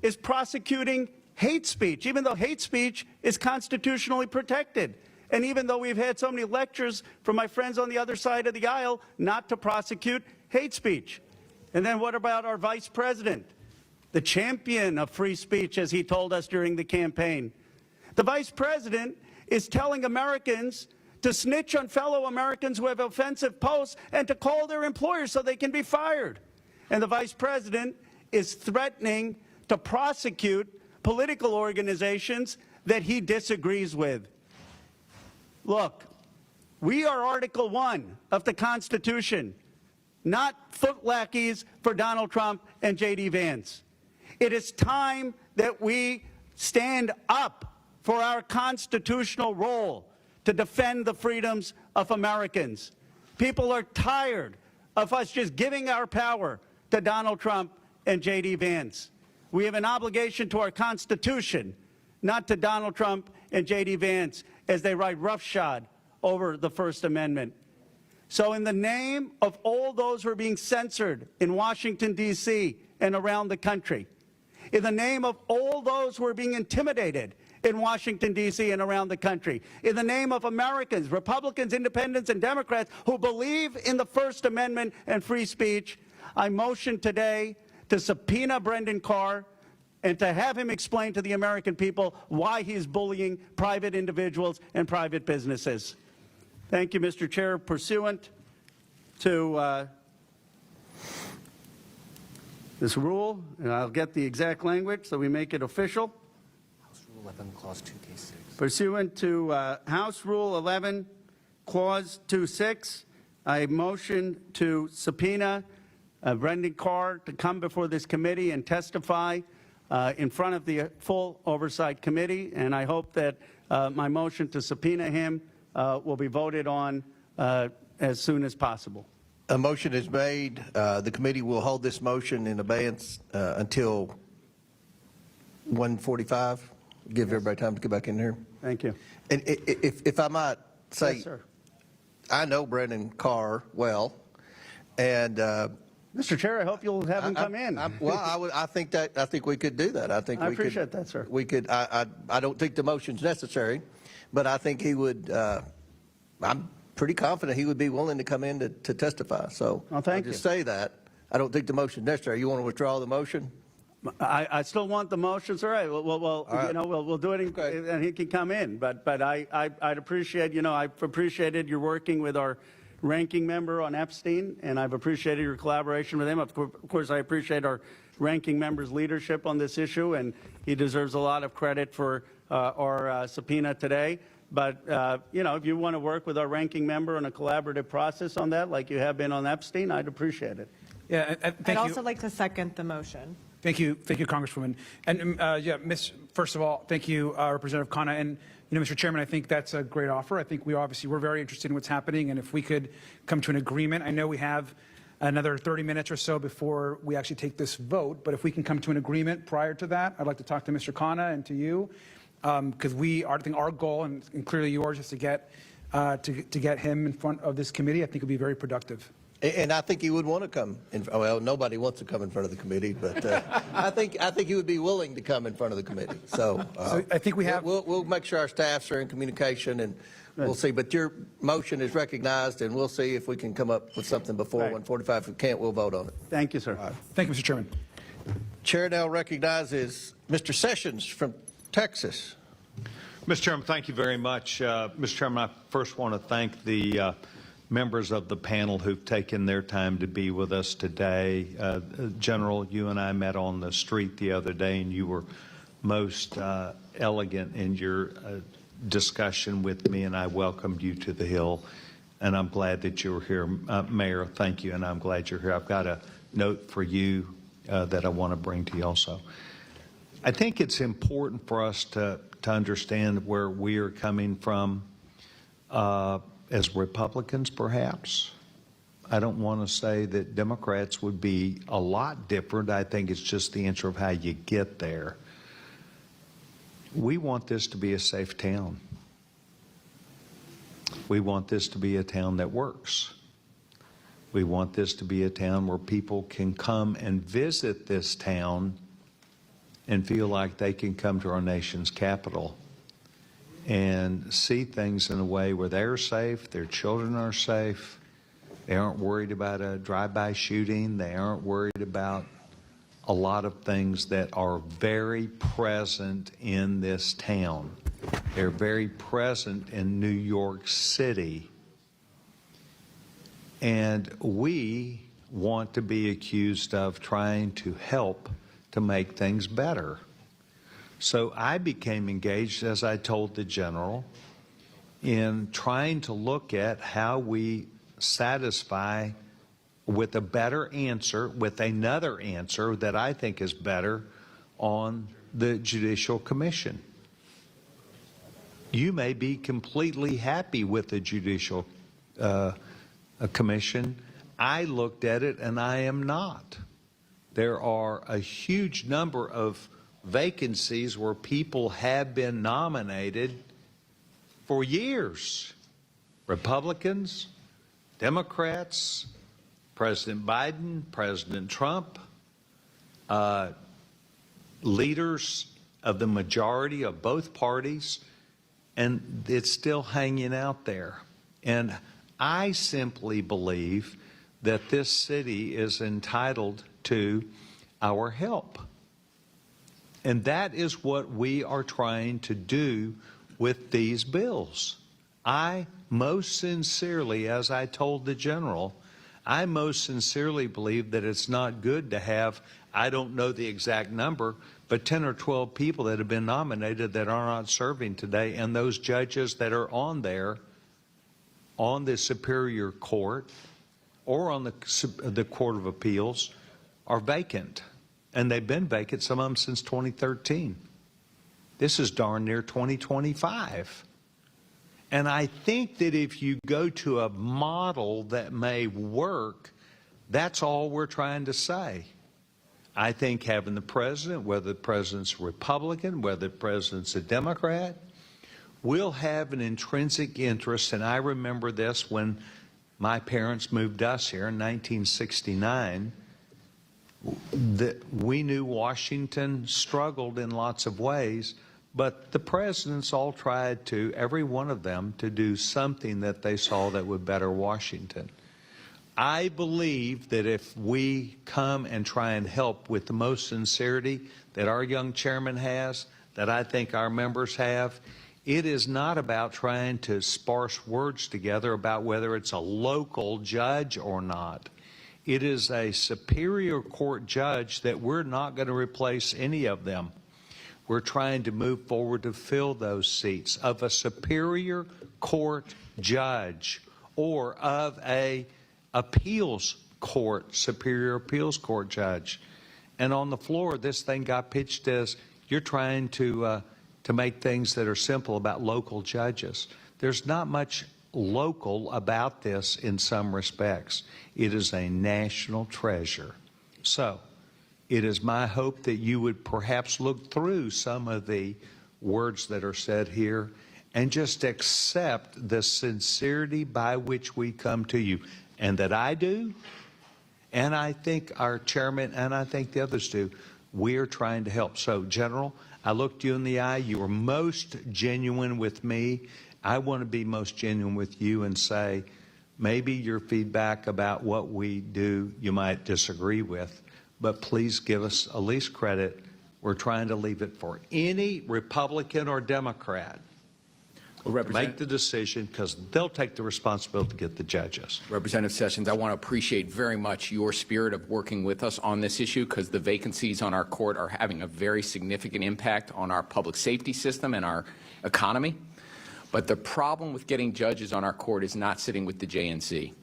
is prosecuting hate speech, even though hate speech is constitutionally protected. And even though we've had so many lectures from my friends on the other side of the aisle not to prosecute hate speech. And then what about our vice president, the champion of free speech, as he told us during the campaign? The vice president is telling Americans to snitch on fellow Americans who have offensive posts and to call their employers so they can be fired. And the vice president is threatening to prosecute political organizations that he disagrees with. Look, we are Article 1 of the Constitution, not footlackeys for Donald Trump and J.D. Vance. It is time that we stand up for our constitutional role to defend the freedoms of Americans. People are tired of us just giving our power to Donald Trump and J.D. Vance. We have an obligation to our Constitution, not to Donald Trump and J.D. Vance as they ride roughshod over the First Amendment. So in the name of all those who are being censored in Washington, D.C. and around the country, in the name of all those who are being intimidated in Washington, D.C. and around the country, in the name of Americans, Republicans, Independents, and Democrats who believe in the First Amendment and free speech, I motion today to subpoena Brendan Carr and to have him explain to the American people why he's bullying private individuals and private businesses. Thank you, Mr. Chair. Pursuant to this rule, and I'll get the exact language so we make it official. House Rule 11, Clause 2, Case 6. Pursuant to House Rule 11, Clause 2.6, I motion to subpoena Brendan Carr to come before this committee and testify in front of the full Oversight Committee, and I hope that my motion to subpoena him will be voted on as soon as possible. A motion is made. The committee will hold this motion in abeyance until 1:45. Give everybody time to get back in here. Thank you. And if I might say, Yes, sir. I know Brendan Carr well, and Mr. Chair, I hope you'll have him come in. I think we could do that. I think I we could, appreciate that, sir. We could. I don't think the motion's necessary, but I think he would. I'm pretty confident he would be willing to come in to testify. So Well, thank I'll just you. say that. I don't think the motion's necessary. You want to withdraw the motion? I still want the motions. All right. Well, right. you know, we'll do it, and he can come in. But I'd appreciate, you know, I've appreciated your working with our ranking member on Epstein, and I've appreciated your collaboration with him. Of course, I appreciate our ranking member's leadership on this issue, and he deserves a lot of credit for our subpoena today. But, you know, if you want to work with our ranking member on a collaborative process on that, like you have been on Epstein, I'd appreciate it. Yeah, I'd also like to second the motion. Thank you, Congresswoman. And first of all, thank you, Representative Khanna. And you know, Mr. Chairman, I think that's a great offer. I think we're very interested in what's happening, and if we could come to an agreement, I know we have another 30 minutes or so before we actually take this vote, but if we can come to an agreement prior to that, I'd like to talk to Mr. Khanna and to you, because I think our goal, and clearly yours, is to get him in front of this committee. I think it would be very productive. And I think he would want to come. Well, nobody wants to come in front of the committee, but I think he would be willing to come in front of the committee. So I think we have. We'll make sure our staffs are in communication, and we'll see. But your motion is recognized, and we'll see if we can come up with something before 1:45. If we can't, we'll vote on it. Thank you, sir. Thank you, Mr. Chairman. Chair now recognizes Mr. Sessions from Texas. Mr. Chairman, thank you very much. Mr. Chairman, I first want to thank the members of the panel who've taken their time to be with us today. General, you and I met on the street the other day, and you were most elegant in your discussion with me, and I welcomed you to the Hill, and I'm glad that you were here. Mayor, thank you, and I'm glad you're here. I've got a note for you that I want to bring to you also. I think it's important for us to understand where we are coming from as Republicans, perhaps. I don't want to say that Democrats would be a lot different. I think it's just the answer of how you get there. We want this to be a safe town. We want this to be a town that works. We want this to be a town where people can come and visit this town and feel like they can come to our nation's capital and see things in a way where they're safe, their children are safe, they aren't worried about a drive-by shooting, they aren't worried about a lot of things that are very present in this town. They're very present in New York City. And we want to be accused of trying to help to make things better. So I became engaged, as I told the general, in trying to look at how we satisfy with a better answer, with another answer that I think is better on the Judicial Commission. You may be completely happy with the Judicial Commission. I looked at it and I am not. There are a huge number of vacancies where people have been nominated for years. Republicans, Democrats, President Biden, President Trump, leaders of the majority of both parties, and it's still hanging out there. And I simply believe that this city is entitled to our help. And that is what we are trying to do with these bills. I most sincerely, as I told the general, I most sincerely believe that it's not good to have, I don't know the exact number, but 10 or 12 people that have been nominated that are not serving today, and those judges that are on there on the Superior Court or on the Court of Appeals are vacant. And they've been vacant, some of them since 2013. This is darn near 2025. And I think that if you go to a model that may work, that's all we're trying to say. I think having the president, whether the president's a Republican, whether the president's a Democrat, will have an intrinsic interest. And I remember this when my parents moved us here in 1969. That we knew Washington struggled in lots of ways, but the presidents all tried to, every one of them, to do something that they saw that would better Washington. I believe that if we come and try and help with the most sincerity that our young chairman has, that I think our members have, it is not about trying to sparse words together about whether it's a local judge or not. It is a Superior Court judge that we're not going to replace any of them. We're trying to move forward to fill those seats of a Superior Court judge or of a appeals court, Superior Appeals Court judge. And on the floor, this thing got pitched as you're trying to make things that are simple about local judges. There's not much local about this in some respects. It is a national treasure. So it is my hope that you would perhaps look through some of the words that are said here and just accept the sincerity by which we come to you, and that I do, and I think our chairman and I think the others do. We are trying to help. So, General, I looked you in the eye. You were most genuine with me. I want to be most genuine with you and say, maybe your feedback about what we do you might disagree with, but please give us at least credit. We're trying to leave it for any Republican or Democrat to make the decision, because they'll take the responsibility to get the judges. Representative Sessions, I want to appreciate very much your spirit of working with us on this issue, because the vacancies on our court are having a very significant impact on our public safety system and our economy. But the problem with getting judges on our court is not sitting with the JNC.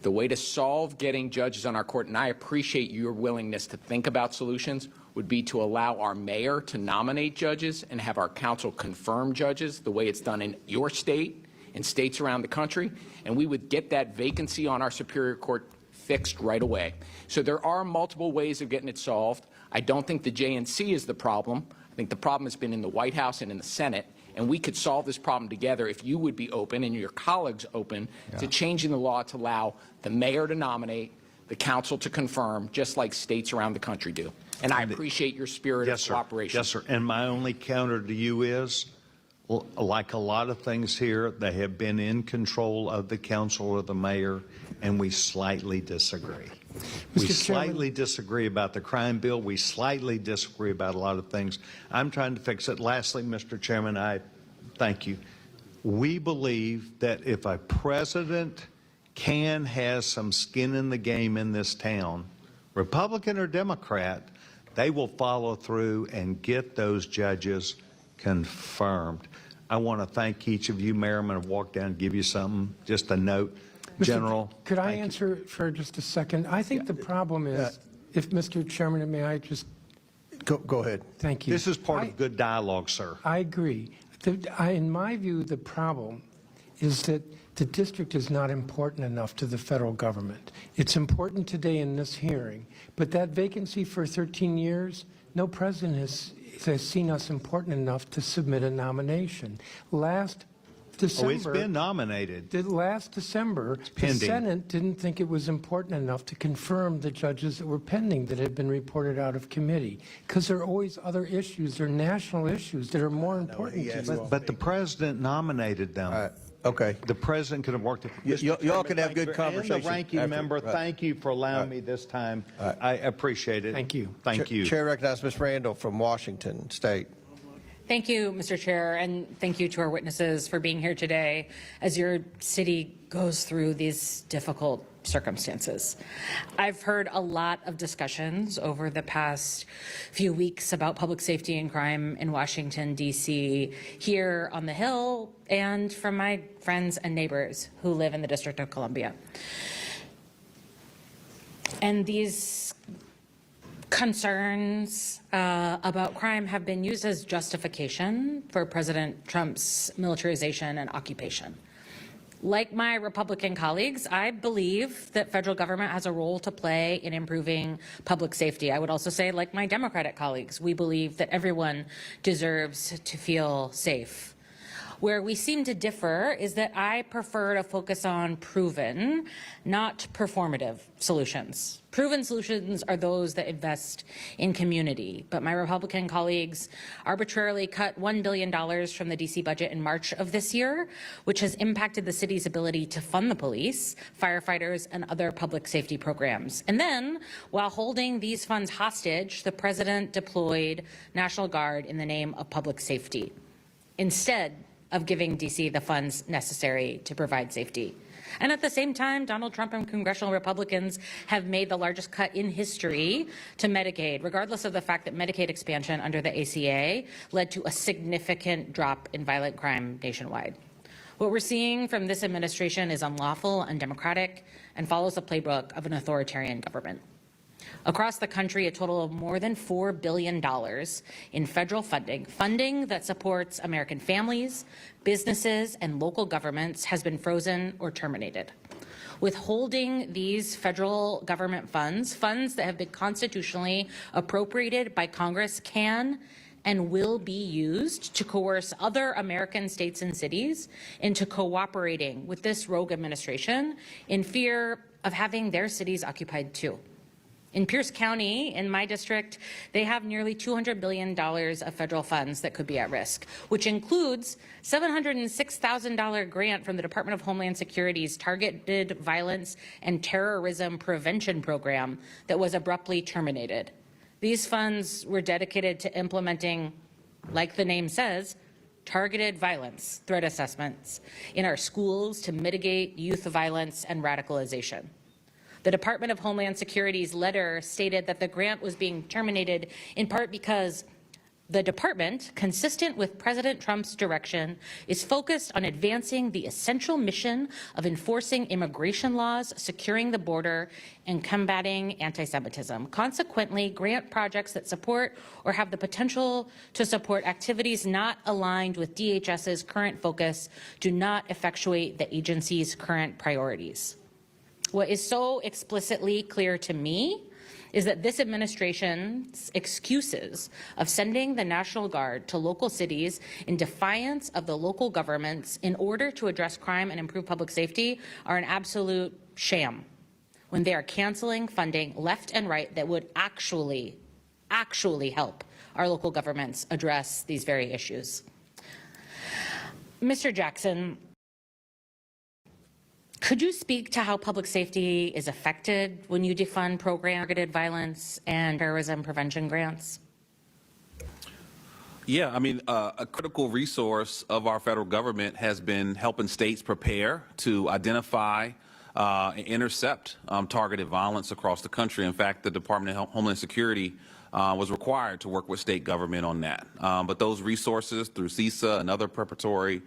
The way to solve getting judges on our court, and I appreciate your willingness to think about solutions, would be to allow our mayor to nominate judges and have our council confirm judges the way it's done in your state and states around the country, and we would get that vacancy on our Superior Court fixed right away. So there are multiple ways of getting it solved. I don't think the JNC is the problem. I think the problem has been in the White House and in the Senate, and we could solve this problem together if you would be open and your colleagues open to changing the law to allow the mayor to nominate, the council to confirm, just like states around the country do. And I appreciate your spirit of cooperation. Yes, sir. And my only counter to you is, like a lot of things here, they have been in control of the council or the mayor, and we slightly disagree. We slightly disagree about the crime bill. We slightly disagree about a lot of things. I'm trying to fix it. Lastly, Mr. Chairman, I thank you. We believe that if a president has some skin in the game in this town, Republican or Democrat, they will follow through and get those judges confirmed. I want to thank each of you, Mayor. I'm going to walk down and give you something, just a note. General. Could I answer for just a second? I think the problem is, if Mr. Chairman, may I just... Go ahead. Thank you. This is part of good dialogue, sir. I agree. In my view, the problem is that the district is not important enough to the federal government. It's important today in this hearing, but that vacancy for 13 years, no president has seen us important enough to submit a nomination. Last December, it's been nominated. Last December, the Senate didn't think it was important enough to confirm the judges that were pending that had been reported out of committee, because there are always other issues, there are national issues that are more important to you. But the president nominated them. Okay. The president could have worked it. Y'all can have good conversation. And the ranking member, thank you for allowing me this time. I appreciate it. Thank you. Thank you. Chair recognizes Ms. Randall from Washington State. Thank you, Mr. Chair, and thank you to our witnesses for being here today as your city goes through these difficult circumstances. I've heard a lot of discussions over the past few weeks about public safety and crime in Washington, D.C., here on the Hill, and from my friends and neighbors who live in the District of Columbia. And these concerns about crime have been used as justification for President Trump's militarization and occupation. Like my Republican colleagues, I believe that federal government has a role to play in improving public safety. I would also say, like my Democratic colleagues, we believe that everyone deserves to feel safe. Where we seem to differ is that I prefer to focus on proven, not performative solutions. Proven solutions are those that invest in community, but my Republican colleagues arbitrarily cut $1 billion from the DC budget in March of this year, which has impacted the city's ability to fund the police, firefighters, and other public safety programs. And then, while holding these funds hostage, the president deployed National Guard in the name of public safety, instead of giving DC the funds necessary to provide safety. And at the same time, Donald Trump and congressional Republicans have made the largest cut in history to Medicaid, regardless of the fact that Medicaid expansion under the ACA led to a significant drop in violent crime nationwide. What we're seeing from this administration is unlawful, undemocratic, and follows the playbook of an authoritarian government. Across the country, a total of more than $4 billion in federal funding that supports American families, businesses, and local governments has been frozen or terminated. Withholding these federal government funds that have been constitutionally appropriated by Congress can and will be used to coerce other American states and cities into cooperating with this rogue administration in fear of having their cities occupied too. In Pierce County, in my district, they have nearly $200 billion of federal funds that could be at risk, which includes $706,000 grant from the Department of Homeland Security's Targeted Violence and Terrorism Prevention Program that was abruptly terminated. These funds were dedicated to implementing, like the name says, targeted violence threat assessments in our schools to mitigate youth violence and radicalization. The Department of Homeland Security's letter stated that the grant was being terminated in part because The department, consistent with President Trump's direction, is focused on advancing the essential mission of enforcing immigration laws, securing the border, and combating anti-Semitism. Consequently, grant projects that support or have the potential to support activities not aligned with DHS's current focus do not effectuate the agency's current priorities. What is so explicitly clear to me is that this administration's excuses of sending the National Guard to local cities in defiance of the local governments in order to address crime and improve public safety are an absolute sham, when they are canceling funding left and right that would actually help our local governments address these very issues. Mr. Jackson, could you speak to how public safety is affected when you defund targeted violence and terrorism prevention grants? Yeah, I mean, a critical resource of our federal government has been helping states prepare to identify and intercept targeted violence across the country. In fact, the Department of Homeland Security was required to work with state government on that. But those resources through CISA and other preparatory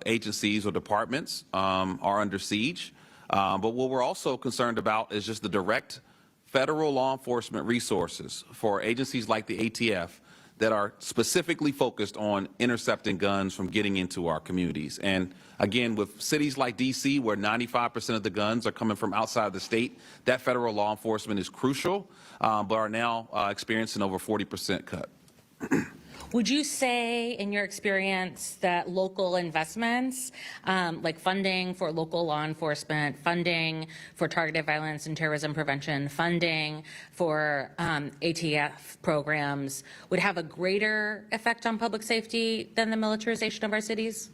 agencies or departments are under siege. But what we're also concerned about is just the direct federal law enforcement resources for agencies like the ATF that are specifically focused on intercepting guns from getting into our communities. And again, with cities like DC, where 95% of the guns are coming from outside the state, that federal law enforcement is crucial, but are now experiencing over 40% cut. Would you say, in your experience, that local investments, like funding for local law enforcement, funding for targeted violence and terrorism prevention, funding for ATF programs, would have a greater effect on public safety than the militarization of our cities?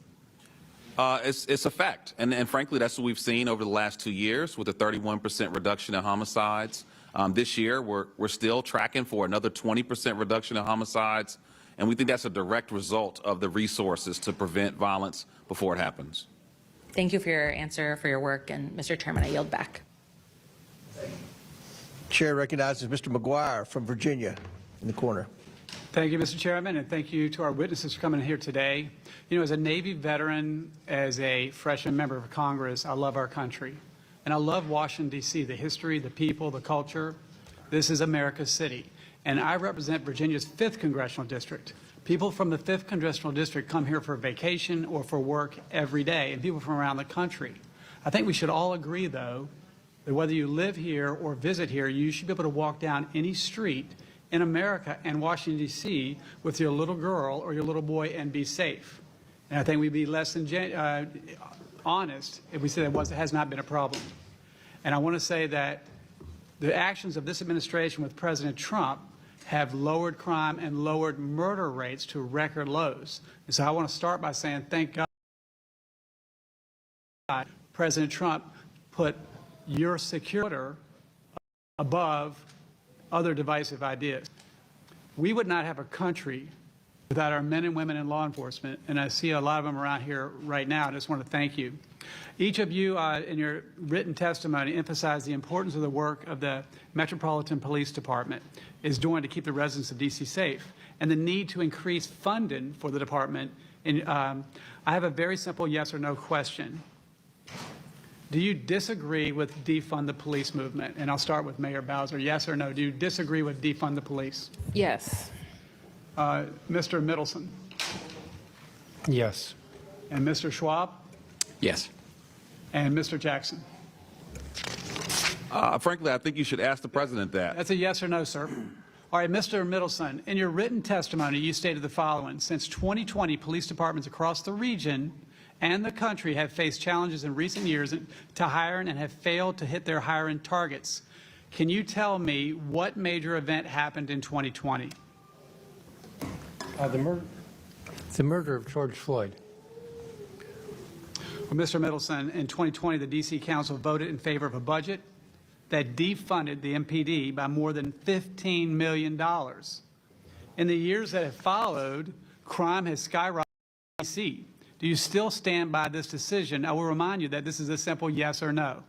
It's a fact, and frankly, that's what we've seen over the last 2 years with a 31% reduction in homicides. This year, we're still tracking for another 20% reduction in homicides. And we think that's a direct result of the resources to prevent violence before it happens. Thank you for your answer, for your work, and Mr. Chairman, I yield back. Chair recognizes Mr. McGuire from Virginia in the corner. Thank you, Mr. Chairman, and thank you to our witnesses for coming here today. You know, as a Navy veteran, as a freshman member of Congress, I love our country. And I love Washington, D.C., the history, the people, the culture. This is America's city. And I represent Virginia's 5th Congressional District. People from the 5th Congressional District come here for vacation or for work every day, and people from around the country. I think we should all agree, though, that whether you live here or visit here, you should be able to walk down any street in America and Washington, D.C. with your little girl or your little boy and be safe. And I think we'd be less than honest if we said that has not been a problem. And I want to say that the actions of this administration with President Trump have lowered crime and lowered murder rates to record lows. And so I want to start by saying thank God President Trump put your security above other divisive ideas. We would not have a country without our men and women in law enforcement, and I see a lot of them around here right now. I just want to thank you. Each of you in your written testimony emphasized the importance of the work of the Metropolitan Police Department is doing to keep the residents of D.C. safe, and the need to increase funding for the department. And I have a very simple yes or no question. Do you disagree with defund the police movement? And I'll start with Mayor Bowser. Yes or no? Do you disagree with defund the police? Yes. Mr. Middleton? Yes. And Mr. Schwab? Yes. And Mr. Jackson? Frankly, I think you should ask the president that. That's a yes or no, sir. All right, Mr. Middleton, in your written testimony, you stated the following. Since 2020, police departments across the region and the country have faced challenges in recent years to hiring and have failed to hit their hiring targets. Can you tell me what major event happened in 2020? The murder of George Floyd. Well, Mr. Middleton, in 2020, the D.C. Council voted in favor of a budget that defunded the MPD by more than $15 million. In the years that have followed, crime has skyrocketed in D.C. Do you still stand by this decision? I will remind you that this is a simple yes or no.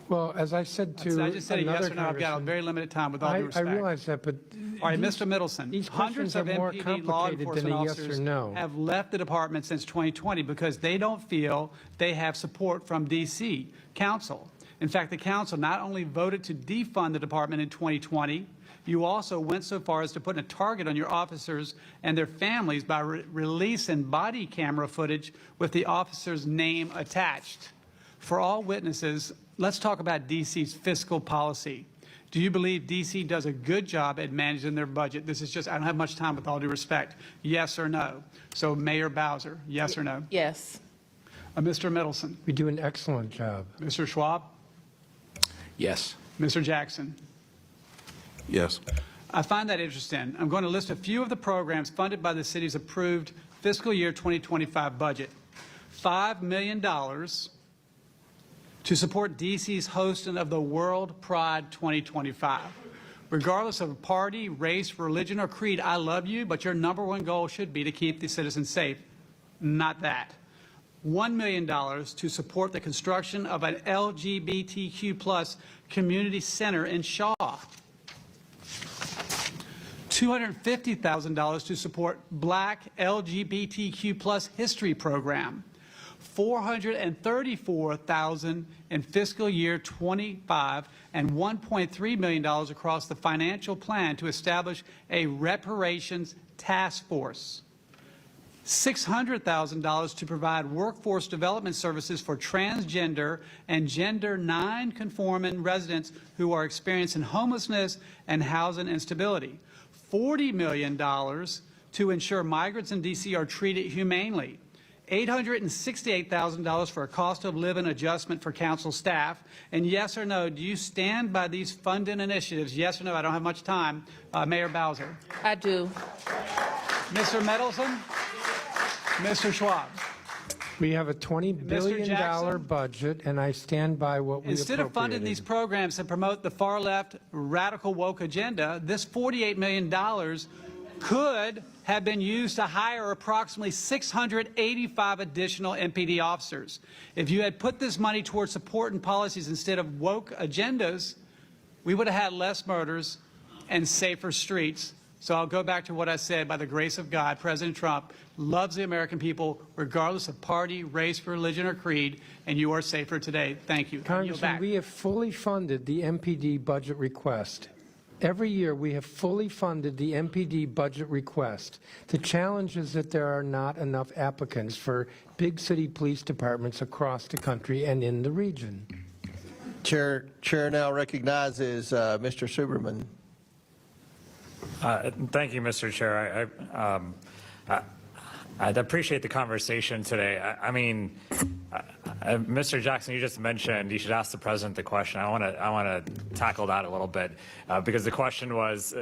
Well, as I said to I just said a yes or no. I've got a very limited time with all due respect. I realize that, but All right, Mr. Middleton, these hundreds questions of are more MPD law complicated enforcement than a yes officers or no. have left the department since 2020 because they don't feel they have support from D.C. Council. In fact, the council not only voted to defund the department in 2020, you also went so far as to put a target on your officers and their families by releasing body camera footage with the officer's name attached. For all witnesses, let's talk about D.C.'s fiscal policy. Do you believe D.C. does a good job at managing their budget? This is just, I don't have much time with all due respect. Yes or no? So Mayor Bowser, yes or no? Yes. Mr. Middleton? We do an excellent job. Mr. Schwab? Yes. Mr. Jackson? Yes. I find that interesting. I'm going to list a few of the programs funded by the city's approved fiscal year 2025 budget. $5 million to support D.C.'s hosting of the World Pride 2025. Regardless of party, race, religion, or creed, I love you, but your #1 goal should be to keep the citizens safe. Not that. $1 million to support the construction of an LGBTQ+ community center in Shaw. $250,000 to support Black LGBTQ+ history program. $434,000 in fiscal year 25 and $1.3 million across the financial plan to establish a reparations task force. $600,000 to provide workforce development services for transgender and gender non-conforming residents who are experiencing homelessness and housing instability. $40 million to ensure migrants in D.C. are treated humanely. $868,000 for a cost of living adjustment for council staff. And yes or no, do you stand by these funding initiatives? Yes or no? I don't have much time. Mayor Bowser. I do. Mr. Middleton? Mr. Schwab? We have a $20 billion Jackson? budget, and I stand by what we Instead of funding these programs that promote the far-left radical woke agenda, this $48 million could have been used to hire approximately 685 additional MPD officers. If you had put this money towards supporting policies instead of woke agendas, we would have had less murders and safer streets. So I'll go back to what I said. By the grace of God, President Trump loves the American people regardless of party, race, religion, or creed, and you are safer today. Thank you. Congressman, we have fully funded the MPD budget request. Every year we have fully funded the MPD budget request. The challenge is that there are not enough applicants for big city police departments across the country and in the region. Chair now recognizes Mr. Suberman. Thank you, Mr. Chair. I'd appreciate the conversation today. I mean, Mr. Jackson, you just mentioned you should ask the president the question. I want to tackle that a little bit because the question was,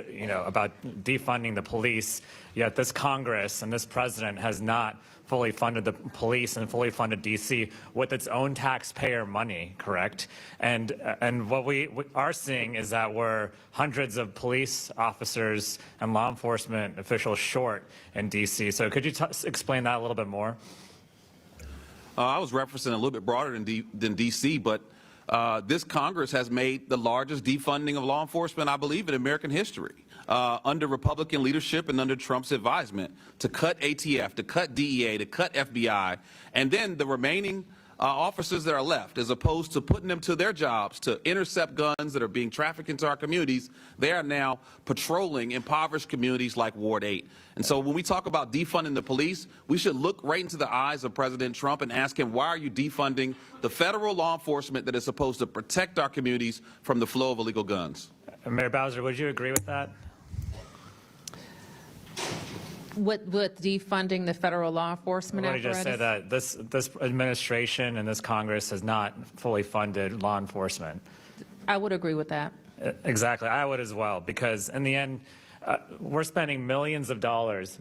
about defunding the police. Yet this Congress and this president has not fully funded the police and fully funded D.C. with its own taxpayer money, correct? And what we are seeing is that we're hundreds of police officers and law enforcement officials short in D.C. So could you explain that a little bit more? I was referencing a little bit broader than D.C., but this Congress has made the largest defunding of law enforcement, I believe, in American history. Under Republican leadership and under Trump's advisement to cut ATF, to cut DEA, to cut FBI, and then the remaining officers that are left, as opposed to putting them to their jobs to intercept guns that are being trafficked into our communities, they are now patrolling impoverished communities like Ward 8. And so when we talk about defunding the police, we should look right into the eyes of President Trump and ask him, why are you defunding the federal law enforcement that is supposed to protect our communities from the flow of illegal guns? Mayor Bowser, would you agree with that? With defunding the federal law enforcement Let me apparatus? just say that this administration and this Congress has not fully funded law enforcement. I would agree with that. Exactly. I would as well, because in the end, we're spending millions of dollars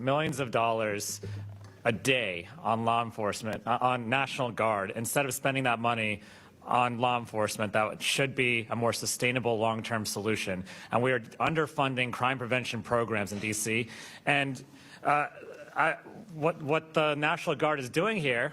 a day on law enforcement, on National Guard, instead of spending that money on law enforcement that should be a more sustainable long-term solution. And we are underfunding crime prevention programs in D.C. And what the National Guard is doing here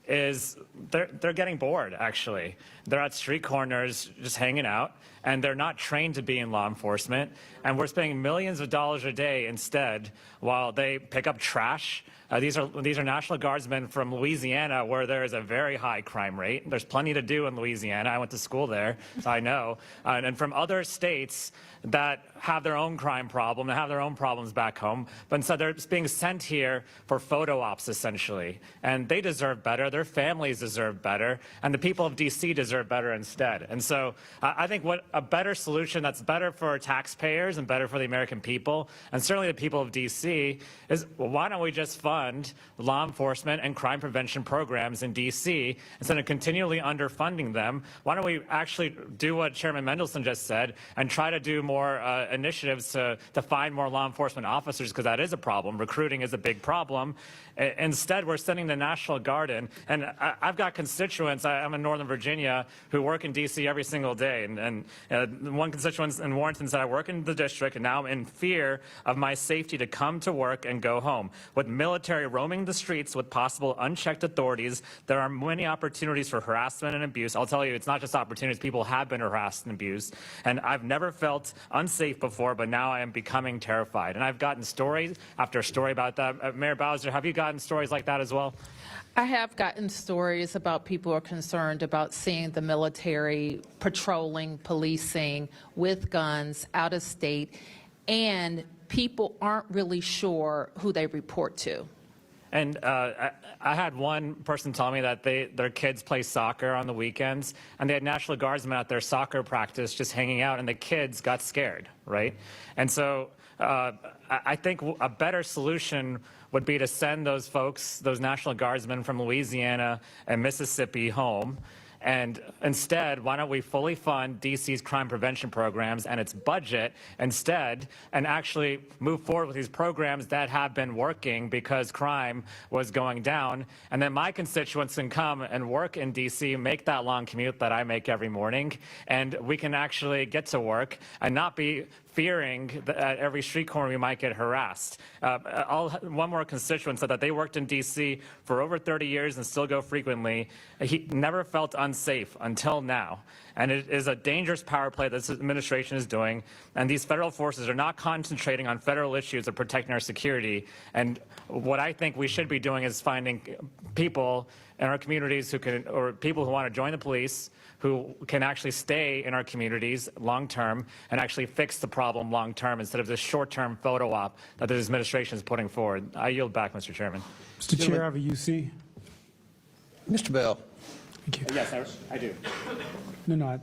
is they're getting bored, actually. They're at street corners just hanging out, and they're not trained to be in law enforcement, and we're spending millions of dollars a day instead while they pick up trash. These are National Guardsmen from Louisiana, where there is a very high crime rate. There's plenty to do in Louisiana. I went to school there, so I know. And from other states that have their own crime problem and have their own problems back home, but instead they're being sent here for photo ops, essentially. And they deserve better, their families deserve better, and the people of D.C. deserve better instead. And so I think what a better solution that's better for taxpayers and better for the American people, and certainly the people of D.C., is, well, why don't we just fund law enforcement and crime prevention programs in D.C. instead of continually underfunding them? Why don't we actually do what Chairman Mendelson just said and try to do more initiatives to find more law enforcement officers, because that is a problem. Recruiting is a big problem. Instead, we're sending the National Guard in. And I've got constituents, I'm in Northern Virginia, who work in D.C. every single day. And one constituent in Warrenton said, I work in the district, and now I'm in fear of my safety to come to work and go home. With military roaming the streets with possible unchecked authorities, there are many opportunities for harassment and abuse. I'll tell you, it's not just opportunities. People have been harassed and abused. And I've never felt unsafe before, but now I am becoming terrified. And I've gotten story after story about that. Mayor Bowser, have you gotten stories like that as well? I have gotten stories about people who are concerned about seeing the military patrolling, policing with guns out of state, and people aren't really sure who they report to. And I had one person tell me that their kids play soccer on the weekends, and they had National Guardsmen at their soccer practice just hanging out, and the kids got scared, right? And so I think a better solution would be to send those folks, those National Guardsmen from Louisiana and Mississippi, home. And instead, why don't we fully fund D.C.'s crime prevention programs and its budget instead, and actually move forward with these programs that have been working because crime was going down. And then my constituents can come and work in D.C., make that long commute that I make every morning, and we can actually get to work and not be fearing that at every street corner we might get harassed. One more constituent said that they worked in D.C. for over 30 years and still go frequently. He never felt unsafe until now. And it is a dangerous power play this administration is doing. And these federal forces are not concentrating on federal issues of protecting our security. And what I think we should be doing is finding people in our communities who can, or people who want to join the police, who can actually stay in our communities long-term and actually fix the problem long-term instead of this short-term photo op that this administration is putting forward. I yield back, Mr. Chairman. Mr. Chair, I have a UC. Mr. Bell. Thank you. Yes, I do. No,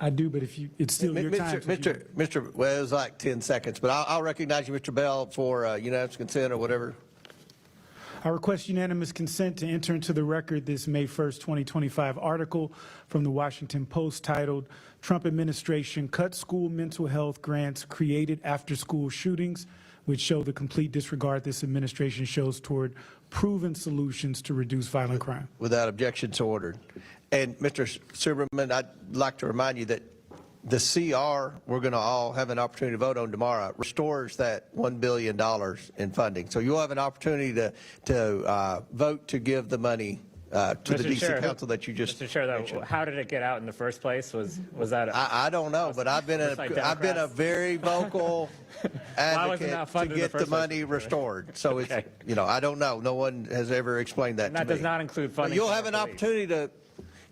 I do, but if you, it's still your time. Well, it was like 10 seconds, but I'll recognize you, Mr. Bell, for unanimous consent or whatever. I request unanimous consent to enter into the record this May 1st, 2025 article from the Washington Post titled, Trump Administration Cut School Mental Health Grants Created After School Shootings, which show the complete disregard this administration shows toward proven solutions to reduce violent crime. Without objection, so ordered. And Mr. Silberman, I'd like to remind you that the CR we're going to all have an opportunity to vote on tomorrow restores that $1 billion in funding. So you'll have an opportunity to vote to give the money to the D.C. Council that you just Mr. Chair, though, how did it get out in the first place? Was that? I don't know, but I've been a very vocal advocate to get the money restored. So it's I don't know. No one has ever explained that to me. That does not include funding. You'll have an opportunity to.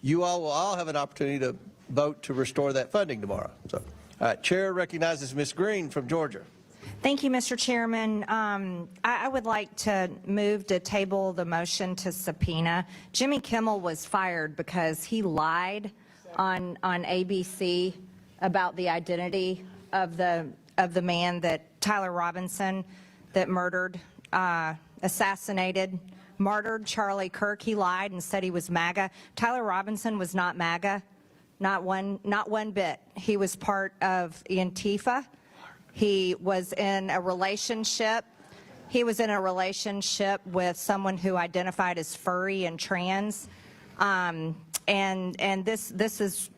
You all will all have an opportunity to vote to restore that funding tomorrow. So, Chair recognizes Ms. Green from Georgia. Thank you, Mr. Chairman. I would like to move to table the motion to subpoena. Jimmy Kimmel was fired because he lied on ABC about the identity of the man that Tyler Robinson that murdered, assassinated, martyred Charlie Kirk. He lied and said he was MAGA. Tyler Robinson was not MAGA, not one bit. He was part of Antifa. He was in a relationship. He was in a relationship with someone who identified as furry and trans, and this is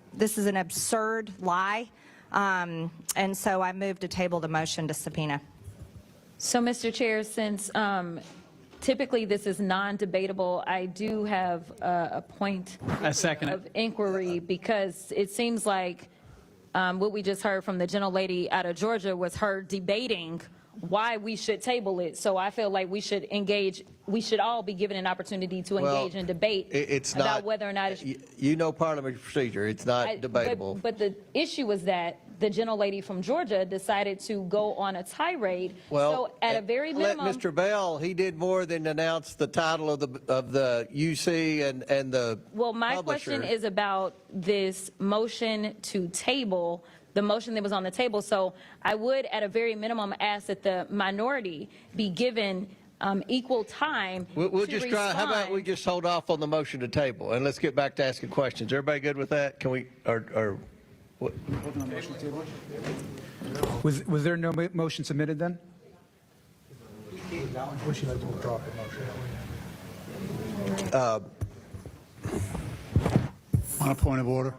an absurd lie, and so I move to table the motion to subpoena. So, Mr. Chair, since typically this is non-debatable, I do have a point of inquiry, because it seems like what we just heard from the gentlelady out of Georgia was her debating why we should table it. So I feel like we should engage, we should all be given an opportunity to engage in debate about whether or not it's... You know parliamentary procedure. It's not debatable. But the issue was that the gentlelady from Georgia decided to go on a tirade. Well, so at a very minimum... let Mr. Bell, he did more than announce the title of the UC and the Well, my publisher. question is about this motion to table, the motion that was on the table. So I would, at a very minimum, ask that the minority be given equal time We'll to just try. How about we just hold off on the motion to table and let's get back to asking questions. Everybody good with that? Can we or what? Was there no motion submitted then? On a point of order.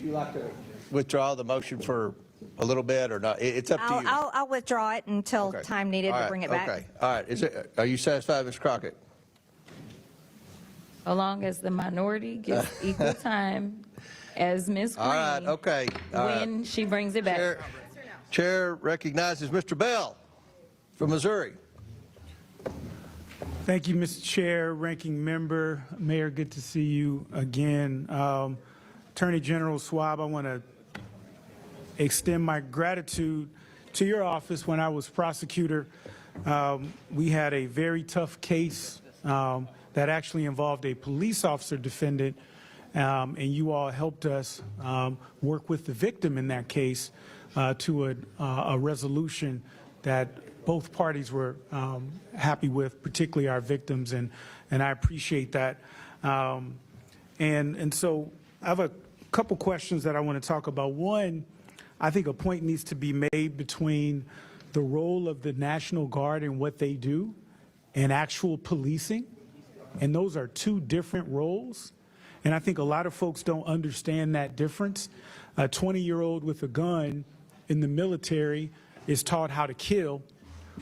You like to withdraw the motion for a little bit or not? It's up to you. I'll withdraw it until time needed to bring it back. Okay. All right. Are you satisfied, Ms. Crockett? as long as the minority gets equal time as Ms. Green. All right. Okay. When she brings it back. Chair recognizes Mr. Bell from Missouri. Thank you, Mr. Chair, Ranking Member, Mayor, good to see you again. Attorney General Schwab, I want to extend my gratitude to your office. When I was prosecutor, we had a very tough case that actually involved a police officer defendant, and you all helped us work with the victim in that case to a resolution that both parties were happy with, particularly our victims, and I appreciate that. And so I have a couple questions that I want to talk about. One, I think a point needs to be made between the role of the National Guard and what they do and actual policing, and those are two different roles. And I think a lot of folks don't understand that difference. A 20-year-old with a gun in the military is taught how to kill.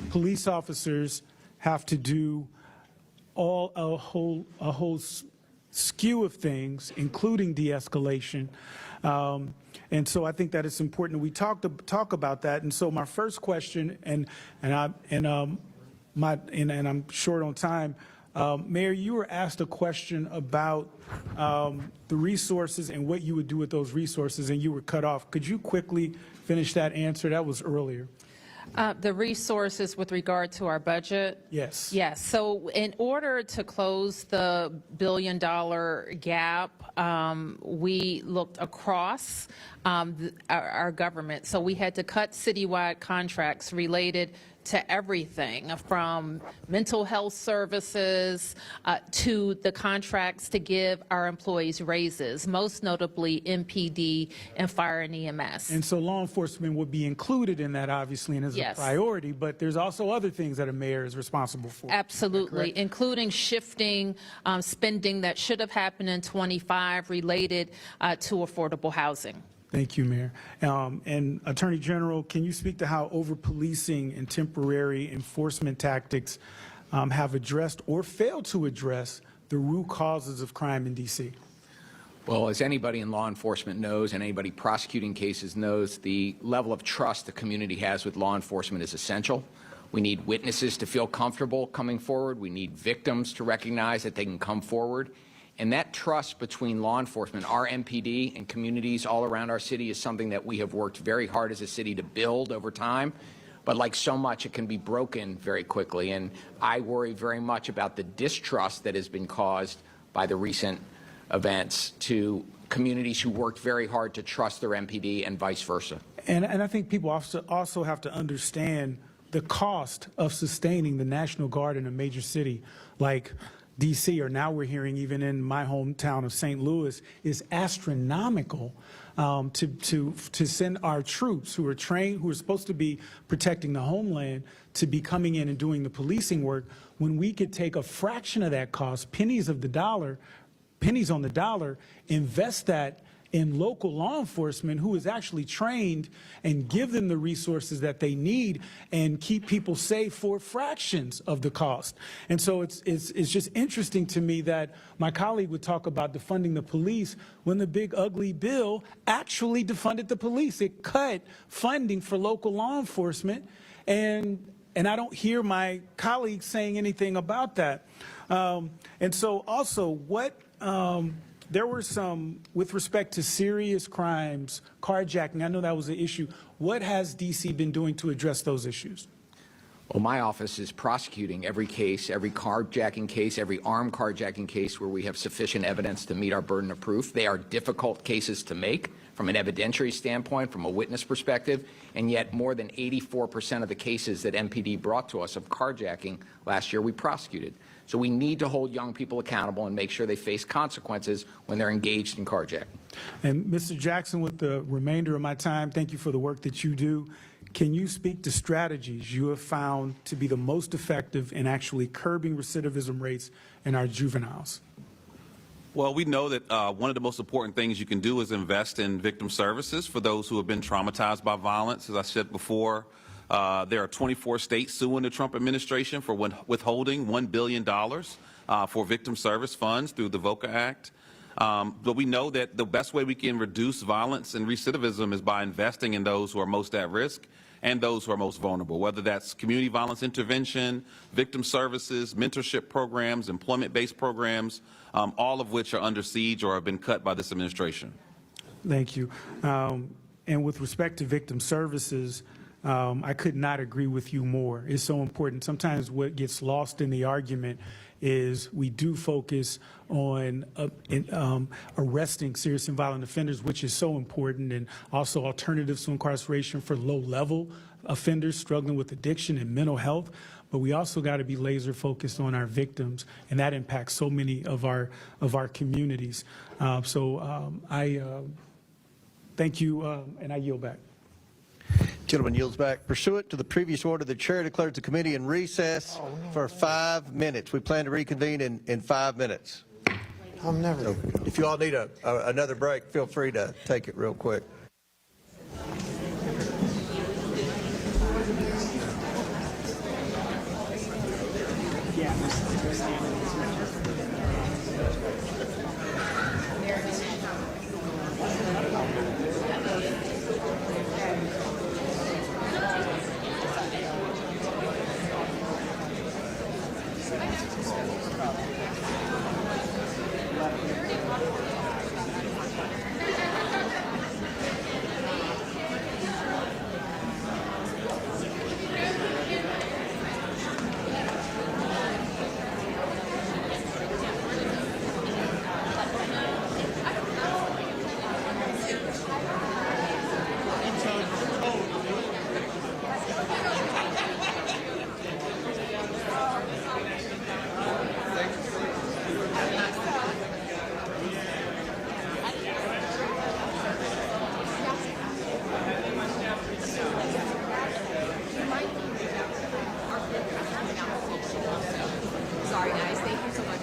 Police officers have to do a whole skew of things, including de-escalation. And so I think that it's important that we talk about that. And so my first question, and I'm short on time, Mayor, you were asked a question about the resources and what you would do with those resources, and you were cut off. Could you quickly finish that answer? That was earlier. The resources with regard to our budget? Yes. Yes. So in order to close the $1 billion gap, we looked across our government. So we had to cut citywide contracts related to everything from mental health services to the contracts to give our employees raises, most notably MPD and fire and EMS. And so law enforcement would be included in that, obviously, and is a priority, but there's also other things that a mayor is responsible for. Absolutely, including shifting spending that should have happened in 25 related to affordable housing. Thank you, Mayor. And Attorney General, can you speak to how over-policing and temporary enforcement tactics have addressed or failed to address the root causes of crime in D.C.? Well, as anybody in law enforcement knows and anybody prosecuting cases knows, the level of trust the community has with law enforcement is essential. We need witnesses to feel comfortable coming forward. We need victims to recognize that they can come forward. And that trust between law enforcement, our MPD, and communities all around our city is something that we have worked very hard as a city to build over time. But like so much, it can be broken very quickly. And I worry very much about the distrust that has been caused by the recent events to communities who worked very hard to trust their MPD and vice versa. And I think people also have to understand the cost of sustaining the National Guard in a major city like D.C., or now we're hearing even in my hometown of St. Louis, is astronomical to send our troops who are trained, who are supposed to be protecting the homeland, to be coming in and doing the policing work, when we could take a fraction of that cost, pennies on the dollar, invest that in local law enforcement who is actually trained and give them the resources that they need and keep people safe for fractions of the cost. And so it's just interesting to me that my colleague would talk about defunding the police when the big ugly bill actually defunded the police. It cut funding for local law enforcement, and I don't hear my colleagues saying anything about that. And so also there were some, with respect to serious crimes, carjacking, I know that was an issue. What has DC been doing to address those issues? Well, my office is prosecuting every case, every carjacking case, every armed carjacking case where we have sufficient evidence to meet our burden of proof. They are difficult cases to make from an evidentiary standpoint, from a witness perspective, and yet more than 84% of the cases that MPD brought to us of carjacking last year we prosecuted. So we need to hold young people accountable and make sure they face consequences when they're engaged in carjacking. And Mr. Jackson, with the remainder of my time, thank you for the work that you do. Can you speak to strategies you have found to be the most effective in actually curbing recidivism rates in our juveniles? Well, we know that one of the most important things you can do is invest in victim services for those who have been traumatized by violence. As I said before, there are 24 states suing the Trump administration for withholding $1 billion for victim service funds through the VOCA Act. But we know that the best way we can reduce violence and recidivism is by investing in those who are most at risk and those who are most vulnerable, whether that's community violence intervention, victim services, mentorship programs, employment-based programs, all of which are under siege or have been cut by this administration. Thank you. And with respect to victim services, I could not agree with you more. It's so important. Sometimes what gets lost in the argument is we do focus on arresting serious and violent offenders, which is so important, and also alternatives to incarceration for low-level offenders struggling with addiction and mental health. But we also got to be laser focused on our victims, and that impacts so many of our communities. I thank you, and I yield back. Gentleman yields back. Pursuant to the previous order, the chair declares the committee in recess for 5 minutes. We plan to reconvene in 5 minutes. So if you all need another break, feel free to take it real quick. Sorry, guys. Thank you so much.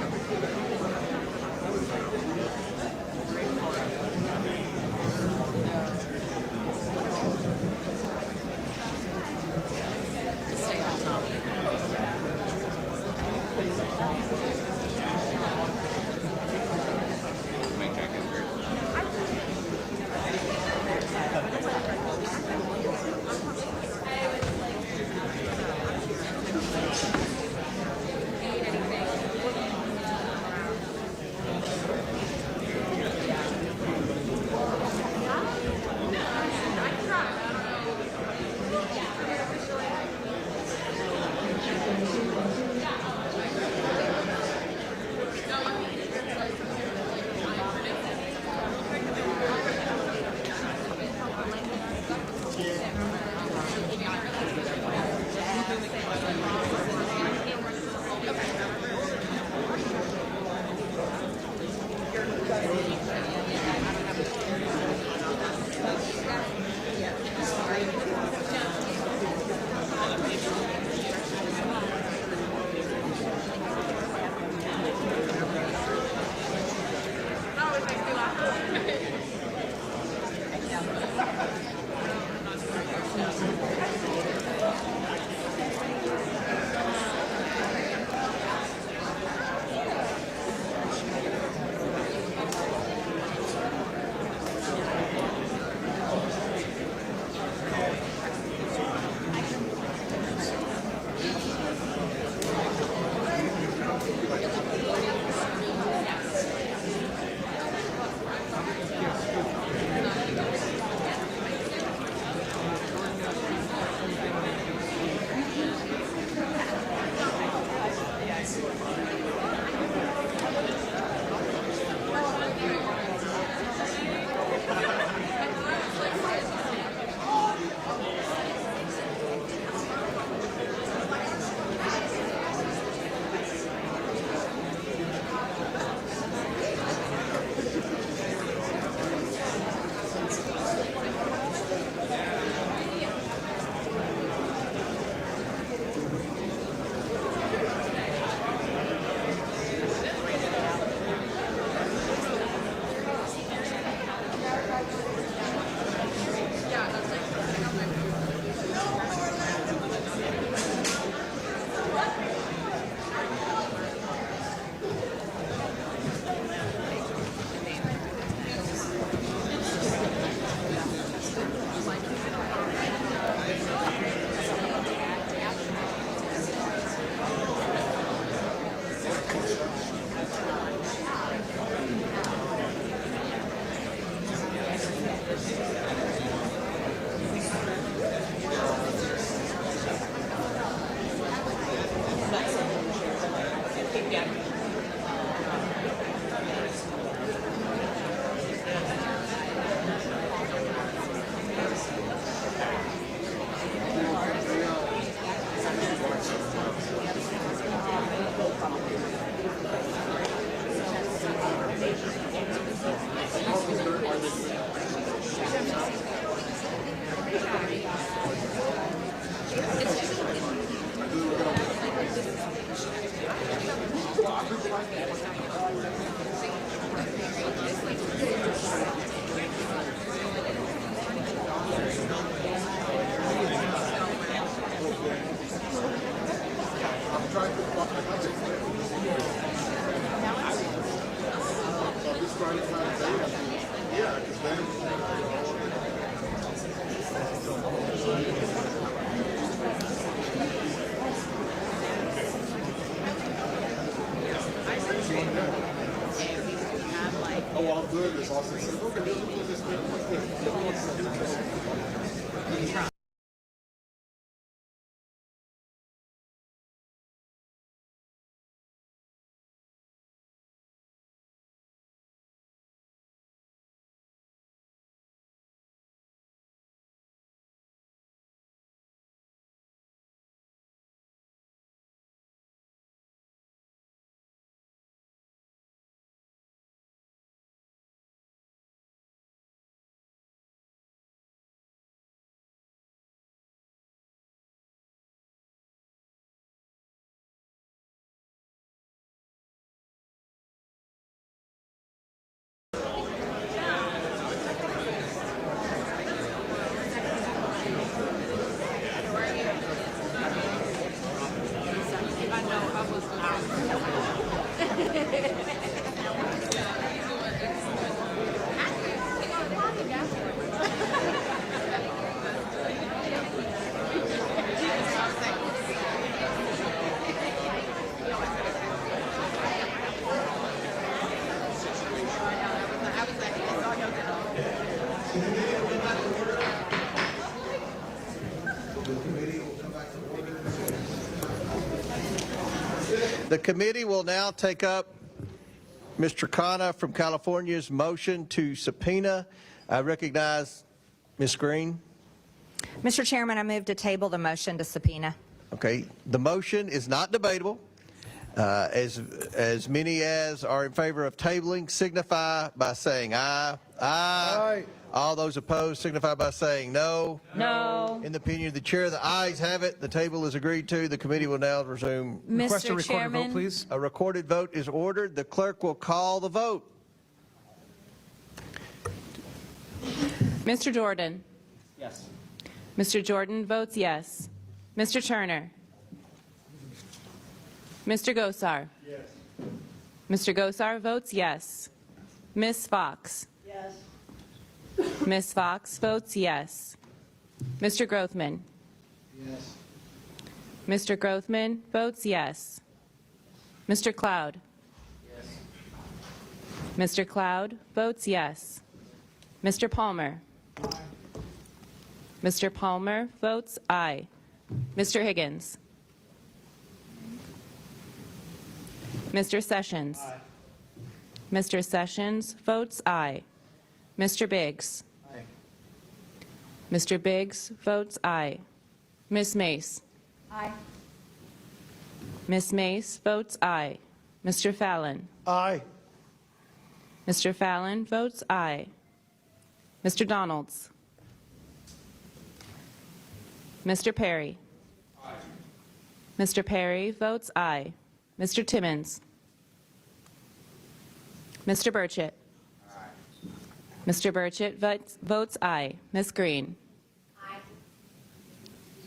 The committee will now take up Mr. Khanna from California's motion to subpoena. I recognize Ms. Green. Mr. Chairman, I move to table the motion to subpoena. Okay, the motion is not debatable. As many as are in favor of tabling signify by saying aye. Aye. All those opposed signify by saying no. No. In the opinion of the chair, the ayes have it. The table is agreed to. The committee will now resume. Request a Mr. recorded Chairman, vote, please. A recorded vote is ordered. The clerk will call the vote. Mr. Jordan. Yes. Mr. Jordan votes yes. Mr. Turner. Mr. Gosar. Yes. Mr. Gosar votes yes. Ms. Fox. Yes. Ms. Fox votes yes. Mr. Grothman. Yes. Mr. Grothman votes yes. Mr. Cloud. Yes. Mr. Cloud votes yes. Mr. Palmer. Mr. Palmer votes aye. Mr. Higgins. Mr. Sessions. Aye. Mr. Sessions votes aye. Mr. Biggs. Aye. Mr. Biggs votes aye. Ms. Mace. Aye. Ms. Mace votes aye. Mr. Fallon. Aye. Mr. Fallon votes aye. Mr. Donalds. Mr. Perry. Aye. Mr. Perry votes aye. Mr. Timmons. Mr. Burchett. Aye. Mr. Burchett votes aye. Ms. Green. Aye.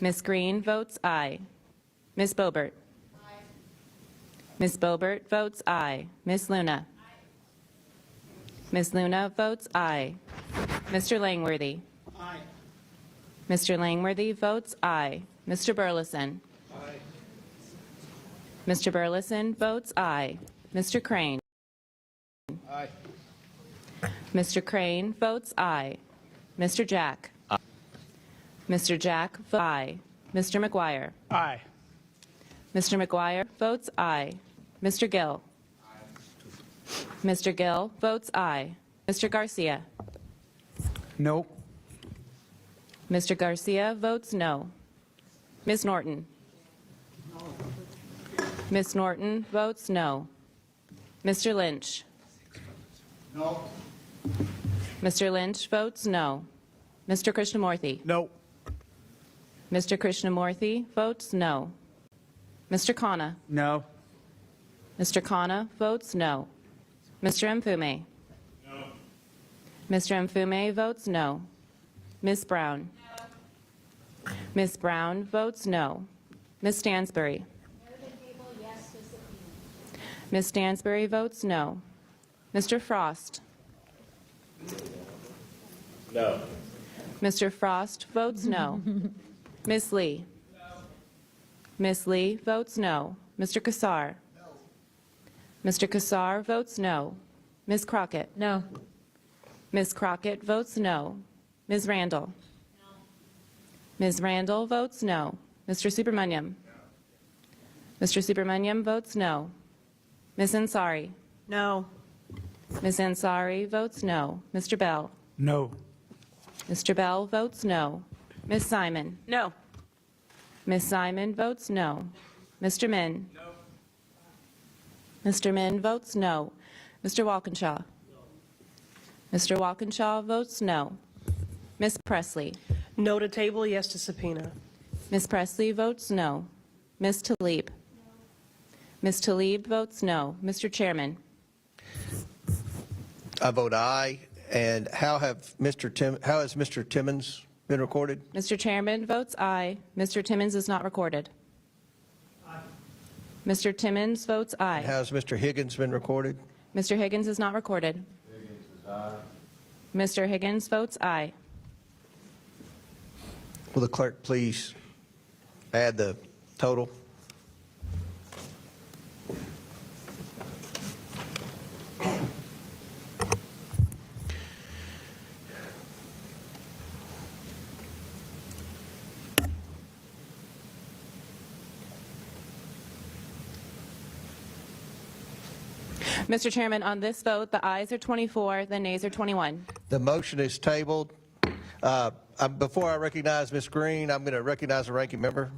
Ms. Green votes aye. Ms. Boebert. Aye. Ms. Boebert votes aye. Ms. Luna. Ms. Luna votes aye. Mr. Langworthy. Aye. Mr. Langworthy votes aye. Mr. Burleson. Aye. Mr. Burleson votes aye. Mr. Crane. Aye. Mr. Crane votes aye. Mr. Jack. Mr. Jack votes aye. Mr. McGuire. Aye. Mr. McGuire votes aye. Mr. Gill. Mr. Gill votes aye. Mr. Garcia. No. Mr. Garcia votes no. Ms. Norton. Ms. Norton votes no. Mr. Lynch. No. Mr. Lynch votes no. Mr. Krishnamurthy. No. Mr. Krishnamurthy votes no. Mr. Khanna. No. Mr. Khanna votes no. Mr. Mfume. No. Mr. Mfume votes no. Ms. Brown. No. Ms. Brown votes no. Ms. Stansbury. Ms. Stansbury votes no. Mr. Frost. No. Mr. Frost votes no. Ms. Lee? Ms. Lee votes no. Mr. Kassar? Mr. Kassar votes no. Ms. Crockett? No. Ms. Crockett votes no. Ms. Randall? Ms. Randall votes no. Mr. Subramaniam? Mr. Subramaniam votes no. Ms. Ansari? No. Ms. Ansari votes no. Mr. Bell? No. Mr. Bell votes no. Ms. Simon? No. Ms. Simon votes no. Mr. Min? Mr. Min votes no. Mr. Walkinshaw? Mr. Walkinshaw votes no. Ms. Presley? No to table, yes to subpoena. Ms. Presley votes no. Ms. Tlaib? Ms. Tlaib votes no. Mr. Chairman? I vote aye. And how has Mr. Timmons been recorded? Mr. Chairman votes aye. Mr. Timmons is not recorded. Mr. Timmons votes aye. How has Mr. Higgins been recorded? Mr. Higgins is not recorded. Mr. Higgins votes aye. Will the clerk please add the total? Mr. Chairman, on this vote, the ayes are 24, the nays are 21. The motion is tabled. Before I recognize Ms. Green, I'm going to recognize the ranking member.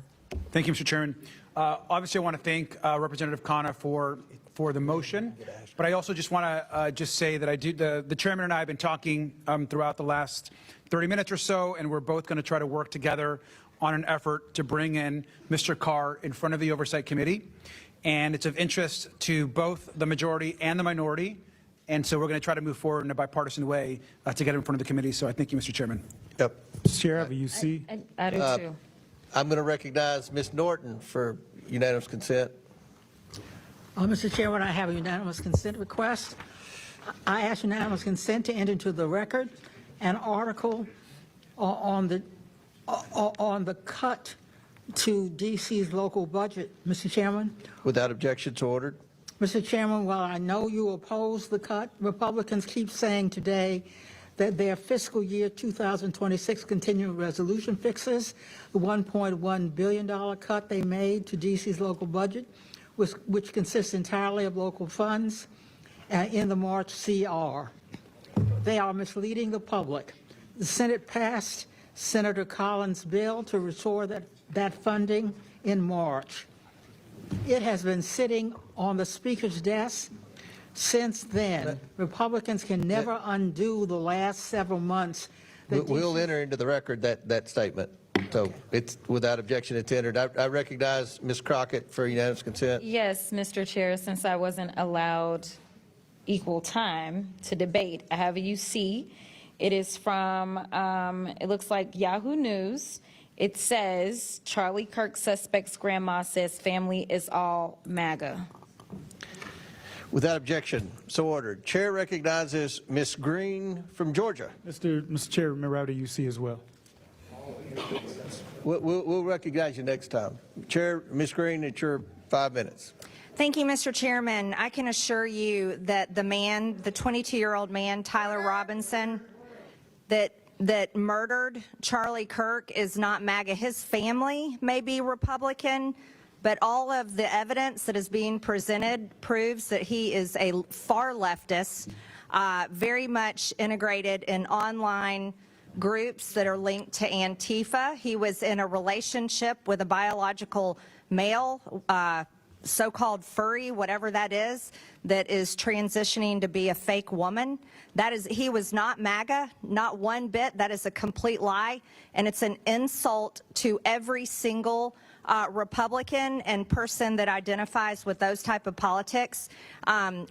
Thank you, Mr. Chairman. Obviously, I want to thank Representative Khanna for the motion, but I also just want to just say that the chairman and I have been talking throughout the last 30 minutes or so, and we're both going to try to work together on an effort to bring in Mr. Carr in front of the Oversight Committee. And it's of interest to both the majority and the minority. And so we're going to try to move forward in a bipartisan way to get in front of the committee. So I thank you, Mr. Chairman. Yep. Chair, have a UC. I do too. I'm going to recognize Ms. Norton for unanimous consent. Mr. Chairman, I have a unanimous consent request. I ask unanimous consent to enter into the record an article on the cut to D.C.'s local budget, Mr. Chairman. Without objections ordered. Mr. Chairman, while I know you oppose the cut, Republicans keep saying today that their fiscal year 2026 continuing resolution fixes the $1.1 billion cut they made to D.C.'s local budget, which consists entirely of local funds in the March CR. They are misleading the public. The Senate passed Senator Collins' bill to restore that funding in March. It has been sitting on the Speaker's desk since then. Republicans can never undo the last several months. We'll enter into the record that statement. So it's without objection, it's entered. I recognize Ms. Crockett for unanimous consent. Yes, Mr. Chair, since I wasn't allowed equal time to debate, I have a UC. It is from, it looks like Yahoo News. It says, Charlie Kirk suspect's grandma says family is all MAGA. Without objection, so ordered. Chair recognizes Ms. Green from Georgia. Mr. Chair, remember I have a UC as well. We'll recognize you next time. Chair, Ms. Green, it's your 5 minutes. Thank you, Mr. Chairman. I can assure you that the 22-year-old man, Tyler Robinson, that murdered Charlie Kirk is not MAGA. His family may be Republican, but all of the evidence that is being presented proves that he is a far leftist, very much integrated in online groups that are linked to Antifa. He was in a relationship with a biological male, so-called furry, whatever that is transitioning to be a fake woman. He was not MAGA, not one bit. That is a complete lie, and it's an insult to every single Republican and person that identifies with those type of politics.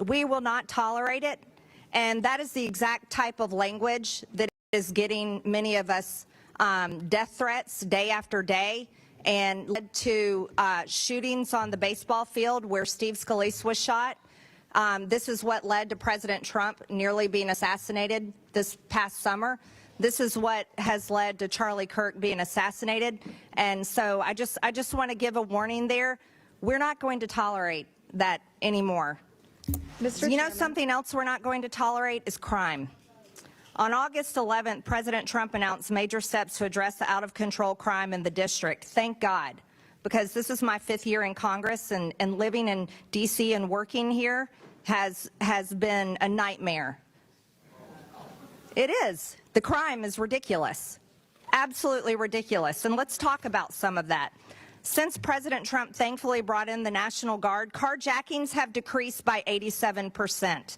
We will not tolerate it, and that is the exact type of language that is getting many of us death threats day after day, and led to shootings on the baseball field where Steve Scalise was shot. This is what led to President Trump nearly being assassinated this past summer. This is what has led to Charlie Kirk being assassinated. And so I just want to give a warning there. We're not going to tolerate that anymore. You know, something else we're not going to tolerate is crime. On August 11th, President Trump announced major steps to address the out-of-control crime in the district. Thank God, because this is my 5th year in Congress, and living in D.C. and working here has been a nightmare. It is. The crime is ridiculous, absolutely ridiculous. And let's talk about some of that. Since President Trump thankfully brought in the National Guard, carjackings have decreased by 87%.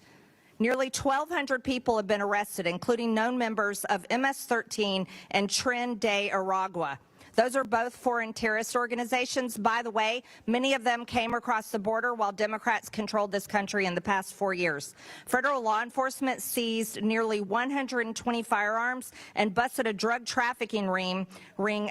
Nearly 1,200 people have been arrested, including known members of MS-13 and Tren de Aragua. Those are both foreign terrorist organizations. By the way, many of them came across the border while Democrats controlled this country in the past 4 years. Federal law enforcement seized nearly 120 firearms and busted a drug trafficking ring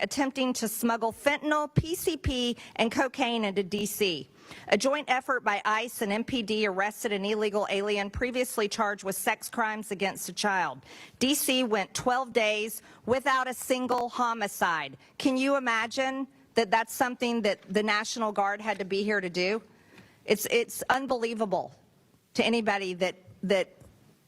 attempting to smuggle fentanyl, PCP, and cocaine into D.C. A joint effort by ICE and MPD arrested an illegal alien previously charged with sex crimes against a child. D.C. went 12 days without a single homicide. Can you imagine that that's something that the National Guard had to be here to do? It's unbelievable to anybody that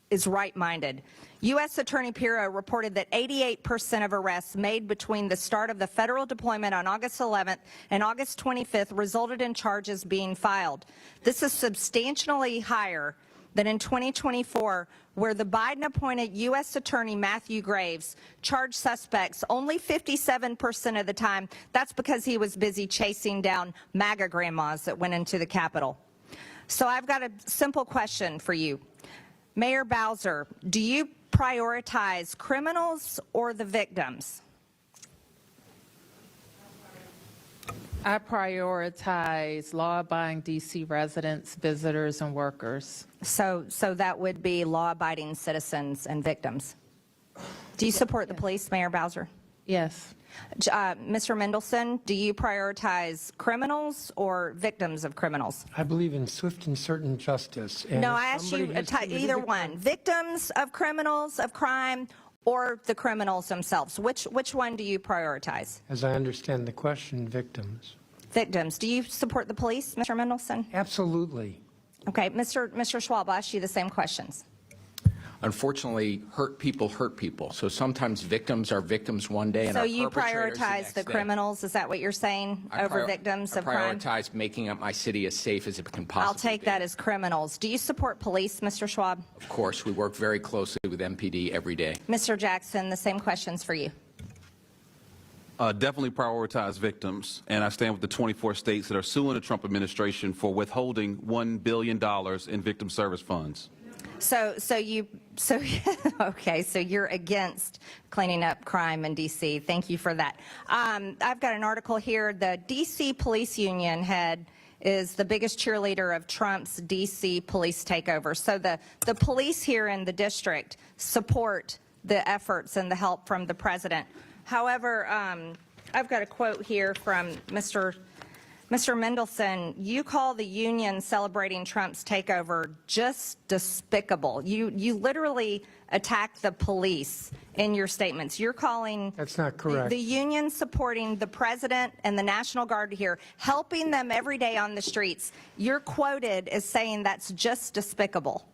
is right-minded. U.S. Attorney Pirro reported that 88% of arrests made between the start of the federal deployment on August 11th and August 25th resulted in charges being filed. This is substantially higher than in 2024, where the Biden-appointed U.S. Attorney Matthew Graves charged suspects only 57% of the time. That's because he was busy chasing down MAGA grandmas that went into the Capitol. So I've got a simple question for you. Mayor Bowser, do you prioritize criminals or the victims? I prioritize law-abiding D.C. residents, visitors, and workers. So that would be law-abiding citizens and victims. Do you support the police, Mayor Bowser? Yes. Mr. Mendelson, do you prioritize criminals or victims of criminals? I believe in swift and certain justice. And no, I asked you either one. Victims of criminals, of crime, or the criminals themselves. Which one do you prioritize? As I understand the question, victims. Victims. Do you support the police, Mr. Mendelson? Absolutely. Okay, Mr. Schwab, I'll ask you the same questions. Unfortunately, hurt people. So sometimes victims are victims one day and so our you perpetrators prioritize the criminals, is that what you're saying, over victims of crime? I prioritize making up my city as safe as it can possibly I'll take that as criminals. Do you support police, Mr. Schwab? Of course, we work very closely with MPD every day. Mr. Jackson, the same questions for you. Definitely prioritize victims, and I stand with the 24 states that are suing the Trump administration for withholding $1 billion in victim service funds. Okay, so you're against cleaning up crime in D.C. Thank you for that. I've got an article here. The D.C. Police Union head is the biggest cheerleader of Trump's D.C. police takeover. So the police here in the district support the efforts and the help from the president. However, I've got a quote here from Mr. Mendelson. You call the union celebrating Trump's takeover just despicable. You literally attack the police in your statements. You're calling that's not correct. The union supporting the president and the National Guard here, helping them every day on the streets. You're quoted as saying that's just despicable.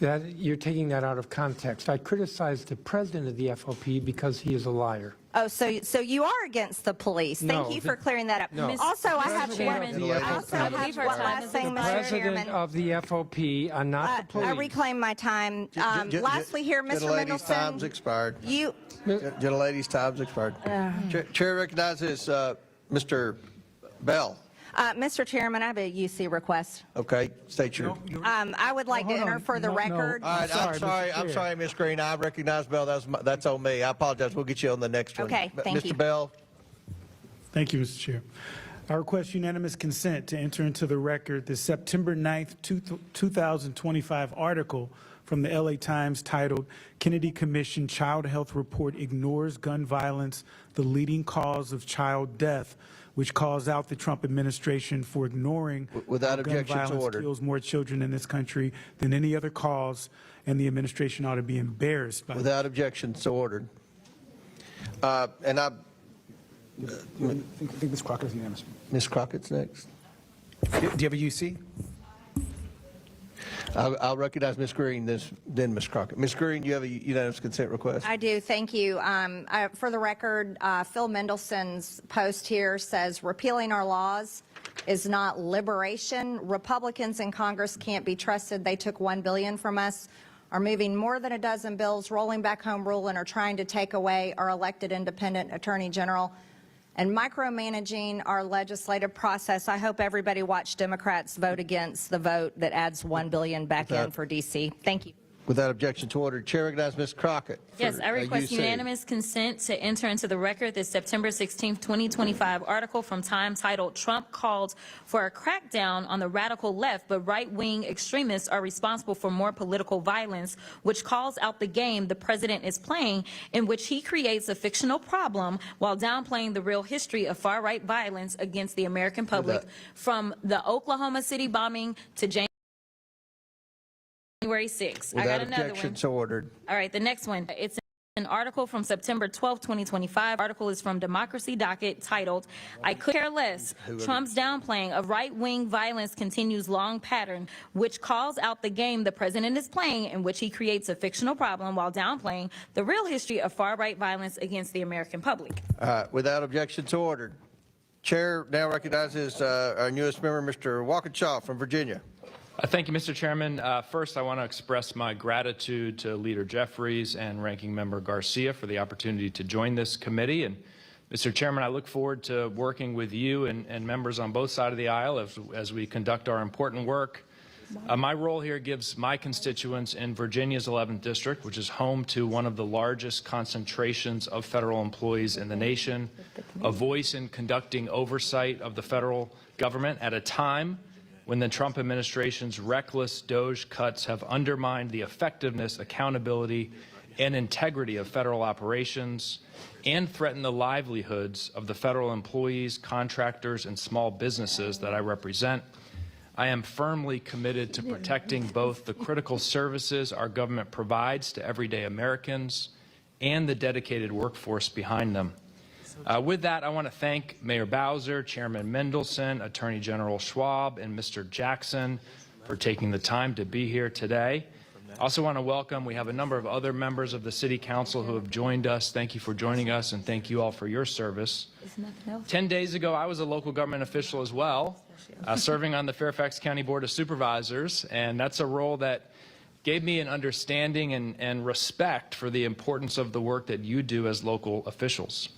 You're taking that out of context. I criticized the president of the FOP because he is a liar. Oh, so you are against the police. Thank you for clearing that up. No. Also, I have one last thing, Mr. Chairman. Of the FOP, not the police. I reclaim my time. Lastly here, Mr. Mendelson. Lady's time's expired. The lady's time's expired. Chair recognizes Mr. Bell. Mr. Chairman, I have a UC request. Okay, state your. I would like to enter for the record. All right, I'm sorry, Ms. Green. I recognize Bell. That's on me. I apologize. We'll get you on the next one. Okay, thank you. Mr. Bell. Thank you, Mr. Chair. I request unanimous consent to enter into the record the September 9th, 2025 article from the LA Times titled Kennedy Commission Child Health Report Ignores Gun Violence, the Leading Cause of Child Death, which calls out the Trump administration for ignoring Without how gun objection to violence order. kills more children in this country than any other cause, and the administration ought to be embarrassed by Without objection, so ordered. And I think Ms. Crockett's unanimous. Ms. Crockett's next. Do you have a UC? I'll recognize Ms. Green, then Ms. Crockett. Ms. Green, you have a unanimous consent request? I do, thank you. For the record, Phil Mendelson's post here says repealing our laws is not liberation. Republicans in Congress can't be trusted. They took $1 billion from us, are moving more than a dozen bills, rolling back home rule, and are trying to take away our elected independent attorney general and micromanaging our legislative process. I hope everybody watched Democrats vote against the vote that adds $1 billion back in for D.C. Thank you. Without objection to order, Chair recognizes Ms. Crockett. Yes, I request unanimous consent to enter into the record the September 16, 2025 article from Time titled Trump Called for a Crackdown on the Radical Left, but Right-Wing Extremists Are Responsible for More Political Violence, which calls out the game the president is playing, in which he creates a fictional problem while downplaying the real history of far-right violence against the American public, from the Oklahoma City bombing to January 6th. I got another one. So ordered. All right, the next one. It's an article from September 12, 2025. Article is from Democracy Docket titled, I Could Care Less. Trump's downplaying of right-wing violence continues long pattern, which calls out the game the president is playing, in which he creates a fictional problem while downplaying the real history of far-right violence against the American public. Without objection to ordered. Chair now recognizes our newest member, Mr. Walkinshaw from Virginia. Thank you, Mr. Chairman. First, I want to express my gratitude to Leader Jeffries and Ranking Member Garcia for the opportunity to join this committee. And, Mr. Chairman, I look forward to working with you and members on both sides of the aisle as we conduct our important work. My role here gives my constituents in Virginia's 11th District, which is home to one of the largest concentrations of federal employees in the nation, a voice in conducting oversight of the federal government at a time when the Trump administration's reckless DOGE cuts have undermined the effectiveness, accountability, and integrity of federal operations and threatened the livelihoods of the federal employees, contractors, and small businesses that I represent. I am firmly committed to protecting both the critical services our government provides to everyday Americans and the dedicated workforce behind them. With that, I want to thank Mayor Bowser, Chairman Mendelson, Attorney General Schwab, and Mr. Jackson for taking the time to be here today. I also want to welcome, we have a number of other members of the City Council who have joined us. Thank you for joining us, and thank you all for your service. 10 days ago, I was a local government official as well, serving on the Fairfax County Board of Supervisors, and that's a role that gave me an understanding and respect for the importance of the work that you do as local officials.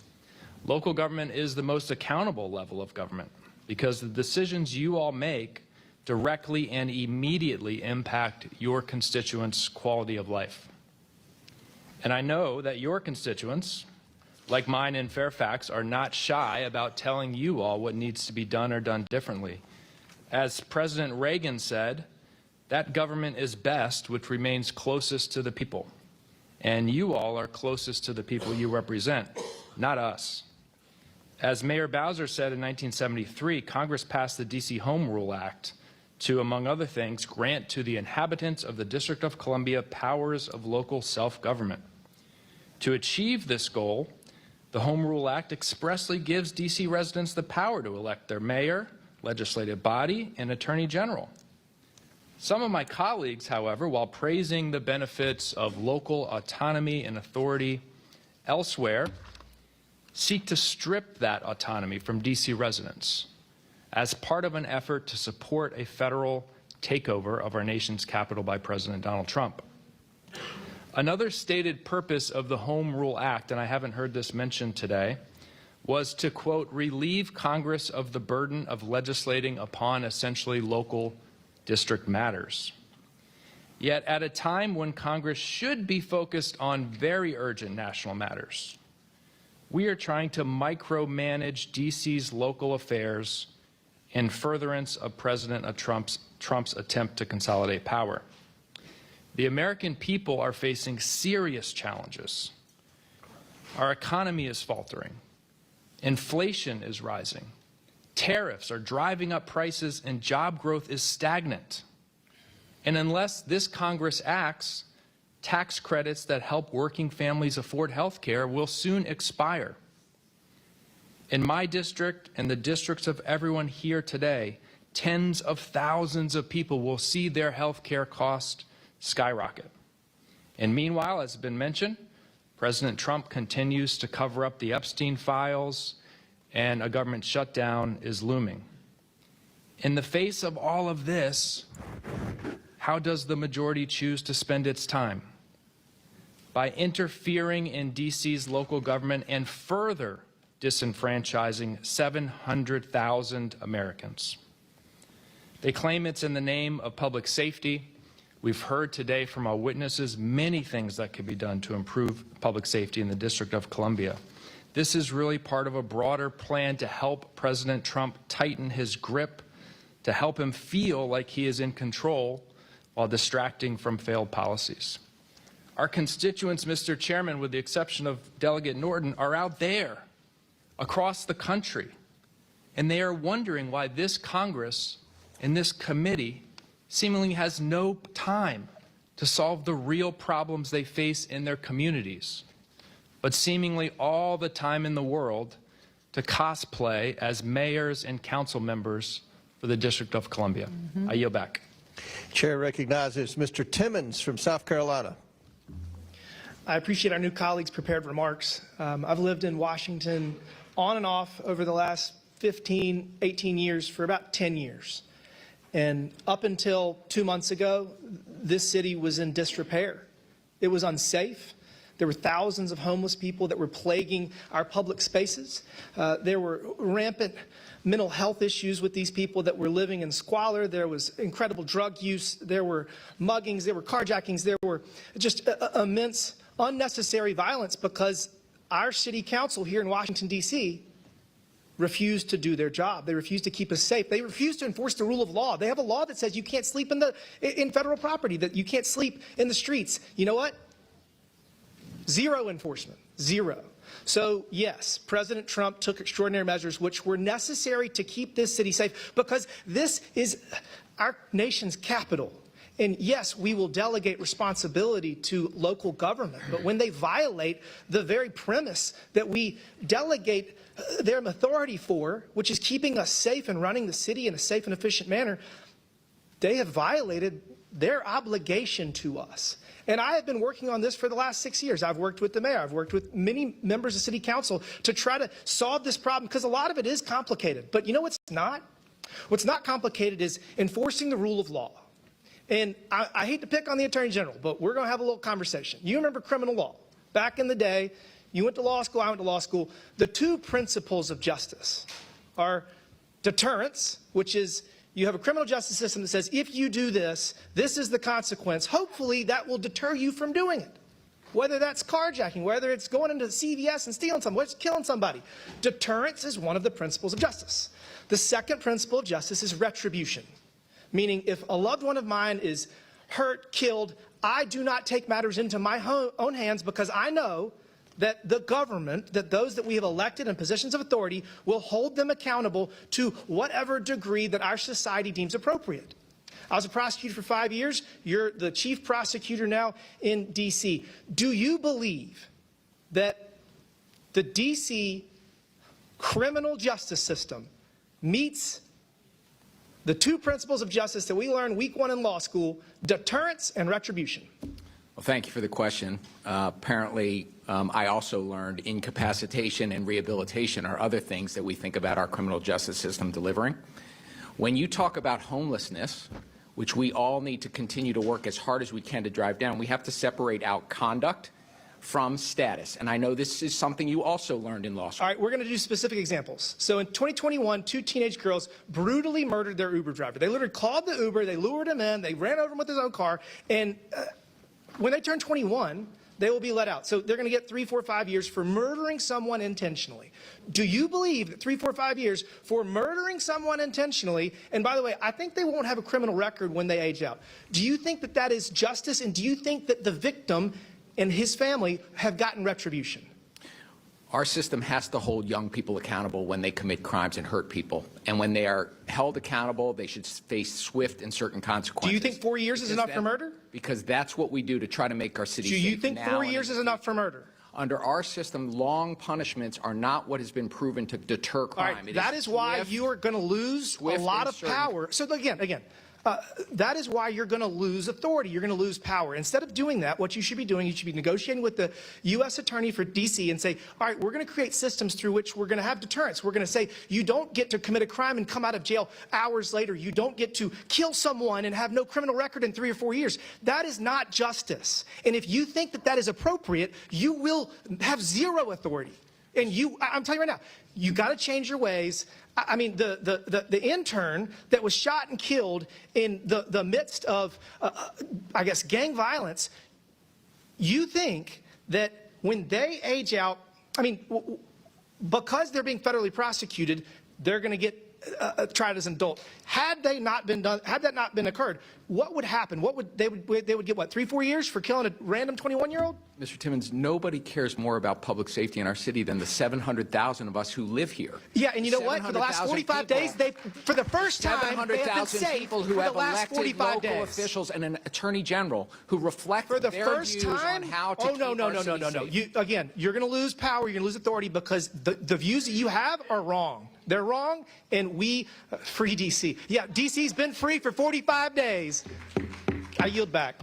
Local government is the most accountable level of government because the decisions you all make directly and immediately impact your constituents' quality of life. And I know that your constituents, like mine in Fairfax, are not shy about telling you all what needs to be done or done differently. As President Reagan said, that government is best which remains closest to the people. And you all are closest to the people you represent, not us. As Mayor Bowser said in 1973, Congress passed the D.C. Home Rule Act to, among other things, grant to the inhabitants of the District of Columbia powers of local self-government. To achieve this goal, the Home Rule Act expressly gives D.C. residents the power to elect their mayor, legislative body, and attorney general. Some of my colleagues, however, while praising the benefits of local autonomy and authority elsewhere, seek to strip that autonomy from D.C. residents as part of an effort to support a federal takeover of our nation's capital by President Donald Trump. Another stated purpose of the Home Rule Act, and I haven't heard this mentioned today, was to, quote, relieve Congress of the burden of legislating upon essentially local district matters. Yet at a time when Congress should be focused on very urgent national matters, We are trying to micromanage DC's local affairs in furtherance of President Trump's attempt to consolidate power. The American people are facing serious challenges. Our economy is faltering. Inflation is rising. Tariffs are driving up prices and job growth is stagnant. And unless this Congress acts, tax credits that help working families afford health care will soon expire. In my district and the districts of everyone here today, tens of thousands of people will see their health care costs skyrocket. And meanwhile, as has been mentioned, President Trump continues to cover up the Epstein files, and a government shutdown is looming. In the face of all of this, how does the majority choose to spend its time? By interfering in DC's local government and further disenfranchising 700,000 Americans. They claim it's in the name of public safety. We've heard today from our witnesses many things that could be done to improve public safety in the District of Columbia. This is really part of a broader plan to help President Trump tighten his grip, to help him feel like he is in control while distracting from failed policies. Our constituents, Mr. Chairman, with the exception of Delegate Norton, are out there across the country, and they are wondering why this Congress and this committee seemingly has no time to solve the real problems they face in their communities, but seemingly all the time in the world to cosplay as mayors and council members for the District of Columbia. I yield back. Chair recognizes Mr. Timmons from South Carolina. I appreciate our new colleagues' prepared remarks. I've lived in Washington on and off over the last 15, 18 years for about 10 years. And up until 2 months ago, this city was in disrepair. It was unsafe. There were thousands of homeless people that were plaguing our public spaces. There were rampant mental health issues with these people that were living in squalor. There was incredible drug use. There were muggings. There were carjackings. There were just immense unnecessary violence because our city council here in Washington, D.C. refused to do their job. They refused to keep us safe. They refused to enforce the rule of law. They have a law that says you can't sleep in federal property, that you can't sleep in the streets. You know what? Zero enforcement. Zero. So, yes, President Trump took extraordinary measures which were necessary to keep this city safe because this is our nation's capital. And yes, we will delegate responsibility to local government, but when they violate the very premise that we delegate their authority for, which is keeping us safe and running the city in a safe and efficient manner, they have violated their obligation to us. And I have been working on this for the last 6 years. I've worked with the mayor. I've worked with many members of city council to try to solve this problem because a lot of it is complicated. But you know what's not? What's not complicated is enforcing the rule of law. And I hate to pick on the Attorney General, but we're going to have a little conversation. You remember criminal law. Back in the day, you went to law school, I went to law school. The two principles of justice are deterrence, which is you have a criminal justice system that says if you do this, this is the consequence. Hopefully that will deter you from doing it. Whether that's carjacking, whether it's going into CVS and stealing something, whether it's killing somebody. Deterrence is one of the principles of justice. The second principle of justice is retribution. Meaning if a loved one of mine is hurt, killed, I do not take matters into my own hands because I know that the government, that those that we have elected in positions of authority will hold them accountable to whatever degree that our society deems appropriate. I was a prosecutor for 5 years. You're the chief prosecutor now in D.C. Do you believe that the D.C. criminal justice system meets the two principles of justice that we learned week one in law school, deterrence and retribution? Well, thank you for the question. Apparently, I also learned incapacitation and rehabilitation are other things that we think about our criminal justice system delivering. When you talk about homelessness, which we all need to continue to work as hard as we can to drive down, we have to separate out conduct from status. And I know this is something you also learned in law school. All right, we're going to do specific examples. So in 2021, 2 teenage girls brutally murdered their Uber driver. They literally called the Uber, they lured him in, they ran over him with his own car, and when they turned 21, they will be let out. So they're going to get 3, 4, 5 years for murdering someone intentionally. Do you believe that 3, 4, 5 years for murdering someone intentionally, and by the way, I think they won't have a criminal record when they age out. Do you think that that is justice, and do you think that the victim and his family have gotten retribution? Our system has to hold young people accountable when they commit crimes and hurt people. And when they are held accountable, they should face swift and certain consequences. Do you think 4 years is enough for murder? Because that's what we do to try to make our city safe. Do you think 4 years is enough for murder? Under our system, long punishments are not what has been proven to deter crime. All right, that is why you are going to lose a lot of power. So again, that is why you're going to lose authority. You're going to lose power. Instead of doing that, what you should be doing, you should be negotiating with the U.S. Attorney for D.C. and say, all right, we're going to create systems through which we're going to have deterrence. We're going to say you don't get to commit a crime and come out of jail hours later. You don't get to kill someone and have no criminal record in 3 or 4 years. That is not justice. And if you think that that is appropriate, you will have zero authority. And I'm telling you right now, you got to change your ways. I mean, the intern that was shot and killed in the midst of, I guess, gang violence, you think that when they age out, I mean, because they're being federally prosecuted, they're going to get tried as an adult. Had that not been occurred, what would happen? They would get what, 3, 4 years for killing a random 21-year-old? Mr. Timmons, nobody cares more about public safety in our city than the 700,000 of us who live here. Yeah, and you know what? For the last 45 days, for the first time, they have been 700,000 safe people who for have the last elected 45 local days. officials and an attorney general who reflect For the their first views time? on how to Oh, keep no. our city safe. Again, you're going to lose power, you're going to lose authority because the views that you have are wrong. They're wrong, and we free D.C. Yeah, D.C.'s been free for 45 days. I yield back.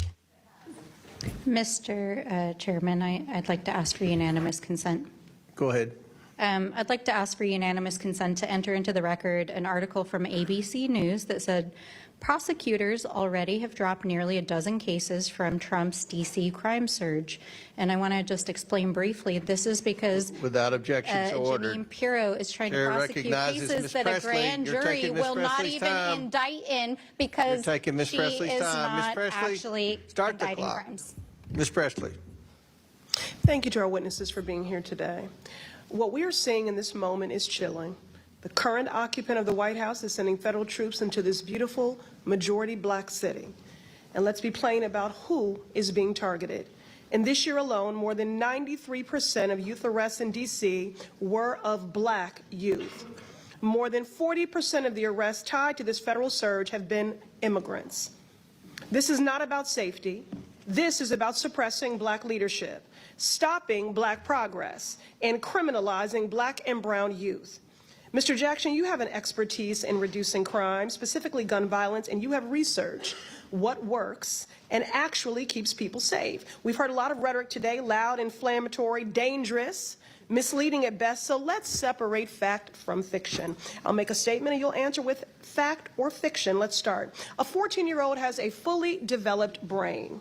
Mr. Chairman, I'd like to ask for unanimous consent. Go ahead. I'd like to ask for unanimous consent to enter into the record an article from ABC News that said, prosecutors already have dropped nearly a dozen cases from Trump's D.C. crime surge. And I want to just explain briefly, this is because Without objection, so ordered. Jimmy Impero is trying Chair to prosecute recognizes cases Ms. that a Presley. grand You're jury taking Ms. will not Presley's even time. indict in because You're taking Ms. she Presley's is time. Ms. not Presley, actually start the indicting clock. crimes. Ms. Presley. Thank you to our witnesses for being here today. What we are seeing in this moment is chilling. The current occupant of the White House is sending federal troops into this beautiful majority black city. And let's be plain about who is being targeted. In this year alone, more than 93% of youth arrests in D.C. were of black youth. More than 40% of the arrests tied to this federal surge have been immigrants. This is not about safety. This is about suppressing black leadership, stopping black progress, and criminalizing black and brown youth. Mr. Jackson, you have an expertise in reducing crime, specifically gun violence, and you have researched what works and actually keeps people safe. We've heard a lot of rhetoric today, loud, inflammatory, dangerous, misleading at best, so let's separate fact from fiction. I'll make a statement and you'll answer with fact or fiction. Let's start. A 14-year-old has a fully developed brain.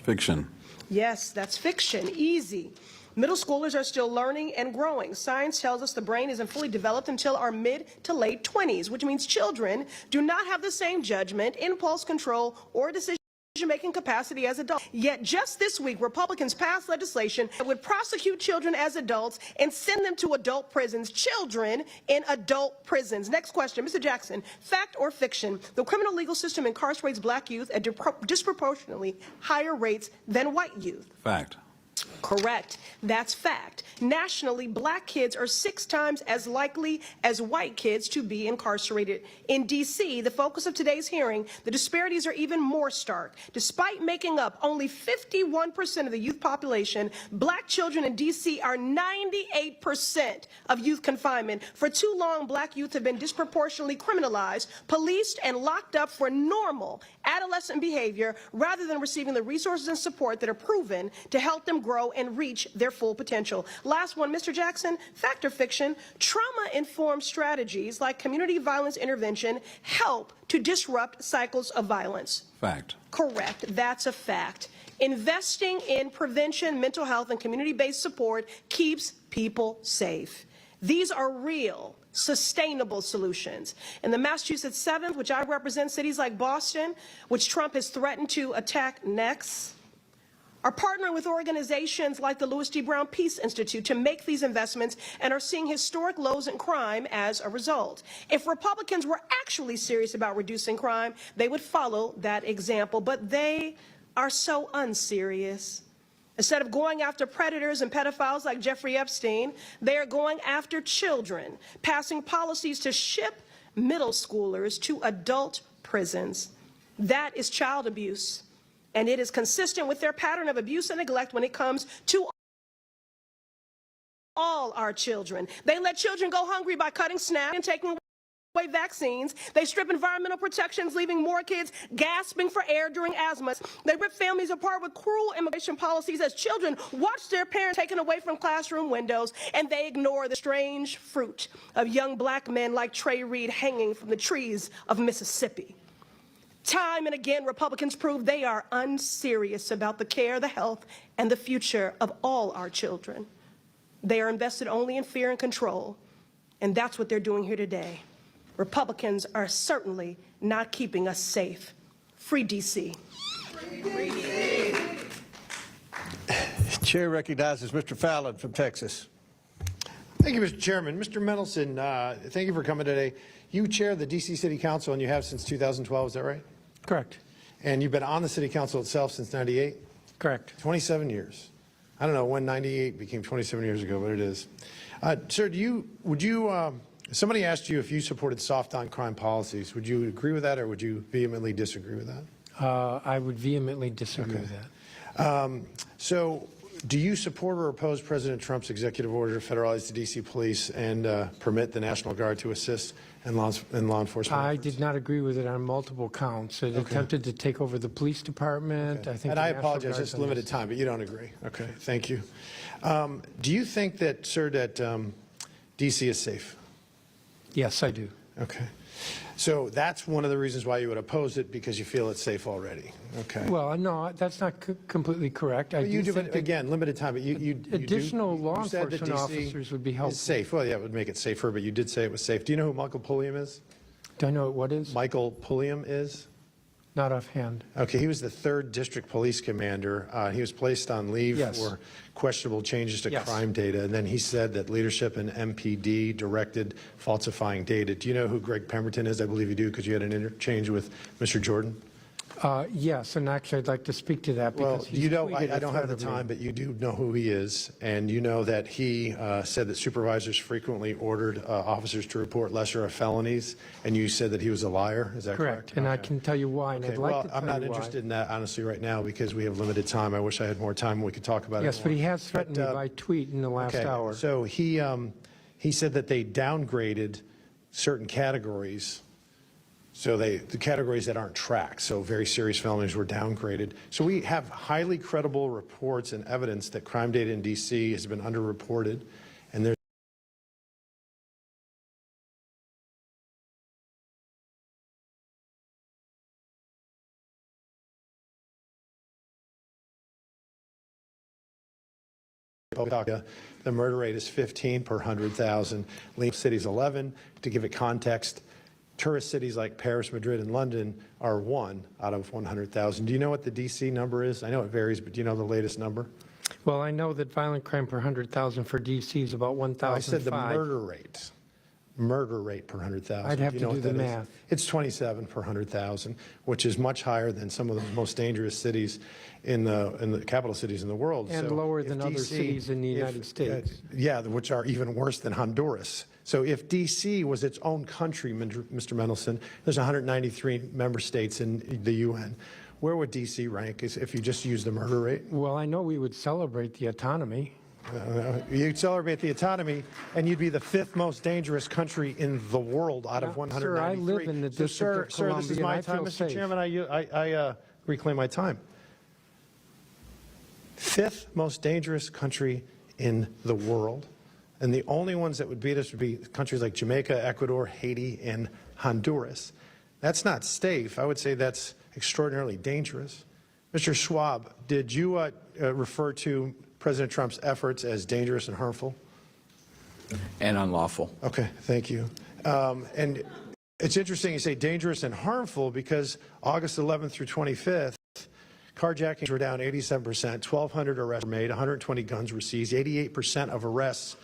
Fiction. Yes, that's fiction. Easy. Middle schoolers are still learning and growing. Science tells us the brain isn't fully developed until our mid to late 20s, which means children do not have the same judgment, impulse control, or decision-making capacity as adults. Yet just this week, Republicans passed legislation that would prosecute children as adults and send them to adult prisons. Children in adult prisons. Next question, Mr. Jackson, fact or fiction? The criminal legal system incarcerates black youth at disproportionately higher rates than white youth. Fact. Correct. That's fact. Nationally, black kids are 6 times as likely as white kids to be incarcerated. In D.C., the focus of today's hearing, the disparities are even more stark. Despite making up only 51% of the youth population, black children in D.C. are 98% of youth confinement. For too long, black youth have been disproportionately criminalized, policed, and locked up for normal adolescent behavior rather than receiving the resources and support that are proven to help them grow and reach their full potential. Last one, Mr. Jackson, fact or fiction? Trauma-informed strategies like community violence intervention help to disrupt cycles of violence. Fact. Correct. That's a fact. Investing in prevention, mental health, and community-based support keeps people safe. These are real, sustainable solutions. In the Massachusetts 7th, which I represent, cities like Boston, which Trump has threatened to attack next, are partnering with organizations like the Louis G. Brown Peace Institute to make these investments and are seeing historic lows in crime as a result. If Republicans were actually serious about reducing crime, they would follow that example, but they are so unserious. Instead of going after predators and pedophiles like Jeffrey Epstein, they are going after children, passing policies to ship middle schoolers to adult prisons. That is child abuse. And it is consistent with their pattern of abuse and neglect when it comes to all our children. They let children go hungry by cutting SNAP and taking away vaccines. They strip environmental protections, leaving more kids gasping for air during asthma. They rip families apart with cruel immigration policies as children watch their parents taken away from classroom windows, and they ignore the strange fruit of young black men like Trey Reed hanging from the trees of Mississippi. Time and again, Republicans prove they are unserious about the care, the health, and the future of all our children. They are invested only in fear and control, and that's what they're doing here today. Republicans are certainly not keeping us safe. Free D.C. Free D.C. Chair recognizes Mr. Fallon from Texas. Thank you, Mr. Chairman. Mr. Mendelson, thank you for coming today. You chair the D.C. City Council, and you have since 2012, is that right? Correct. And you've been on the City Council itself since 98? Correct. 27 years. I don't know when 98 became 27 years ago, but it is. Sir, somebody asked you if you supported soft on crime policies. Would you agree with that, or would you vehemently disagree with that? I would vehemently disagree with that. So do you support or oppose President Trump's executive order to federalize the D.C. police and permit the National Guard to assist in law enforcement I efforts? did not agree with it on multiple counts. It attempted to take over the police department. I think. And I apologize, it's limited time, but you don't agree. Okay, thank you. Do you think that, sir, that D.C. is safe? Yes, I do. Okay. So that's one of the reasons why you would oppose it, because you feel it's safe already. Okay. Well, no, that's not completely correct. But you do, but again, limited time, but you additional law you said that enforcement DC officers would be helpful. is safe. Well, yeah, it would make it safer, but you did say it was safe. Do you know who Michael Pulliam is? Do I know what is? Michael Pulliam is? Not offhand. Okay, he was the 3rd District Police Commander. He was placed on leave Yes. for questionable changes to Yes. crime data, and then he said that leadership in MPD directed falsifying data. Do you know who Greg Pemberton is? I believe you do, because you had an interchange with Mr. Jordan. Yes, and actually, I'd like to speak to that because Well, you know, tweeted I a don't threat have the of me. time, but you do know who he is, and you know that he said that supervisors frequently ordered officers to report lesser felonies, and you said that he was a liar. Is that correct? And I can tell you why, and Okay, I'd like well, to tell I'm not you why. interested in that, honestly, right now, because we have limited time. I wish I had more time and we could talk about it Yes, more. but he has threatened But, me by tweet in the last okay, hour. So he said that they downgraded certain categories. So the categories that aren't tracked, so very serious felonies were downgraded. So we have highly credible reports and evidence that crime data in D.C. has been underreported, and there's the murder rate is 15 per 100,000. Lean cities 11. To give it context, tourist cities like Paris, Madrid, and London are 1 out of 100,000. Do you know what the D.C. number is? I know it varies, but do you know the latest number? Well, I know that violent crime per 100,000 for D.C. is about 1,005. I said the murder rate. Murder rate per 100,000. I'd have you to know do what the that is? math. It's 27 per 100,000, which is much higher than some of the most dangerous cities in the capital cities in the world. And So lower if than other DC cities in the United States. Yeah, which are even worse than Honduras. So if D.C. was its own country, Mr. Mendelson, there's 193 member states in the UN. Where would D.C. rank if you just use the murder rate? Well, I know we would celebrate the autonomy. You'd celebrate the autonomy, and you'd be the 5th most dangerous country in the world out of 193. Sir, I live in the District of Sir, this is Columbia, my and I time, feel Mr. safe. Chairman. I reclaim my time. 5th most dangerous country in the world, and the only ones that would beat us would be countries like Jamaica, Ecuador, Haiti, and Honduras. That's not safe. I would say that's extraordinarily dangerous. Mr. Schwab, did you refer to President Trump's efforts as dangerous and harmful? And unlawful. Okay, thank you. And it's interesting you say dangerous and harmful, because August 11th through 25th, Carjackings were down 87%, 1,200 arrests were made, 120 guns were seized, 88% of arrests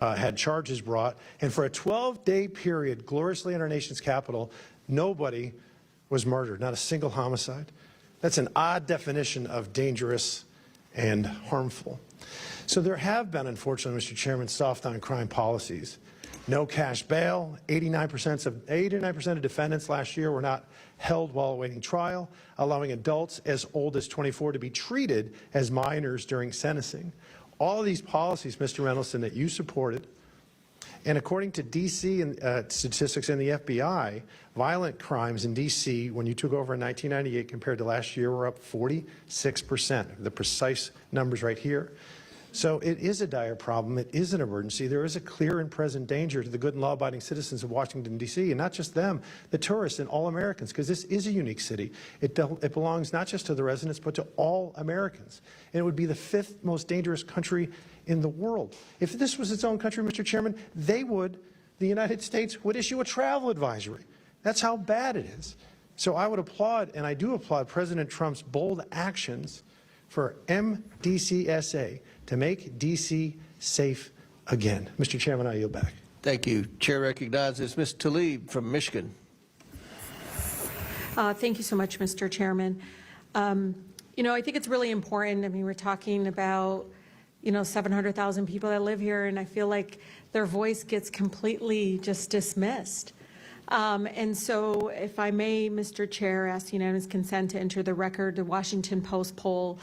had charges brought. And for a 12-day period, gloriously in our nation's capital, nobody was murdered, not a single homicide. That's an odd definition of dangerous and harmful. So there have been, unfortunately, Mr. Chairman, soft on crime policies. No cash bail. 89% of defendants last year were not held while awaiting trial, allowing adults as old as 24 to be treated as minors during sentencing. All of these policies, Mr. Mendelson, that you supported, and according to D.C. and statistics in the FBI, violent crimes in D.C. when you took over in 1998 compared to last year were up 46%. The precise numbers right here. So it is a dire problem. It is an emergency. There is a clear and present danger to the good and law-abiding citizens of Washington, D.C., and not just them, the tourists and all Americans, because this is a unique city. It belongs not just to the residents, but to all Americans. And it would be the 5th most dangerous country in the world. If this was its own country, Mr. Chairman, the United States would issue a travel advisory. That's how bad it is. So I would applaud, and I do applaud, President Trump's bold actions for MDCSA to make D.C. safe again. Mr. Chairman, I yield back. Thank you. Chair recognizes Ms. Tlaib from Michigan. Thank you so much, Mr. Chairman. You know, I think it's really important. I mean, we're talking about, 700,000 people that live here, and I feel like their voice gets completely just dismissed. And so, if I may, Mr. Chair, ask unanimous consent to enter the record the Washington Post poll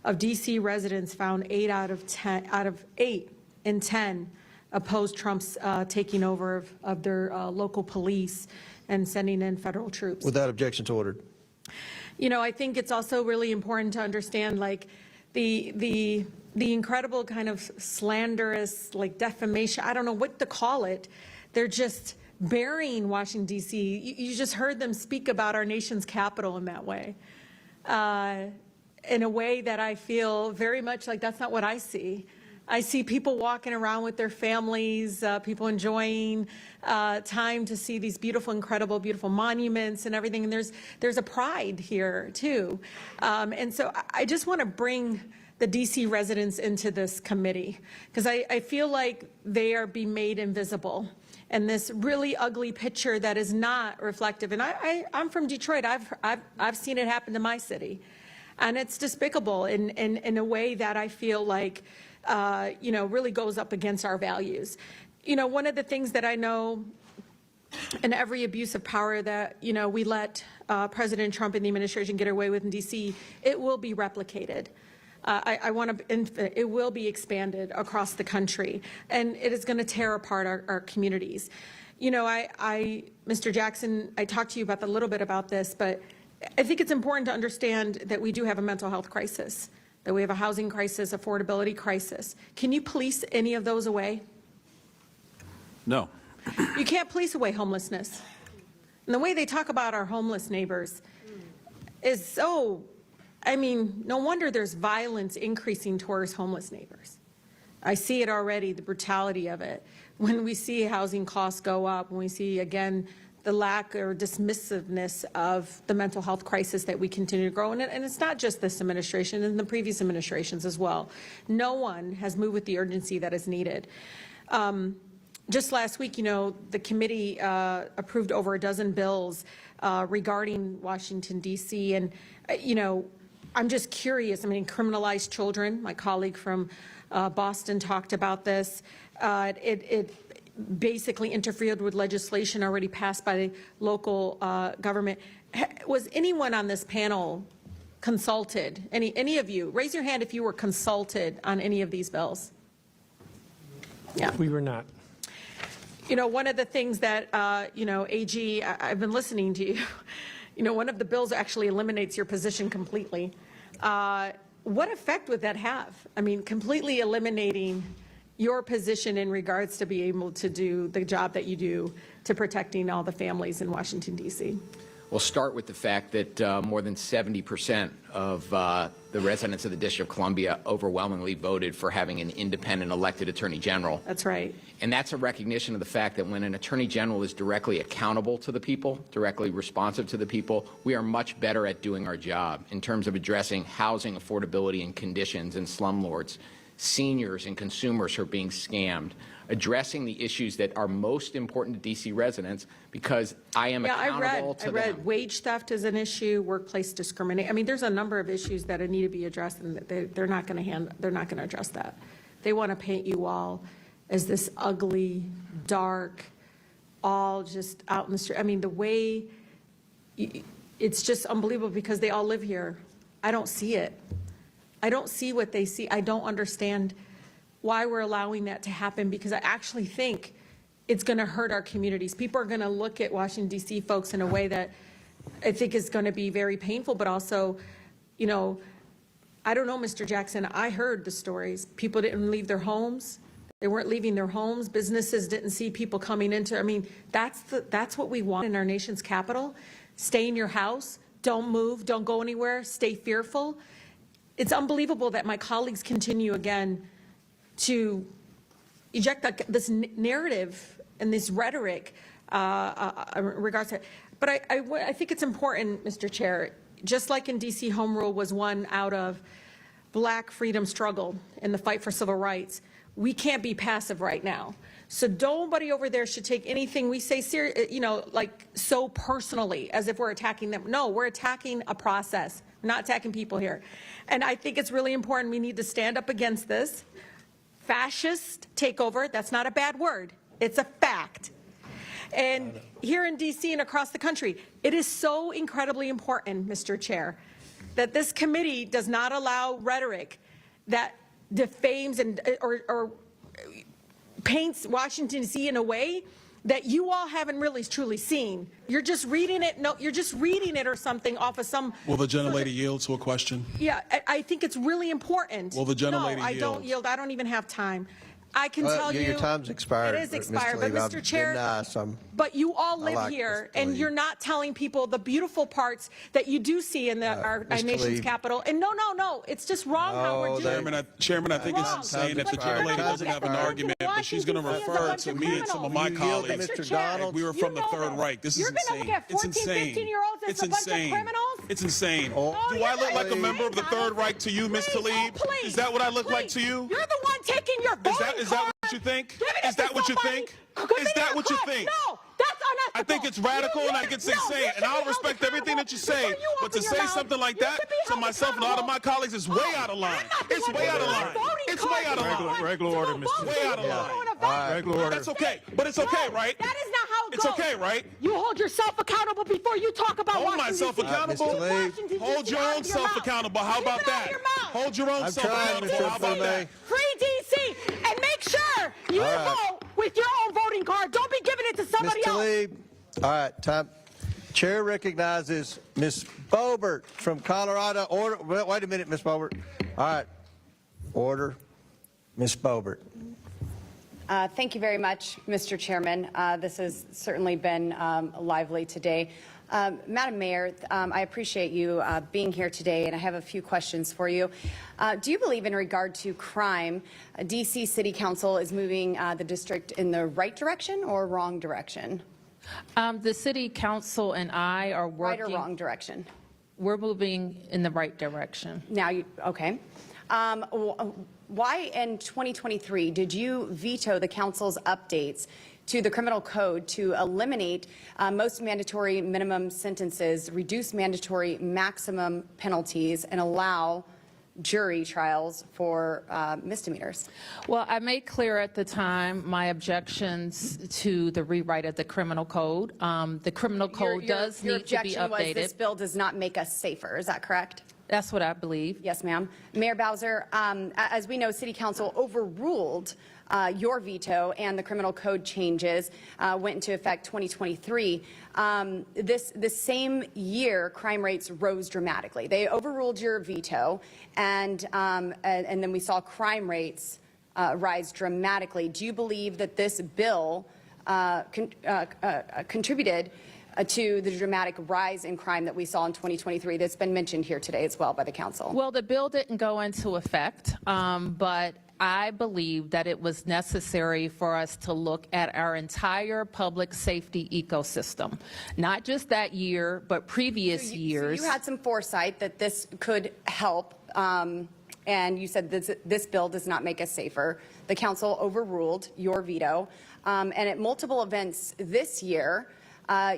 of D.C. residents found 8 out of 8 in 10 opposed Trump's taking over of their local police and sending in federal troops. Without objections ordered. I think it's also really important to understand, like, the incredible kind of slanderous, like, defamation. I don't know what to call it. They're just burying Washington, D.C. You just heard them speak about our nation's capital in that way. In a way that I feel very much like that's not what I see. I see people walking around with their families, people enjoying time to see these beautiful, incredible, beautiful monuments and everything. And there's a pride here too. And so I just want to bring the DC residents into this committee because I feel like they are being made invisible. And this really ugly picture that is not reflective. And I'm from Detroit. I've seen it happen to my city. And it's despicable in a way that I feel like, really goes up against our values. One of the things that I know in every abuse of power that, we let President Trump and the administration get away with in D.C., it will be replicated. It will be expanded across the country, and it is going to tear apart our communities. Mr. Jackson, I talked to you about a little bit about this, but I think it's important to understand that we do have a mental health crisis, that we have a housing crisis, affordability crisis. Can you police any of those away? No. You can't police away homelessness. And the way they talk about our homeless neighbors is so, no wonder there's violence increasing towards homeless neighbors. I see it already, the brutality of it. When we see housing costs go up, when we see, again, the lack or dismissiveness of the mental health crisis that we continue to grow. And it's not just this administration, and the previous administrations as well. No one has moved with the urgency that is needed. Just last week, the committee approved over a dozen bills regarding Washington, D.C. And, I'm just curious. Criminalized children. My colleague from Boston talked about this. It basically interfered with legislation already passed by the local government. Was anyone on this panel consulted? Any of you? Raise your hand if you were consulted on any of these bills. Yeah. We were not. One of the things that, AG, I've been listening to you. One of the bills actually eliminates your position completely. What effect would that have? Completely eliminating your position in regards to be able to do the job that you do to protecting all the families in Washington, D.C. We'll start with the fact that more than 70% of the residents of the District of Columbia overwhelmingly voted for having an independent elected Attorney General. That's right. And that's a recognition of the fact that when an Attorney General is directly accountable to the people, directly responsive to the people, we are much better at doing our job in terms of addressing housing affordability and conditions in slumlords, seniors and consumers who are being scammed, addressing the issues that are most important to D.C. residents, because I am accountable to them. I read wage theft is an issue, workplace discrimination. I mean, there's a number of issues that need to be addressed, and they're not going to address that. They want to paint you all as this ugly, dark, all just out in the street. I mean, the way it's just unbelievable because they all live here. I don't see it. I don't see what they see. I don't understand why we're allowing that to happen, because I actually think it's going to hurt our communities. People are going to look at Washington, D.C. folks in a way that I think is going to be very painful, but also, you know, I don't know, Mr. Jackson, I heard the stories. People didn't leave their homes. They weren't leaving their homes. Businesses didn't see people coming into, I mean, that's what we want in our nation's capital. Stay in your house. Don't move. Don't go anywhere. Stay fearful. It's unbelievable that my colleagues continue again to eject this narrative and this rhetoric in regards to it. But I think it's important, Mr. Chair, just like in D.C., home rule was one out of Black freedom struggle in the fight for civil rights. We can't be passive right now. So nobody over there should take anything we say like so personally as if we're attacking them. No, we're attacking a process, not attacking people here. And I think it's really important. We need to stand up against this fascist takeover. That's not a bad word. It's a fact. And here in D.C. and across the country, it is so incredibly important, Mr. Chair, that this committee does not allow rhetoric that defames and or paints Washington, D.C. in a way that you all haven't really truly seen. You're just reading it. No, you're just reading it or something off of some. Will the gentlelady yield to a question? Yeah, I think it's really important. Will the gentlelady yield? No, I don't yield. I don't even have time. I can tell you. Your time's expired. It is expired, but Mr. Chair, but you all live here, and you're not telling people the beautiful parts that you do see in our nation's capital. And no, it's just wrong how we're doing it. Chairman, I think it's insane that the gentlelady doesn't have an argument, but she's going to refer to me and some of my colleagues. Mr. Donald, we were from the Third Reich. This is insane. It's insane. It's insane. It's insane. Do I look like a member of the Third Reich to you, Ms. Tlaib? Is that what I look like to you? You're the one taking your voting card. Is that what you think? Is that what you think? Is that what you think? No, that's unethical. I think it's radical and I think it's insane. And I'll respect everything that you say. But to say something like that to myself and a lot of my colleagues is way out of line. It's way out of line. It's way out of line. Regular order, Mr. Way out of line. Regular order. That's okay. But it's okay, right? That is not how it It's goes. okay, right? You hold yourself accountable before you talk about Hold Washington, myself D.C. accountable. Hold your own self accountable. How about that? Hold your own self accountable. How about that? Free D.C. and make sure you vote with your own voting card. Don't be giving it to somebody Ms. else. Tlaib, all right, time. Chair recognizes Ms. Boebert from Colorado. Order. Wait a minute, Ms. Boebert. All right. Order. Ms. Boebert. Thank you very much, Mr. Chairman. This has certainly been lively today. Madam Mayor, I appreciate you being here today, and I have a few questions for you. Do you believe in regard to crime, D.C. City Council is moving the district in the right direction or wrong direction? The City Council and I are working. Right or wrong direction? We're moving in the right direction. Now, okay. Why in 2023 did you veto the council's updates to the criminal code to eliminate most mandatory minimum sentences, reduce mandatory maximum penalties, and allow jury trials for misdemeanors? Well, I made clear at the time my objections to the rewrite of the criminal code. The criminal code does need to be Your objection was updated. this bill does not make us safer. Is that correct? That's what I believe. Yes, ma'am. Mayor Bowser, as we know, City Council overruled your veto, and the criminal code changes went into effect 2023. This same year, crime rates rose dramatically. They overruled your veto, and then we saw crime rates rise dramatically. Do you believe that this bill contributed to the dramatic rise in crime that we saw in 2023 that's been mentioned here today as well by the council? Well, the bill didn't go into effect, but I believe that it was necessary for us to look at our entire public safety ecosystem, not just that year, but previous years. So you had some foresight that this could help, and you said this bill does not make us safer. The council overruled your veto, and at multiple events this year,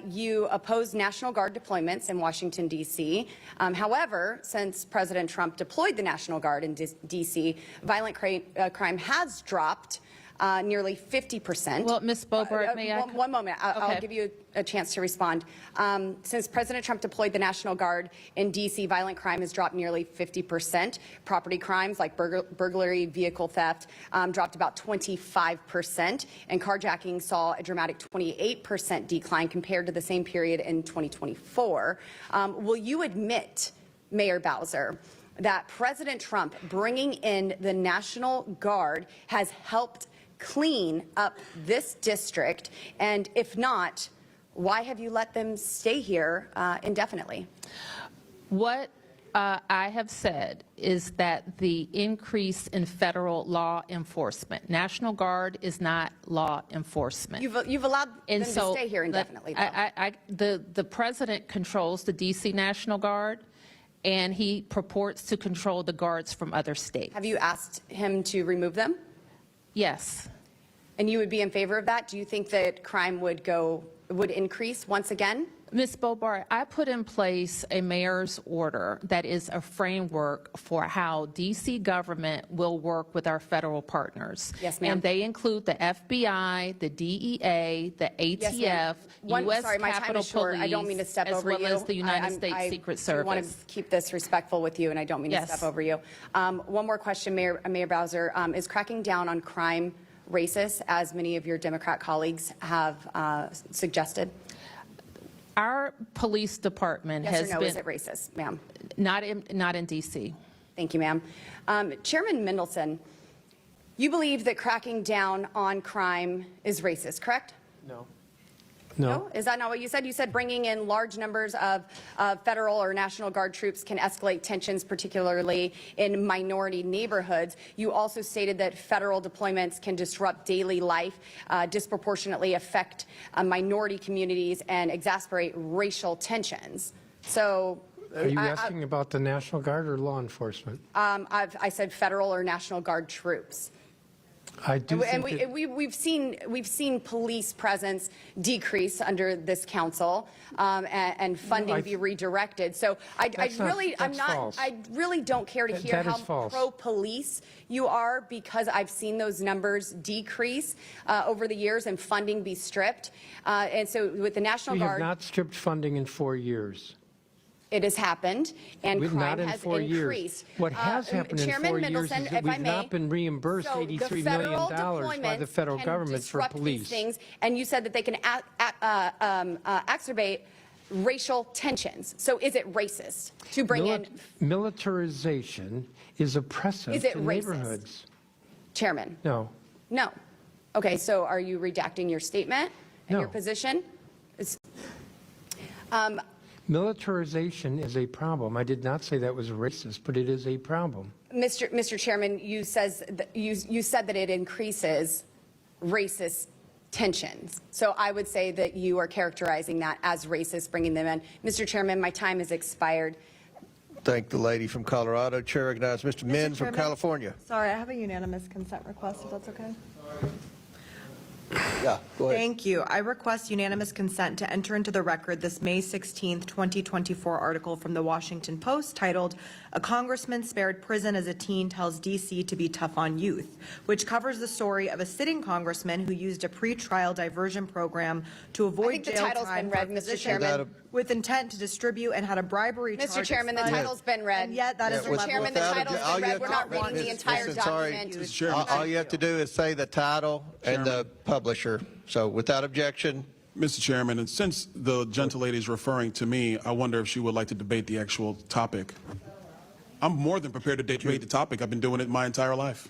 you opposed National Guard deployments in Washington, D.C. However, since President Trump deployed the National Guard in D.C., violent crime has dropped nearly 50%. Well, Ms. Boebert, may I? One moment. I'll give you a chance to respond. Since President Trump deployed the National Guard in D.C., violent crime has dropped nearly 50%. Property crimes like burglary, vehicle theft dropped about 25%. And carjacking saw a dramatic 28% decline compared to the same period in 2024. Will you admit, Mayor Bowser, that President Trump bringing in the National Guard has helped clean up this district? And if not, why have you let them stay here indefinitely? What I have said is that the increase in federal law enforcement, National Guard is not law enforcement. You've allowed them to stay here indefinitely, though. The president controls the D.C. National Guard, and he purports to control the guards from other states. Have you asked him to remove them? Yes. And you would be in favor of that? Do you think that crime would increase once again? Ms. Boebert, I put in place a mayor's order that is a framework for how D.C. government will work with our federal partners. Yes, ma'am. And they include the FBI, the DEA, the ATF, yes, U.S. Sorry, my time Capitol is short. Police, I don't mean to step over you. as well as the United States Secret Service. I want to keep this respectful with you, and I don't mean to step over you. One more question, Mayor Bowser. Is cracking down on crime racist, as many of your Democrat colleagues have suggested? Our police department has been... Is it racist, ma'am? Not in D.C. Thank you, ma'am. Chairman Mendelson, you believe that cracking down on crime is racist, correct? No. No? Is that not what you said? You said bringing in large numbers of federal or National Guard troops can escalate tensions, particularly in minority neighborhoods. You also stated that federal deployments can disrupt daily life, disproportionately affect minority communities, and exacerbate racial tensions. So... Are you asking about the National Guard or law enforcement? I said federal or National Guard troops. I do think and we've seen police presence decrease under this council, and funding be redirected. So I really don't care to hear how pro-police you are, because I've seen those numbers decrease over the years and funding be stripped. And so with the National Guard, we have not stripped funding in 4 years. It has happened, and crime has increased. Years. What has happened in 4 years is that we've not been reimbursed $83 million by the federal government for police. Things, and you said that they can exacerbate racial tensions. So is it racist to bring in... Militarization is oppressive to neighborhoods. Chairman? No. No. Okay, so are you redacting your statement and your position? Militarization is a problem. I did not say that was racist, but it is a problem. Mr. Chairman, you said that it increases racist tensions. So I would say that you are characterizing that as racist, bringing them in. Mr. Chairman, my time has expired. Thank the lady from Colorado. Chair recognizes Mr. Min from California. Sorry, I have a unanimous consent request, if that's okay. Yeah, go ahead. Thank you. I request unanimous consent to enter into the record this May 16th, 2024 article from the Washington Post titled, "A Congressman Spared Prison as a Teen Tells D.C. to Be Tough on Youth," which covers the story of a sitting congressman who used a pretrial diversion program to avoid jail time. I think the title's been read, Mr. Chairman. With intent to distribute and had a bribery charge. Mr. Chairman, the title's been read. And yet that is Mr. Chairman, the title's been read. We're not reading the entire document. All you have to do is say the title and the publisher. So without objection. Mr. Chairman, and since the gentlelady is referring to me, I wonder if she would like to debate the actual topic. I'm more than prepared to debate the topic. I've been doing it my entire life.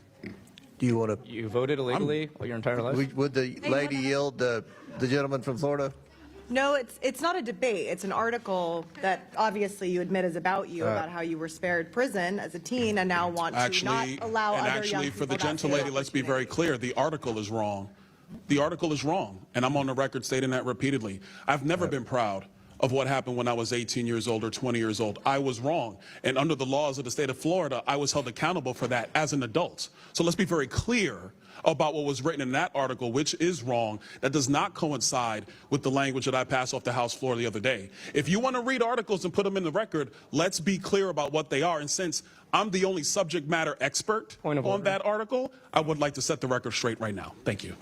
Do you want to? You voted illegally your entire life? Would the lady yield the gentleman from Florida? No, it's not a debate. It's an article that obviously you admit is about you, about how you were spared prison as a teen and now want to not allow other young actually, people for the that gentle same lady, let's be very clear. The article is wrong. The article is wrong, and I'm on the record stating that repeatedly. I've never been proud of what happened when I was 18 years old or 20 years old. I was wrong, and under the laws of the state of Florida, I was held accountable for that as an adult. So let's be very clear about what was written in that article, which is wrong. That does not coincide with the language that I passed off the House floor the other day. If you want to read articles and put them in the record, let's be clear about what they are. And since I'm the only subject matter expert on that article, I would like to set the record straight right now. Thank you.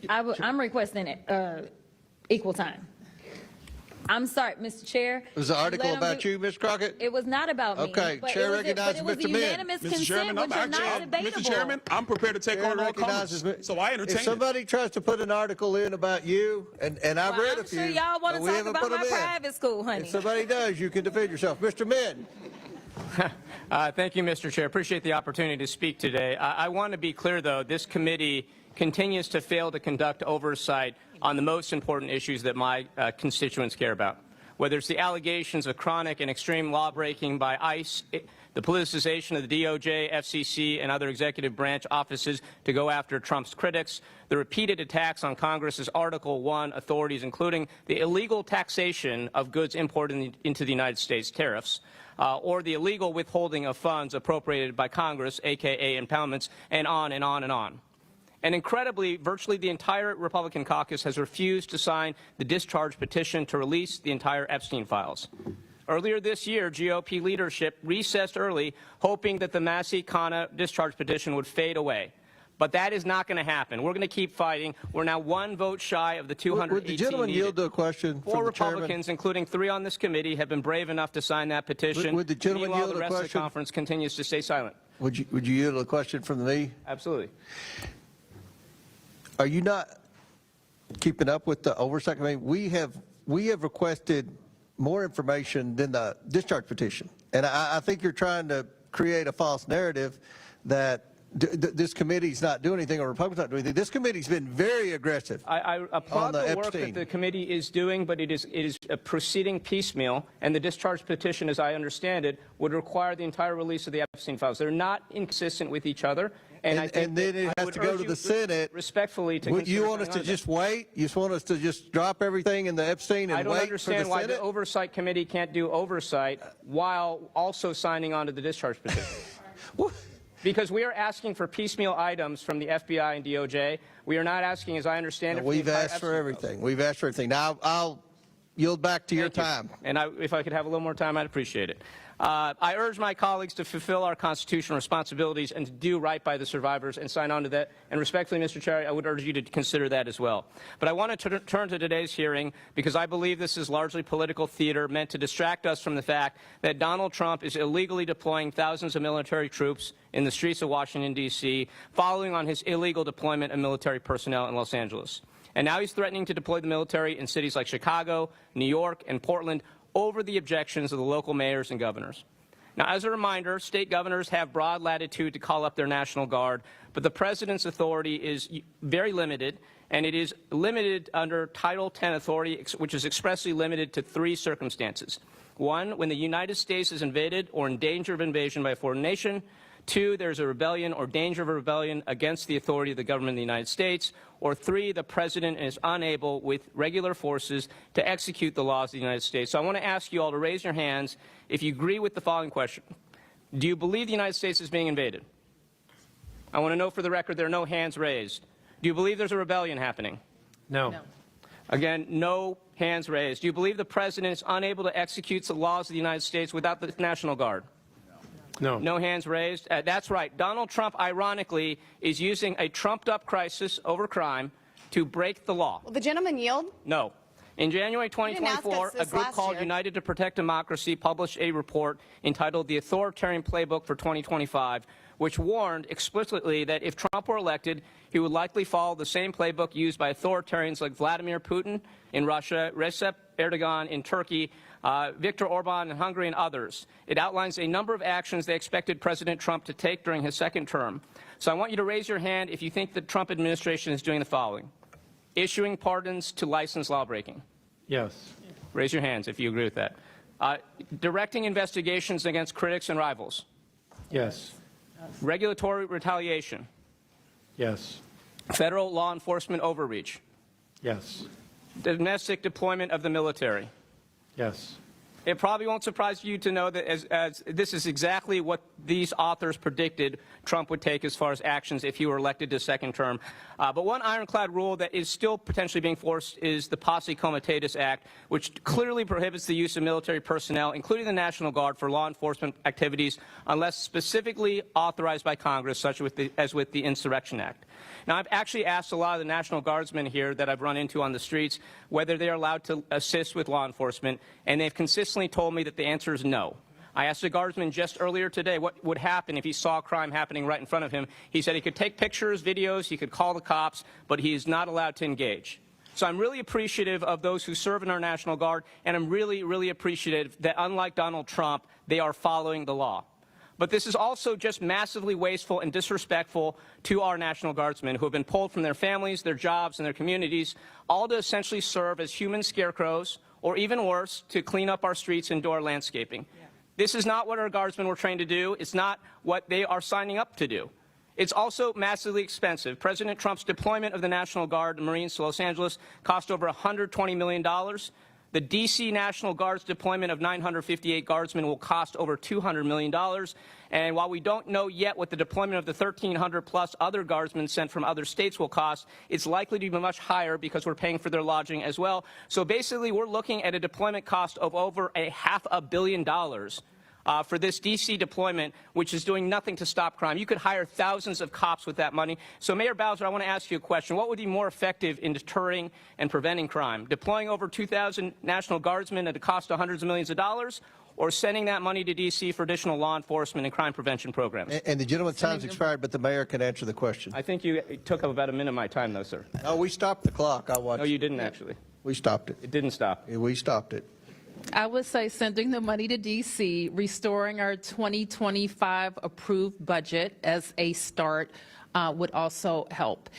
I'm requesting equal time. I'm sorry, Mr. Chair. Was the article about you, Ms. Crockett? It was not about me. Okay, but Chair it was recognizes it was Mr. a Min. unanimous Mr. consent, Chairman, which is not debatable. Mr. Chairman, I'm prepared to take on all comers, so I entertain If somebody tries to put an article in about you, and I've Well, read I'm a few, sure y'all want to we talk haven't about put my them in. private school, honey. If somebody does, you can defend yourself. Mr. Min. Thank you, Mr. Chair. Appreciate the opportunity to speak today. I want to be clear, though, this committee continues to fail to conduct oversight on the most important issues that my constituents care about, whether it's the allegations of chronic and extreme lawbreaking by ICE, the politicization of the DOJ, FCC, and other executive branch offices to go after Trump's critics, the repeated attacks on Congress's Article I authorities, including the illegal taxation of goods imported into the United States, tariffs, or the illegal withholding of funds appropriated by Congress, aka impoundments, and on and on and on. And incredibly, virtually the entire Republican caucus has refused to sign the discharge petition to release the entire Epstein files. Earlier this year, GOP leadership recessed early, hoping that the Massey Khanna discharge petition would fade away. But that is not going to happen. We're going to keep fighting. We're now one vote shy of the 218 Would the gentleman needed. yield to a question Four from the Republicans, chairman? including 3 on this committee, have been brave enough to sign that petition. Would the gentleman Meanwhile, yield the a rest of the question? conference continues to stay silent. Would you yield to a question from me? Absolutely. Are you not keeping up with the oversight? I mean, we have requested more information than the discharge petition, and I think you're trying to create a false narrative that this committee's not doing anything or Republicans not doing anything. This committee's been very aggressive. I applaud on the work Epstein. that the committee is doing, but it is proceeding piecemeal, and the discharge petition, as I understand it, would require the entire release of the Epstein files. They're not inconsistent with each other. And I think then it I has would to go urge to you the Senate. Respectfully, to You want us consider to just wait? You just want us to just drop everything in the Epstein and I don't wait understand for the why Senate? the Oversight Committee can't do oversight while also signing on to the discharge petition. Because we are asking for piecemeal items from the FBI and DOJ. We are not asking, as I understand it, for the We've entire asked for Epstein everything. We've asked for everything. Now, I'll yield back to your time. And if I could have a little more time, I'd appreciate it. I urge my colleagues to fulfill our constitutional responsibilities and to do right by the survivors and sign on to that. And respectfully, Mr. Chair, I would urge you to consider that as well. But I want to turn to today's hearing because I believe this is largely political theater meant to distract us from the fact that Donald Trump is illegally deploying thousands of military troops in the streets of Washington, D.C., following on his illegal deployment of military personnel in Los Angeles. And now he's threatening to deploy the military in cities like Chicago, New York, and Portland over the objections of the local mayors and governors. Now, as a reminder, state governors have broad latitude to call up their National Guard, but the president's authority is very limited, and it is limited under Title X authority, which is expressly limited to 3 circumstances. 1, when the United States is invaded or in danger of invasion by a foreign nation. 2, there's a rebellion or danger of a rebellion against the authority of the government of the United States. Or 3, the president is unable with regular forces to execute the laws of the United States. So I want to ask you all to raise your hands if you agree with the following question. Do you believe the United States is being invaded? I want to know for the record there are no hands raised. Do you believe there's a rebellion happening? No. Again, no hands raised. Do you believe the president is unable to execute the laws of the United States without the National Guard? No. No hands raised? That's right. Donald Trump, ironically, is using a trumped-up crisis over crime to break the law. Will the gentleman yield? No. In January didn't ask 2024, us a this group last called year. United to Protect Democracy published a report entitled The Authoritarian Playbook for 2025, which warned explicitly that if Trump were elected, he would likely follow the same playbook used by authoritarians like Vladimir Putin in Russia, Recep Erdogan in Turkey, Viktor Orban in Hungary, and others. It outlines a number of actions they expected President Trump to take during his second term. So I want you to raise your hand if you think the Trump administration is doing the following. issuing pardons to licensed lawbreaking. Yes. Raise your hands if you agree with that. Directing investigations against critics and rivals. Yes. Regulatory retaliation. Yes. Federal law enforcement overreach. Yes. Domestic deployment of the military. Yes. It probably won't surprise you to know that as this is exactly what these authors predicted Trump would take as far as actions if he were elected to a second term. But one ironclad rule that is still potentially being forced is the Posse Comitatus Act, which clearly prohibits the use of military personnel, including the National Guard, for law enforcement activities unless specifically authorized by Congress, such as with the Insurrection Act. Now, I've actually asked a lot of the National Guardsmen here that I've run into on the streets whether they are allowed to assist with law enforcement, and they've consistently told me that the answer is no. I asked a Guardsman just earlier today what would happen if he saw a crime happening right in front of him. He said he could take pictures, videos, he could call the cops, but he is not allowed to engage. So I'm really appreciative of those who serve in our National Guard, and I'm really, really appreciative that, unlike Donald Trump, they are following the law. But this is also just massively wasteful and disrespectful to our National Guardsmen who have been pulled from their families, their jobs, and their communities, all to essentially serve as human scarecrows, or even worse, to clean up our streets and do our landscaping. Yeah. This is not what our Guardsmen were trained to do. It's not what they are signing up to do. It's also massively expensive. President Trump's deployment of the National Guard and Marines to Los Angeles cost over $120 million. The D.C. National Guard's deployment of 958 Guardsmen will cost over $200 million. And while we don't know yet what the deployment of the 1,300-plus other Guardsmen sent from other states will cost, it's likely to be much higher because we're paying for their lodging as well. So basically, we're looking at a deployment cost of over $500 million for this D.C. deployment, which is doing nothing to stop crime. You could hire thousands of cops with that money. So, Mayor Bowser, I want to ask you a question. What would be more effective in deterring and preventing crime? Deploying over 2,000 National Guardsmen at a cost of hundreds of millions of dollars, or sending that money to D.C. for additional law enforcement and crime prevention programs? And the gentleman's time's expired, but the mayor can answer the question. I think you took up about a minute of my time, though, sir. No, we stopped the clock. I watched. No, you didn't, actually. We stopped it. It didn't stop. We stopped it. I would say sending the money to D.C., restoring our 2025 approved budget as a start would also help.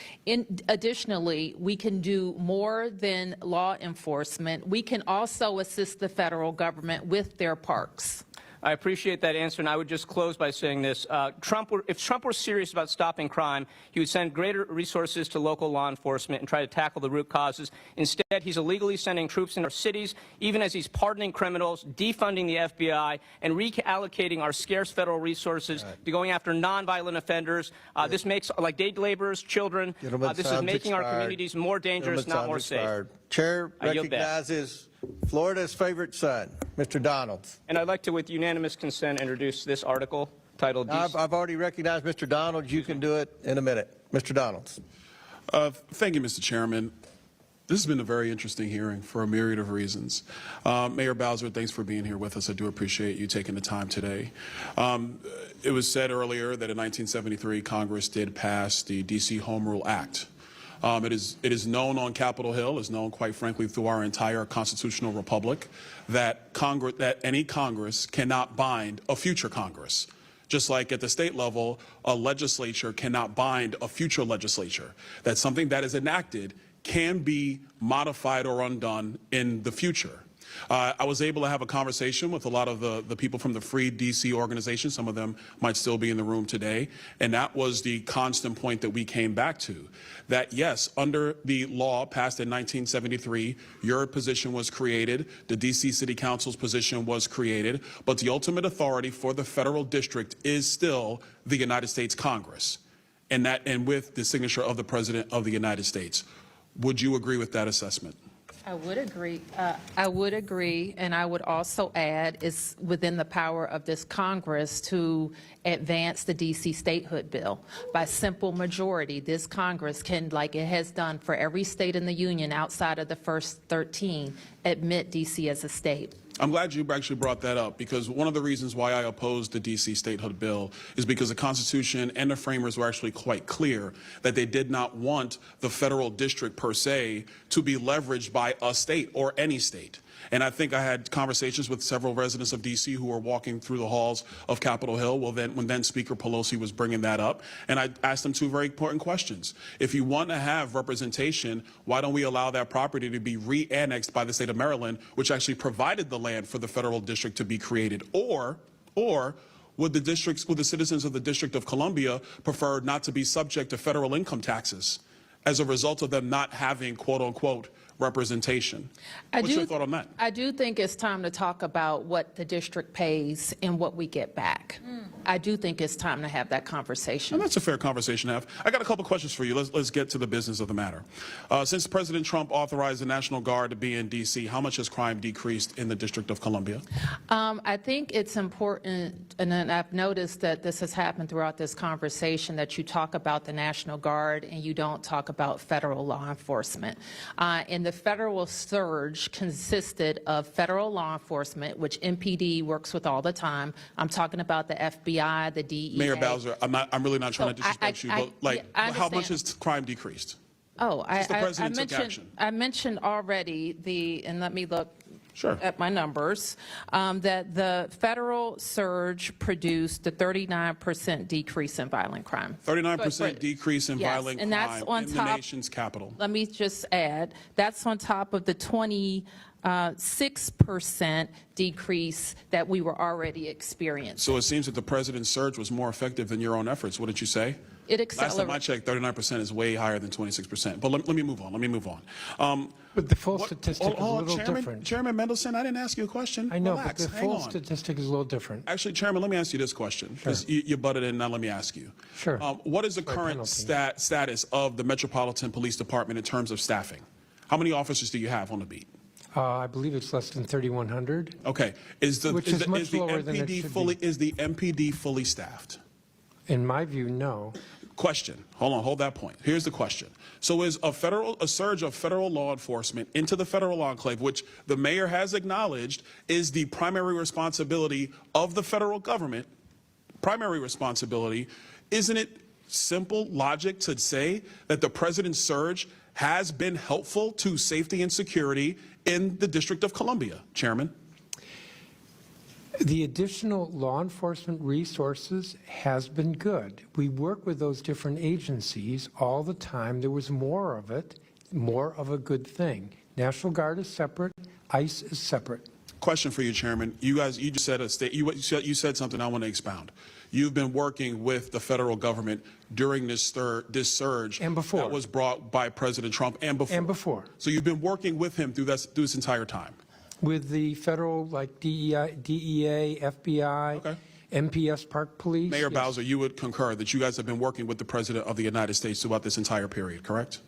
Additionally, we can do more than law enforcement. We can also assist the federal government with their parks. I appreciate that answer, and I would just close by saying this. If Trump were serious about stopping crime, he would send greater resources to local law enforcement and try to tackle the root causes. Instead, he's illegally sending troops in our cities, even as he's pardoning criminals, defunding the FBI, and reallocating our scarce federal resources to going after nonviolent offenders. This makes, like day laborers, children, this is making our communities more dangerous, not more safe. Chair recognizes Florida's favorite son, Mr. Donalds. And I'd like to, with unanimous consent, introduce this article titled... I've already recognized Mr. Donalds. You can do it in a minute. Mr. Donalds. Thank you, Mr. Chairman. This has been a very interesting hearing for a myriad of reasons. Mayor Bowser, thanks for being here with us. I do appreciate you taking the time today. It was said earlier that in 1973, Congress did pass the D.C. Home Rule Act. It is known on Capitol Hill, is known, quite frankly, through our entire constitutional republic, that any Congress cannot bind a future Congress. Just like at the state level, a legislature cannot bind a future legislature. That something that is enacted can be modified or undone in the future. I was able to have a conversation with a lot of the people from the Free D.C. organization. Some of them might still be in the room today. And that was the constant point that we came back to. That, yes, under the law passed in 1973, your position was created, the D.C. City Council's position was created, but the ultimate authority for the federal district is still the United States Congress, and with the signature of the President of the United States. Would you agree with that assessment? I would agree. And I would also add it's within the power of this Congress to advance the D.C. statehood bill. By simple majority, this Congress can, like it has done for every state in the Union outside of the first 13, admit D.C. as a state. I'm glad you actually brought that up, because one of the reasons why I opposed the D.C. statehood bill is because the Constitution and the framers were actually quite clear that they did not want the federal district per se to be leveraged by a state or any state. And I think I had conversations with several residents of D.C. who were walking through the halls of Capitol Hill when then Speaker Pelosi was bringing that up. And I asked them two very important questions. If you want to have representation, why don't we allow that property to be re-annexed by the state of Maryland, which actually provided the land for the federal district to be created? Or would the citizens of the District of Columbia prefer not to be subject to federal income taxes as a result of them not having, quote unquote, representation? What's your thought on that? I do think it's time to talk about what the district pays and what we get back. I do think it's time to have that conversation. And that's a fair conversation to have. I got a couple questions for you. Let's get to the business of the matter. Since President Trump authorized the National Guard to be in D.C., how much has crime decreased in the District of Columbia? I think it's important, and then I've noticed that this has happened throughout this conversation, that you talk about the National Guard and you don't talk about federal law enforcement. And the federal surge consisted of federal law enforcement, which MPD works with all the time. I'm talking about the FBI, the DEA. Mayor Bowser, I'm really not trying to disrespect you, but how much has crime decreased? Oh, I mentioned already and let me look Sure. at my numbers, that the federal surge produced a 39% decrease in violent crime. 39% decrease in violent and that's crime on in top, the nation's capital. Let me just add, that's on top of the 26% decrease that we were already experiencing. So it seems that the president's surge was more effective than your own efforts. Wouldn't you say? It Last time I accelerated. checked, 39% is way higher than 26%. But let me move on. But the full statistic is a little different. Chairman Mendelson, I didn't ask you a question. I know, Relax, but the hang full on. statistic is a little different. Actually, Chairman, let me ask you this question, because you butted in. Now let me ask you. Sure. What is the current status of the Metropolitan Police Department in terms of staffing? How many officers do you have on the beat? I believe it's less than 3,100. Okay. Which is much lower than it should be. Is the MPD fully staffed? In my view, no. Question. Hold that point. Here's the question. So is a surge of federal law enforcement into the federal enclave, which the mayor has acknowledged is the primary responsibility of the federal government, isn't it simple logic to say that the president's surge has been helpful to safety and security in the District of Columbia, Chairman? The additional law enforcement resources has been good. We work with those different agencies all the time. There was more of it, more of a good thing. National Guard is separate, ICE is separate. Question for you, Chairman. You just said you said something I want to expound. You've been working with the federal government during this surge and before that was brought by President Trump and before. So you've been working with him through this entire time. With the federal, like DEA, FBI, MPS, Park Police. Mayor Bowser, you would concur that you guys have been working with the President of the United States throughout this entire period, correct?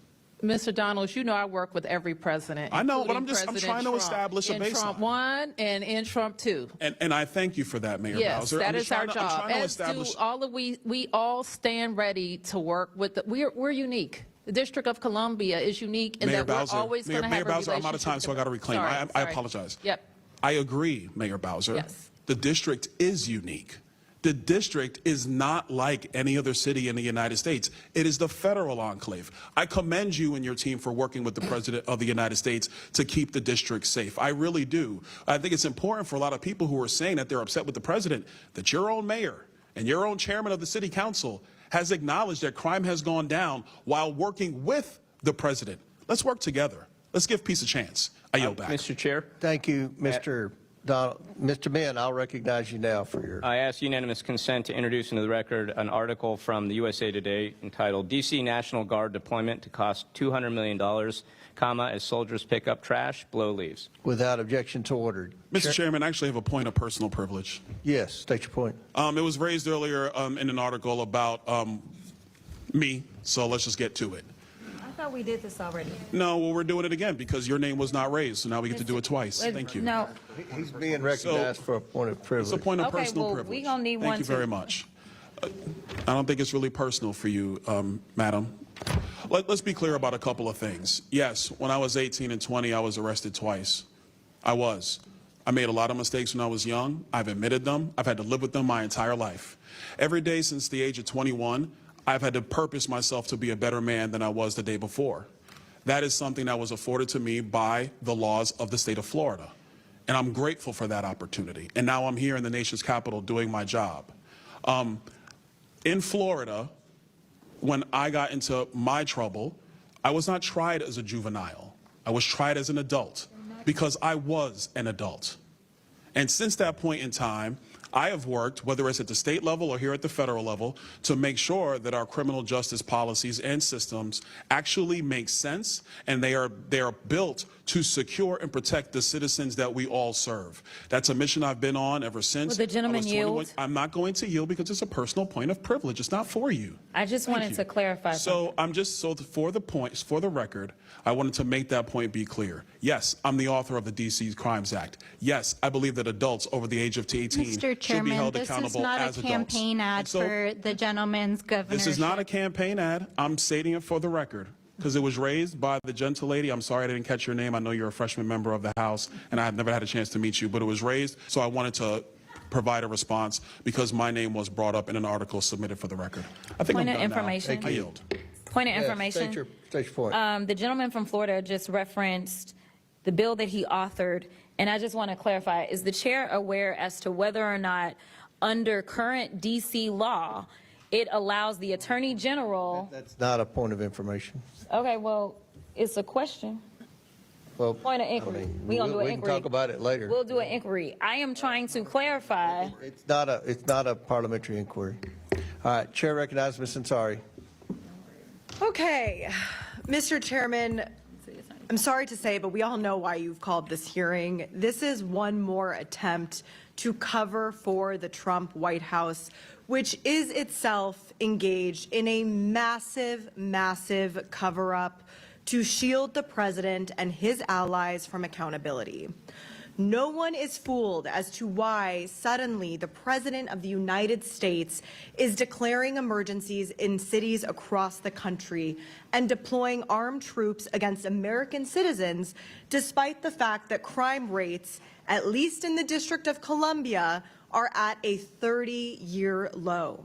Mr. Donalds, you know I work with every president. I know, but I'm President trying to establish a baseline. In Trump 1 and in Trump 2. And I thank you for that, Mayor yes, Bowser. that is our job. I'm trying to As establish. do all of we all stand ready to work with. We're unique. The District of Columbia is unique in Mayor that Bowser, we're always going to have Mayor a Bowser, relationship. I'm out of time, so I got to reclaim. I apologize. Yep. I agree, Mayor Bowser. Yes. The district is unique. The district is not like any other city in the United States. It is the federal enclave. I commend you and your team for working with the President of the United States to keep the district safe. I really do. I think it's important for a lot of people who are saying that they're upset with the President that your own mayor and your own chairman of the City Council has acknowledged that crime has gone down while working with the President. Let's work together. Let's give peace a chance. I yield back. Mr. Chair. Thank you, Mr. Donald. Mr. Mann, I'll recognize you now for your... I ask unanimous consent to introduce into the record an article from the USA Today entitled D.C. National Guard Deployment to Cost $200 Million, comma, as soldiers pick up trash, blow leaves. Without objection to order. Mr. Chairman, I actually have a point of personal privilege. Yes, state your point. It was raised earlier in an article about me, so let's just get to it. I thought we did this already. No, well, we're doing it again because your name was not raised, so now we get to do it twice. Thank you. No. He's being recognized for a point of privilege. It's a point of Okay, personal well, privilege. we gonna need Thank one you too. very much. I don't think it's really personal for you, madam. Let's be clear about a couple of things. Yes, when I was 18 and 20, I was arrested twice. I was. I made a lot of mistakes when I was young. I've admitted them. I've had to live with them my entire life. Every day since the age of 21, I've had to purpose myself to be a better man than I was the day before. That is something that was afforded to me by the laws of the state of Florida. And I'm grateful for that opportunity. And now I'm here in the nation's capital doing my job. In Florida, when I got into my trouble, I was not tried as a juvenile. I was tried as an adult because I was an adult. And since that point in time, I have worked, whether it's at the state level or here at the federal level, to make sure that our criminal justice policies and systems actually make sense, and they are built to secure and protect the citizens that we all serve. That's a mission I've been on ever since. Will the gentleman yield? I'm not going to yield because it's a personal point of privilege. It's not for you. I just wanted to clarify something. So for the record, I wanted to make that point be clear. Yes, I'm the author of the D.C. Crimes Act. Yes, I believe that adults over the age of 18 Mr. should be Chairman, held this accountable is not as a adults. campaign ad for the gentleman's governorship. This is not a campaign ad. I'm stating it for the record because it was raised by the gentle lady. I'm sorry I didn't catch your name. I know you're a freshman member of the House, and I have never had a chance to meet you, but it was raised, so I wanted to provide a response because my name was brought up in an article submitted for the record. I think Point I'm of done information. now. I yield. Point of information. State your point. The gentleman from Florida just referenced the bill that he authored, and I just want to clarify, is the chair aware as to whether or not under current D.C. law, it allows the Attorney General... That's not a point of information. Okay, well, it's a question. Well, Point of inquiry. We gonna do an we inquiry. can talk about it later. We'll do an inquiry. I am trying to clarify. It's not a parliamentary inquiry. All right, Chair recognizes Ms. Ansari. Okay, Mr. Chairman, I'm sorry to say, but we all know why you've called this hearing. This is one more attempt to cover for the Trump White House, which is itself engaged in a massive, massive cover-up to shield the president and his allies from accountability. No one is fooled as to why suddenly the President of the United States is declaring emergencies in cities across the country and deploying armed troops against American citizens, despite the fact that crime rates, at least in the District of Columbia, are at a 30-year low.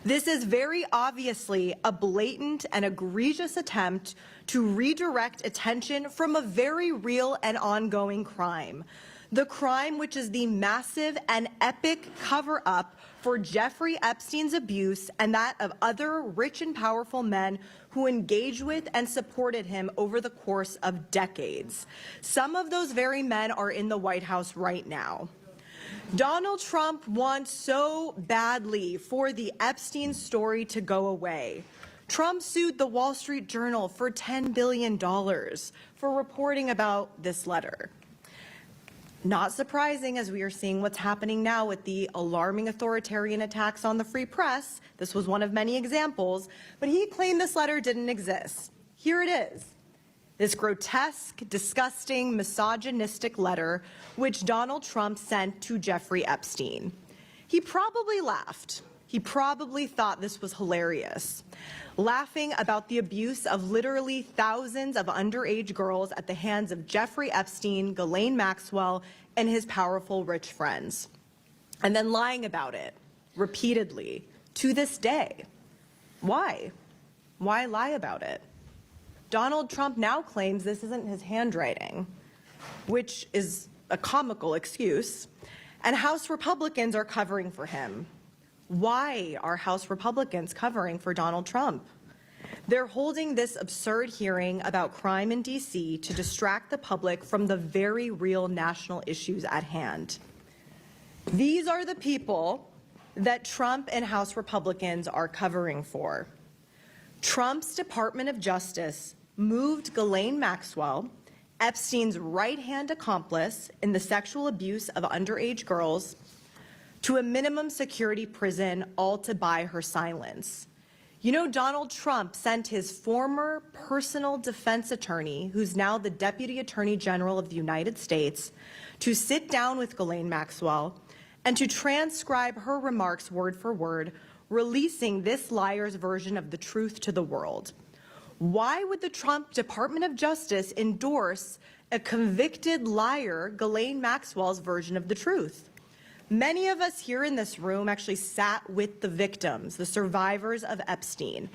This is very obviously a blatant and egregious attempt to redirect attention from a very real and ongoing crime. The crime which is the massive and epic cover-up for Jeffrey Epstein's abuse and that of other rich and powerful men who engaged with and supported him over the course of decades. Some of those very men are in the White House right now. Donald Trump wants so badly for the Epstein story to go away. Trump sued the Wall Street Journal for $10 billion for reporting about this letter. Not surprising, as we are seeing what's happening now with the alarming authoritarian attacks on the free press. This was one of many examples, but he claimed this letter didn't exist. Here it is. This grotesque, disgusting, misogynistic letter which Donald Trump sent to Jeffrey Epstein. He probably laughed. He probably thought this was hilarious, laughing about the abuse of literally thousands of underage girls at the hands of Jeffrey Epstein, Ghislaine Maxwell, and his powerful rich friends, and then lying about it repeatedly to this day. Why? Why lie about it? Donald Trump now claims this isn't his handwriting, which is a comical excuse, and House Republicans are covering for him. Why are House Republicans covering for Donald Trump? They're holding this absurd hearing about crime in D.C. to distract the public from the very real national issues at hand. These are the people that Trump and House Republicans are covering for. Trump's Department of Justice moved Ghislaine Maxwell, Epstein's right-hand accomplice in the sexual abuse of underage girls, to a minimum security prison, all to buy her silence. You know, Donald Trump sent his former personal defense attorney, who's now the Deputy Attorney General of the United States, to sit down with Ghislaine Maxwell and to transcribe her remarks word for word, releasing this liar's version of the truth to the world. Why would the Trump Department of Justice endorse a convicted liar, Ghislaine Maxwell's version of the truth. Many of us here in this room actually sat with the victims, the survivors of Epstein,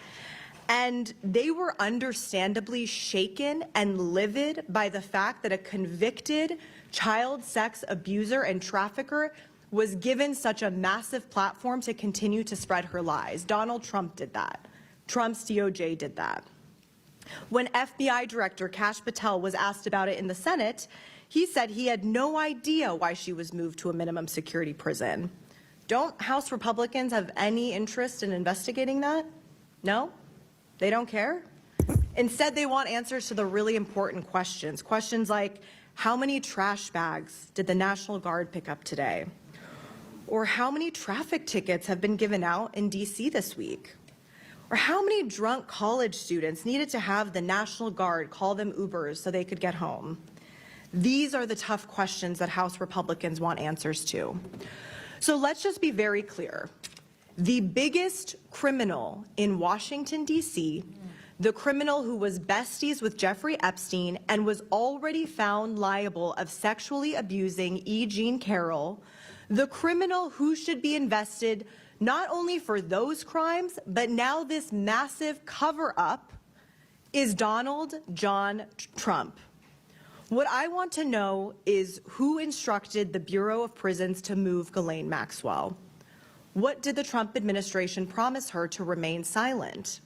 and they were understandably shaken and livid by the fact that a convicted child sex abuser and trafficker was given such a massive platform to continue to spread her lies. Donald Trump did that. Trump's DOJ did that. When FBI Director Kash Patel was asked about it in the Senate, he said he had no idea why she was moved to a minimum security prison. Don't House Republicans have any interest in investigating that? No? They don't care? Instead, they want answers to the really important questions. Questions like, how many trash bags did the National Guard pick up today? Or how many traffic tickets have been given out in DC this week? Or how many drunk college students needed to have the National Guard call them Ubers so they could get home? These are the tough questions that House Republicans want answers to. So let's just be very clear. The biggest criminal in Washington, D.C., the criminal who was besties with Jeffrey Epstein and was already found liable of sexually abusing E. Jean Carroll, the criminal who should be invested not only for those crimes, but now this massive cover-up, is Donald John Trump. What I want to know is who instructed the Bureau of Prisons to move Ghislaine Maxwell? What did the Trump administration promise her to remain silent?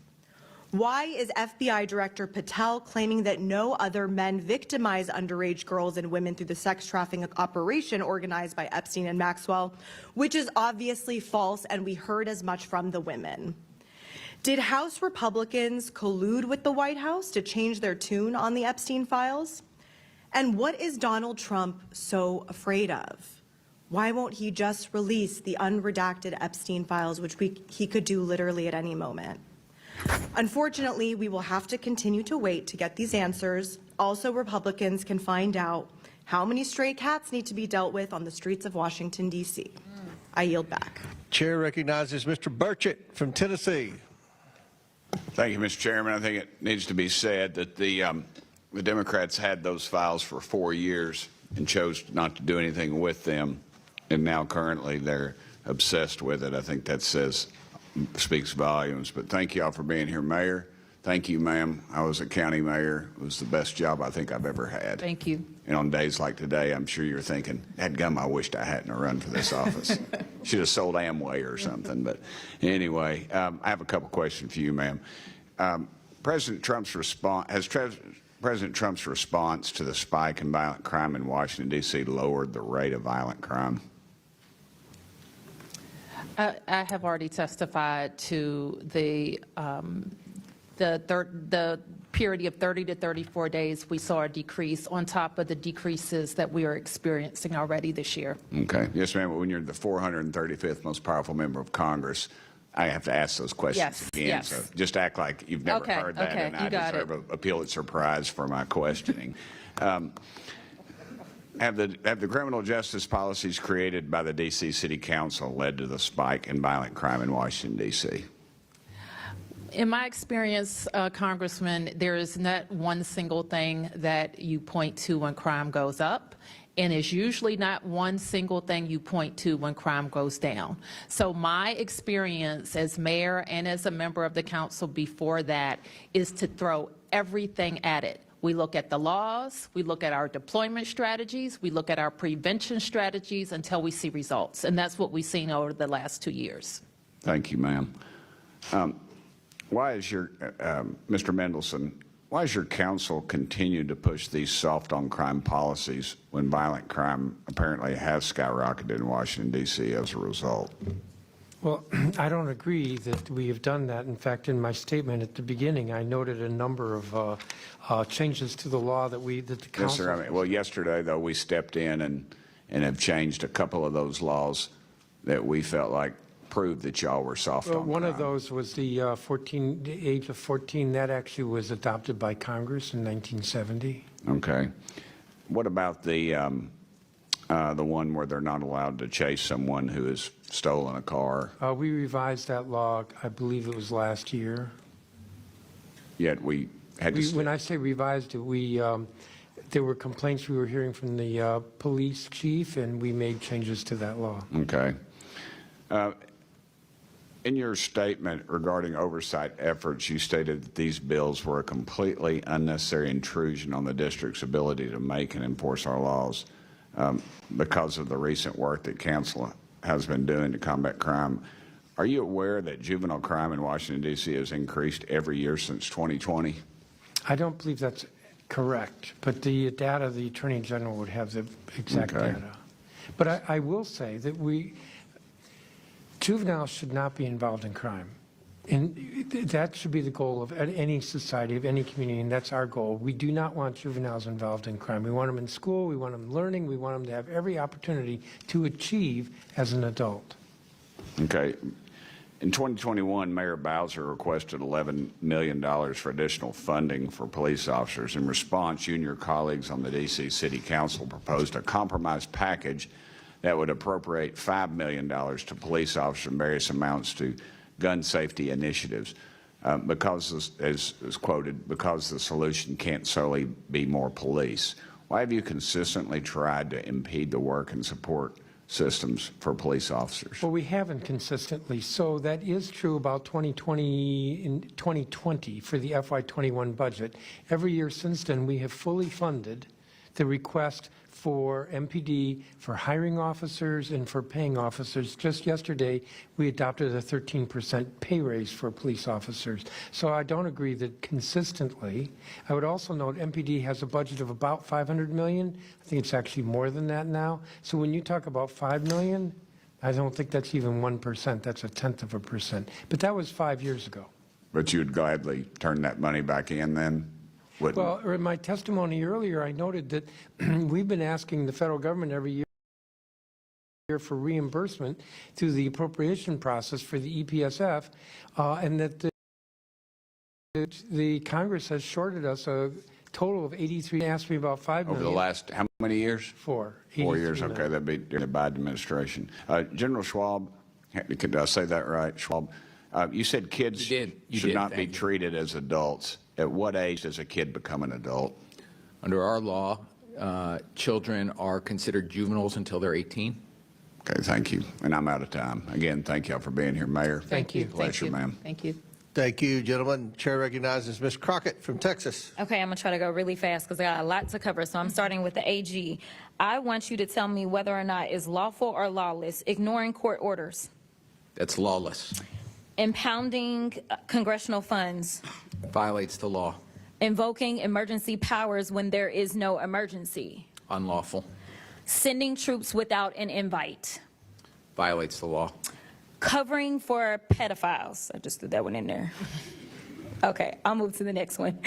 Why is FBI Director Patel claiming that no other men victimize underage girls and women through the sex trafficking operation organized by Epstein and Maxwell, which is obviously false, and we heard as much from the women? Did House Republicans collude with the White House to change their tune on the Epstein files? And what is Donald Trump so afraid of? Why won't he just release the unredacted Epstein files, which he could do literally at any moment? Unfortunately, we will have to continue to wait to get these answers. Also, Republicans can find out how many stray cats need to be dealt with on the streets of Washington, D.C. I yield back. Chair recognizes Mr. Burchett from Tennessee. Thank you, Mr. Chairman. I think it needs to be said that the Democrats had those files for 4 years and chose not to do anything with them, and now currently they're obsessed with it. I think that speaks volumes. But thank you all for being here. Mayor, thank you, ma'am. I was a county mayor. It was the best job I think I've ever had. Thank you. And on days like today, I'm sure you're thinking, dadgum, I wished I hadn't run for this office. Should have sold Amway or something. But anyway, I have a couple questions for you, ma'am. President Trump's response to the spike in violent crime in Washington, D.C. lowered the rate of violent crime? I have already testified to the period of 30 to 34 days. We saw a decrease on top of the decreases that we are experiencing already this year. Okay. Yes, ma'am. But when you're the 435th most powerful member of Congress, I have to ask those questions again. Yes. So just act like you've never heard that, and I deserve a Pulitzer Prize for my questioning. Have the criminal justice policies created by the D.C. City Council led to the spike in violent crime in Washington, D.C.? In my experience, Congressman, there is not one single thing that you point to when crime goes up, and it's usually not one single thing you point to when crime goes down. So my experience as mayor and as a member of the council before that is to throw everything at it. We look at the laws, we look at our deployment strategies, we look at our prevention strategies until we see results. And that's what we've seen over the last 2 years. Thank you, ma'am. Why is your, Mr. Mendelson, why does your council continue to push these soft on crime policies when violent crime apparently has skyrocketed in Washington, D.C. as a result? Well, I don't agree that we have done that. In fact, in my statement at the beginning, I noted a number of changes to the law that the council... Yes, sir. I mean, well, yesterday, though, we stepped in and have changed a couple of those laws that we felt like proved that y'all were soft on crime. One of those was the age of 14. That actually was adopted by Congress in 1970. Okay. What about the one where they're not allowed to chase someone who has stolen a car? We revised that law, I believe it was last year. Yet we had to... When I say revised it, we There were complaints we were hearing from the police chief, and we made changes to that law. Okay. In your statement regarding oversight efforts, you stated that these bills were a completely unnecessary intrusion on the district's ability to make and enforce our laws because of the recent work that council has been doing to combat crime. Are you aware that juvenile crime in Washington, D.C. has increased every year since 2020? I don't believe that's correct, but the data, the Attorney General would have the exact data. But I will say that juveniles should not be involved in crime. And that should be the goal of any society, of any community, and that's our goal. We do not want juveniles involved in crime. We want them in school, we want them learning, we want them to have every opportunity to achieve as an adult. Okay. In 2021, Mayor Bowser requested $11 million for additional funding for police officers. In response, you and your colleagues on the D.C. City Council proposed a compromise package that would appropriate $5 million to police officers and various amounts to gun safety initiatives because, as quoted, because the solution can't solely be more police. Why have you consistently tried to impede the work and support systems for police officers? Well, we haven't consistently. So that is true about 2020 for the FY21 budget. Every year since then, we have fully funded the request for MPD, for hiring officers, and for paying officers. Just yesterday, we adopted a 13% pay raise for police officers. So I don't agree that consistently. I would also note MPD has a budget of about $500 million. I think it's actually more than that now. So when you talk about $5 million, I don't think that's even 1%. That's 0.1%. But that was 5 years ago. But you would gladly turn that money back in then? Well, in my testimony earlier, I noted that we've been asking the federal government every year for reimbursement through the appropriation process for the EPSF, and that the Congress has shorted us a total of 83. Asked me about $5 million. Over the last how many years? 4. 4 years. Okay, that'd be during the Biden administration. General Schwab, did I say that right? Schwab, you said kids should not be treated as adults. At what age does a kid become an adult? Under our law, children are considered juveniles until they're 18. Okay, thank you. And I'm out of time. Again, thank y'all for being here, Mayor. Thank you. Pleasure, ma'am. Thank you. Thank you, gentlemen. Chair recognizes Ms. Crockett from Texas. Okay, I'm going to try to go really fast because I got a lot to cover. So I'm starting with the AG. I want you to tell me whether or not it's lawful or lawless ignoring court orders. That's lawless. Impounding congressional funds. Violates the law. Invoking emergency powers when there is no emergency. Unlawful. Sending troops without an invite. Violates the law. Covering for pedophiles. I just threw that one in there. Okay, I'll move to the next one.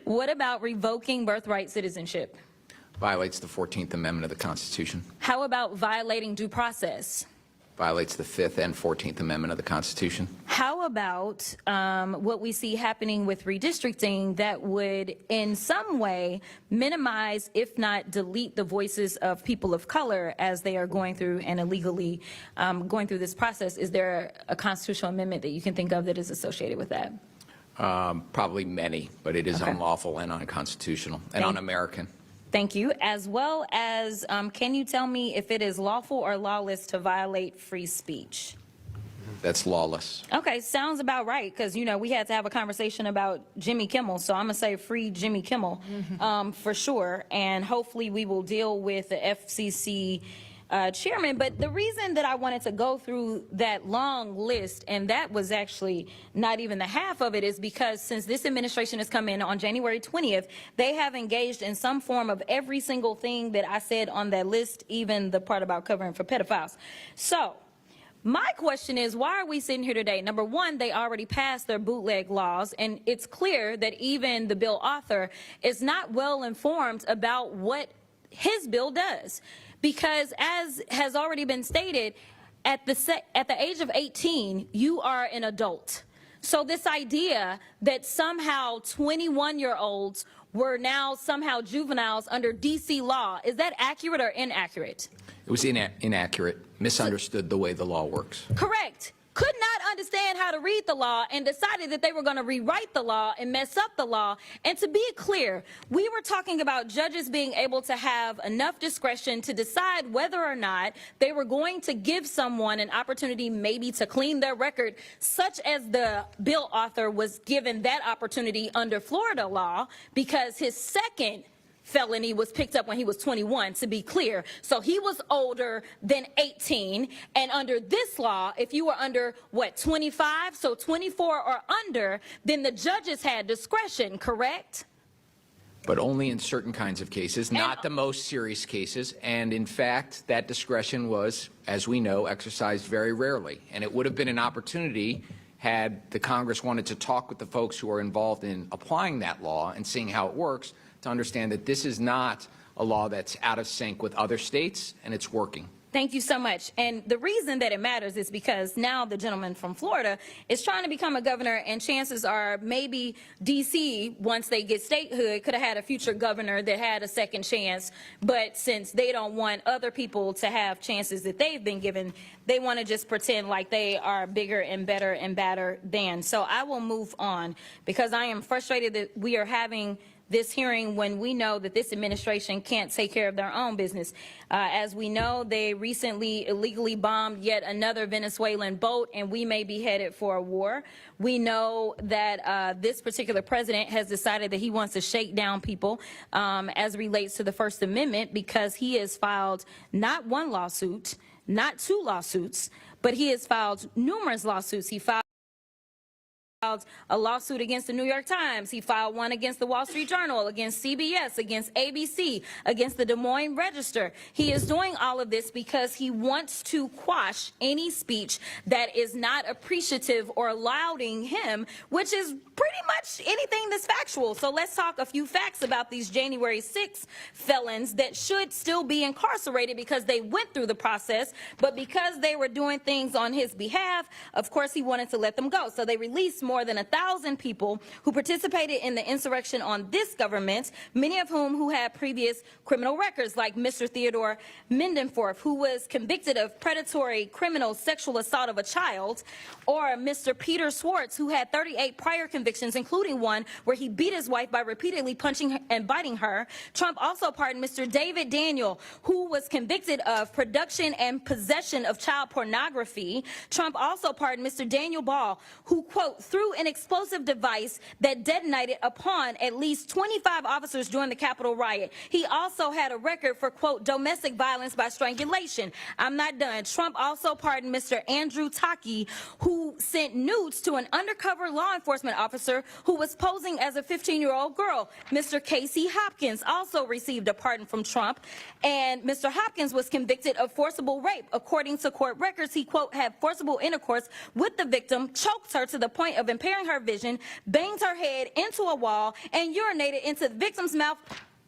What about revoking birthright citizenship? Violates the 14th Amendment of the Constitution. How about violating due process? Violates the 5th and 14th Amendment of the Constitution. How about what we see happening with redistricting that would in some way minimize, if not delete, the voices of people of color as they are going through and illegally going through this process? Is there a constitutional amendment that you can think of that is associated with that? Probably many, but it is unlawful and unconstitutional and un-American. Thank you. As well as, can you tell me if it is lawful or lawless to violate free speech? That's lawless. Okay, sounds about right, because, you know, we had to have a conversation about Jimmy Kimmel, so I'm going to say free Jimmy Kimmel for sure, and hopefully we will deal with the FCC chairman. But the reason that I wanted to go through that long list, and that was actually not even the half of it, is because since this administration has come in on January 20th, they have engaged in some form of every single thing that I said on that list, even the part about covering for pedophiles. So my question is, why are we sitting here today? Number one, they already passed their bootleg laws, and it's clear that even the bill author is not well informed about what his bill does. Because as has already been stated, at the age of 18, you are an adult. So this idea that somehow 21-year-olds were now somehow juveniles under DC law, is that accurate or inaccurate? It was inaccurate, misunderstood the way the law works. Correct. Could not understand how to read the law and decided that they were going to rewrite the law and mess up the law. And to be clear, we were talking about judges being able to have enough discretion to decide whether or not they were going to give someone an opportunity maybe to clean their record, such as the bill author was given that opportunity under Florida law because his second felony was picked up when he was 21, to be clear. So he was older than 18. And under this law, if you were under, 25, so 24 or under, then the judges had discretion, correct? But only in certain kinds of cases, not the most serious cases. And in fact, that discretion was, as we know, exercised very rarely. And it would have been an opportunity had the Congress wanted to talk with the folks who are involved in applying that law and seeing how it works, to understand that this is not a law that's out of sync with other states, and it's working. Thank you so much. And the reason that it matters is because now the gentleman from Florida is trying to become a governor, and chances are maybe D.C., once they get statehood, could have had a future governor that had a second chance. But since they don't want other people to have chances that they've been given, they want to just pretend like they are bigger and better and badder than. So I will move on because I am frustrated that we are having this hearing when we know that this administration can't take care of their own business. As we know, they recently illegally bombed yet another Venezuelan boat, and we may be headed for a war. We know that this particular president has decided that he wants to shake down people as relates to the First Amendment, because he has filed not one lawsuit, not two lawsuits, but he has filed numerous lawsuits. He filed a lawsuit against the New York Times. He filed one against the Wall Street Journal, against CBS, against ABC, against the Des Moines Register. He is doing all of this because he wants to quash any speech that is not appreciative or lauding him, which is pretty much anything that's factual. So let's talk a few facts about these January 6 felons that should still be incarcerated because they went through the process, but because they were doing things on his behalf, of course he wanted to let them go. So they released more than 1,000 people who participated in the insurrection on this government, many of whom who had previous criminal records, like Mr. Theodore Mendenforth, who was convicted of predatory criminal sexual assault of a child, or Mr. Peter Schwartz, who had 38 prior convictions, including one where he beat his wife by repeatedly punching and biting her. Trump also pardoned Mr. David Daniel, who was convicted of production and possession of child pornography. Trump also pardoned Mr. Daniel Ball, who, quote, threw an explosive device that detonated upon at least 25 officers during the Capitol riot. He also had a record for, quote, domestic violence by strangulation. I'm not done. Trump also pardoned Mr. Andrew Taki, who sent nudes to an undercover law enforcement officer who was posing as a 15-year-old girl. Mr. Casey Hopkins also received a pardon from Trump, and Mr. Hopkins was convicted of forcible rape. According to court records, he, quote, had forcible intercourse with the victim, choked her to the point of impairing her vision, banged her head into a wall, and urinated into the victim's mouth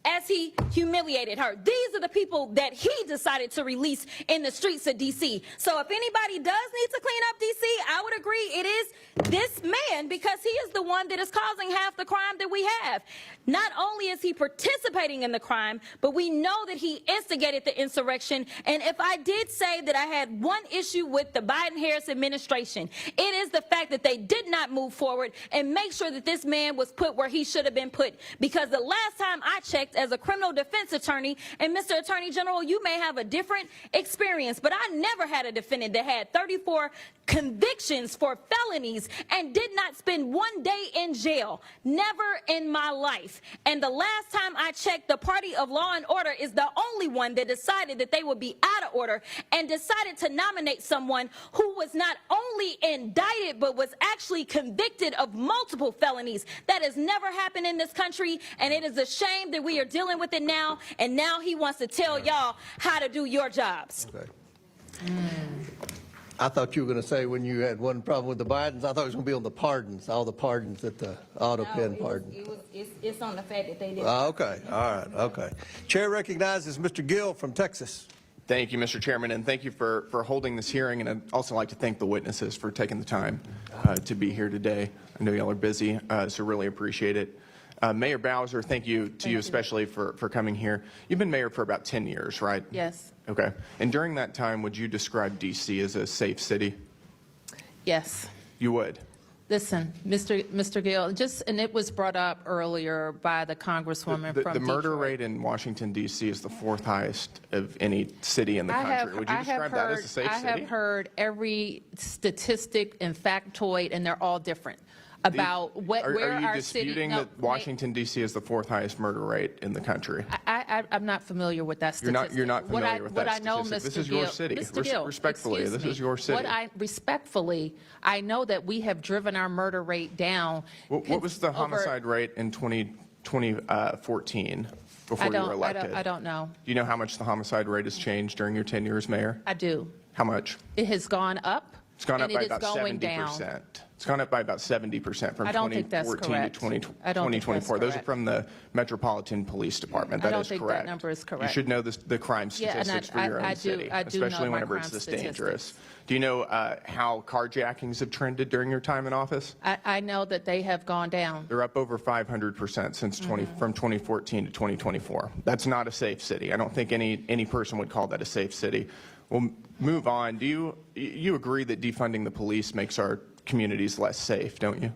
as he humiliated her. These are the people that he decided to release in the streets of D.C. So if anybody does need to clean up D.C., I would agree it is this man, because he is the one that is causing half the crime that we have. Not only is he participating in the crime, but we know that he instigated the insurrection. And if I did say that I had one issue with the Biden-Harris administration, it is the fact that they did not move forward and make sure that this man was put where he should have been put. Because the last time I checked, as a criminal defense attorney, and Mr. Attorney General, you may have a different experience, but I never had a defendant that had 34 convictions for felonies and did not spend one day in jail. Never in my life. And the last time I checked, the party of law and order is the only one that decided that they would be out of order and decided to nominate someone who was not only indicted but was actually convicted of multiple felonies. That has never happened in this country, and it is a shame that we are dealing with it now, and now he wants to tell y'all how to do your jobs. Okay. I thought you were going to say when you had one problem with the Bidens, I thought it was going to be on the pardons, all the pardons that the auto pen pardon. It's on the fact that they did. Okay, all right, okay. Chair recognizes Mr. Gill from Texas. Thank you, Mr. Chairman, and thank you for holding this hearing. And I'd also like to thank the witnesses for taking the time to be here today. I know y'all are busy, so really appreciate it. Mayor Bowser, thank you to you especially for coming here. You've been mayor for about 10 years, right? Yes. Okay. And during that time, would you describe D.C. as a safe city? Yes. You would? Listen, Mr. Gill, and it was brought up earlier by the Congresswoman from The murder Detroit. rate in Washington, D.C. is the 4th highest of any city in the country. Would you describe that as a safe I city? have heard every statistic and factoid, and they're all different about where Are you our city. disputing that Washington, D.C. is the 4th highest murder rate in the country? I'm not familiar with that statistic. You're not familiar with that What I know, statistic. Mr. This is Gill, your city. Mr. Gill, Respectfully, excuse this me. is your city. Respectfully, I know that we have driven our murder rate down. What was the homicide rate in 2014 before you were elected? I don't know. Do you know how much the homicide rate has changed during your tenure as mayor? I do. How much? It has gone up. It's gone up and by it is about going 70%. down. It's gone up by about 70% from I don't think that's 2014 to correct. I don't think that's 2024. Those are correct. from the Metropolitan Police Department. That I don't is think correct. that number is correct. You should know the crime Yeah, and statistics for your own city, I do especially know my whenever crime it's this statistics. dangerous. Do you know how carjackings have trended during your time in office? I know that they have gone down. They're up over 500% since from 2014 to 2024. That's not a safe city. I don't think any person would call that a safe city. We'll move on. Do you agree that defunding the police makes our communities less safe, don't you?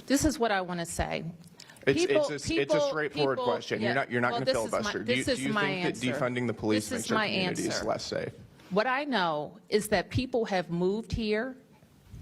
This is what I want to say. It's a straightforward question. Yeah. You're not Well, going to this is filibuster. my- Do you this is my think that answer. defunding the police This makes is our my communities answer. less safe? What I know is that people have moved here.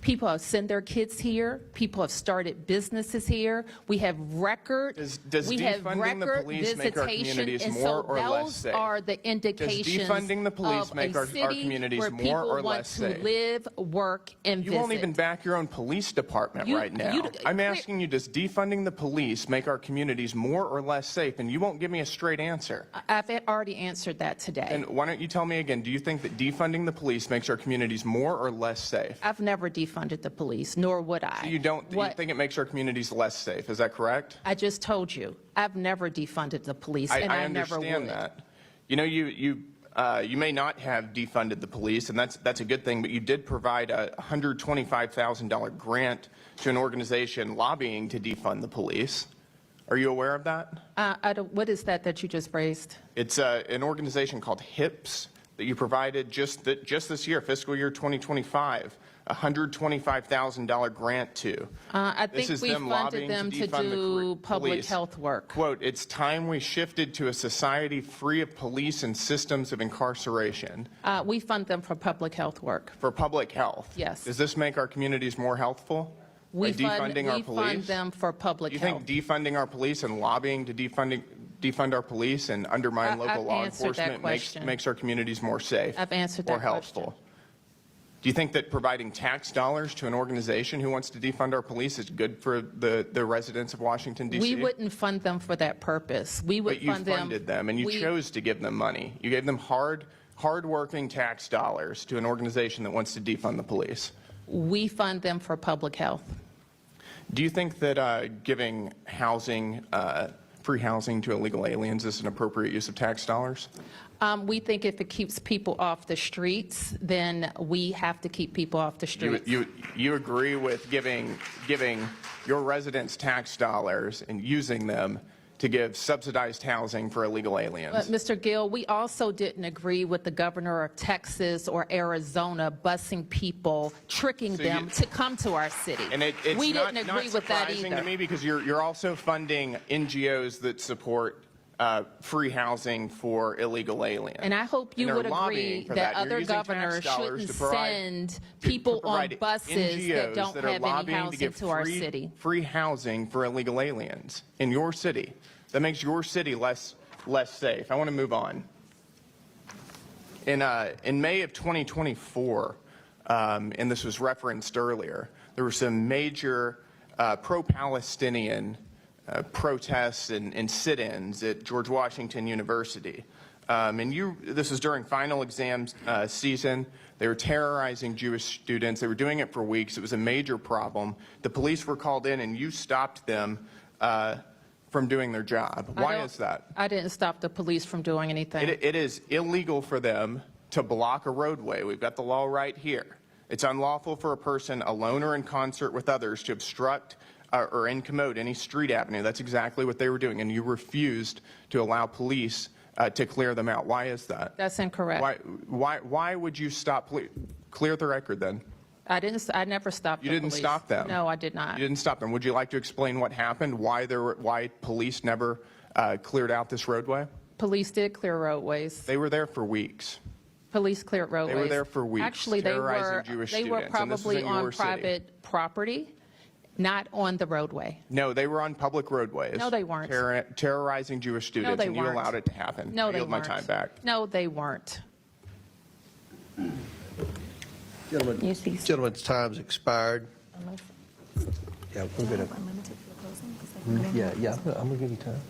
People have sent their kids here. People have started businesses here. We have record. Does we have defunding the record police make our visitation, communities and more so or less those safe? are the indications. Does defunding the police of make a our city communities where more or less people want safe? to live, work, and You visit. won't even back your own police department right now. I'm asking you, does defunding the police make our communities more or less safe? And you won't give me a straight answer. I've already answered that today. And why don't you tell me again, do you think that defunding the police makes our communities more or less safe? I've never defunded the police, nor would I. You think it makes our communities less safe, is that correct? I just told you, I've never defunded the police, and I never would. I understand that. You know, you may not have defunded the police, and that's a good thing, but you did provide a $125,000 grant to an organization lobbying to defund the police. Are you aware of that? What is that you just raised? It's an organization called HIPS that you provided just this year, fiscal year 2025. a $125,000 grant to. I think we funded them to do public police. health work. Quote, it's time we shifted to a society free of police and systems of incarceration. We fund them for public health work. For public health? Yes. Does this make our communities more healthful? We By defunding our we police? fund them for public Do you health. think defunding our police and lobbying to defund our police and undermine local I've law answered that enforcement question. makes our communities more safe? I've answered or that healthful? question. Do you think that providing tax dollars to an organization who wants to defund our police is good for the residents of Washington, D.C.? We wouldn't fund them for that purpose. We would But you fund them. funded them, and you chose to give them money. You gave them hard-working tax dollars to an organization that wants to defund the police. We fund them for public health. Do you think that giving housing, free housing to illegal aliens is an appropriate use of tax dollars? We think if it keeps people off the streets, then we have to keep people off the streets. You agree with giving your residents tax dollars and using them to give subsidized housing for illegal aliens? Mr. Gill, we also didn't agree with the governor of Texas or Arizona busing people, tricking them to come to our city. And it's we not, didn't agree with that surprising either. to me because you're also funding NGOs that support free housing for illegal aliens. And I hope you And would they're agree lobbying for that You're other using tax governors dollars shouldn't to provide- send people on provide buses NGOs that don't that are have any lobbying to housing give to our city. free housing for illegal aliens in your city. That makes your city less safe. I want to move on. In May of 2024, and this was referenced earlier, there were some major pro-Palestinian protests and sit-ins at George Washington University. This was during final exams season. They were terrorizing Jewish students. They were doing it for weeks. It was a major problem. The police were called in, and you stopped them from doing their job. Why is that? I didn't stop the police from doing anything. It is illegal for them to block a roadway. We've got the law right here. It's unlawful for a person alone or in concert with others to obstruct or incommode any street avenue. That's exactly what they were doing, and you refused to allow police to clear them out. Why is that? That's incorrect. Why would you stop? Clear the record then. I never stopped You the didn't police. stop them? No, I did not. You didn't stop them. Would you like to explain what happened, why police never cleared out this roadway? Police did clear roadways. They were there for weeks. Police cleared roadways. They were there for weeks, Actually, terrorizing Jewish they were students, and this is probably in on your city. private property, not on the roadway. No, they were on public roadways. No, they weren't. Terrorizing Jewish students, they and you weren't. allowed it to happen. No, I they yield weren't. my time back. No, they weren't. Gentlemen's time's expired. Yeah, we're gonna. Yeah, I'm gonna give you time.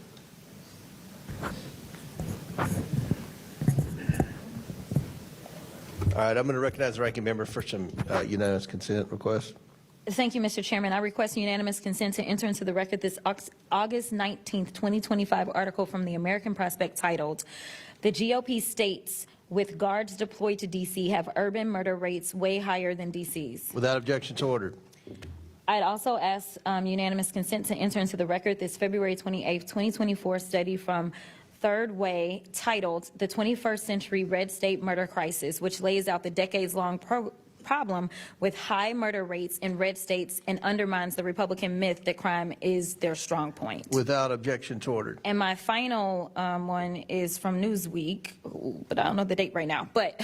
All right, I'm going to recognize the ranking member for some unanimous consent requests. Thank you, Mr. Chairman. I request unanimous consent to enter into the record this August 19th, 2025 article from the American Prospect titled, "The GOP states with guards deployed to D.C. have urban murder rates way higher than D.C.'s." Without objection, to ordered. I'd also ask unanimous consent to enter into the record this February 28th, 2024 study from Third Way titled "The 21st Century Red State Murder Crisis," which lays out the decades-long problem with high murder rates in red states and undermines the Republican myth that crime is their strong point. Without objection, to ordered. And my final one is from Newsweek, but I don't know the date right now. But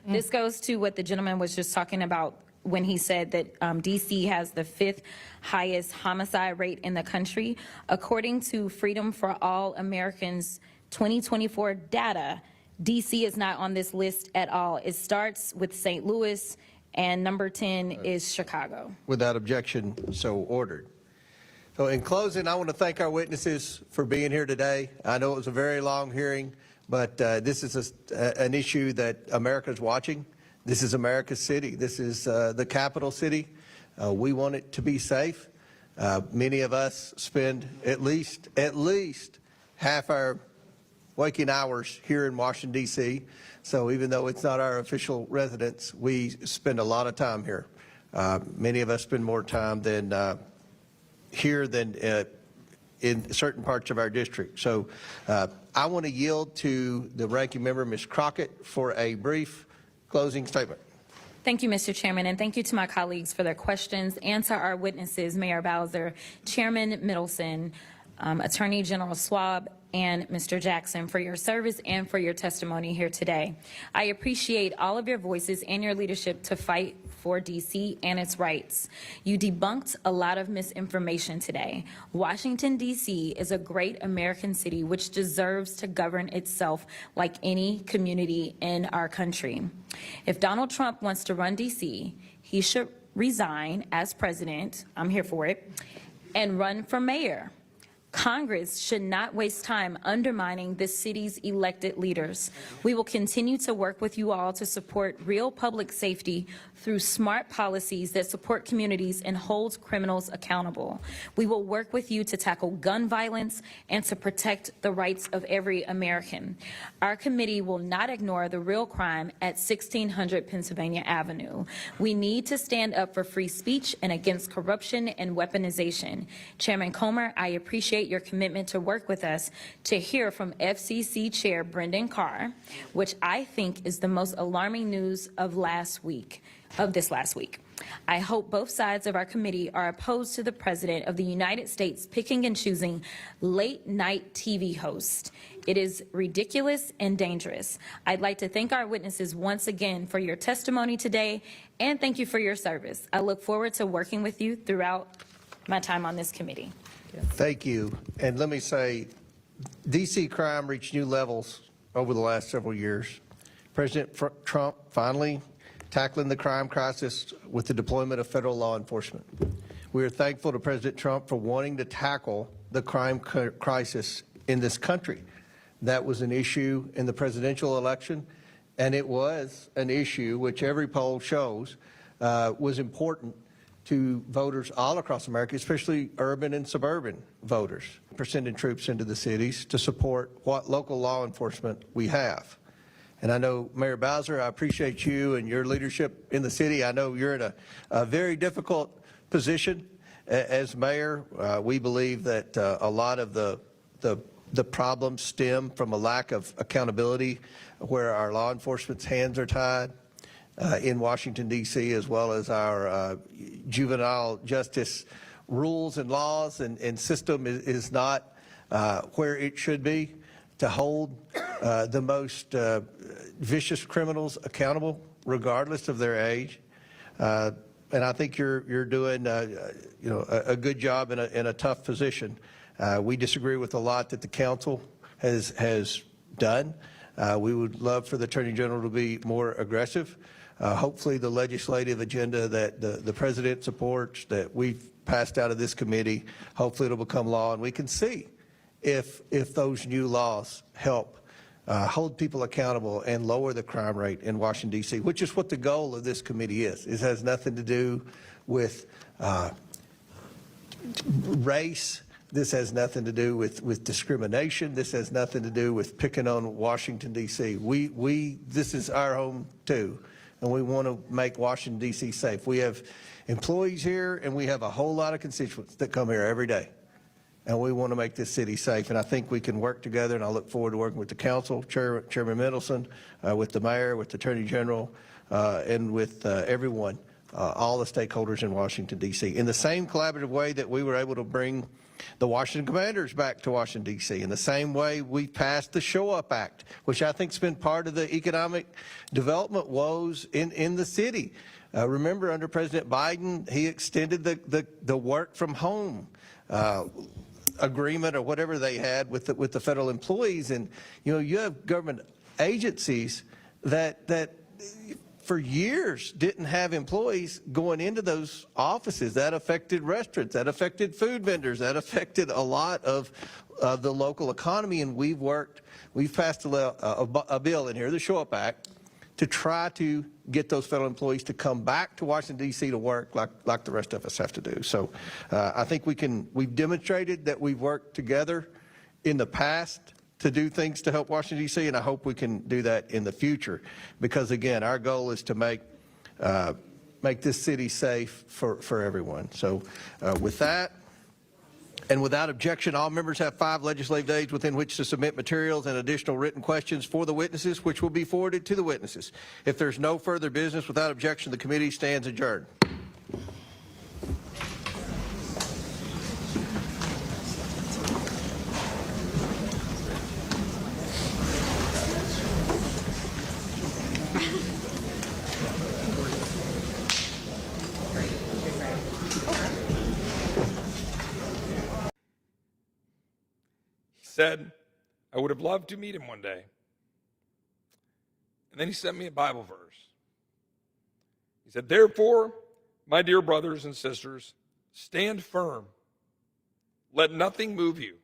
this goes to what the gentleman was just talking about when he said that D.C. has the 5th highest homicide rate in the country. According to Freedom for All Americans 2024 data, D.C. is not on this list at all. It starts with St. Louis, and number 10 is Chicago. Without objection, so ordered. So in closing, I want to thank our witnesses for being here today. I know it was a very long hearing, but this is an issue that America's watching. This is America's city. This is the capital city. We want it to be safe. Many of us spend at least half our waking hours here in Washington, D.C. So even though it's not our official residence, we spend a lot of time here. Many of us spend more time than here than in certain parts of our district. So I want to yield to the ranking member, Ms. Crockett, for a brief closing statement. Thank you, Mr. Chairman, and thank you to my colleagues for their questions and to our witnesses, Mayor Bowser, Chairman Middleton, Attorney General Schwab, and Mr. Jackson for your service and for your testimony here today. I appreciate all of your voices and your leadership to fight for D.C. and its rights. You debunked a lot of misinformation today. Washington, D.C. is a great American city which deserves to govern itself like any community in our country. If Donald Trump wants to run D.C., he should resign as president, I'm here for it, and run for mayor. Congress should not waste time undermining this city's elected leaders. We will continue to work with you all to support real public safety through smart policies that support communities and hold criminals accountable. We will work with you to tackle gun violence and to protect the rights of every American. Our committee will not ignore the real crime at 1600 Pennsylvania Avenue. We need to stand up for free speech and against corruption and weaponization. Chairman Comer, I appreciate your commitment to work with us to hear from FCC Chair Brendan Carr, which I think is the most alarming news of this last week. I hope both sides of our committee are opposed to the President of the United States picking and choosing late-night TV hosts. It is ridiculous and dangerous. I'd like to thank our witnesses once again for your testimony today, and thank you for your service. I look forward to working with you throughout my time on this committee. Thank you. And let me say, D.C. crime reached new levels over the last several years. President Trump finally tackling the crime crisis with the deployment of federal law enforcement. We are thankful to President Trump for wanting to tackle the crime crisis in this country. That was an issue in the presidential election, and it was an issue which every poll shows was important to voters all across America, especially urban and suburban voters. We're sending troops into the cities to support what local law enforcement we have. And I know, Mayor Bowser, I appreciate you and your leadership in the city. I know you're in a very difficult position as mayor. We believe that a lot of the problems stem from a lack of accountability where our law enforcement's hands are tied. in Washington, D.C., as well as our juvenile justice rules and laws and system is not where it should be to hold the most vicious criminals accountable, regardless of their age. And I think you're doing a good job in a tough position. We disagree with a lot that the council has done. We would love for the Attorney General to be more aggressive. Hopefully the legislative agenda that the President supports, that we've passed out of this committee, hopefully it'll become law, and we can see if those new laws help hold people accountable and lower the crime rate in Washington, D.C., which is what the goal of this committee is. It has nothing to do with race. This has nothing to do with discrimination. This has nothing to do with picking on Washington, D.C. This is our home, too, and we want to make Washington, D.C. safe. We have employees here, and we have a whole lot of constituents that come here every day. And we want to make this city safe, and I think we can work together, and I look forward to working with the council, Chairman Middleton, with the mayor, with the Attorney General, and with everyone, all the stakeholders in Washington, D.C. In the same collaborative way that we were able to bring the Washington Commanders back to Washington, D.C., in the same way we passed the Show Up Act, which I think has been part of the economic development woes in the city. Remember, under President Biden, he extended the work from home agreement or whatever they had with the federal employees, and you have government agencies that for years didn't have employees going into those offices. That affected restaurants, that affected food vendors, that affected a lot of the local economy, and we've passed a bill in here, the Show Up Act, to try to get those federal employees to come back to Washington, D.C. to work like the rest of us have to do. So I think we've demonstrated that we've worked together in the past to do things to help Washington, D.C., and I hope we can do that in the future. Because, again, our goal is to make this city safe for everyone. So with that, and without objection, all members have 5 legislative days within which to submit materials and additional written questions for the witnesses, which will be forwarded to the witnesses. If there's no further business, without objection, the committee stands adjourned. Said, I would have loved to meet him one day. And then he sent me a Bible verse. He said, therefore, my dear brothers and sisters, stand firm. Let nothing move you.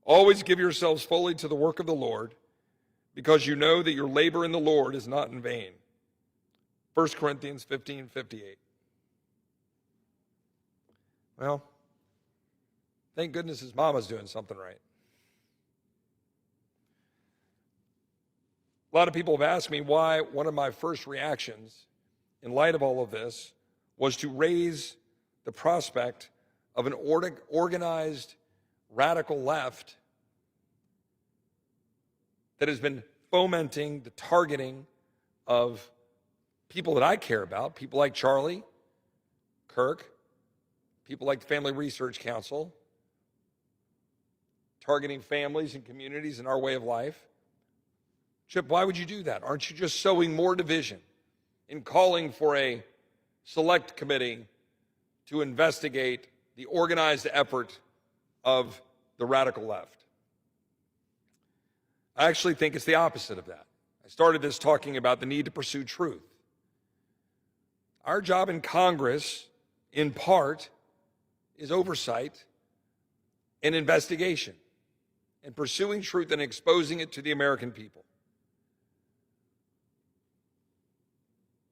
Always give yourselves fully to the work of the Lord, because you know that your labor in the Lord is not in vain. 1 Corinthians 15:58. Well, thank goodness his mama's doing something right. A lot of people have asked me why one of my first reactions in light of all of this was to raise the prospect of an organized radical left that has been fomenting the targeting of people that I care about, people like Charlie, Kirk, people like the Family Research Council, targeting families and communities and our way of life. Chip, why would you do that? Aren't you just sowing more division in calling for a select committee to investigate the organized effort of the radical left? I actually think it's the opposite of that. I started this talking about the need to pursue truth. Our job in Congress, in part, is oversight and investigation and pursuing truth and exposing it to the American people.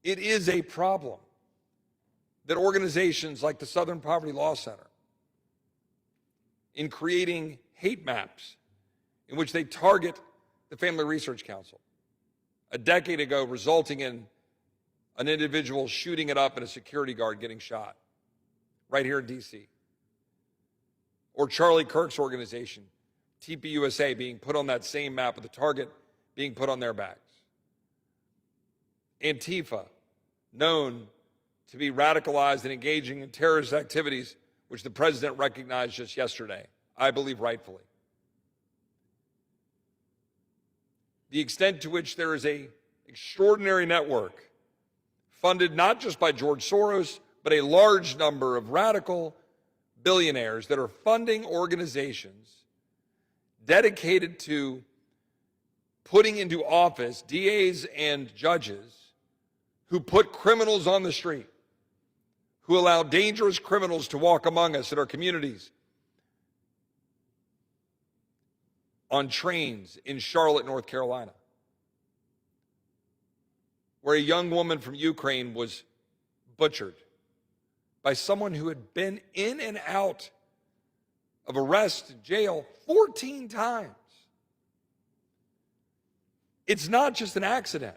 It is a problem that organizations like the Southern Poverty Law Center, in creating hate maps in which they target the Family Research Council, a decade ago resulting in an individual shooting it up and a security guard getting shot right here in D.C. Or Charlie Kirk's organization, TPUSA, being put on that same map with the target being put on their backs. Antifa, known to be radicalized and engaging in terrorist activities, which the president recognized just yesterday, I believe rightfully. The extent to which there is an extraordinary network funded not just by George Soros, but a large number of radical billionaires that are funding organizations dedicated to putting into office DAs and judges who put criminals on the street, who allow dangerous criminals to walk among us in our communities, on trains in Charlotte, North Carolina, where a young woman from Ukraine was butchered by someone who had been in and out of arrest and jail 14 times. It's not just an accident.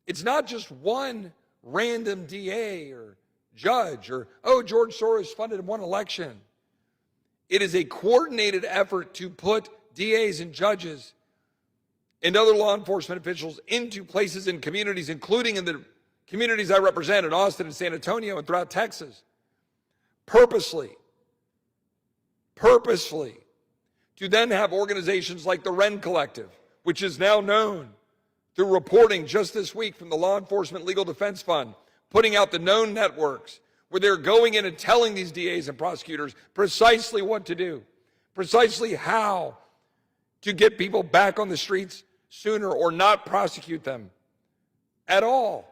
It's not just one random DA or judge or, oh, George Soros funded one election. It is a coordinated effort to put DAs and judges and other law enforcement officials into places in communities, including in the communities I represent in Austin and San Antonio and throughout Texas, purposely, to then have organizations like the Wren Collective, which is now known through reporting just this week from the Law Enforcement Legal Defense Fund, putting out the known networks where they're going in and telling these DAs and prosecutors precisely what to do, precisely how to get people back on the streets sooner or not prosecute them at all.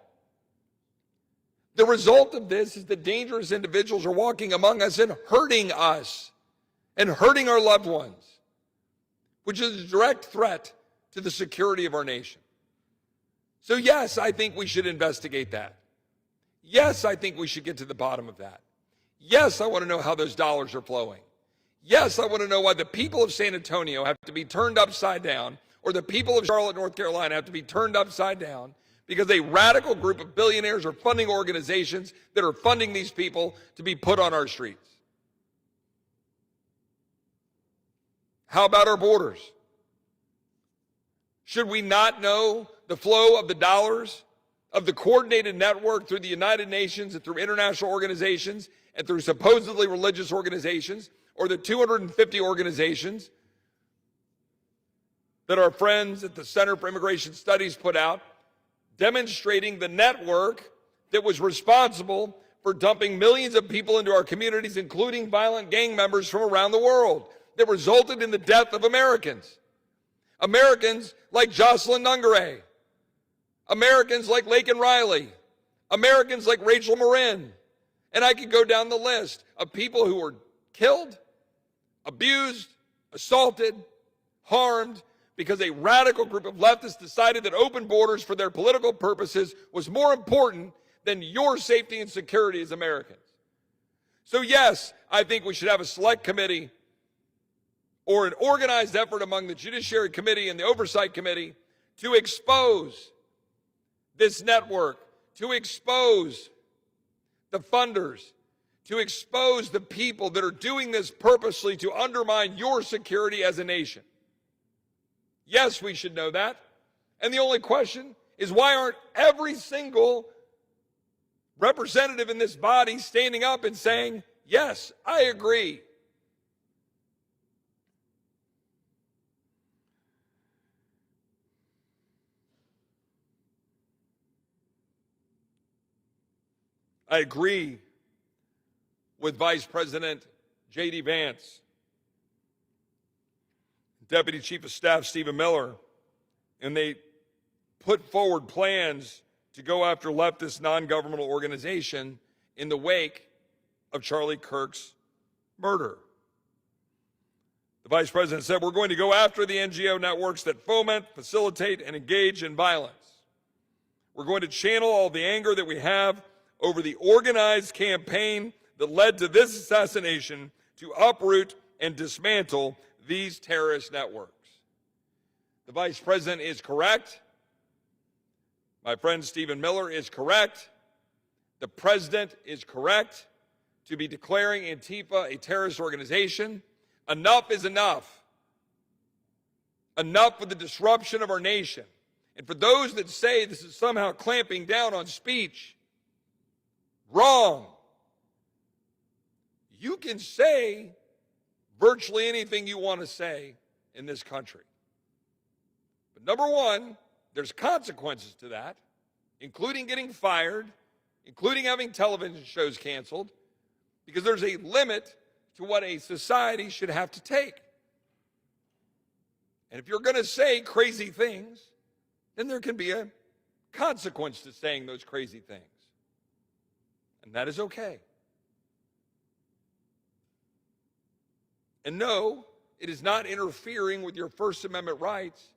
The result of this is that dangerous individuals are walking among us and hurting our loved ones, which is a direct threat to the security of our nation. So yes, I think we should investigate that. Yes, I think we should get to the bottom of that. Yes, I want to know how those dollars are flowing. Yes, I want to know why the people of San Antonio have to be turned upside down, or the people of Charlotte, North Carolina have to be turned upside down because a radical group of billionaires are funding organizations that are funding these people to be put on our streets. How about our borders? Should we not know the flow of the dollars of the coordinated network through the United Nations and through international organizations and through supposedly religious organizations, or the 250 organizations that our friends at the Center for Immigration Studies put out, demonstrating the network that was responsible for dumping millions of people into our communities, including violent gang members from around the world, that resulted in the death of Americans. Americans like Jocelyn Nungare, Americans like Laken Riley, Americans like Rachel Marin, and I could go down the list of people who were killed, abused, assaulted, harmed, because a radical group of leftists decided that open borders for their political purposes was more important than your safety and security as Americans. So yes, I think we should have a select committee or an organized effort among the Judiciary Committee and the Oversight Committee to expose this network, to expose the funders, to expose the people that are doing this purposely to undermine your security as a nation. Yes, we should know that. And the only question is, why aren't every single representative in this body standing up and saying, yes, I agree? I agree with Vice President J.D. Vance, Deputy Chief of Staff Stephen Miller, and they put forward plans to go after leftist non-governmental organization in the wake of Charlie Kirk's murder. The Vice President said, we're going to go after the NGO networks that foment, facilitate, and engage in violence. We're going to channel all the anger that we have over the organized campaign that led to this assassination to uproot and dismantle these terrorist networks. The Vice President is correct. My friend Stephen Miller is correct. The President is correct to be declaring Antifa a terrorist organization. Enough is enough. Enough with the disruption of our nation. And for those that say this is somehow clamping down on speech, wrong. You can say virtually anything you want to say in this country. But number one, there's consequences to that, including getting fired, including having television shows canceled, because there's a limit to what a society should have to take. And if you're going to say crazy things, then there can be a consequence to saying those crazy things. And that is okay. And no, it is not interfering with your First Amendment rights